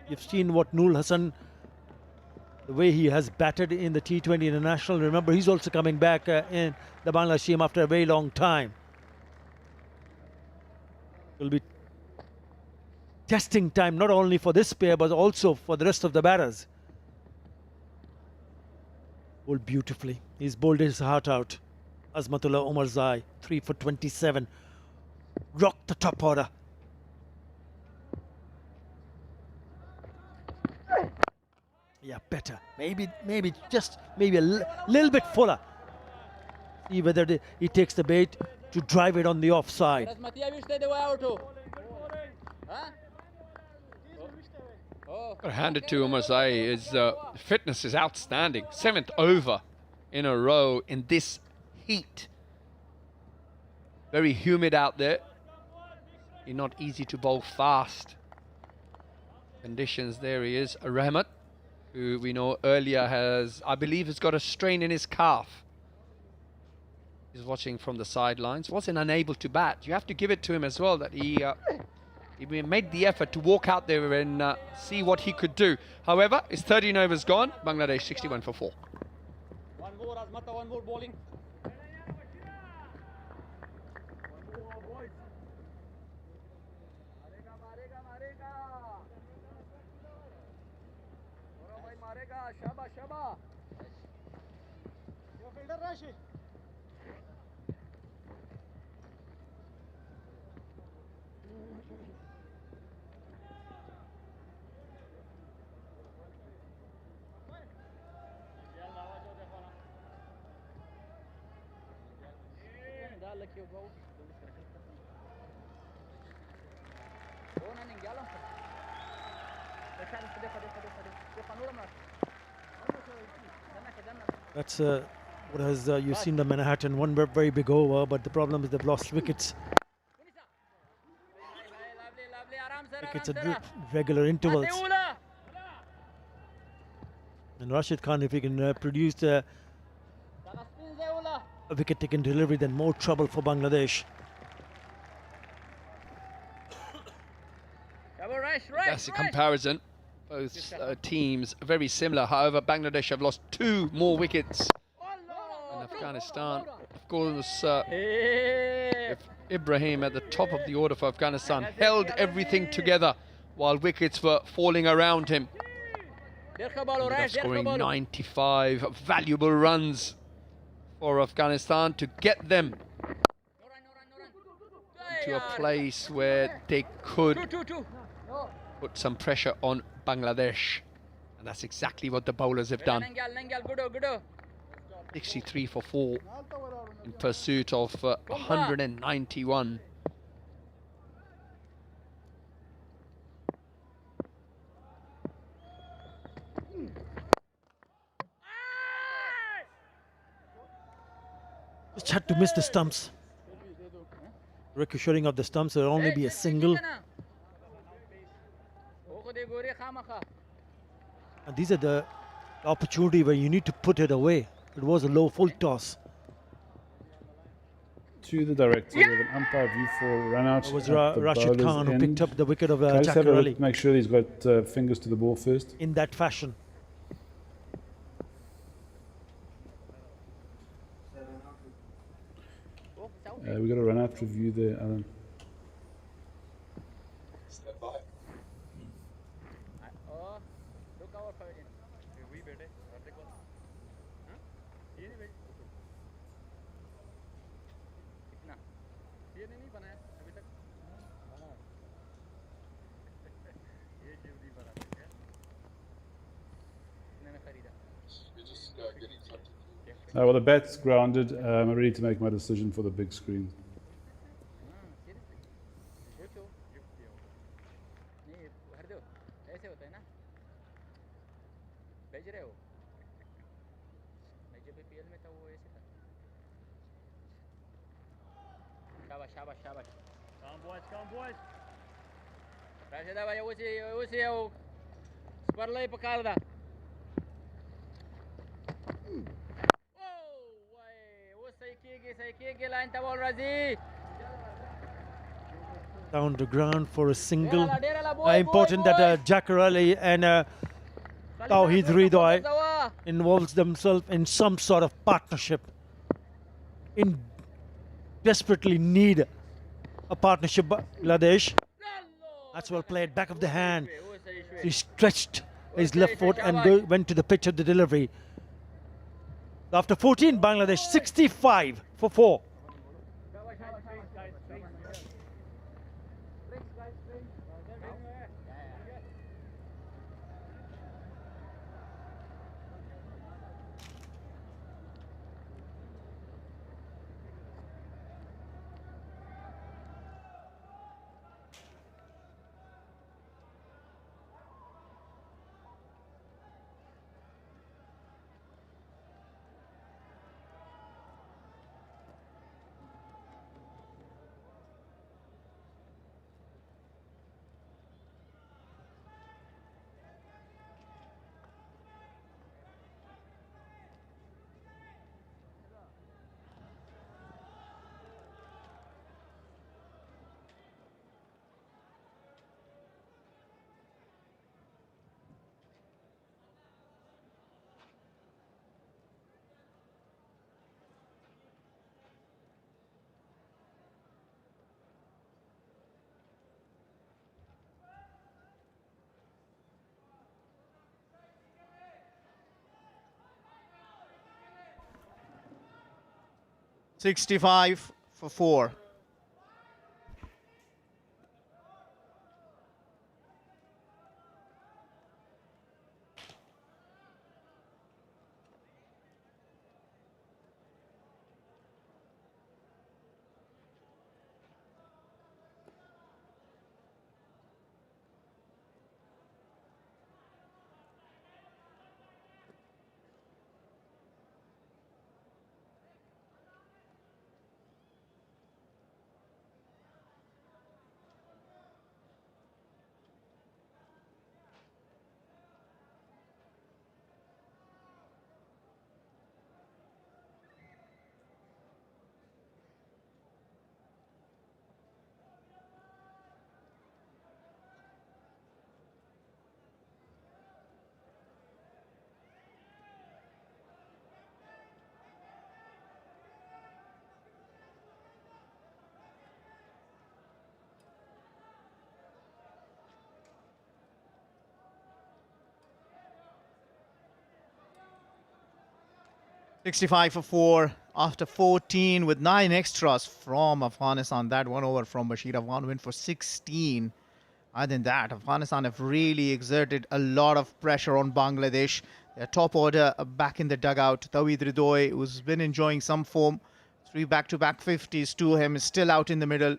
You've seen what Noor Hassan, the way he has batted in the T20 International. Remember, he's also coming back in the Bangladesh team after a very long time. It'll be testing time not only for this pair but also for the rest of the batters. Bowled beautifully. He's bowled his heart out. Azmatullah Omarzai, 3 for 27. Rocked the top order. Yeah, better. Maybe a little bit fuller. See whether he takes the bait to drive it on the offside. Got to hand it to Omarzai. His fitness is outstanding. 7th over in a row in this heat. Very humid out there. Not easy to bowl fast. Conditions, there he is. Rahmat, who we know earlier I believe has got a strain in his calf. He's watching from the sidelines. Wasn't unable to bat. You have to give it to him as well that he made the effort to walk out there and see what he could do. However, his 13 overs gone. Bangladesh 61 for 4. One more bowling. Shaba. Yo fielder Rashid. That's what has you've seen the Manhattan, one very big over, but the problem is they've lost wickets. Wickets at regular intervals. And Rashid Khan, if he can produce a wicket-taking delivery, then more trouble for Bangladesh. That's a comparison. Both teams very similar. However, Bangladesh have lost 2 more wickets. And Afghanistan, of course, Ibrahim at the top of the order for Afghanistan held everything together while wickets were falling around him. Scoring 95 valuable runs for Afghanistan to get them to a place where they could put some pressure on Bangladesh, and that's exactly what the bowlers have done. 63 for 4 in pursuit of 191. Just had to miss the stumps. Ricocheting of the stumps, there will only be a single. And these are the opportunity where you need to put it away. It was a low full toss. To the director with an umpire view for run out. It was Rashid Khan who picked up the wicket of Just have a Jack look, make sure he's got fingers to the ball first. in that fashion. We've got a run out review there, Alan. Stand by. We're just getting something. Well, the bat's grounded. I'm ready to make my decision for the big screen. IPL में था वो ऐसे था शाबाश शाबाश शाबाश come boys Rashid भाई उसी वो स्पर्लय पकड़ दा वो सही की लाइन था बॉल राजी down the ground for a single. Important that Jakar Ali and Tawheed Ridoi involves themselves in some sort of partnership. Desperately need a partnership, Bangladesh. That's well played, back of the hand. He stretched his left foot and went to the pitch of the delivery. After 14, Bangladesh 65 for 4. 65 for 4. $65 for 4 after 14 with 9 extras from Afghanistan. That one over from Bashir Afghan went for 16. Other than that, Afghanistan have really exerted a lot of pressure on Bangladesh. Their top order back in the dugout. Tawheed Ridoi, who's been enjoying some form. 3 back-to-back 50s to him, is still out in the middle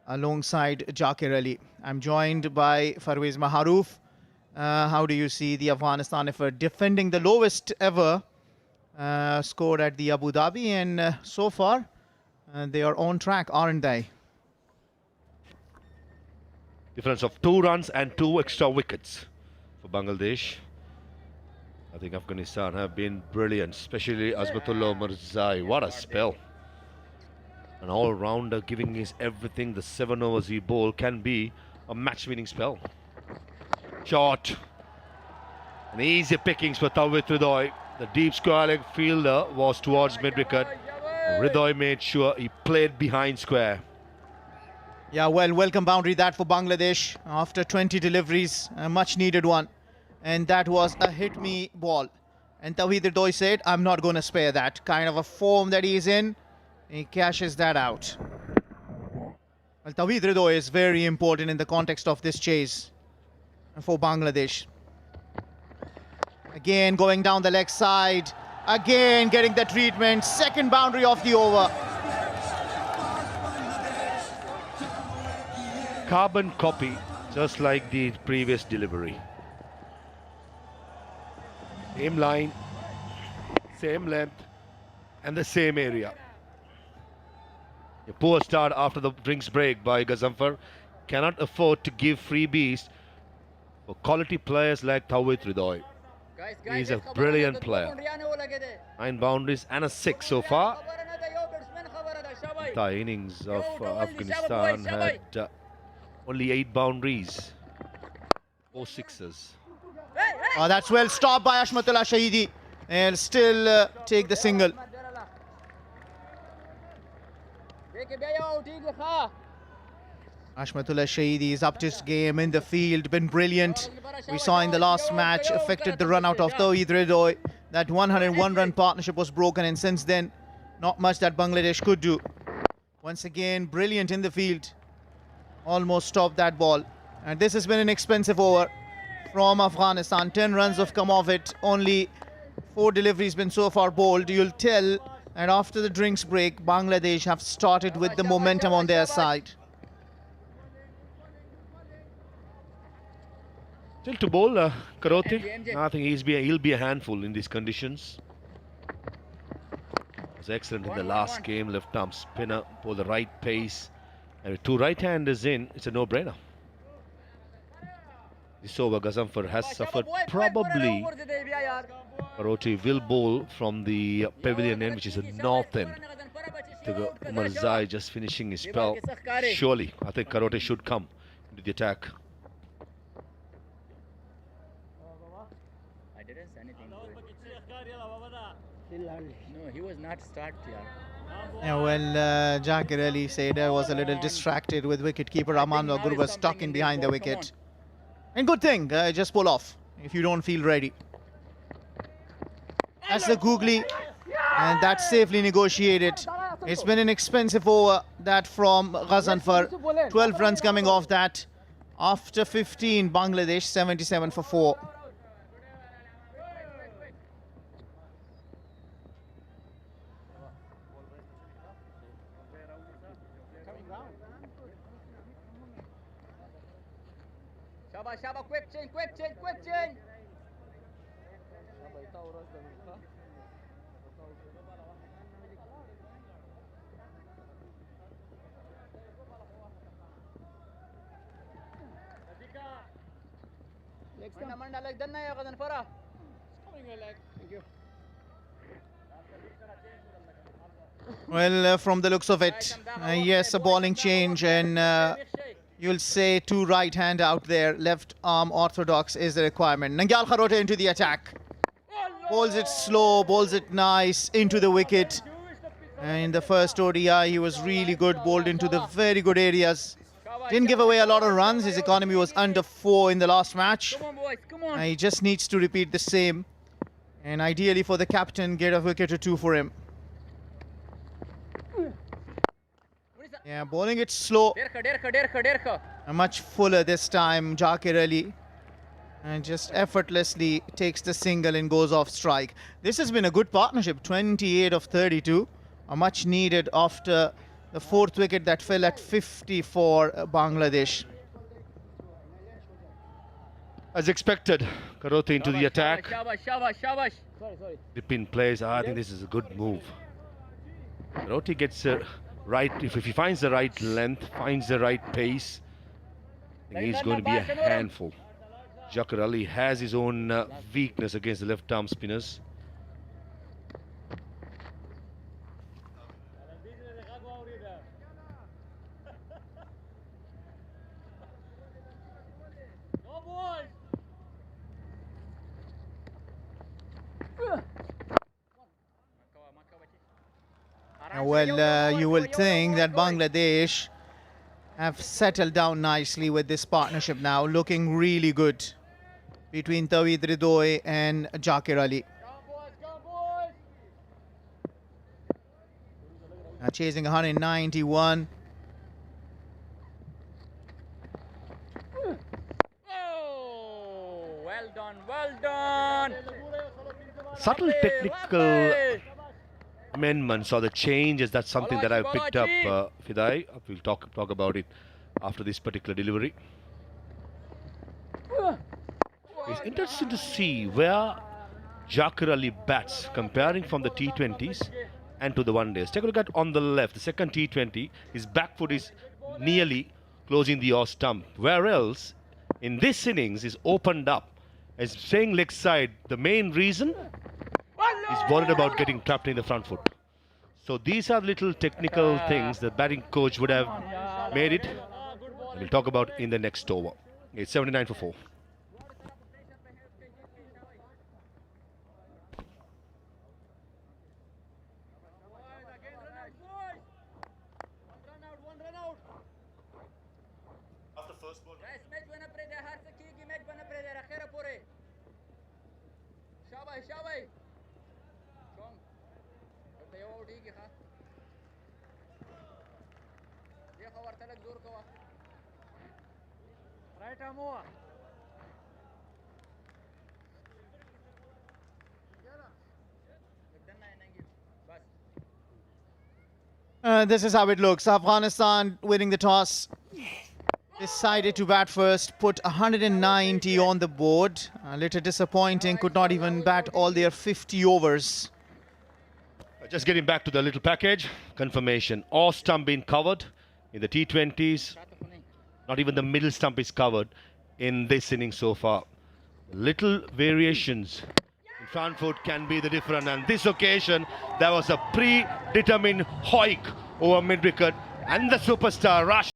alongside Jakar Ali. I'm joined by Farwez Maharouf. How do you see the Afghanistan effort defending the lowest ever scored at the Abu Dhabi, and so far they are on track, aren't they? Difference of 2 runs and 2 extra wickets for Bangladesh. I think Afghanistan have been brilliant, especially Azmatullah Mirzai. What a spell. An all-rounder giving his everything. The 7 overs he bowled can be a match-winning spell. Shot. An easy pickings for Tawheed Ridoi. The deep square leg fielder was towards mid-wicket. Ridoi made sure he played behind square. Yeah, well, welcome boundary that for Bangladesh after 20 deliveries, a much needed one. And that was a hit-me ball. And Tawheed Ridoi said, I'm not going to spare that. Kind of a form that he's in, he cashes that out. Well, Tawheed Ridoi is very important in the context of this chase for Bangladesh. Again, going down the leg side. Again, getting the treatment. Second boundary of the over. Carbon copy, just like the previous delivery. Same line, same length, and the same area. A poor start after the drinks break by Gazanfar. Cannot afford to give freebies for quality players like Tawhid Ridoy. He's a brilliant player. 9 boundaries and a 6 so far. The innings of Afghanistan had only 8 boundaries, 4 sixes. Oh, that's well stopped by Ashmatullah Shahidi. And still take the single. Ashmatullah Shahidi is upped his game in the field, been brilliant. We saw in the last match, affected the run out of Tawhid Ridoy. That 101 run partnership was broken, and since then, not much that Bangladesh could do. Once again, brilliant in the field. Almost stopped that ball. And this has been an expensive over from Afghanistan. 10 runs have come off it. Only 4 deliveries been so far bowled. You'll tell that after the drinks break, Bangladesh have started with the momentum on their side. Still to bowl, Karote. I think he'll be a handful in these conditions. Was excellent in the last game. Left arm spinner, pull the right pace, and with 2 right-handers in, it's a no-brainer. This over, Gazanfar has suffered. Probably Karote will bowl from the pavilion end, which is the north end. Umar Zai just finishing his spell. Surely, I think Karote should come into the attack. I didn't say anything. No, he was not start here. Yeah, well, Jakir Ali Seder was a little distracted with wicketkeeper Aman Gurba stuck in behind the wicket. And good thing, just pull off if you don't feel ready. That's the googly, and that's safely negotiated. It's been an expensive over, that from Gazanfar. 12 runs coming off that. After 15, Bangladesh 77 for 4. Shaba, quick change, quick change, quick change. Manda leg danna ya Qadan Farah. Thank you. Well, from the looks of it, yes, a bowling change, and you'll say 2 right hand out there, left arm orthodox is the requirement. Nangyal Kharote into the attack. Bowls it slow, bowls it nice into the wicket. And in the first ODI, he was really good, bowled into the very good areas. Didn't give away a lot of runs. His economy was under 4 in the last match. Come on, boys, come on. He just needs to repeat the same. And ideally for the captain, get a wicket or 2 for him. Yeah, bowling it slow. Much fuller this time, Jakir Ali. And just effortlessly takes the single and goes off strike. This has been a good partnership, 28 of 32. A much needed after the 4th wicket that fell at 50 for Bangladesh. As expected, Karote into the attack. Shabash. Ripin plays. I think this is a good move. Karote gets right, if he finds the right length, finds the right pace, I think he's going to be a handful. Jakir Ali has his own weakness against the left arm spinners. Well, you will think that Bangladesh have settled down nicely with this partnership now, looking really good between Tawhid Ridoy and Jakir Ali. Chasing 191. Oh, well done. Subtle technical amendments or the changes, that's something that I've picked up, Fidai. We'll talk about it after this particular delivery. It's interesting to see where Jakir Ali bats, comparing from the T20s and to the one days. Take a look at on the left, the second T20. His back foot is nearly closing the off stump. Where else, in this innings, is opened up. As saying leg side, the main reason is worried about getting trapped in the front foot. So these are little technical things the batting coach would have made it. We'll talk about in the next over. It's 79 for 4. This is how it looks. Afghanistan winning the toss. Decided to bat first, put 190 on the board. A little disappointing, could not even bat all their 50 overs. Just getting back to the little package. Confirmation. Off stump being covered in the T20s. Not even the middle stump is covered in this inning so far. Little variations in front foot can be the difference. And this occasion, there was a predetermined hoik over mid-wicket. And the superstar, Rashid.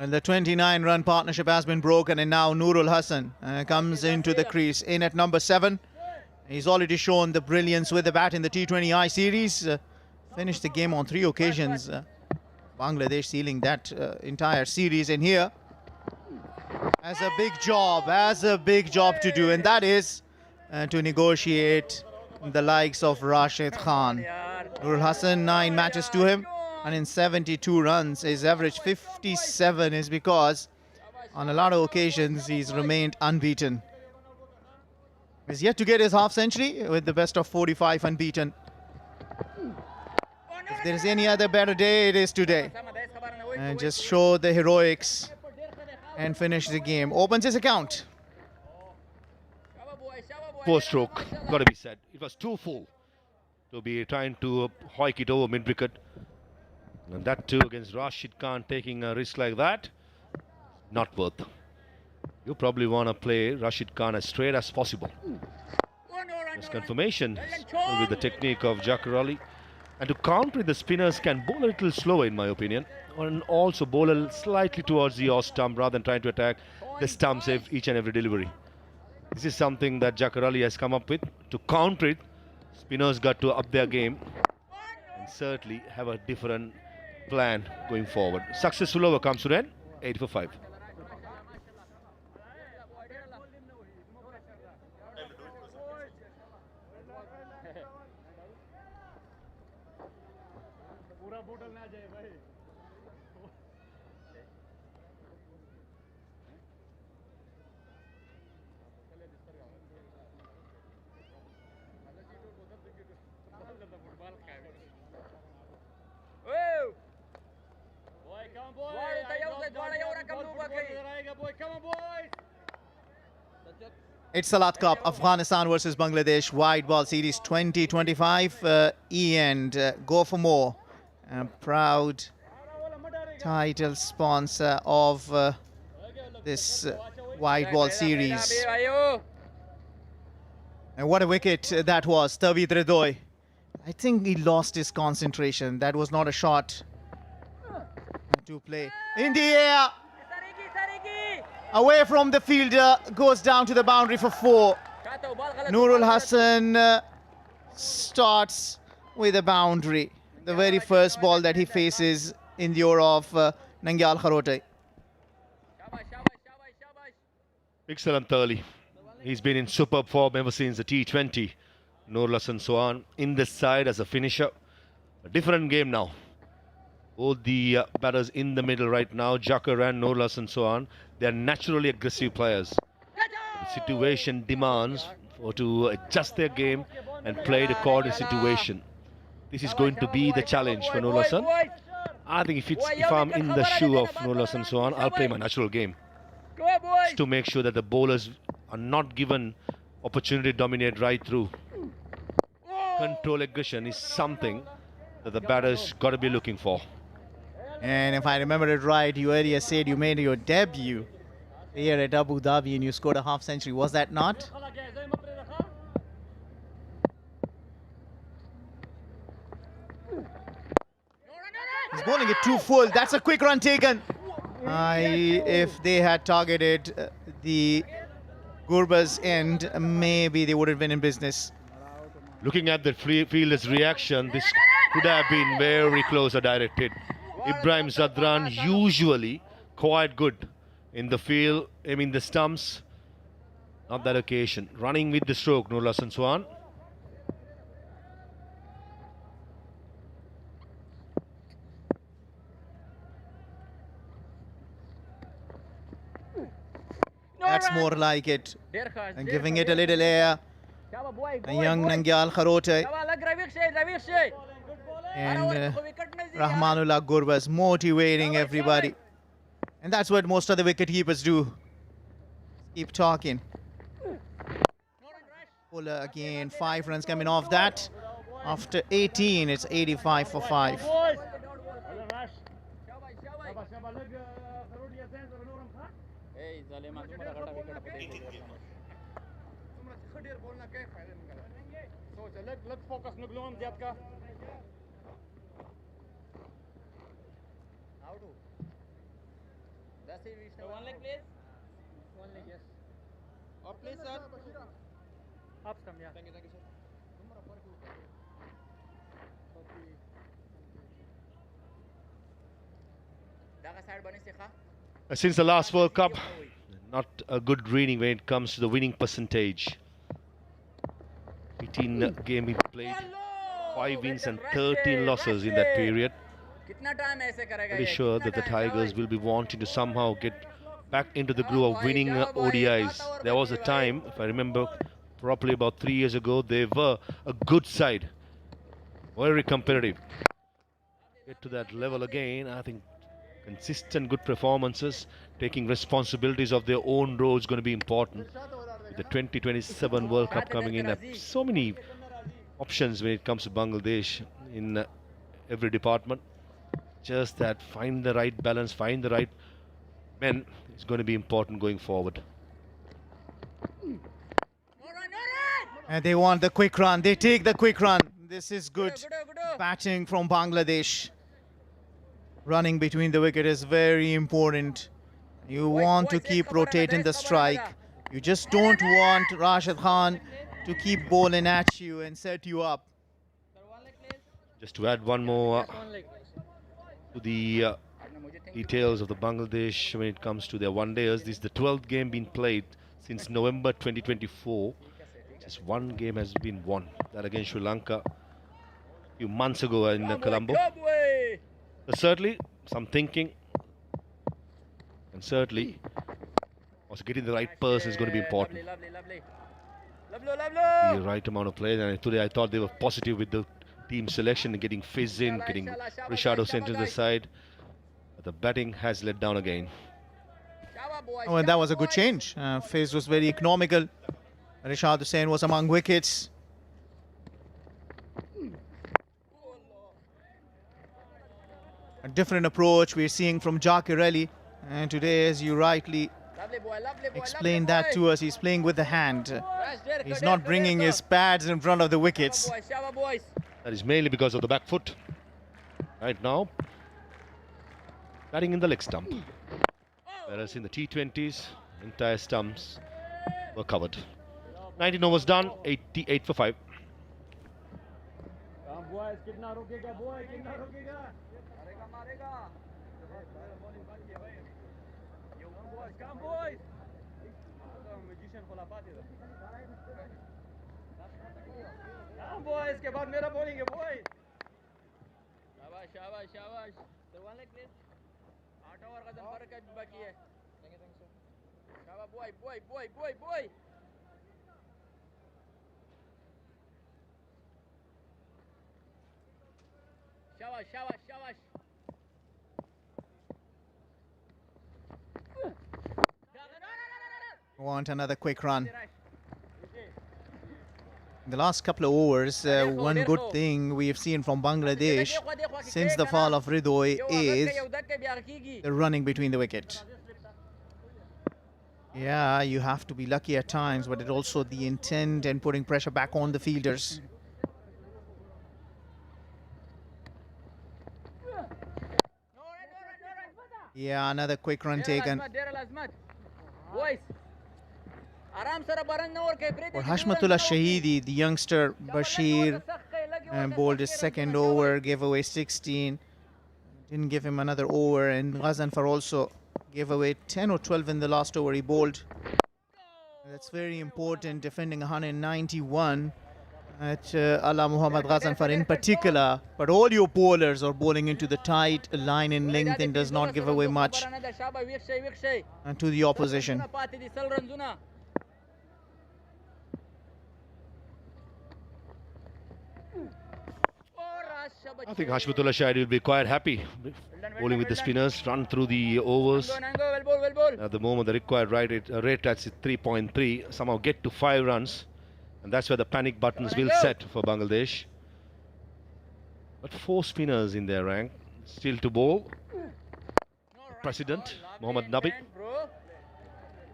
And the 29-run partnership has been broken, and now Nurul Hassan comes into the crease in at number 7. He's already shown the brilliance with the bat in the T20I series. Finished the game on 3 occasions. Bangladesh sealing that entire series in here. Has a big job to do, and that is to negotiate the likes of Rashid Khan. Nurul Hassan, 9 matches to him. And in 72 runs, his average 57 is because on a lot of occasions he's remained unbeaten. He's yet to get his half century with the best of 45 unbeaten. If there is any other better day, it is today. And just show the heroics and finish the game. Opens his account. 4-stroke, got to be said. It was too full to be trying to hoik it over mid-wicket. And that too against Rashid Khan, taking a risk like that, not worth. You probably want to play Rashid Khan as straight as possible. This confirmation with the technique of Jaqar Ali. And to counter it, the spinners can bowl a little slower in my opinion. And also bowl a slightly towards the off stump rather than trying to attack the stumps each and every delivery. This is something that Jaqar Ali has come up with. To counter it, spinners got to up their game and certainly have a different plan going forward. Successful over comes to end, 8 for 5. It's Salat Cup, Afghanistan versus Bangladesh, white ball series 2025. And go for more. Proud title sponsor of this white ball series. And what a wicket that was, Tavid Redoy. I think he lost his concentration. That was not a shot to play. In the air. Away from the fielder, goes down to the boundary for 4. Nurul Hassan starts with a boundary. The very first ball that he faces in the over of Nangyal Kharote. Excellent early. He's been in superb form ever since the T20. Nurul Hassan Sohan in this side as a finisher. A different game now. Both the batters in the middle right now, Jakar and Nurul Hassan Sohan, they are naturally aggressive players. The situation demands to adjust their game and play the according situation. This is going to be the challenge for Nurul Hassan. I think if I'm in the shoe of Nurul Hassan Sohan, I'll play my natural game. Just to make sure that the bowlers are not given opportunity to dominate right through. Control aggression is something that the batters got to be looking for. And if I remember it right, you earlier said you made your debut here at Abu Dhabi and you scored a half century. Was that not? He's bowling it too full. That's a quick run taken. If they had targeted the Gurba's end, maybe they would have been in business. Looking at the fielder's reaction, this could have been very close or directed. Ibrahim Zadran usually quite good in the field, aiming the stumps. Not that occasion. Running with the stroke, Nurul Hassan Sohan. That's more like it. And giving it a little air. A young Nangyal Kharote. And Rahmanullah Gurbas motivating everybody. And that's what most of the wicket keepers do. Keep talking. Bowler again, 5 runs coming off that. After 18, it's 85 for 5. One leg, please. One leg, yes. Or please, sir. Up stump, yeah. Thank you, sir. Since the last World Cup, not a good reading when it comes to the winning percentage. 18 game he played, 5 wins and 13 losses in that period. Pretty sure that the Tigers will be wanting to somehow get back into the groove of winning ODIs. There was a time, if I remember properly, about 3 years ago, they were a good side, very competitive. Get to that level again, I think consistent good performances, taking responsibilities of their own role is going to be important. With the 2027 World Cup coming in, so many options when it comes to Bangladesh in every department. Just that, find the right balance, find the right men is going to be important going forward. And they want the quick run. They take the quick run. This is good batting from Bangladesh. Running between the wicket is very important. You want to keep rotating the strike. You just don't want Rashid Khan to keep bowling at you and set you up. Just to add one more to the details of the Bangladesh when it comes to their one-dayers. This is the 12th game being played since November 2024. Just one game has been won. That against Sri Lanka a few months ago in Colombo. Certainly, some thinking, and certainly also getting the right person is going to be important. The right amount of players, and today I thought they were positive with the team selection, getting Fizz in, getting Rishado sent to the side. But the batting has let down again. Oh, and that was a good change. Fizz was very economical. Rashad Hussain was among wickets. A different approach we're seeing from Jakir Ali. And today, as you rightly explained that to us, he's playing with the hand. He's not bringing his pads in front of the wickets. That is mainly because of the back foot. Right now, batting in the leg stump. Whereas in the T20s, entire stumps were covered. 19 overs done, 88 for 5. इसके बाद मेरा bowling है boy शाबाश शाबाश शाबाश तो one leg please 8 over का number का बाकी है शाबाश boy boy boy boy boy शाबाश शाबाश शाबाश Want another quick run. In the last couple of overs, one good thing we have seen from Bangladesh since the fall of Ridoy is the running between the wicket. Yeah, you have to be lucky at times, but it also the intent and putting pressure back on the fielders. Yeah, another quick run taken. For Hashmatullah Shahidi, the youngster Bashir bowled his second over, gave away 16. Didn't give him another over, and Ghazanfar also gave away 10 or 12 in the last over he bowled. That's very important, defending 191 at Ala Muhammad Ghazanfar in particular. But all your bowlers are bowling into the tight line in length and does not give away much to the opposition. I think Hashmatullah Shahidi will be quite happy bowling with the spinners, run through the overs. At the moment, the required rate at 3.3, somehow get to 5 runs, and that's where the panic buttons will set for Bangladesh. But 4 spinners in their rank, still to bowl. President Mohammad Nabi.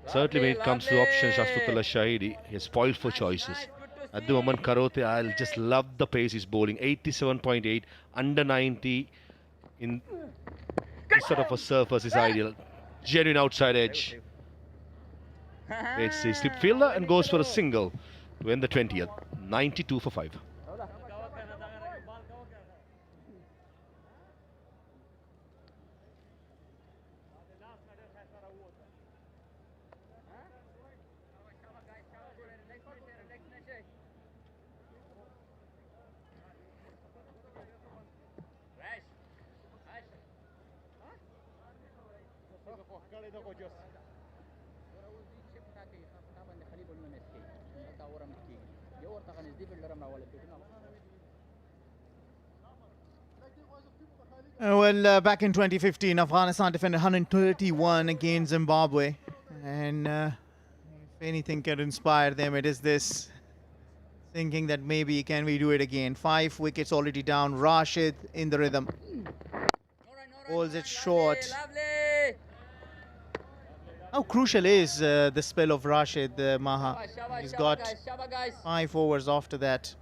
Certainly when it comes to options, Hashmatullah Shahidi is spoiled for choices. At the moment, Karote, I'll just love the pace he's bowling. 87.8, under 90 in this sort of a surface is ideal. Genuine outside edge. It's a slip fielder and goes for a single to end the 20th. 92 for 5. Back in 2015, Afghanistan defended 131 against Zimbabwe. And if anything can inspire them, it is this. Thinking that maybe can we do it again. 5 wickets already down. Rashid in the rhythm. Bowls it short. How crucial is the spell of Rashid, Maha? He's got 5 overs after that.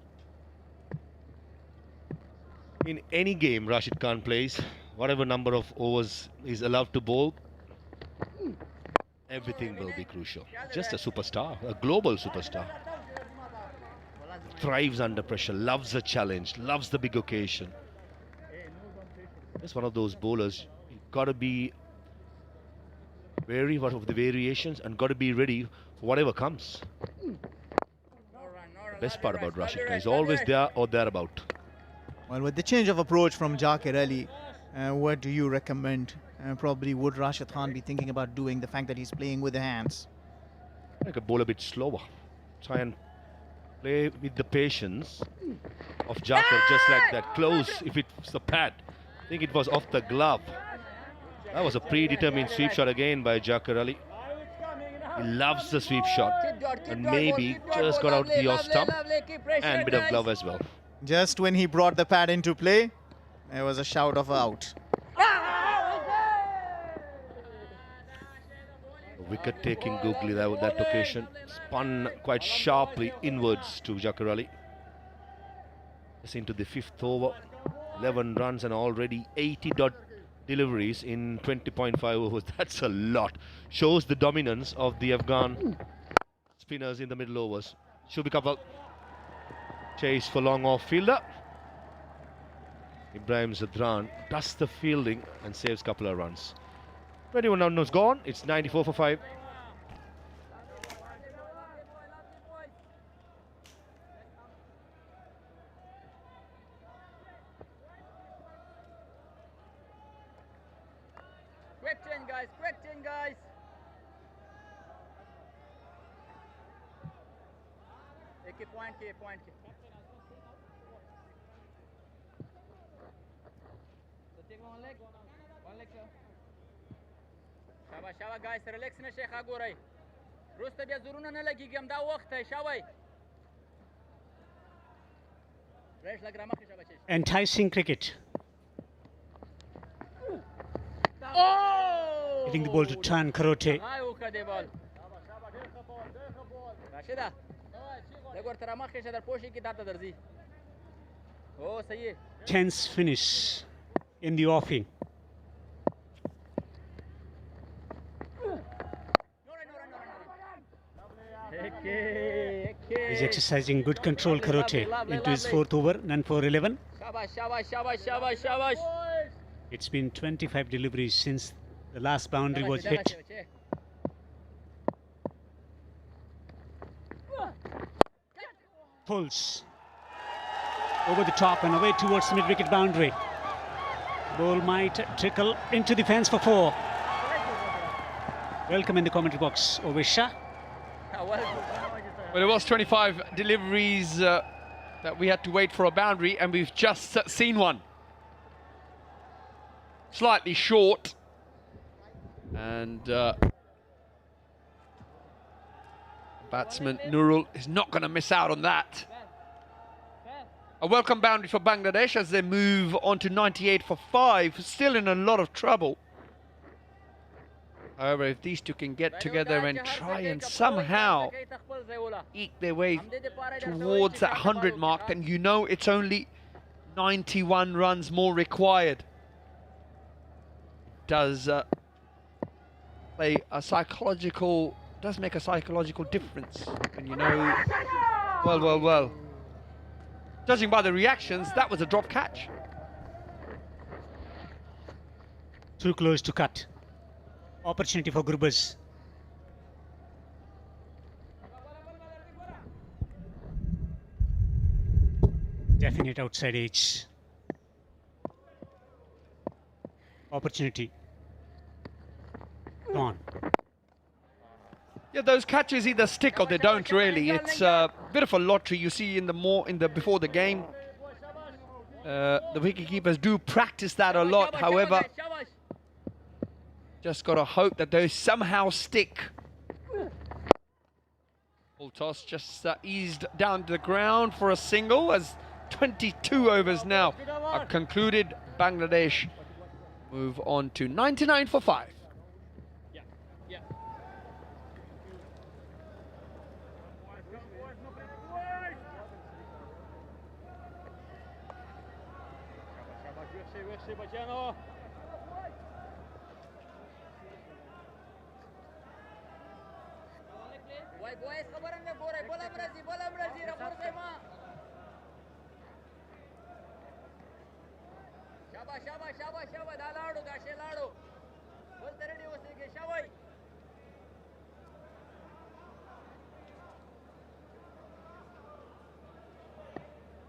In any game Rashid Khan plays, whatever number of overs he's allowed to bowl, everything will be crucial. Just a superstar, a global superstar. Thrives under pressure, loves a challenge, loves the big occasion. It's one of those bowlers, you've got to be wary of the variations and got to be ready for whatever comes. The best part about Rashid Khan is always there or thereabout. Well, with the change of approach from Jakir Ali, what do you recommend? Probably would Rashid Khan be thinking about doing, the fact that he's playing with the hands? I could bowl a bit slower. Try and play with the patience of Jakir, just like that. Close if it's the pad. I think it was off the glove. That was a predetermined sweep shot again by Jakir Ali. He loves the sweep shot, and maybe just got out the off stump and bit of glove as well. Just when he brought the pad into play, there was a shout of out. Wicket taking googly that occasion. Spun quite sharply inwards to Zakir Ali. Just into the 5th over. 11 runs and already 80 dot deliveries in 20.5 overs. That's a lot. Shows the dominance of the Afghan spinners in the middle overs. Should be couple. Chase for long off fielder. Ibrahim Zadran does the fielding and saves a couple of runs. 21 runs gone. It's 94 for 5. Quick change, guys. Quick change, guys. Point ke. So take one leg, sir. Shabash, guys. Relax ne Sheikh agorai. Roste bia zuruna na lagigi am da waqt hai Shabay. Fresh lag Ramah Shah bache. Enticing cricket. Oh! Hitting the ball to turn Karote. Rashida. Legor Ramah Shah dar poshi ki data darzi. Oh, sahi hai. Tense finish in the offing. He's exercising good control, Karote, into his 4th over, none for 11. Shabash. It's been 25 deliveries since the last boundary was hit. Pulls over the top and away towards the mid-wicket boundary. Ball might trickle into the fence for 4. Welcome in the commentary box, Shah. Well, it was 25 deliveries that we had to wait for a boundary, and we've just seen one. Slightly short. And batsman Nurul is not going to miss out on that. A welcome boundary for Bangladesh as they move on to 98 for 5. Still in a lot of trouble. However, if these two can get together and try and somehow eke their way towards that 100 mark, then you know it's only 91 runs more required. Does make a psychological difference when you know. Well. Judging by the reactions, that was a drop catch. Too close to cut. Opportunity for Gurbaz. Definite outside edge. Opportunity. Gone. Yeah, those catches either stick or they don't really. It's a bit of a lottery. You see before the game. The wicketkeepers do practice that a lot. However, just got to hope that they somehow stick. Full toss just eased down to the ground for a single as 22 overs now are concluded. Bangladesh move on to 99 for 5.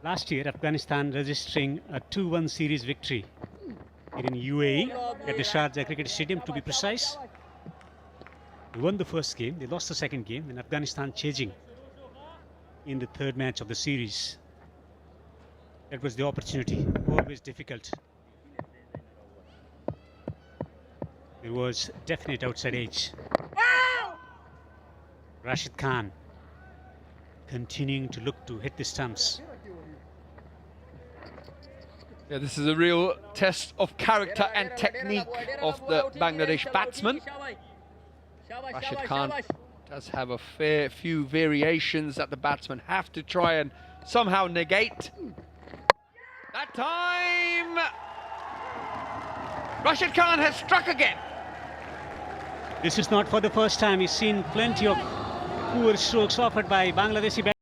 Last year, Afghanistan registering a 2-1 series victory here in UAE at the Sharjah Cricket Stadium, to be precise. They won the first game, they lost the second game, and Afghanistan chasing in the third match of the series. That was the opportunity, always difficult. There was definite outside edge. Rashid Khan continuing to look to hit the stumps. Yeah, this is a real test of character and technique of the Bangladesh batsman. Rashid Khan does have a fair few variations that the batsmen have to try and somehow negate. That time, Rashid Khan has struck again. This is not for the first time. He's seen plenty of poor strokes offered by Bangladeshi batsmen.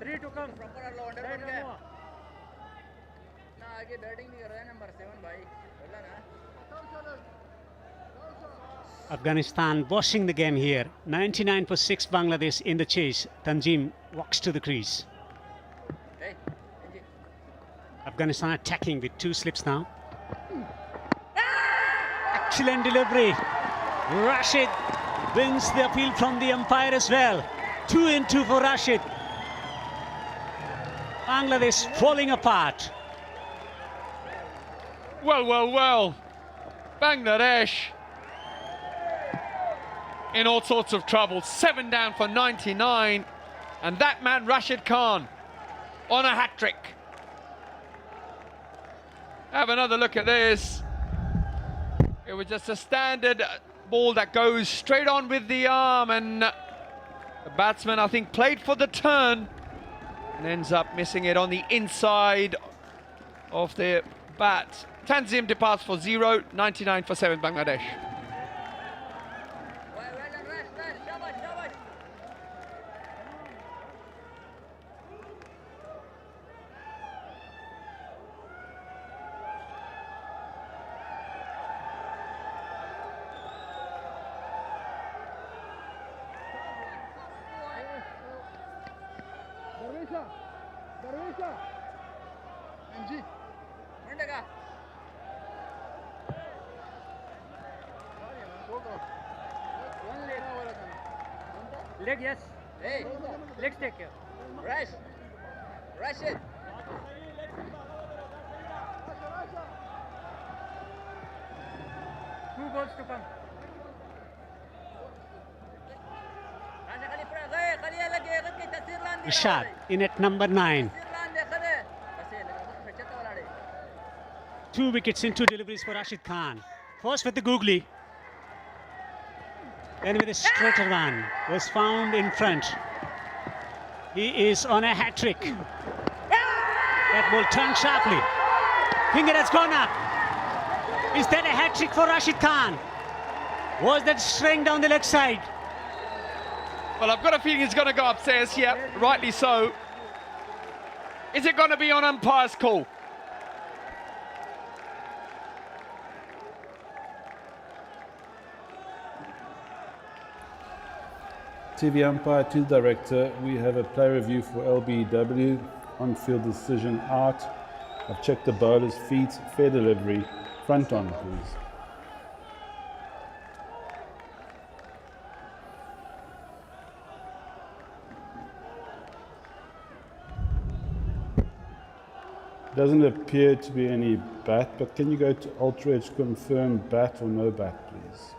Three to come. Proper all under one क्या? ना आगे batting नहीं कर रहा है number 7 भाई. बोला ना. Afghanistan washing the game here. 99 for 6 Bangladesh in the chase. Tanzim walks to the crease. Afghanistan attacking with 2 slips now. Excellent delivery. Rashid wins the appeal from the umpire as well. 2 in 2 for Rashid. Bangladesh falling apart. Well, well, well. Bangladesh in all sorts of trouble. 7 down for 99. And that man, Rashid Khan, on a hat-trick. Have another look at this. It was just a standard ball that goes straight on with the arm, and the batsman, I think, played for the turn and ends up missing it on the inside of the bat. Tanzim departs for 0, 99 for 7 Bangladesh. Leg, yes. Hey, legs take care. Rashid. Two balls to come. Rashad in at number 9. 2 wickets in 2 deliveries for Rashid Khan. First with the googly. Then with a straighter one, was found in front. He is on a hat-trick. That ball turned sharply. Think it has gone up. Is that a hat-trick for Rashid Khan? Was that string down the leg side? Well, I've got a feeling he's going to go upstairs here, rightly so. Is it going to be on umpire's call? TV umpire to the director, we have a play review for LBW, on-field decision out. I've checked the bowler's feet, fair delivery, front on please. Doesn't appear to be any bat, but can you go to Ultra Edge, confirm bat or no bat please?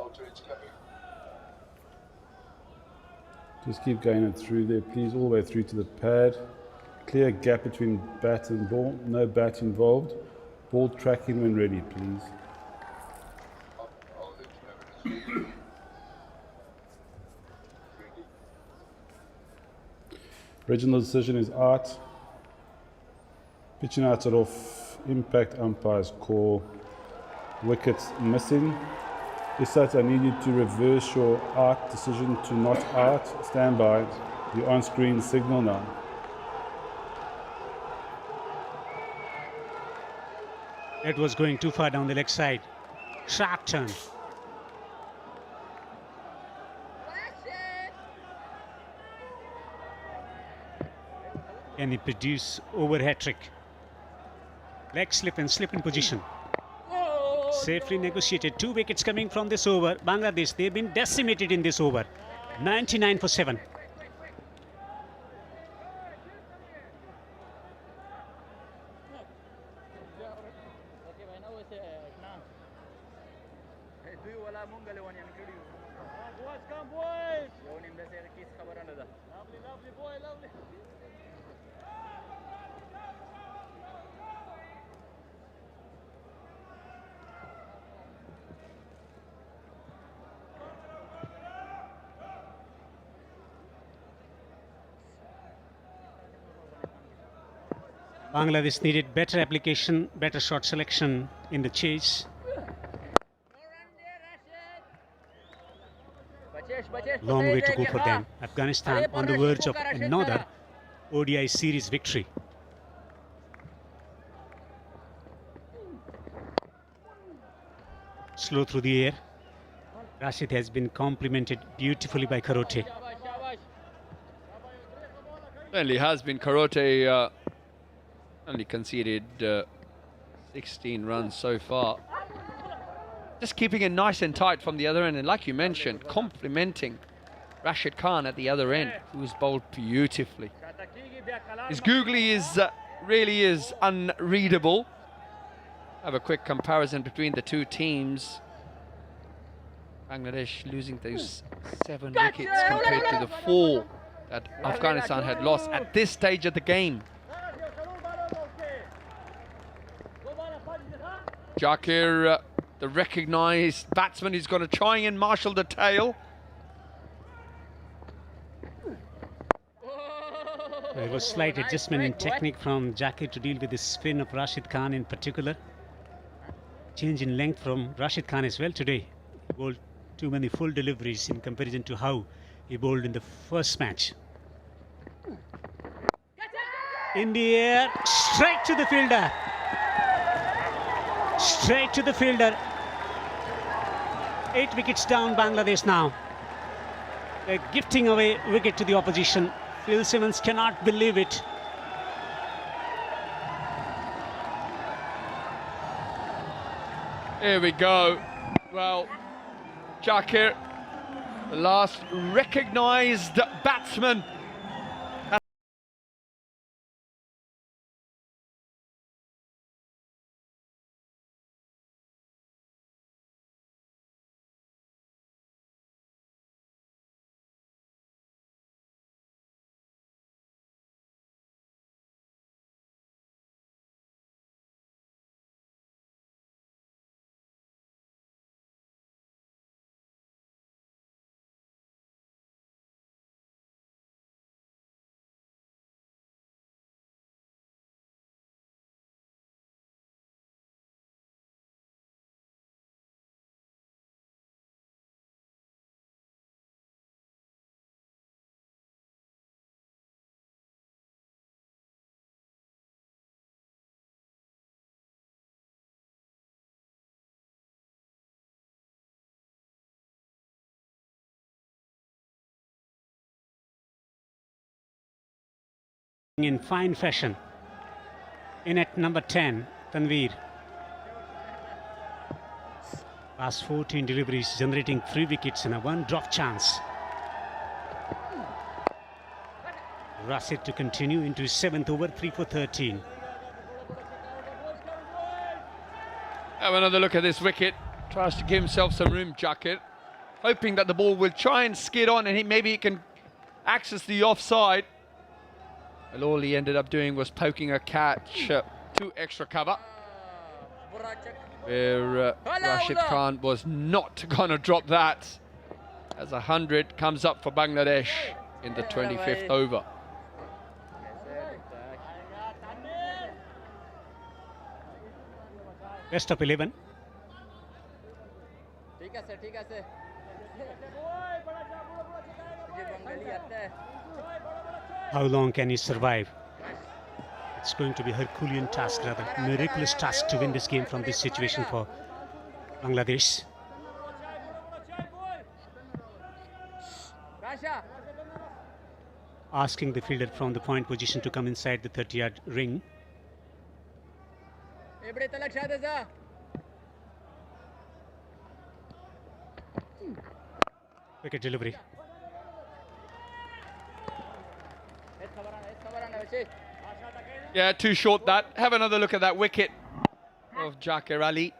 outrage coming. Just keep going it through there, please, all the way through to the pad. Clear gap between bat and ball, no bat involved. Ball tracking when ready, please. I'll let you have it. Original decision is out. Pitching outside off, impact umpires call. Wickets missing. Isat, I need you to reverse your out decision to not out. Stand by. The on-screen signal now. That was going too far down the leg side. Sharp turn. Can he produce over hat-trick? Leg slip and slip in position. Safely negotiated. 2 wickets coming from this over. Bangladesh, they've been decimated in this over. 99 for 7. Bangladesh needed better application, better shot selection in the chase. Long way to go for them. Afghanistan on the verge of another ODI series victory. Slow through the air. Rashid has been complimented beautifully by Karote. Certainly has been. Karote only conceded 16 runs so far. Just keeping it nice and tight from the other end, and like you mentioned, complimenting Rashid Khan at the other end, who's bowled beautifully. His googly really is unreadable. Have a quick comparison between the two teams. Bangladesh losing those 7 wickets compared to the 4 that Afghanistan had lost at this stage of the game. Jakir, the recognised batsman, is going to try and marshal the tail. There was slight adjustment in technique from Jakir to deal with the spin of Rashid Khan in particular. Change in length from Rashid Khan as well today. He bowled too many full deliveries in comparison to how he bowled in the first match. In the air, straight to the fielder. Straight to the fielder. 8 wickets down, Bangladesh now. They're gifting away wicket to the opposition. Phil Simmons cannot believe it. Here we go. Well, Jakir, the last recognised batsman. In fine fashion. In at number 10, Tanveer. Last 14 deliveries generating 3 wickets and a 1 drop chance. Rashid to continue into his 7th over, 3 for 13. Have another look at this wicket. Tries to give himself some room, Jakir. hoping that the ball will try and skid on and maybe he can access the offside. Well, all he ended up doing was poking a catch to extra cover, where Rashid Khan was not going to drop that, as 100 comes up for Bangladesh in the 25th over. Best of 11. How long can he survive? It's going to be a Herculean task, rather miraculous task, to win this game from this situation for Bangladesh. Asking the fielder from the point position to come inside the 30-yard ring. Wicket delivery. Yeah, too short that. Have another look at that wicket of Jakir Ali,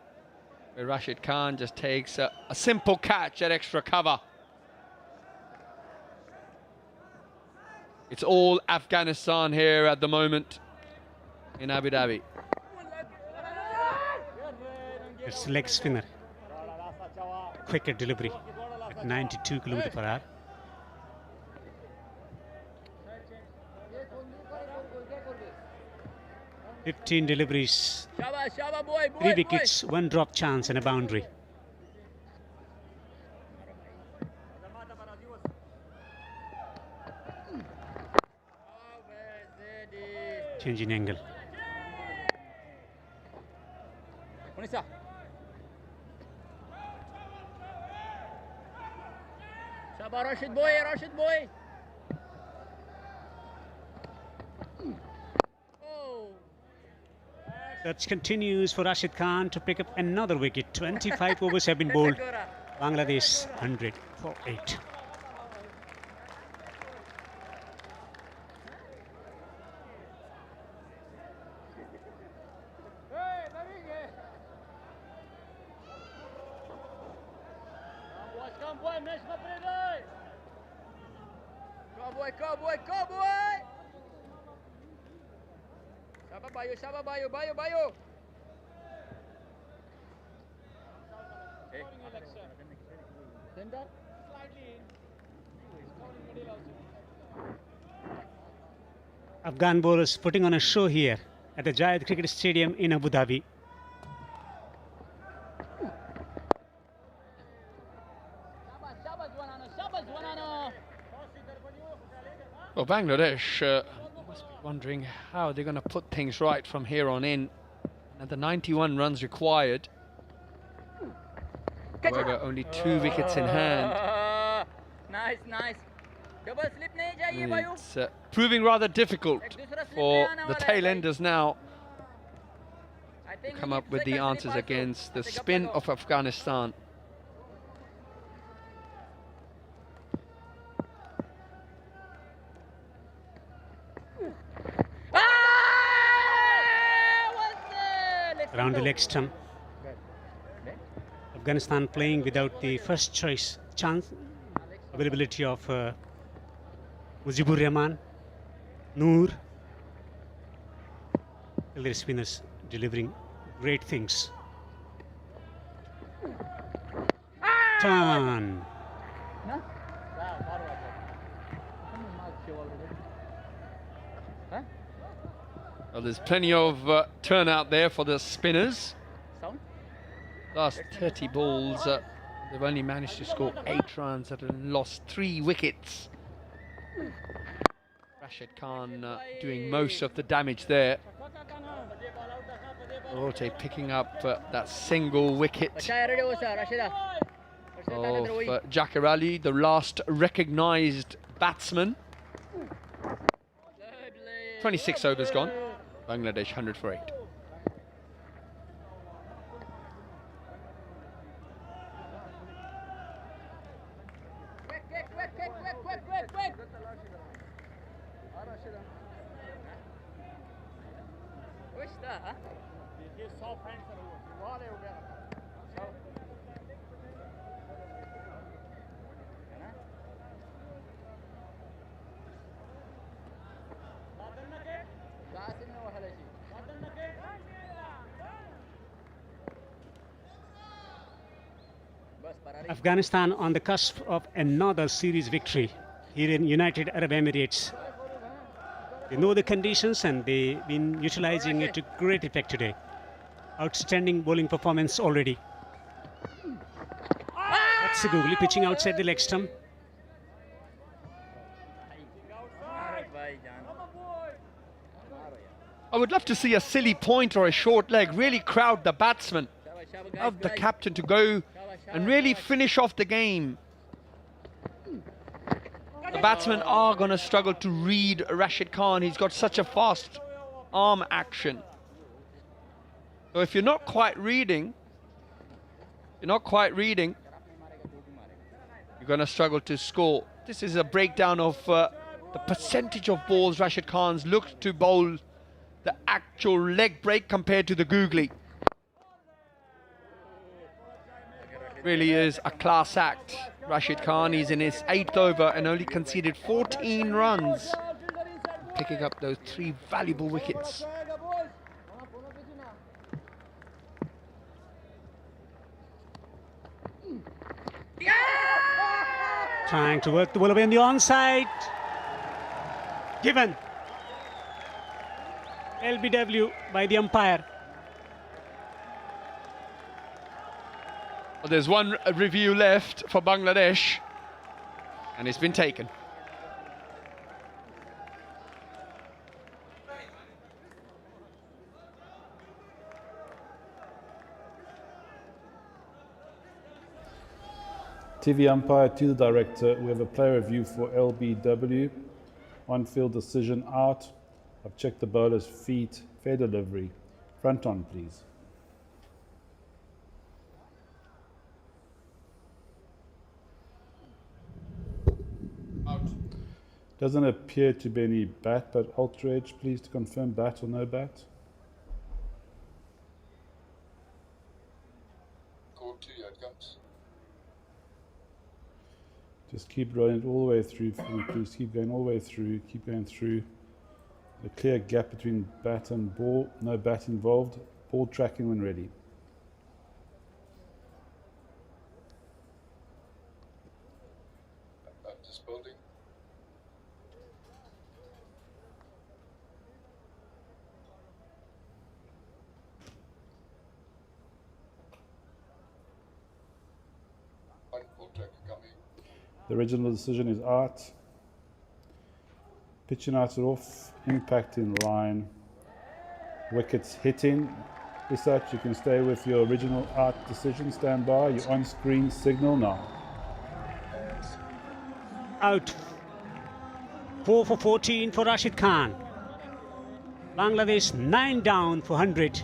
where Rashid Khan just takes a simple catch at extra cover. It's all Afghanistan here at the moment in Abu Dhabi. It's leg spinner. Quicker delivery at 92 km/h. 15 deliveries, 3 wickets, 1 drop chance and a boundary. Changing angle. Rashid boy, Rashid boy. Search continues for Rashid Khan to pick up another wicket. 25 overs have been bowled. Bangladesh 100 for 8. Bayo. Afghan bowlers putting on a show here at the Jayed Cricket Stadium in Abu Dhabi. Well, Bangladesh must be wondering how they're going to put things right from here on in. And the 91 runs required. However, only 2 wickets in hand. Nice. Double slip nahi chahiye bhaiyo. It's proving rather difficult for the tail-enders now to come up with the answers against the spin of Afghanistan. Around the leg stump. Afghanistan playing without the first choice chance availability of Mujibur Rahman, Noor. Their spinners delivering great things. Turn. Well, there's plenty of turnout there for the spinners. Last 30 balls, they've only managed to score 8 runs and lost 3 wickets. Rashid Khan doing most of the damage there. Rote picking up that single wicket of Jakir Ali, the last recognised batsman. 26 overs gone. Bangladesh 100 for 8. Afghanistan on the cusp of another series victory here in United Arab Emirates. They know the conditions and they've been utilizing it to great effect today. Outstanding bowling performance already. That's a googly pitching outside the leg stump. I would love to see a silly point or a short leg really crowd the batsman of the captain to go and really finish off the game. The batsmen are going to struggle to read Rashid Khan. He's got such a fast arm action. So if you're not quite reading, you're going to struggle to score. This is a breakdown of the percentage of balls Rashid Khan's looked to bowl the actual leg break compared to the googly. Really is a class act. Rashid Khan, he's in his 8th over and only conceded 14 runs, picking up those 3 valuable wickets. Trying to work the ball away on the onside. Given. LBW by the umpire. Well, there's one review left for Bangladesh, and it's been taken. TV umpire to the director. We have a player review for LBW. On field decision out. I've checked the bowler's feet. Fair delivery. Front on, please. Out. Doesn't appear to be any bat, but Ultra Edge, please to confirm bat or no bat. Call 2 outcomes. Just keep rolling it all the way through for me, please. Keep going all the way through. Keep going through. A clear gap between bat and ball. No bat involved. Ball tracking when ready. Just building. One ball tracker coming. The original decision is out. Pitching out it off. Impact in line. Wickets hitting. Research, you can stay with your original out decision. Stand by. Your on-screen signal now. Out. 4 for 14 for Rashid Khan. Bangladesh 9 down for 100.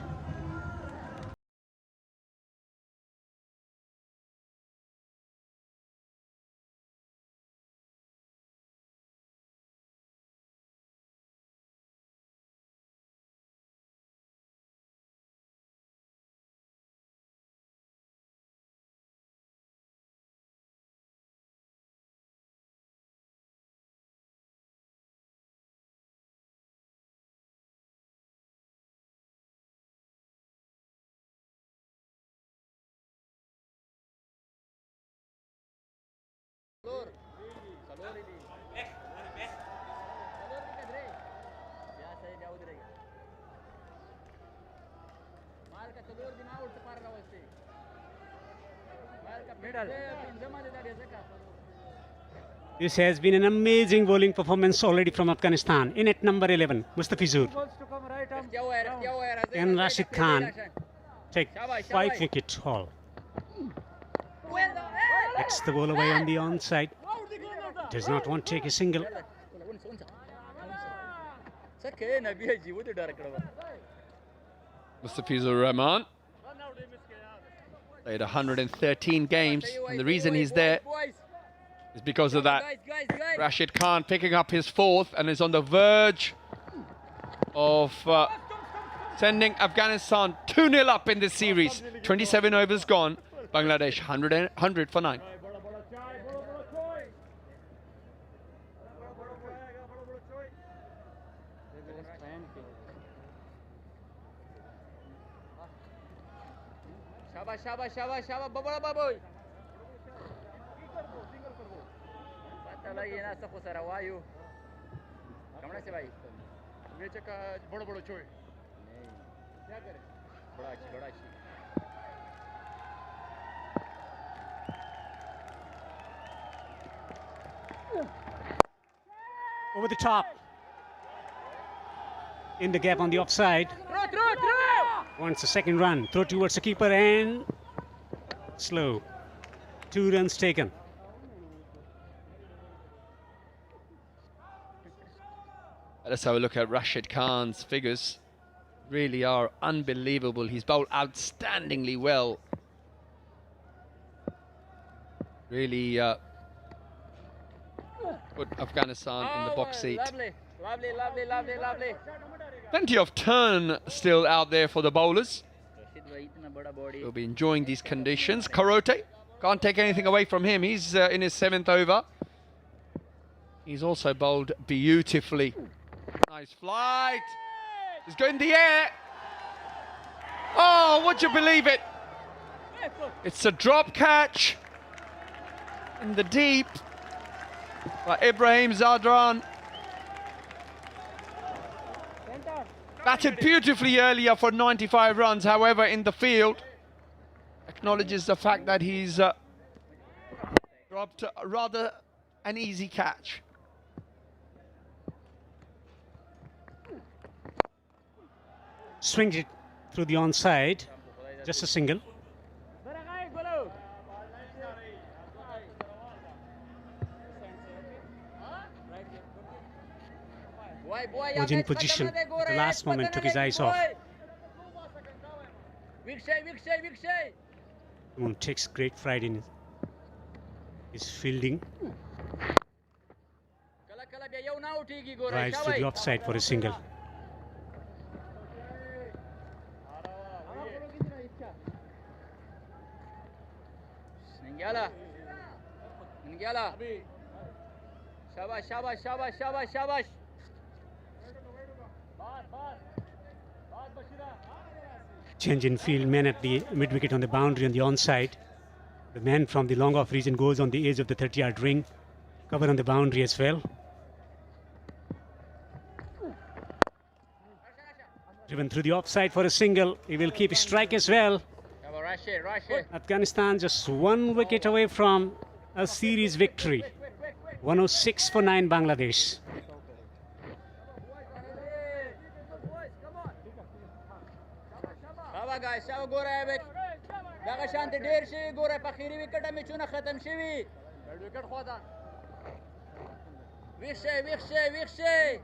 This has been an amazing bowling performance already from Afghanistan. In at number 11, Mustafizur. And Rashid Khan take 5 wicket haul. That's the ball away on the onside. Does not want to take a single. Mustafizur Rahman played 113 games, and the reason he's there is because of that. Rashid Khan picking up his 4th and is on the verge of sending Afghanistan 2-0 up in this series. 27 overs gone. Bangladesh 100 for 9. चला ये ना सब सारा वायु कमरा से भाई नीचे का बड़ा बड़ा चोय क्या करे बड़ा अच्छी Over the top. In the gap on the offside. throw Wants the second run. Throw towards the keeper and slow. 2 runs taken. Let's have a look at Rashid Khan's figures. Really are unbelievable. He's bowled outstandingly well. Really put Afghanistan in the box seat. lovely Plenty of turn still out there for the bowlers. We'll be enjoying these conditions. Karote, can't take anything away from him. He's in his 7th over. He's also bowled beautifully. Nice flight. He's going in the air. Oh, would you believe it? It's a drop catch in the deep by Ibrahim Zadran. Batted beautifully earlier for 95 runs, however, in the field. Acknowledges the fact that he's dropped rather an easy catch. Swings it through the onside. Just a single. Was in position. At the last moment took his eyes off. Moon takes great pride in his fielding. Drives to the offside for a single. Ningyala. Shabash. Change in field, man at the mid-wicket on the boundary on the onside. The man from the long-off region goes on the edge of the 30-yard ring. Cover on the boundary as well. Driven through the offside for a single. He will keep his strike as well. Afghanistan just 1 wicket away from a series victory. 106 for 9 Bangladesh. guys, شاو ګوره به دغه شانتي ډیر شي ګوره په اخیری وکټه میچونه ختم شوي وکټ خو ده ویښ شي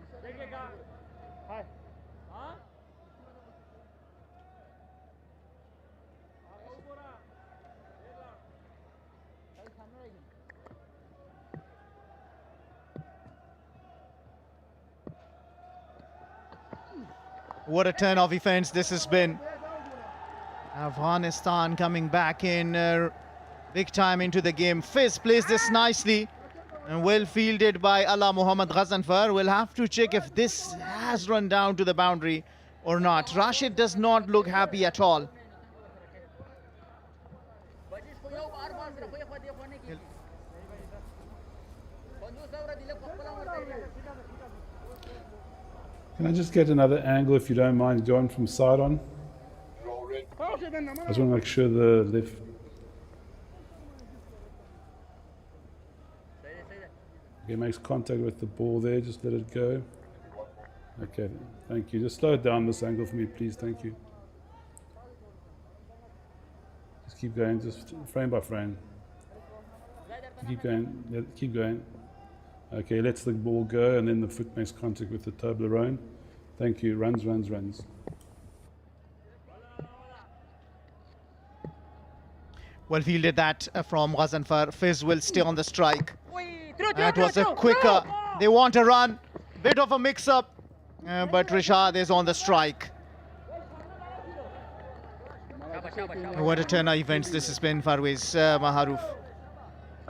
What a turn of events this has been. Afghanistan coming back in big time into the game. Fizz plays this nicely and well fielded by Allah Muhammad Ghazanfar. We'll have to check if this has run down to the boundary or not. Rashid does not look happy at all. Can I just get another angle, if you don't mind, going from side on? I just want to make sure the left. Okay, makes contact with the ball there, just let it go. Okay, thank you. Just slow it down this angle for me, please, thank you. Just keep going, just frame by frame. Keep going, yeah, keep going. Okay, lets the ball go and then the foot makes contact with the Toblerone. Thank you, runs. Well fielded that from Ghazanfar. Fizz will stay on the strike. That was a quicker. They want a run. Bit of a mix-up, but Rashid is on the strike. What a turn of events this has been, Farwez Maharoof.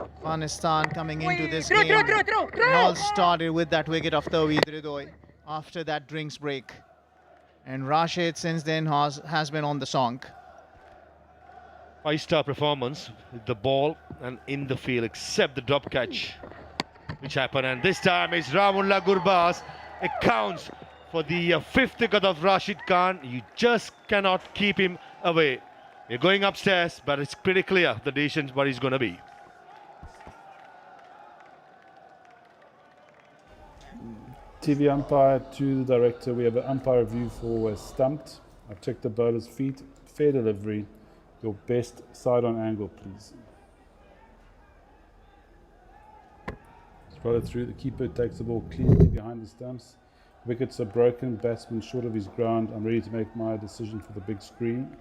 Afghanistan coming into this game. It all started with that wicket of Tawheed Ridoy after that drinks break. And Rashid since then has been on the song. 5-star performance with the ball and in the field, except the drop catch. which happened. And this time it's Ramullah Gurbaz. It counts for the fifth wicket of Rashid Khan. You just cannot keep him away. We're going upstairs, but it's pretty clear the decision what he's going to be. TV umpire to the director. We have an umpire review for stumped. I've checked the bowler's feet. Fair delivery. Your best side-on angle, please. Throw it through. The keeper takes the ball cleanly behind the stumps. Wickets are broken. Batsman short of his ground. I'm ready to make my decision for the big screen.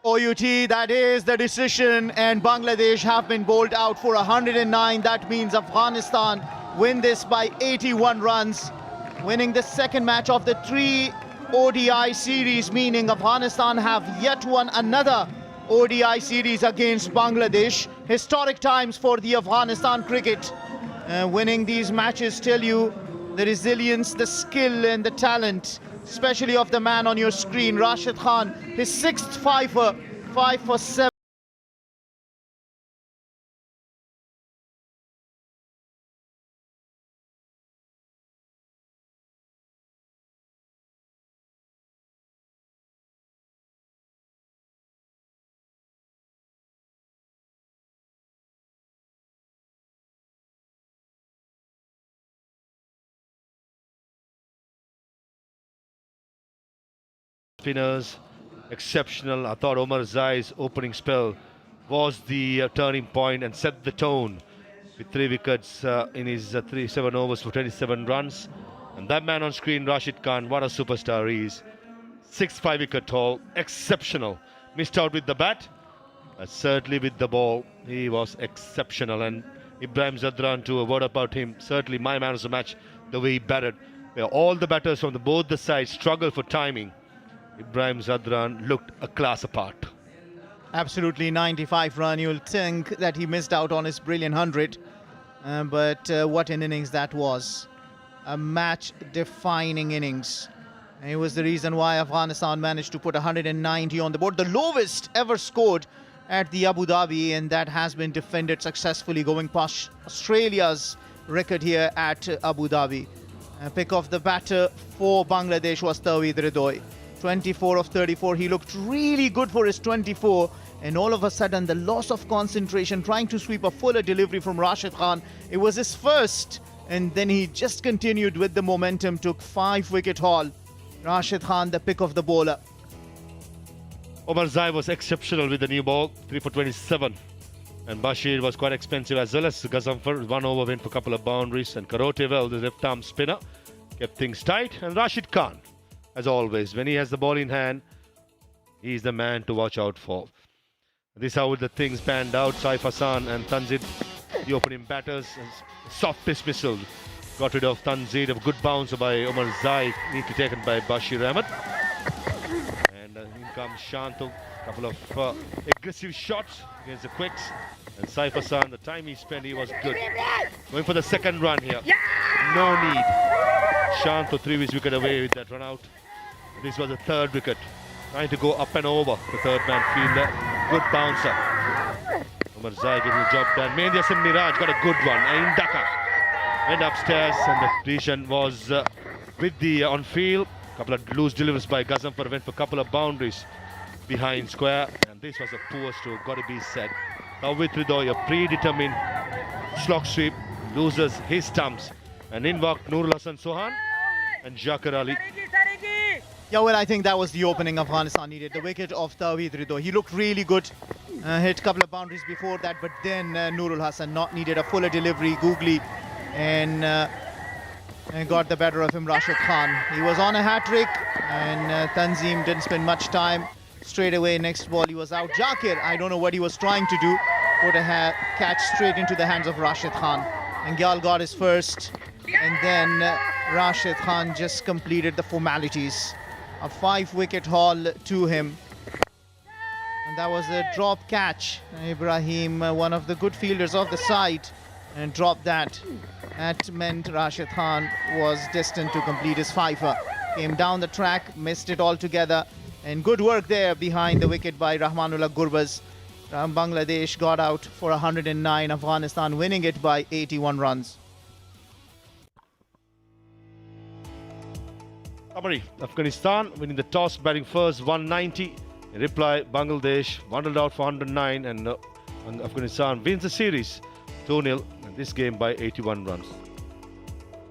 OUT, that is the decision, and Bangladesh have been bowled out for 109. That means Afghanistan win this by 81 runs, winning the second match of the 3 ODI series, meaning Afghanistan have yet won another ODI series against Bangladesh. Historic times for the Afghanistan cricket. Winning these matches tell you the resilience, the skill and the talent, especially of the man on your screen, Rashid Khan, his 6th fifer, 5 for 7. Spinners, exceptional. I thought Omar Zai's opening spell was the turning point and set the tone with 3 wickets in his 7 overs for 27 runs. And that man on screen, Rashid Khan, what a superstar he is. 6 5-wicket haul, exceptional. Missed out with the bat, but certainly with the ball, he was exceptional. And Ibrahim Zadran, too, a word about him. Certainly my man of the match, the way he batted. Where all the batters from both the sides struggled for timing. Ibrahim Zadran looked a class apart. Absolutely, 95 run. You'll think that he missed out on his brilliant 100. But what an innings that was. A match-defining innings. And it was the reason why Afghanistan managed to put 190 on the board. The lowest ever scored at the Abu Dhabi, and that has been defended successfully, going past Australia's record here at Abu Dhabi. Pick of the batter for Bangladesh was Tawhid Ridoy. 24 of 34. He looked really good for his 24, and all of a sudden the loss of concentration, trying to sweep a fuller delivery from Rashid Khan. It was his first, and then he just continued with the momentum, took 5-wicket haul. Rashid Khan, the pick of the bowler. Omar Zai was exceptional with the new ball, 3 for 27. And Bashir was quite expensive as well as Gazanfar. 1 over went for a couple of boundaries, and Karote, well, the left arm spinner, kept things tight. And Rashid Khan, as always, when he has the ball in hand, he's the man to watch out for. This is how the things panned out. Saif Hassan and Tanzid, the opening batters. Soft dismissal. Got rid of Tanzid. A good bounce by Omar Zai, neatly taken by Bashir Ahmed. And in comes Shanto. A couple of aggressive shots against the quicks. And Saif Hassan, the time he spent, he was good. Going for the second run here. No need. Shanto 3 wicket away with that run out. This was the 3rd wicket. Trying to go up and over the 3rd man fielder. Good bouncer. Omar Zai getting the job done. Mehdi Hassan Miraj got a good one. Indaka went upstairs, and the decision was with the on field. Couple of loose deliveries by Gazanfar, went for a couple of boundaries behind square. And this was a poor stroke, got to be said. Now with Ridoy, a predetermined slog sweep, loses his stumps. And in walked Nurul Hassan Sohan and Jakar Ali. Yeah, well, I think that was the opening Afghanistan needed. The wicket of Tawhid Ridoy. He looked really good. Hit a couple of boundaries before that, but then Nurul Hassan not needed a fuller delivery, googly, and got the better of him, Rashid Khan. He was on a hat-trick, and Tanzim didn't spend much time. Straight away, next ball, he was out. Jakir, I don't know what he was trying to do. Put a catch straight into the hands of Rashid Khan. And Gyal got his first, and then Rashid Khan just completed the formalities. A 5-wicket haul to him. And that was a drop catch. Ibrahim, one of the good fielders of the side, and dropped that. That meant Rashid Khan was destined to complete his fifer. Came down the track, missed it altogether. And good work there behind the wicket by Rahmanullah Gurbaz. Bangladesh got out for 109, Afghanistan winning it by 81 runs. Summary: Afghanistan winning the toss, batting first, 190. In reply, Bangladesh bundled out for 109, and Afghanistan wins the series 2-0 in this game by 81 runs.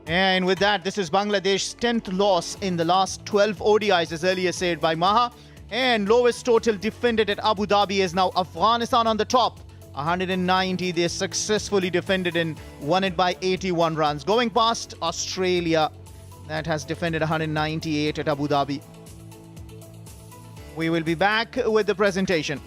And with that, this is Bangladesh's 10th loss in the last 12 ODIs, as earlier said by Maha. And lowest total defended at Abu Dhabi is now Afghanistan on the top. 190, they successfully defended and won it by 81 runs. Going past Australia, that has defended 198 at Abu Dhabi. We will be back with the presentation.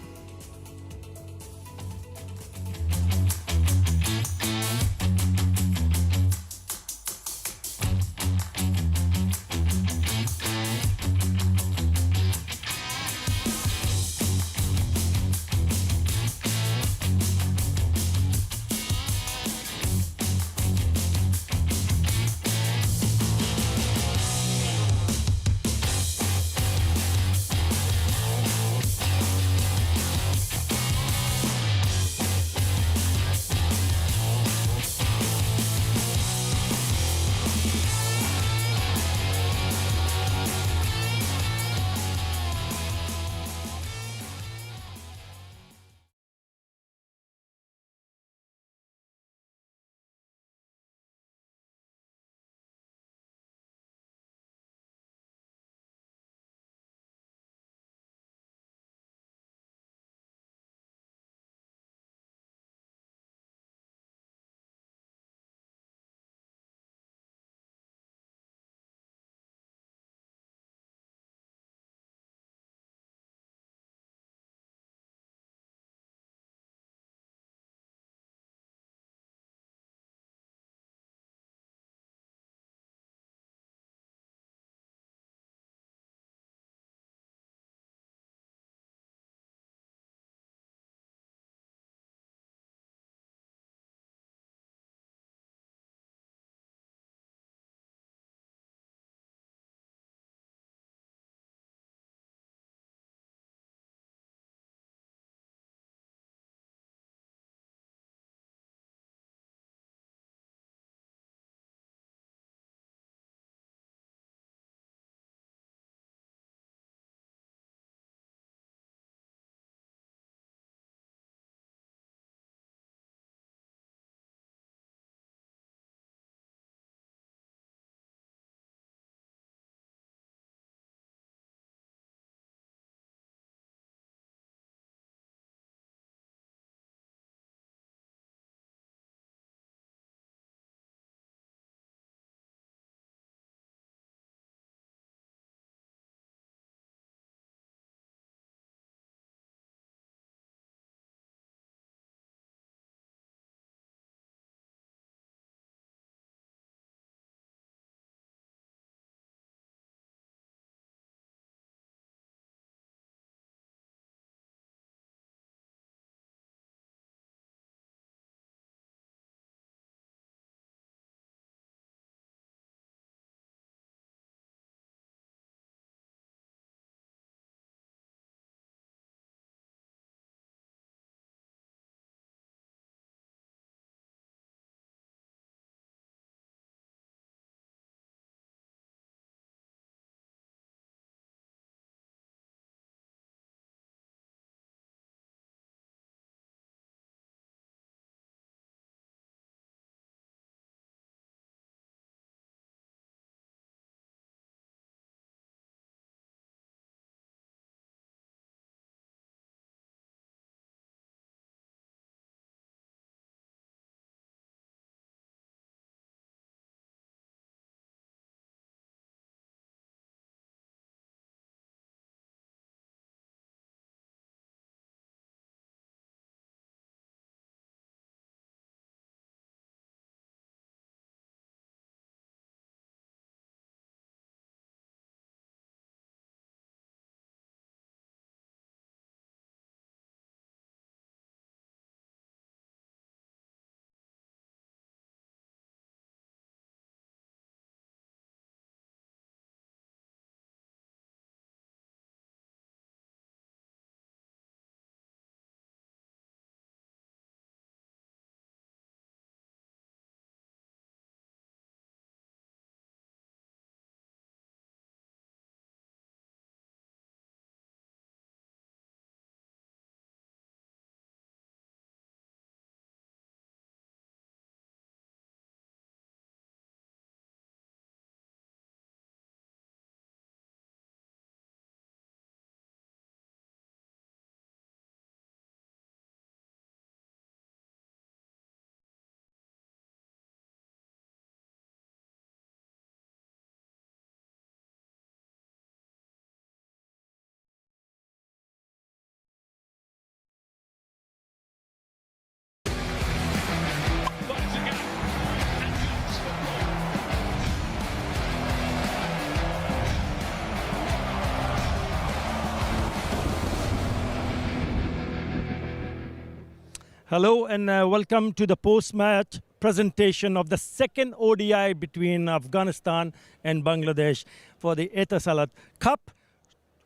Hello and welcome to the post-match presentation of the second ODI between Afghanistan and Bangladesh for the Etisalat Cup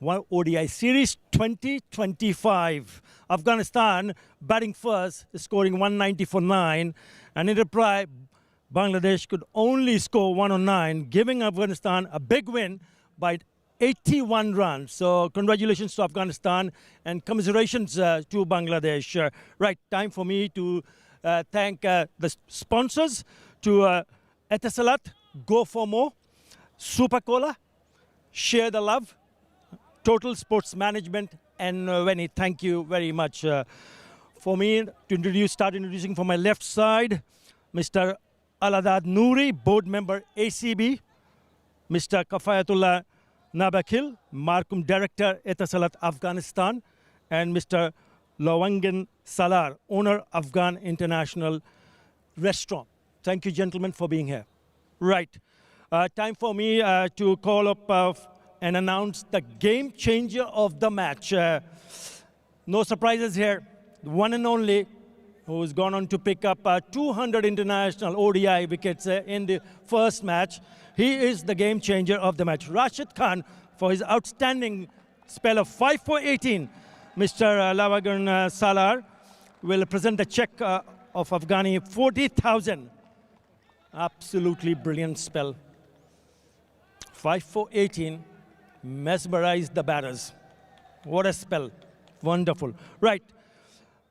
ODI Series 2025. Afghanistan batting first, scoring 190 for 9, and in reply, Bangladesh could only score 109, giving Afghanistan a big win by 81 runs. So congratulations to Afghanistan and commiserations to Bangladesh. Right, time for me to thank the sponsors, to Etisalat, Go for More, Super Cola, Share the Love, Total Sports Management, and Veni. Thank you very much. For me to start introducing from my left side, Mr. Aladad Noori, board member ACB, Mr. Kafayatullah Nabakil, Markum Director, Etisalat, Afghanistan, and Mr. Lawangan Salar, owner, Afghan International Restaurant. Thank you, gentlemen, for being here. Right. Time for me to call up and announce the game changer of the match. No surprises here. The one and only who's gone on to pick up 200 international ODI wickets in the first match. He is the game changer of the match. Rashid Khan, for his outstanding spell of 5 for 18. Mr. Lawagan Salar will present the check of Afghani 40,000. Absolutely brilliant spell. 5 for 18. Mesmerized the batters. What a spell. Wonderful. Right.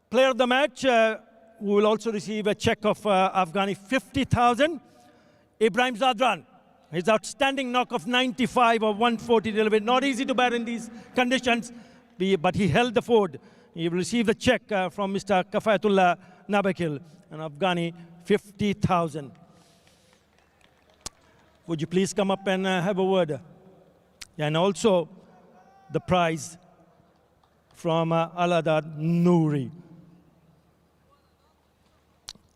Player of the match who will also receive a check of Afghani 50,000. Ibrahim Zadran. His outstanding knock of 95 or 140 delivery. Not easy to bat in these conditions, but he held the fort. He will receive the check from Mr. Kafayatullah Nabakil, an Afghani 50,000. Would you please come up and have a word? And also the prize from Aladad Noori.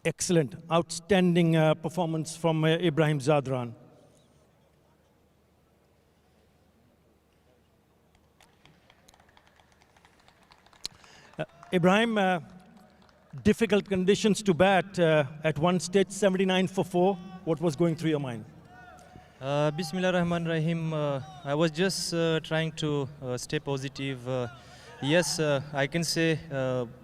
Excellent, outstanding performance from Ibrahim Zadran. Ibrahim, difficult conditions to bat at one stage, 79 for 4. What was going through your mind? Bismillah Rahman Rahim. I was just trying to stay positive. Yes, I can say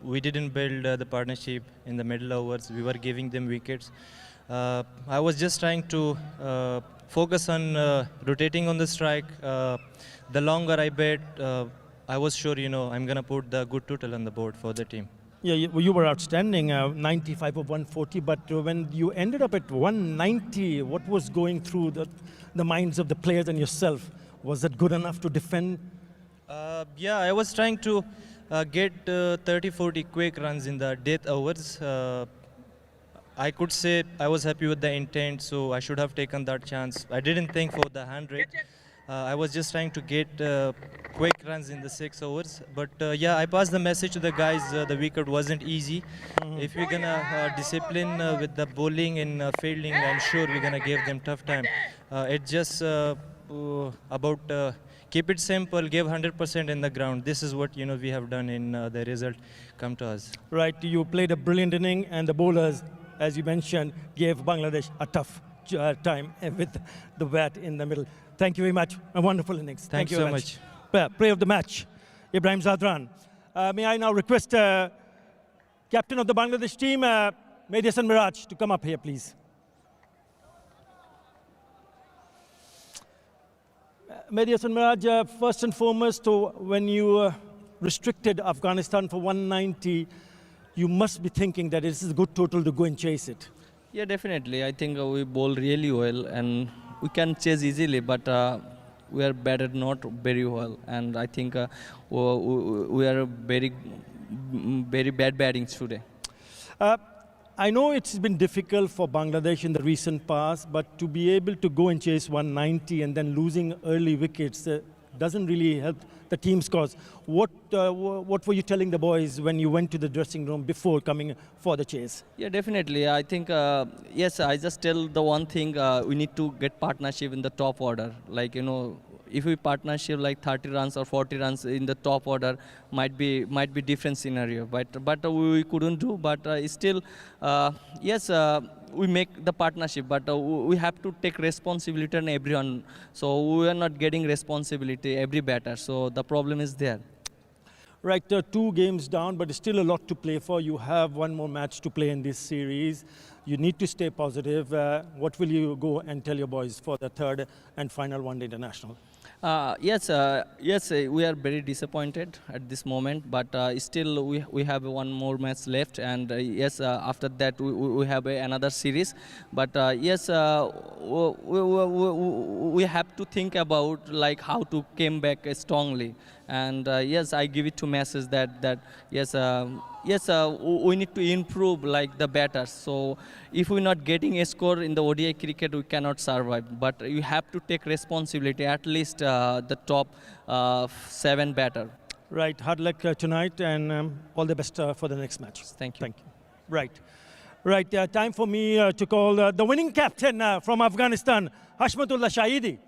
we didn't build the partnership in the middle overs. We were giving them wickets. I was just trying to focus on rotating on the strike. The longer I bet, I was sure, I'm going to put the good total on the board for the team. Yeah, you were outstanding, 95 of 140, but when you ended up at 190, what was going through the minds of the players and yourself? Was that good enough to defend? Yeah, I was trying to get 30-40 quick runs in the death overs. I could say I was happy with the intent, so I should have taken that chance. I didn't think for the 100. I was just trying to get quick runs in the 6 overs. But yeah, I passed the message to the guys. The wicket wasn't easy. If we're going to discipline with the bowling and fielding, I'm sure we're going to give them tough time. It's just about keep it simple, give 100% in the ground. This is what we have done in the result come to us. Right, you played a brilliant inning and the bowlers, as you mentioned, gave Bangladesh a tough time with the bat in the middle. Thank you very much. A wonderful innings. Thank you so much. Player of the match, Ibrahim Zadran. May I now request captain of the Bangladesh team, Mehdi Hasan Miraj, to come up here, please. Mehdi Hasan Miraj, first and foremost, when you restricted Afghanistan for 190, you must be thinking that this is a good total to go and chase it. Yeah, definitely. I think we bowl really well and we can chase easily, but we are batted not very well. And I think we are very bad batting today. I know it's been difficult for Bangladesh in the recent past, but to be able to go and chase 190 and then losing early wickets doesn't really help the team's cause. What were you telling the boys when you went to the dressing room before coming for the chase? Yeah, definitely. I think, yes, I just tell the one thing, we need to get partnership in the top order. Like, if we partnership like 30 runs or 40 runs in the top order, might be different scenario. But we couldn't do. But still, yes. We make the partnership, but we have to take responsibility on everyone. So we are not getting responsibility every batter. So the problem is there. Right, 2 games down, but still a lot to play for. You have one more match to play in this series. You need to stay positive. What will you go and tell your boys for the third and final one-day international? Yes, we are very disappointed at this moment, but still we have one more match left, and yes, after that we have another series. But yes, we have to think about like how to come back strongly. And yes, I give it to message that yes. We need to improve like the batters. So if we're not getting a score in the ODI cricket, we cannot survive. But you have to take responsibility, at least the top 7 batter. Right, hard luck tonight, and all the best for the next match. Thank you. Thank you. Right, time for me to call the winning captain from Afghanistan, Hashmatullah Shahidi.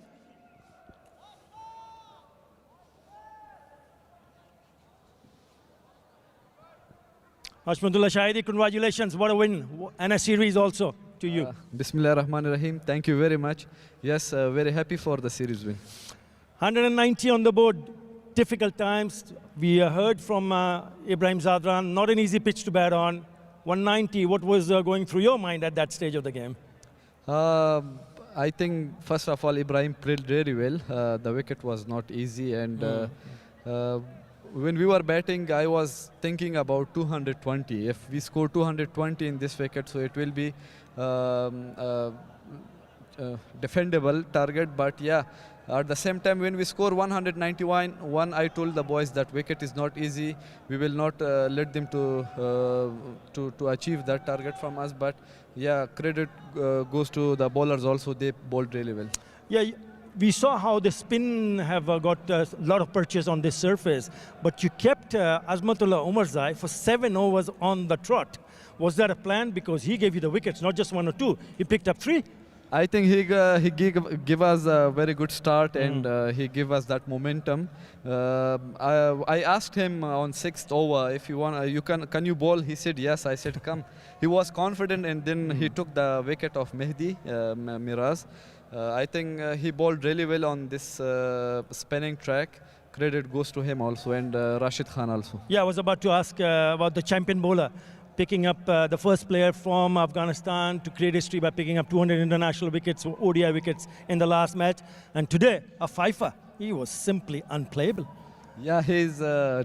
Hashmatullah Shahidi, congratulations. What a win. And a series also to you. Bismillah ar-Rahman ar-Rahim. Thank you very much. Yes, very happy for the series win. 190 on the board. Difficult times. We heard from Ibrahim Zadran. Not an easy pitch to bat on. 190. What was going through your mind at that stage of the game? I think, first of all, Ibrahim played very well. The wicket was not easy. And when we were batting, I was thinking about 220. If we score 220 in this wicket, so it will be defendable target. But yeah, at the same time, when we score 191, I told the boys that wicket is not easy. We will not let them to achieve that target from us. But yeah, credit goes to the bowlers also. They bowled really well. Yeah. We saw how the spin have got a lot of purchase on this surface, but you kept Azmatullah Omarzai for 7 overs on the trot. Was that a plan? Because he gave you the wickets, not just 1 or 2. He picked up 3. I think he gave us a very good start, and he gave us that momentum. I asked him on 6th over if you want, can you bowl? He said yes. I said come. He was confident, and then he took the wicket of Mehdi Miraz. I think he bowled really well on this spinning track. Credit goes to him also, and Rashid Khan also. Yeah, I was about to ask about the champion bowler, picking up the first player from Afghanistan to create history by picking up 200 international wickets, ODI wickets in the last match. And today, a fifer. He was simply unplayable. Yeah, he's a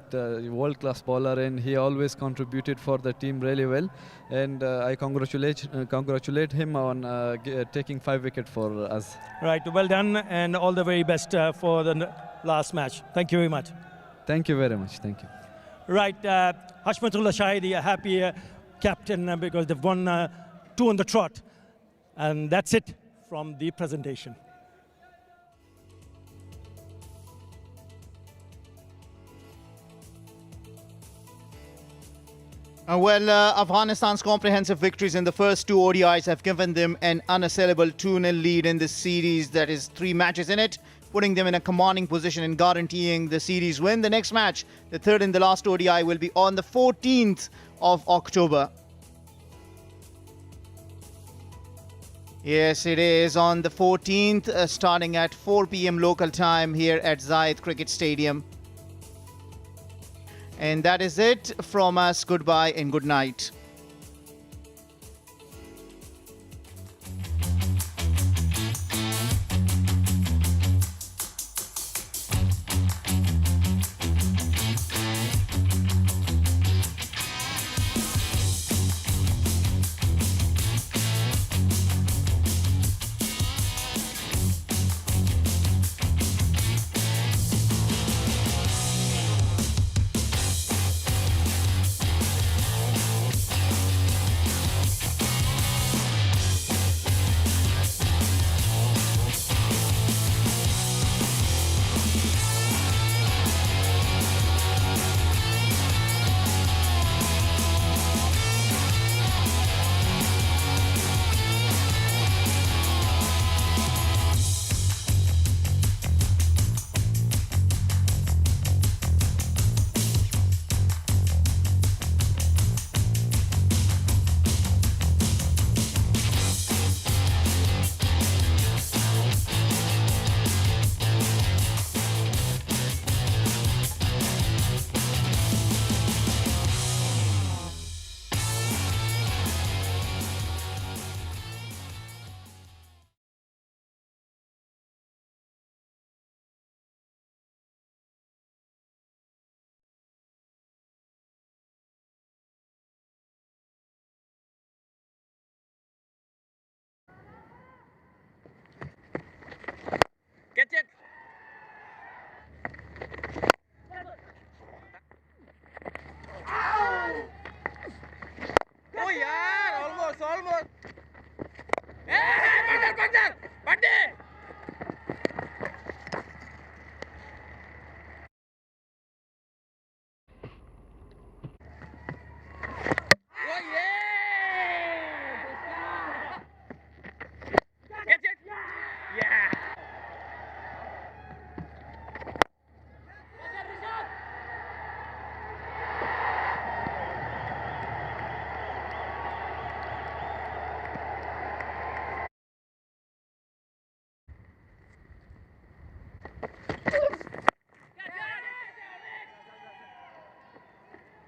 world-class bowler, and he always contributed for the team really well. And I congratulate him on taking 5 wickets for us. Right, well done, and all the very best for the last match. Thank you very much. Thank you very much. Thank you. Right, Hashmatullah Shahidi, a happy captain because they've won 2 on the trot. And that's it from the presentation. Afghanistan's comprehensive victories in the first 2 ODIs have given them an unassailable 2-0 lead in this series. That is 3 matches in it, putting them in a commanding position and guaranteeing the series win. The next match, the third and the last ODI, will be on the 14th of October. Yes, it is on the 14th, starting at 4 p.m. local time here at Zayed Cricket Stadium. And that is it from us. Goodbye and good night.